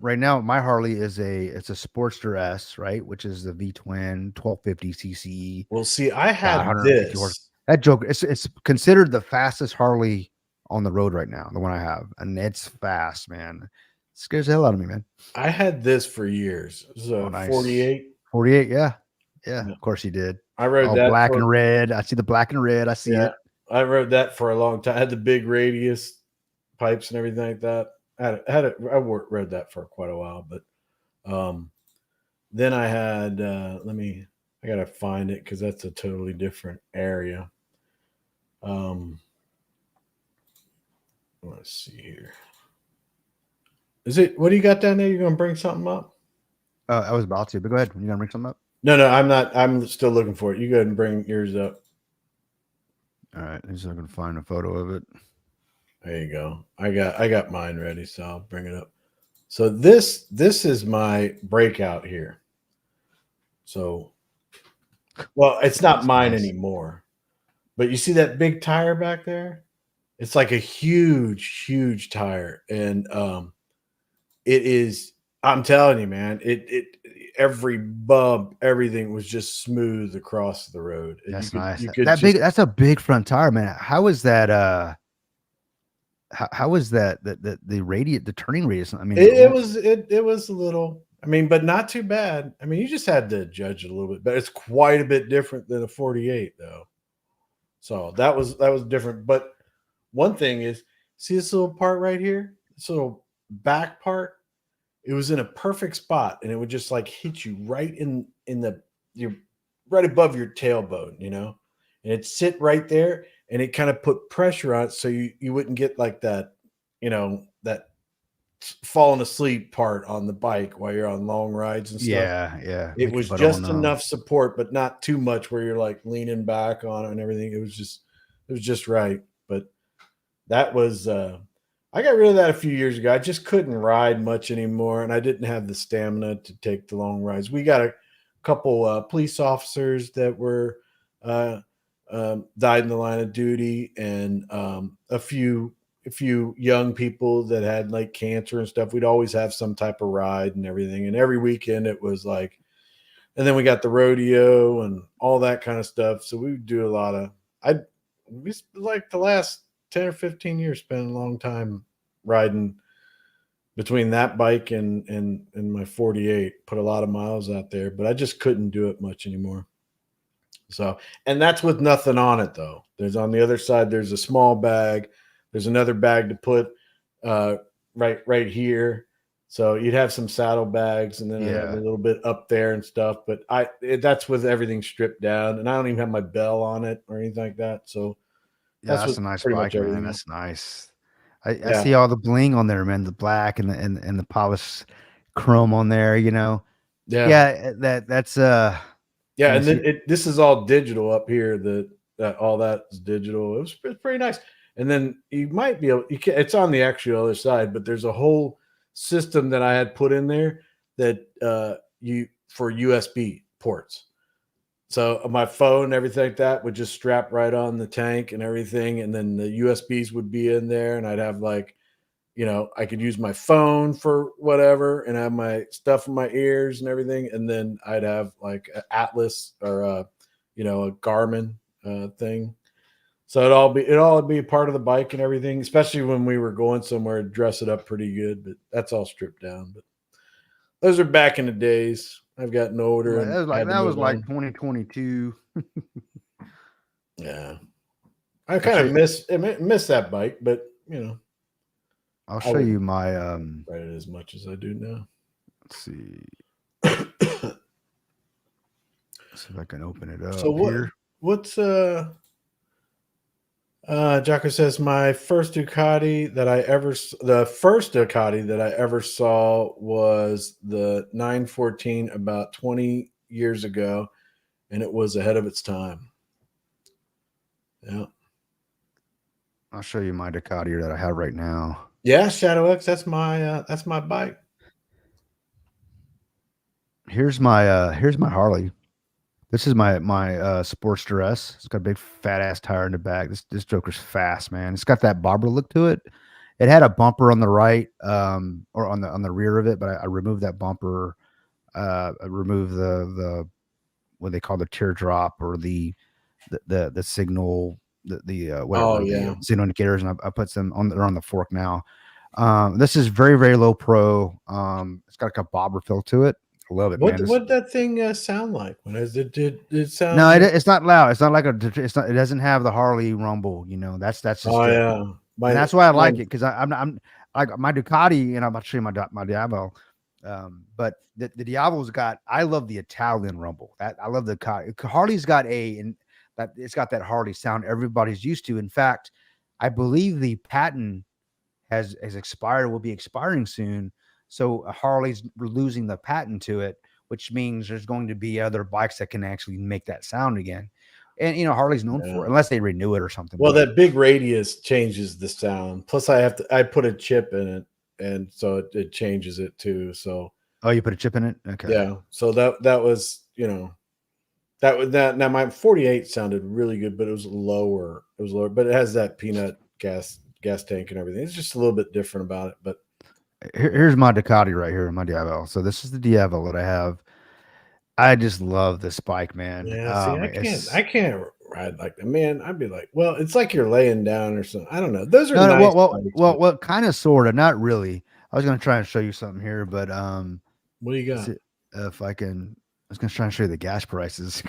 [SPEAKER 1] right now, my Harley it's a Sportster S, right, which is the V twin 1250 cc.
[SPEAKER 2] Well, see, I have this.
[SPEAKER 1] That joke, it's considered the fastest Harley on the road right now, the one I have, and it's fast, man. It scares the hell out of me, man.
[SPEAKER 2] I had this for years. It was a
[SPEAKER 1] nice.
[SPEAKER 2] 48.
[SPEAKER 1] Yeah. Of course you did.
[SPEAKER 2] I rode that
[SPEAKER 1] black and red. I see the black and red. I see it.
[SPEAKER 2] I rode that for a long time. I had the big radius pipes and everything like that. I rode that for quite a while, but then I had I gotta find it, because that's a totally different area. Let's see here. What do you got down there? You gonna bring something up?
[SPEAKER 1] I was about to, but go ahead. You gonna bring something up?
[SPEAKER 2] No, I'm not. I'm still looking for it. You go ahead and bring yours up.
[SPEAKER 1] All right, I'm just gonna find a photo of it.
[SPEAKER 2] There you go. I got mine ready, so I'll bring it up. So this is my breakout here. So, well, it's not mine anymore, but you see that big tire back there? It's like a huge tire, and it is. I'm telling you, man. It every bump, everything was just smooth across the road.
[SPEAKER 1] That's nice. That's a big front tire, man. How is that? How is that the turning radius? I mean,
[SPEAKER 2] it was a little, I mean, but not too bad. I mean, you just had to judge it a little bit, but it's quite a bit different than a 48 though. So that was different. But one thing is, see this little part right here, this little back part, it was in a perfect spot, and it would just like hit you right in the your right above your tailbone, you know, and it'd sit right there, and it kind of put pressure on it, so you wouldn't get like that, you know, that falling asleep part on the bike while you're on long rides and stuff.
[SPEAKER 1] Yeah.
[SPEAKER 2] It
[SPEAKER 1] Make
[SPEAKER 2] was
[SPEAKER 1] your butt
[SPEAKER 2] just
[SPEAKER 1] on,
[SPEAKER 2] enough support, but not too much where you're like leaning back on it and everything. It was just right. But that was I got rid of that a few years ago. I just couldn't ride much anymore, and I didn't have the stamina to take the long rides. We got a couple police officers that were died in the line of duty, and a few young people that had like cancer and stuff. We'd always have some type of ride and everything, and every weekend it was like, and then we got the rodeo and all that kind of stuff. So we would do a lot of, we like the last 10 or 15 years spent a long time riding between that bike and my 48. Put a lot of miles out there, but I just couldn't do it much anymore. So, and that's with nothing on it though. There's on the other side, there's a small bag. There's another bag to put right here. So you'd have some saddlebags, and then I have a little bit up there and stuff. But that's with everything stripped down, and I don't even have my bell on it or anything like that. So
[SPEAKER 1] that's a nice bike, man. That's nice. I see all the bling on there, man. The black and the polished chrome on there, you know. Yeah. That's
[SPEAKER 2] yeah. And then this is all digital up here. That all that is digital. It's pretty nice. And then you might be able, it's on the actual other side, but there's a whole system that I had put in there that for USB ports. So my phone and everything like that would just strap right on the tank and everything. And then the USBs would be in there, and I'd have like, you know, I could use my phone for whatever and have my stuff in my ears and everything. And then I'd have like an Atlas or a Garmin thing. So it'd all be a part of the bike and everything, especially when we were going somewhere, dress it up pretty good, but that's all stripped down. But those are back in the days. I've gotten older.
[SPEAKER 1] That was like 2022.
[SPEAKER 2] Yeah. I kind of miss that bike, but you know.
[SPEAKER 1] I'll show you my
[SPEAKER 2] ride it as much as I do now.
[SPEAKER 1] Let's see. See if I can open it up.
[SPEAKER 2] So what's Jocko says the first Ducati that I ever saw was the 914 about 20 years ago, and it was ahead of its time. Yeah.
[SPEAKER 1] I'll show you my Ducati that I have right now.
[SPEAKER 2] Yeah, Shadow X, that's my bike.
[SPEAKER 1] Here's my Harley. This is my Sportster S. It's got a big fat ass tire in the back. This Joker's fast, man. It's got that bobber look to it. It had a bumper on the right, or on the rear of it, but I removed that bumper. I removed the what they call the teardrop or the signal, whatever signal indicators, and I put them on. They're on the fork now. This is very, very low pro. It's got like a bobber feel to it. I love it.
[SPEAKER 2] What did that thing sound like? When did it sound?
[SPEAKER 1] No, it's not loud. It's not like it doesn't have the Harley rumble. You know, that's just.
[SPEAKER 2] Oh yeah.
[SPEAKER 1] And that's why I like it, because I'm like my Ducati, and I'm about to show you my Diavolo. But the Diavolo's got. I love the Italian rumble. I love the Harley's got it's got that Harley sound everybody's used to. In fact, I believe the patent has expired. Will be expiring soon. So Harley's losing the patent to it, which means there's going to be other bikes that can actually make that sound again. And, you know, Harley's known for it, unless they renew it or something.
[SPEAKER 2] Well, that big radius changes the sound. Plus I put a chip in it, and so it changes it too. So.
[SPEAKER 1] Oh, you put a chip in it? Okay.
[SPEAKER 2] Yeah. So that was, you know, now my 48 sounded really good, but it was lower. But it has that peanut gas tank and everything. It's just a little bit different about it, but.
[SPEAKER 1] Here's my Ducati right here, my Diavolo. So this is the Diavolo that I have. I just love this bike, man.
[SPEAKER 2] Yeah, I can't ride like that, man. I'd be like, well, it's like you're laying down or something. I don't know. Those are nice
[SPEAKER 1] well, kind of, sort of, not really. I was gonna try and show you something here, but
[SPEAKER 2] what do you got?
[SPEAKER 1] If I can, I was gonna try and show you the gas prices.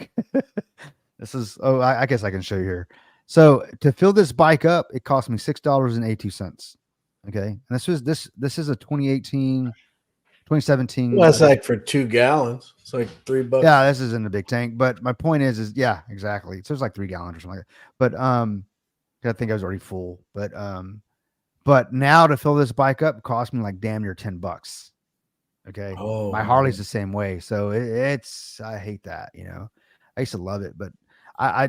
[SPEAKER 1] This is I guess I can show you here. So to fill this bike up, it cost me $6.82. Okay, and this is a 2018 2017.
[SPEAKER 2] Well, that's like for 2 gallons. It's like $3.
[SPEAKER 1] Yeah, this isn't a big tank, but my point is yeah, exactly. So it's like 3 gallons or something like that. But I think I was already full. But now to fill this bike up cost me like damn near $10. Okay.
[SPEAKER 2] Oh,
[SPEAKER 1] My Harley's the same way. So it's I hate that, I used to love it, but I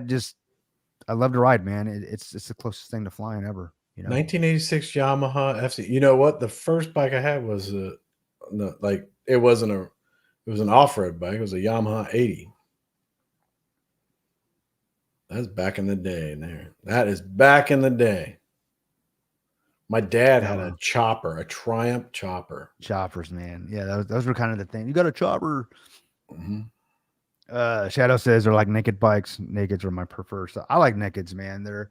[SPEAKER 1] love to ride, man. It's the closest thing to flying ever,
[SPEAKER 2] 1986 Yamaha FC. You know what? The first bike I had was it was an off-road bike. It was a Yamaha 80. That's back in the day. That is back in the day. My dad had a chopper, a Triumph chopper.
[SPEAKER 1] Choppers, man. Yeah, those were kind of the thing. You got a chopper.
[SPEAKER 2] Mm-hmm.
[SPEAKER 1] Shadow says they're like naked bikes. Nakeds are my preferred. So I like nakeds, man. They're,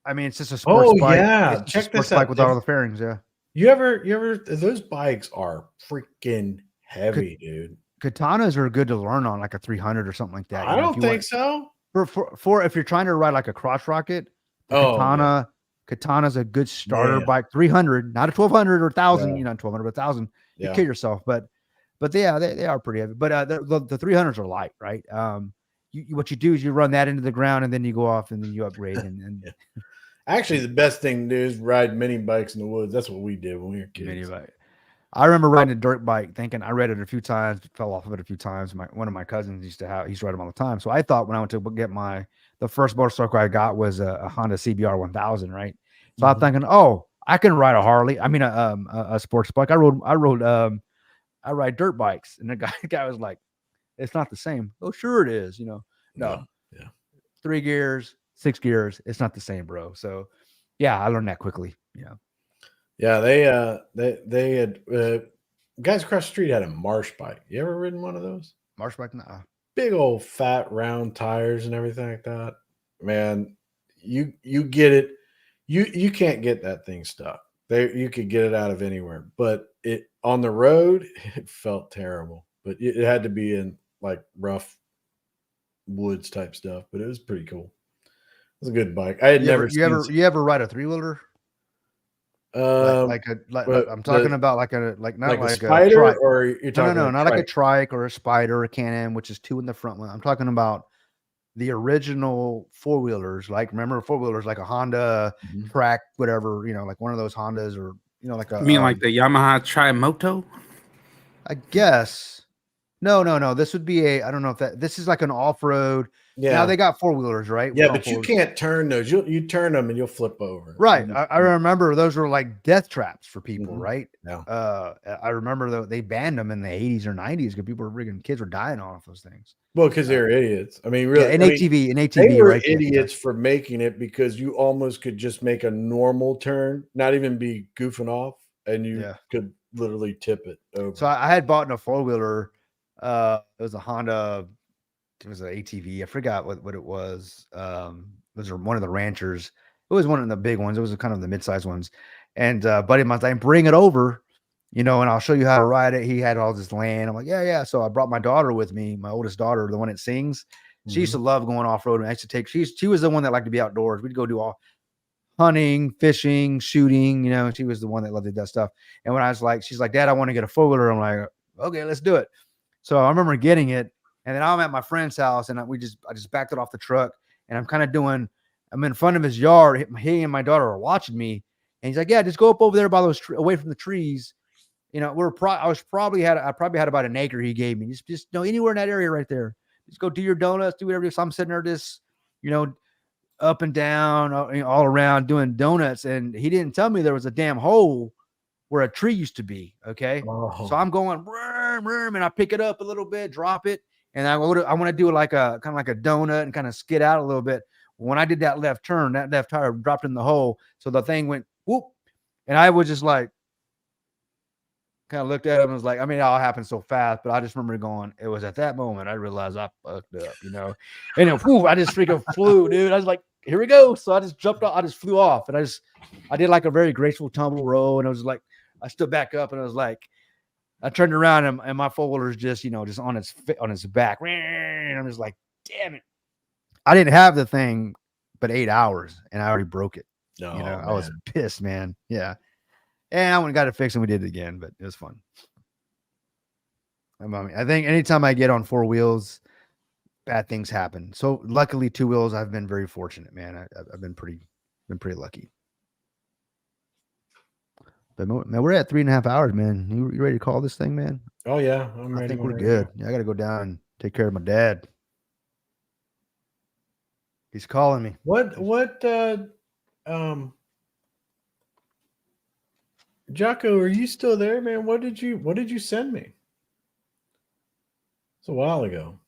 [SPEAKER 1] it's just a sports bike.
[SPEAKER 2] Yeah,
[SPEAKER 1] it's
[SPEAKER 2] check
[SPEAKER 1] this
[SPEAKER 2] this out.
[SPEAKER 1] Bike with all the fairings. Yeah.
[SPEAKER 2] You ever? Those bikes are freaking heavy, dude.
[SPEAKER 1] Katanas are good to learn on, like a 300 or something like that.
[SPEAKER 2] I don't think so.
[SPEAKER 1] For if you're trying to ride like a crotch rocket, Katana's a good starter bike. 300, not a 1200 or 1000. 1200 or 1000. You kill yourself, but yeah, they are pretty heavy. But the 300s are light, right? What you do is you run that into the ground and then you go off and then you upgrade. And
[SPEAKER 2] Actually, the best thing to do is ride mini bikes in the woods. That's what we did when we were kids.
[SPEAKER 1] Mini bike. I remember riding a dirt bike, thinking I read it a few times, fell off of it a few times. One of my cousins used to ride them all the time. So I thought when I went to get the first motorcycle I got was a Honda CBR 1000, right? So I'm thinking, I can ride a Harley. I mean, a sports bike. I ride dirt bikes, and the guy was like, "It's not the same." Oh, sure it is. No.
[SPEAKER 2] Yeah.
[SPEAKER 1] 3 gears, 6 gears. It's not the same, bro. So, yeah, I learned that quickly.
[SPEAKER 2] Yeah, they had guys across the street had a Marsh bike. You ever ridden one of those?
[SPEAKER 1] Marsh bike? Nah.
[SPEAKER 2] Big old fat round tires and everything like that. Man, you get it. You can't get that thing stuck. You could get it out of anywhere, but it on the road it felt terrible. But it had to be in like rough woods type stuff. But it was pretty cool. It was a good bike. I had never.
[SPEAKER 1] You ever ride a 3-wheeler? I'm talking about like a
[SPEAKER 2] Spider,
[SPEAKER 1] trike.
[SPEAKER 2] or you're talking
[SPEAKER 1] no, not like a trike or a Spider or a Can-Am, which is 2 in the front one. I'm talking about the original 4-wheelers. Like, remember 4-wheelers like a Honda Track, whatever, like one of those Hondas, or like a.
[SPEAKER 8] You mean like the Yamaha Tri-Moto?
[SPEAKER 1] I guess. No. This would be I don't know if this is like an off-road. Yeah. Now they got 4-wheelers, right?
[SPEAKER 2] Yeah, but you can't turn those. You turn them and you'll flip over.
[SPEAKER 1] Right. I remember those were like death traps for people, right?
[SPEAKER 2] Yeah.
[SPEAKER 1] I remember they banned them in the 80s or 90s because kids were dying off those things.
[SPEAKER 2] Well, because they're idiots. I mean, really,
[SPEAKER 1] an ATV,
[SPEAKER 2] they were
[SPEAKER 1] right?
[SPEAKER 2] idiots for making it, because you almost could just make a normal turn, not even be goofing off, and you could literally tip it over.
[SPEAKER 1] So I had bought a 4-wheeler. It was a Honda. It was an ATV. I forgot what it was. Those are one of the Ranchers. It was one of the big ones. It was kind of the mid-sized ones. And buddy of mine's like, bring it over, and I'll show you how to ride it. He had all this land. I'm like, yeah. So I brought my daughter with me, my oldest daughter, the one that sings. She used to love going off-road. I used to she was the one that liked to be outdoors. We'd go do all hunting, fishing, shooting. She was the one that loved that stuff. And when I was like, she's like, Dad, I want to get a 4-wheeler. I'm like, okay, let's do it. So I remember getting it. And then I'm at my friend's house, and I just backed it off the truck, and I'm in front of his yard. He and my daughter are watching me, and he's like, "Yeah, just go up over there by those away from the trees." I probably had about an acre he gave me. Just anywhere in that area right there. Just go do your donuts, do whatever. So I'm sitting there just, up and down, all around doing donuts, and he didn't tell me there was a damn hole where a tree used to be. Okay, so I'm going, and I pick it up a little bit, drop it. And I want to do like a kind of like a donut and kind of skid out a little bit. When I did that left turn, that left tire dropped in the hole. So the thing went whoop. And I was just like, kind of looked at him and was like, it all happened so fast. But I just remember going, it was at that moment I realized I fucked up, And then, I just freaking flew, dude. I was like, here we go. So I just jumped off. I just flew off. And I did like a very graceful tumble roll. And I was like, I stood back up and I was like, I turned around and my 4-wheeler's just, just on its back. And I'm just like, damn it. I didn't have the thing but 8 hours and I already broke it. I was pissed, man. Yeah. And I went and got it fixed and we did it again, but it was fun. I think anytime I get on four wheels, bad things happen. So luckily, two wheels, I've been very fortunate, man. I've been pretty lucky. But man, we're at 3.5 hours, man. You ready to call this thing, man?
[SPEAKER 2] Oh yeah, I'm ready.
[SPEAKER 1] I think we're good. I got to go down and take care of my dad. He's calling me.
[SPEAKER 2] Jocko, are you still there, man? What did you send me? It's a while ago.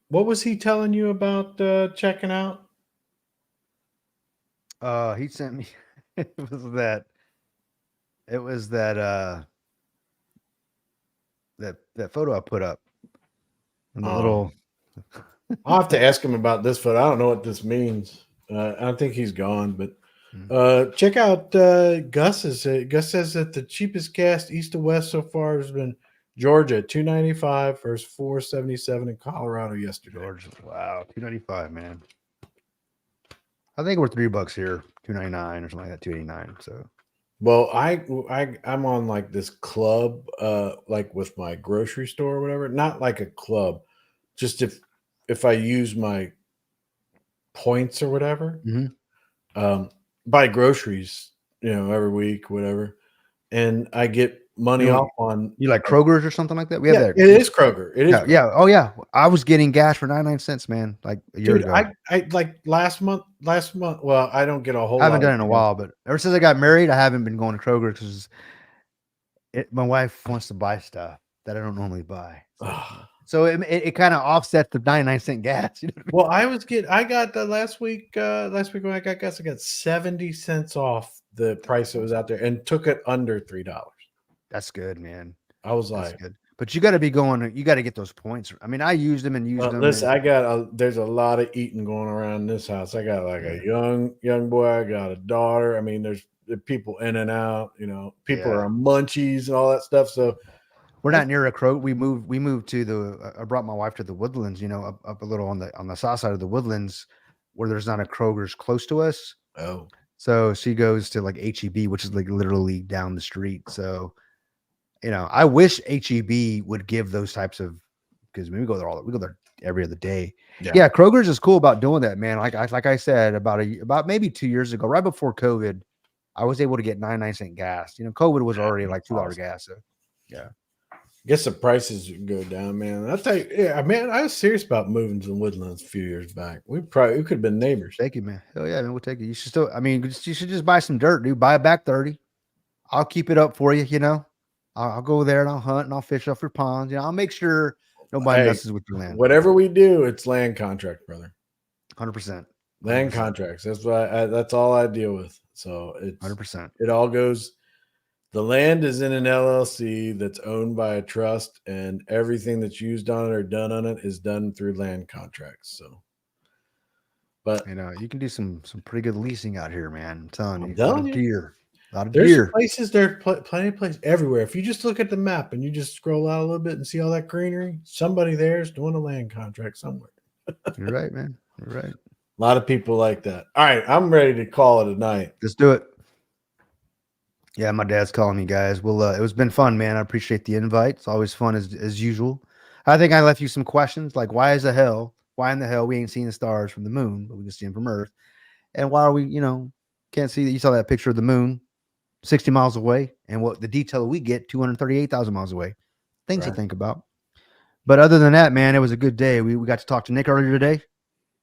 [SPEAKER 2] What was he telling you about checking out?
[SPEAKER 1] He sent me it was that photo I put up. And the little
[SPEAKER 2] I'll have to ask him about this photo. I don't know what this means. I think he's gone, but check out Gus's. Gus says that the cheapest gas east to west so far has been Georgia, $2.95 versus $4.77 in Colorado yesterday.
[SPEAKER 1] Georgia, wow, $2.95, man. I think we're $3 here, $2.99 or something like that, $2.89. So,
[SPEAKER 2] well, I'm on like this club, like with my grocery store or whatever. Not like a club, just if I use my points or whatever, buy groceries, every week, whatever, and I get money off on.
[SPEAKER 1] You like Kroger's or something like that? We have that.
[SPEAKER 2] It is Kroger. It is.
[SPEAKER 1] Yeah, yeah. Oh yeah. I was getting gas for 99 cents, man. Like a year ago.
[SPEAKER 2] I like last month. Well, I don't get a whole.
[SPEAKER 1] I haven't done it in a while, but ever since I got married, I haven't been going to Kroger because my wife wants to buy stuff that I don't normally buy. So it kind of offsets the 99-cent gas. You know
[SPEAKER 2] what I mean? Well, I got the last week when I got gas, I got 70 cents off the price that was out there and took it under $3.
[SPEAKER 1] That's good, man.
[SPEAKER 2] I was like,
[SPEAKER 1] good. But you got to be going. You got to get those points. I mean, I used them and used them.
[SPEAKER 2] Listen, there's a lot of eating going around this house. I got like a young boy. I got a daughter. I mean, there's people in and out. People are on munchies and all that stuff. So
[SPEAKER 1] we're not near a Kroger. We moved to I brought my wife to the Woodlands. Up a little on the south side of the Woodlands, where there's not a Kroger's close to us.
[SPEAKER 2] Oh,
[SPEAKER 1] so she goes to like HEB, which is like literally down the street. So. I wish HEB would give those types of, because we go there every other day. Yeah, Kroger's is cool about doing that, man. Like I said, about maybe 2 years ago, right before COVID, I was able to get 99-cent gas. COVID was already like $2 gas. So yeah,
[SPEAKER 2] I guess the prices go down, man. I'll tell you, man, I was serious about moving to the Woodlands a few years back. We could have been neighbors.
[SPEAKER 1] Thank you, man. Hell yeah, man, we'll take it. You should still, you should just buy some dirt, dude. Buy a back 30. I'll keep it up for you. I'll go there and I'll hunt and I'll fish off your ponds. I'll make sure nobody messes with your land.
[SPEAKER 2] Whatever we do, it's land contract, brother.
[SPEAKER 1] 100%.
[SPEAKER 2] Land contracts. That's that's all I deal with. So it's
[SPEAKER 1] 100%.
[SPEAKER 2] It all goes. The land is in an LLC that's owned by a trust, and everything that's used on it or done on it is done through land contracts. So, but
[SPEAKER 1] you can do some pretty good leasing out here, man. I'm telling you,
[SPEAKER 2] deer.
[SPEAKER 1] There's
[SPEAKER 2] places, plenty of places everywhere. If you just look at the map and you just scroll out a little bit and see all that greenery, somebody there is doing a land contract somewhere.
[SPEAKER 1] You're right, man. You're right.
[SPEAKER 2] A lot of people like that. All right, I'm ready to call it a night.
[SPEAKER 1] Let's do it. Yeah, my dad's calling me, guys. Well, it was been fun, man. I appreciate the invite. It's always fun as usual. I think I left you some questions like why in the hell we ain't seen the stars from the moon, but we can see them from Earth, and why are we, can't see that? You saw that picture of the moon 60 miles away, and what the detail we get 238,000 miles away. Things to think about. But other than that, man, it was a good day. We got to talk to Nick earlier today.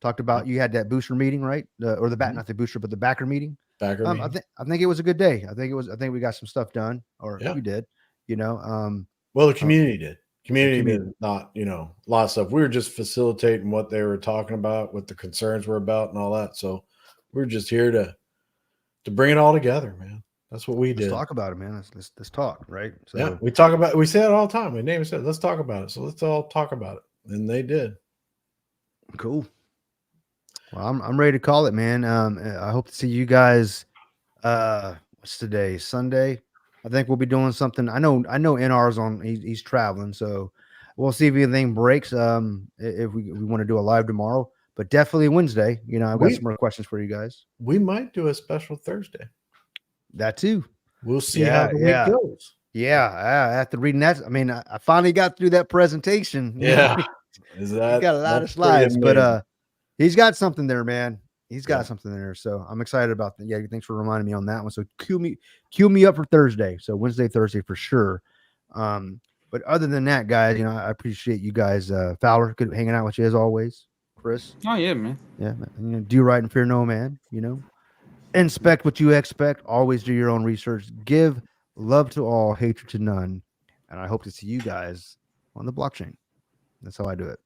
[SPEAKER 1] Talked about you had that booster meeting, right? Or not the booster, but the backer meeting. I think it was a good day. I think we got some stuff done, or we did.
[SPEAKER 2] Well, the community did. Community did not, a lot of stuff. We were just facilitating what they were talking about, what the concerns were about, and all that. So we're just here to bring it all together, man. That's what we did.
[SPEAKER 1] Let's talk about it, man. Let's talk, right? So
[SPEAKER 2] yeah, we say it all the time. My name said, let's talk about it. So let's all talk about it. And they did.
[SPEAKER 1] Cool. Well, I'm ready to call it, man. I hope to see you guys. What's today? Sunday. I think we'll be doing something. I know NR's on. He's traveling, so we'll see if anything breaks. If we want to do a live tomorrow, but definitely Wednesday. I've got some more questions for you guys.
[SPEAKER 2] We might do a special Thursday.
[SPEAKER 1] That too.
[SPEAKER 2] We'll see how the week goes.
[SPEAKER 1] Yeah, after reading that, I mean, I finally got through that presentation.
[SPEAKER 2] Yeah,
[SPEAKER 1] he's got a lot of slides, but he's got something there, man. He's got something there, so I'm excited about that. Yeah, thanks for reminding me on that one. So cue me up for Thursday. So Wednesday, Thursday for sure. But other than that, guys, I appreciate you guys. Fowler, good hanging out with you as always. Chris.
[SPEAKER 8] Oh yeah, man.
[SPEAKER 1] Yeah, do right and fear no man. Inspect what you expect. Always do your own research. Give love to all, hatred to none. And I hope to see you guys on the blockchain. That's how I do it.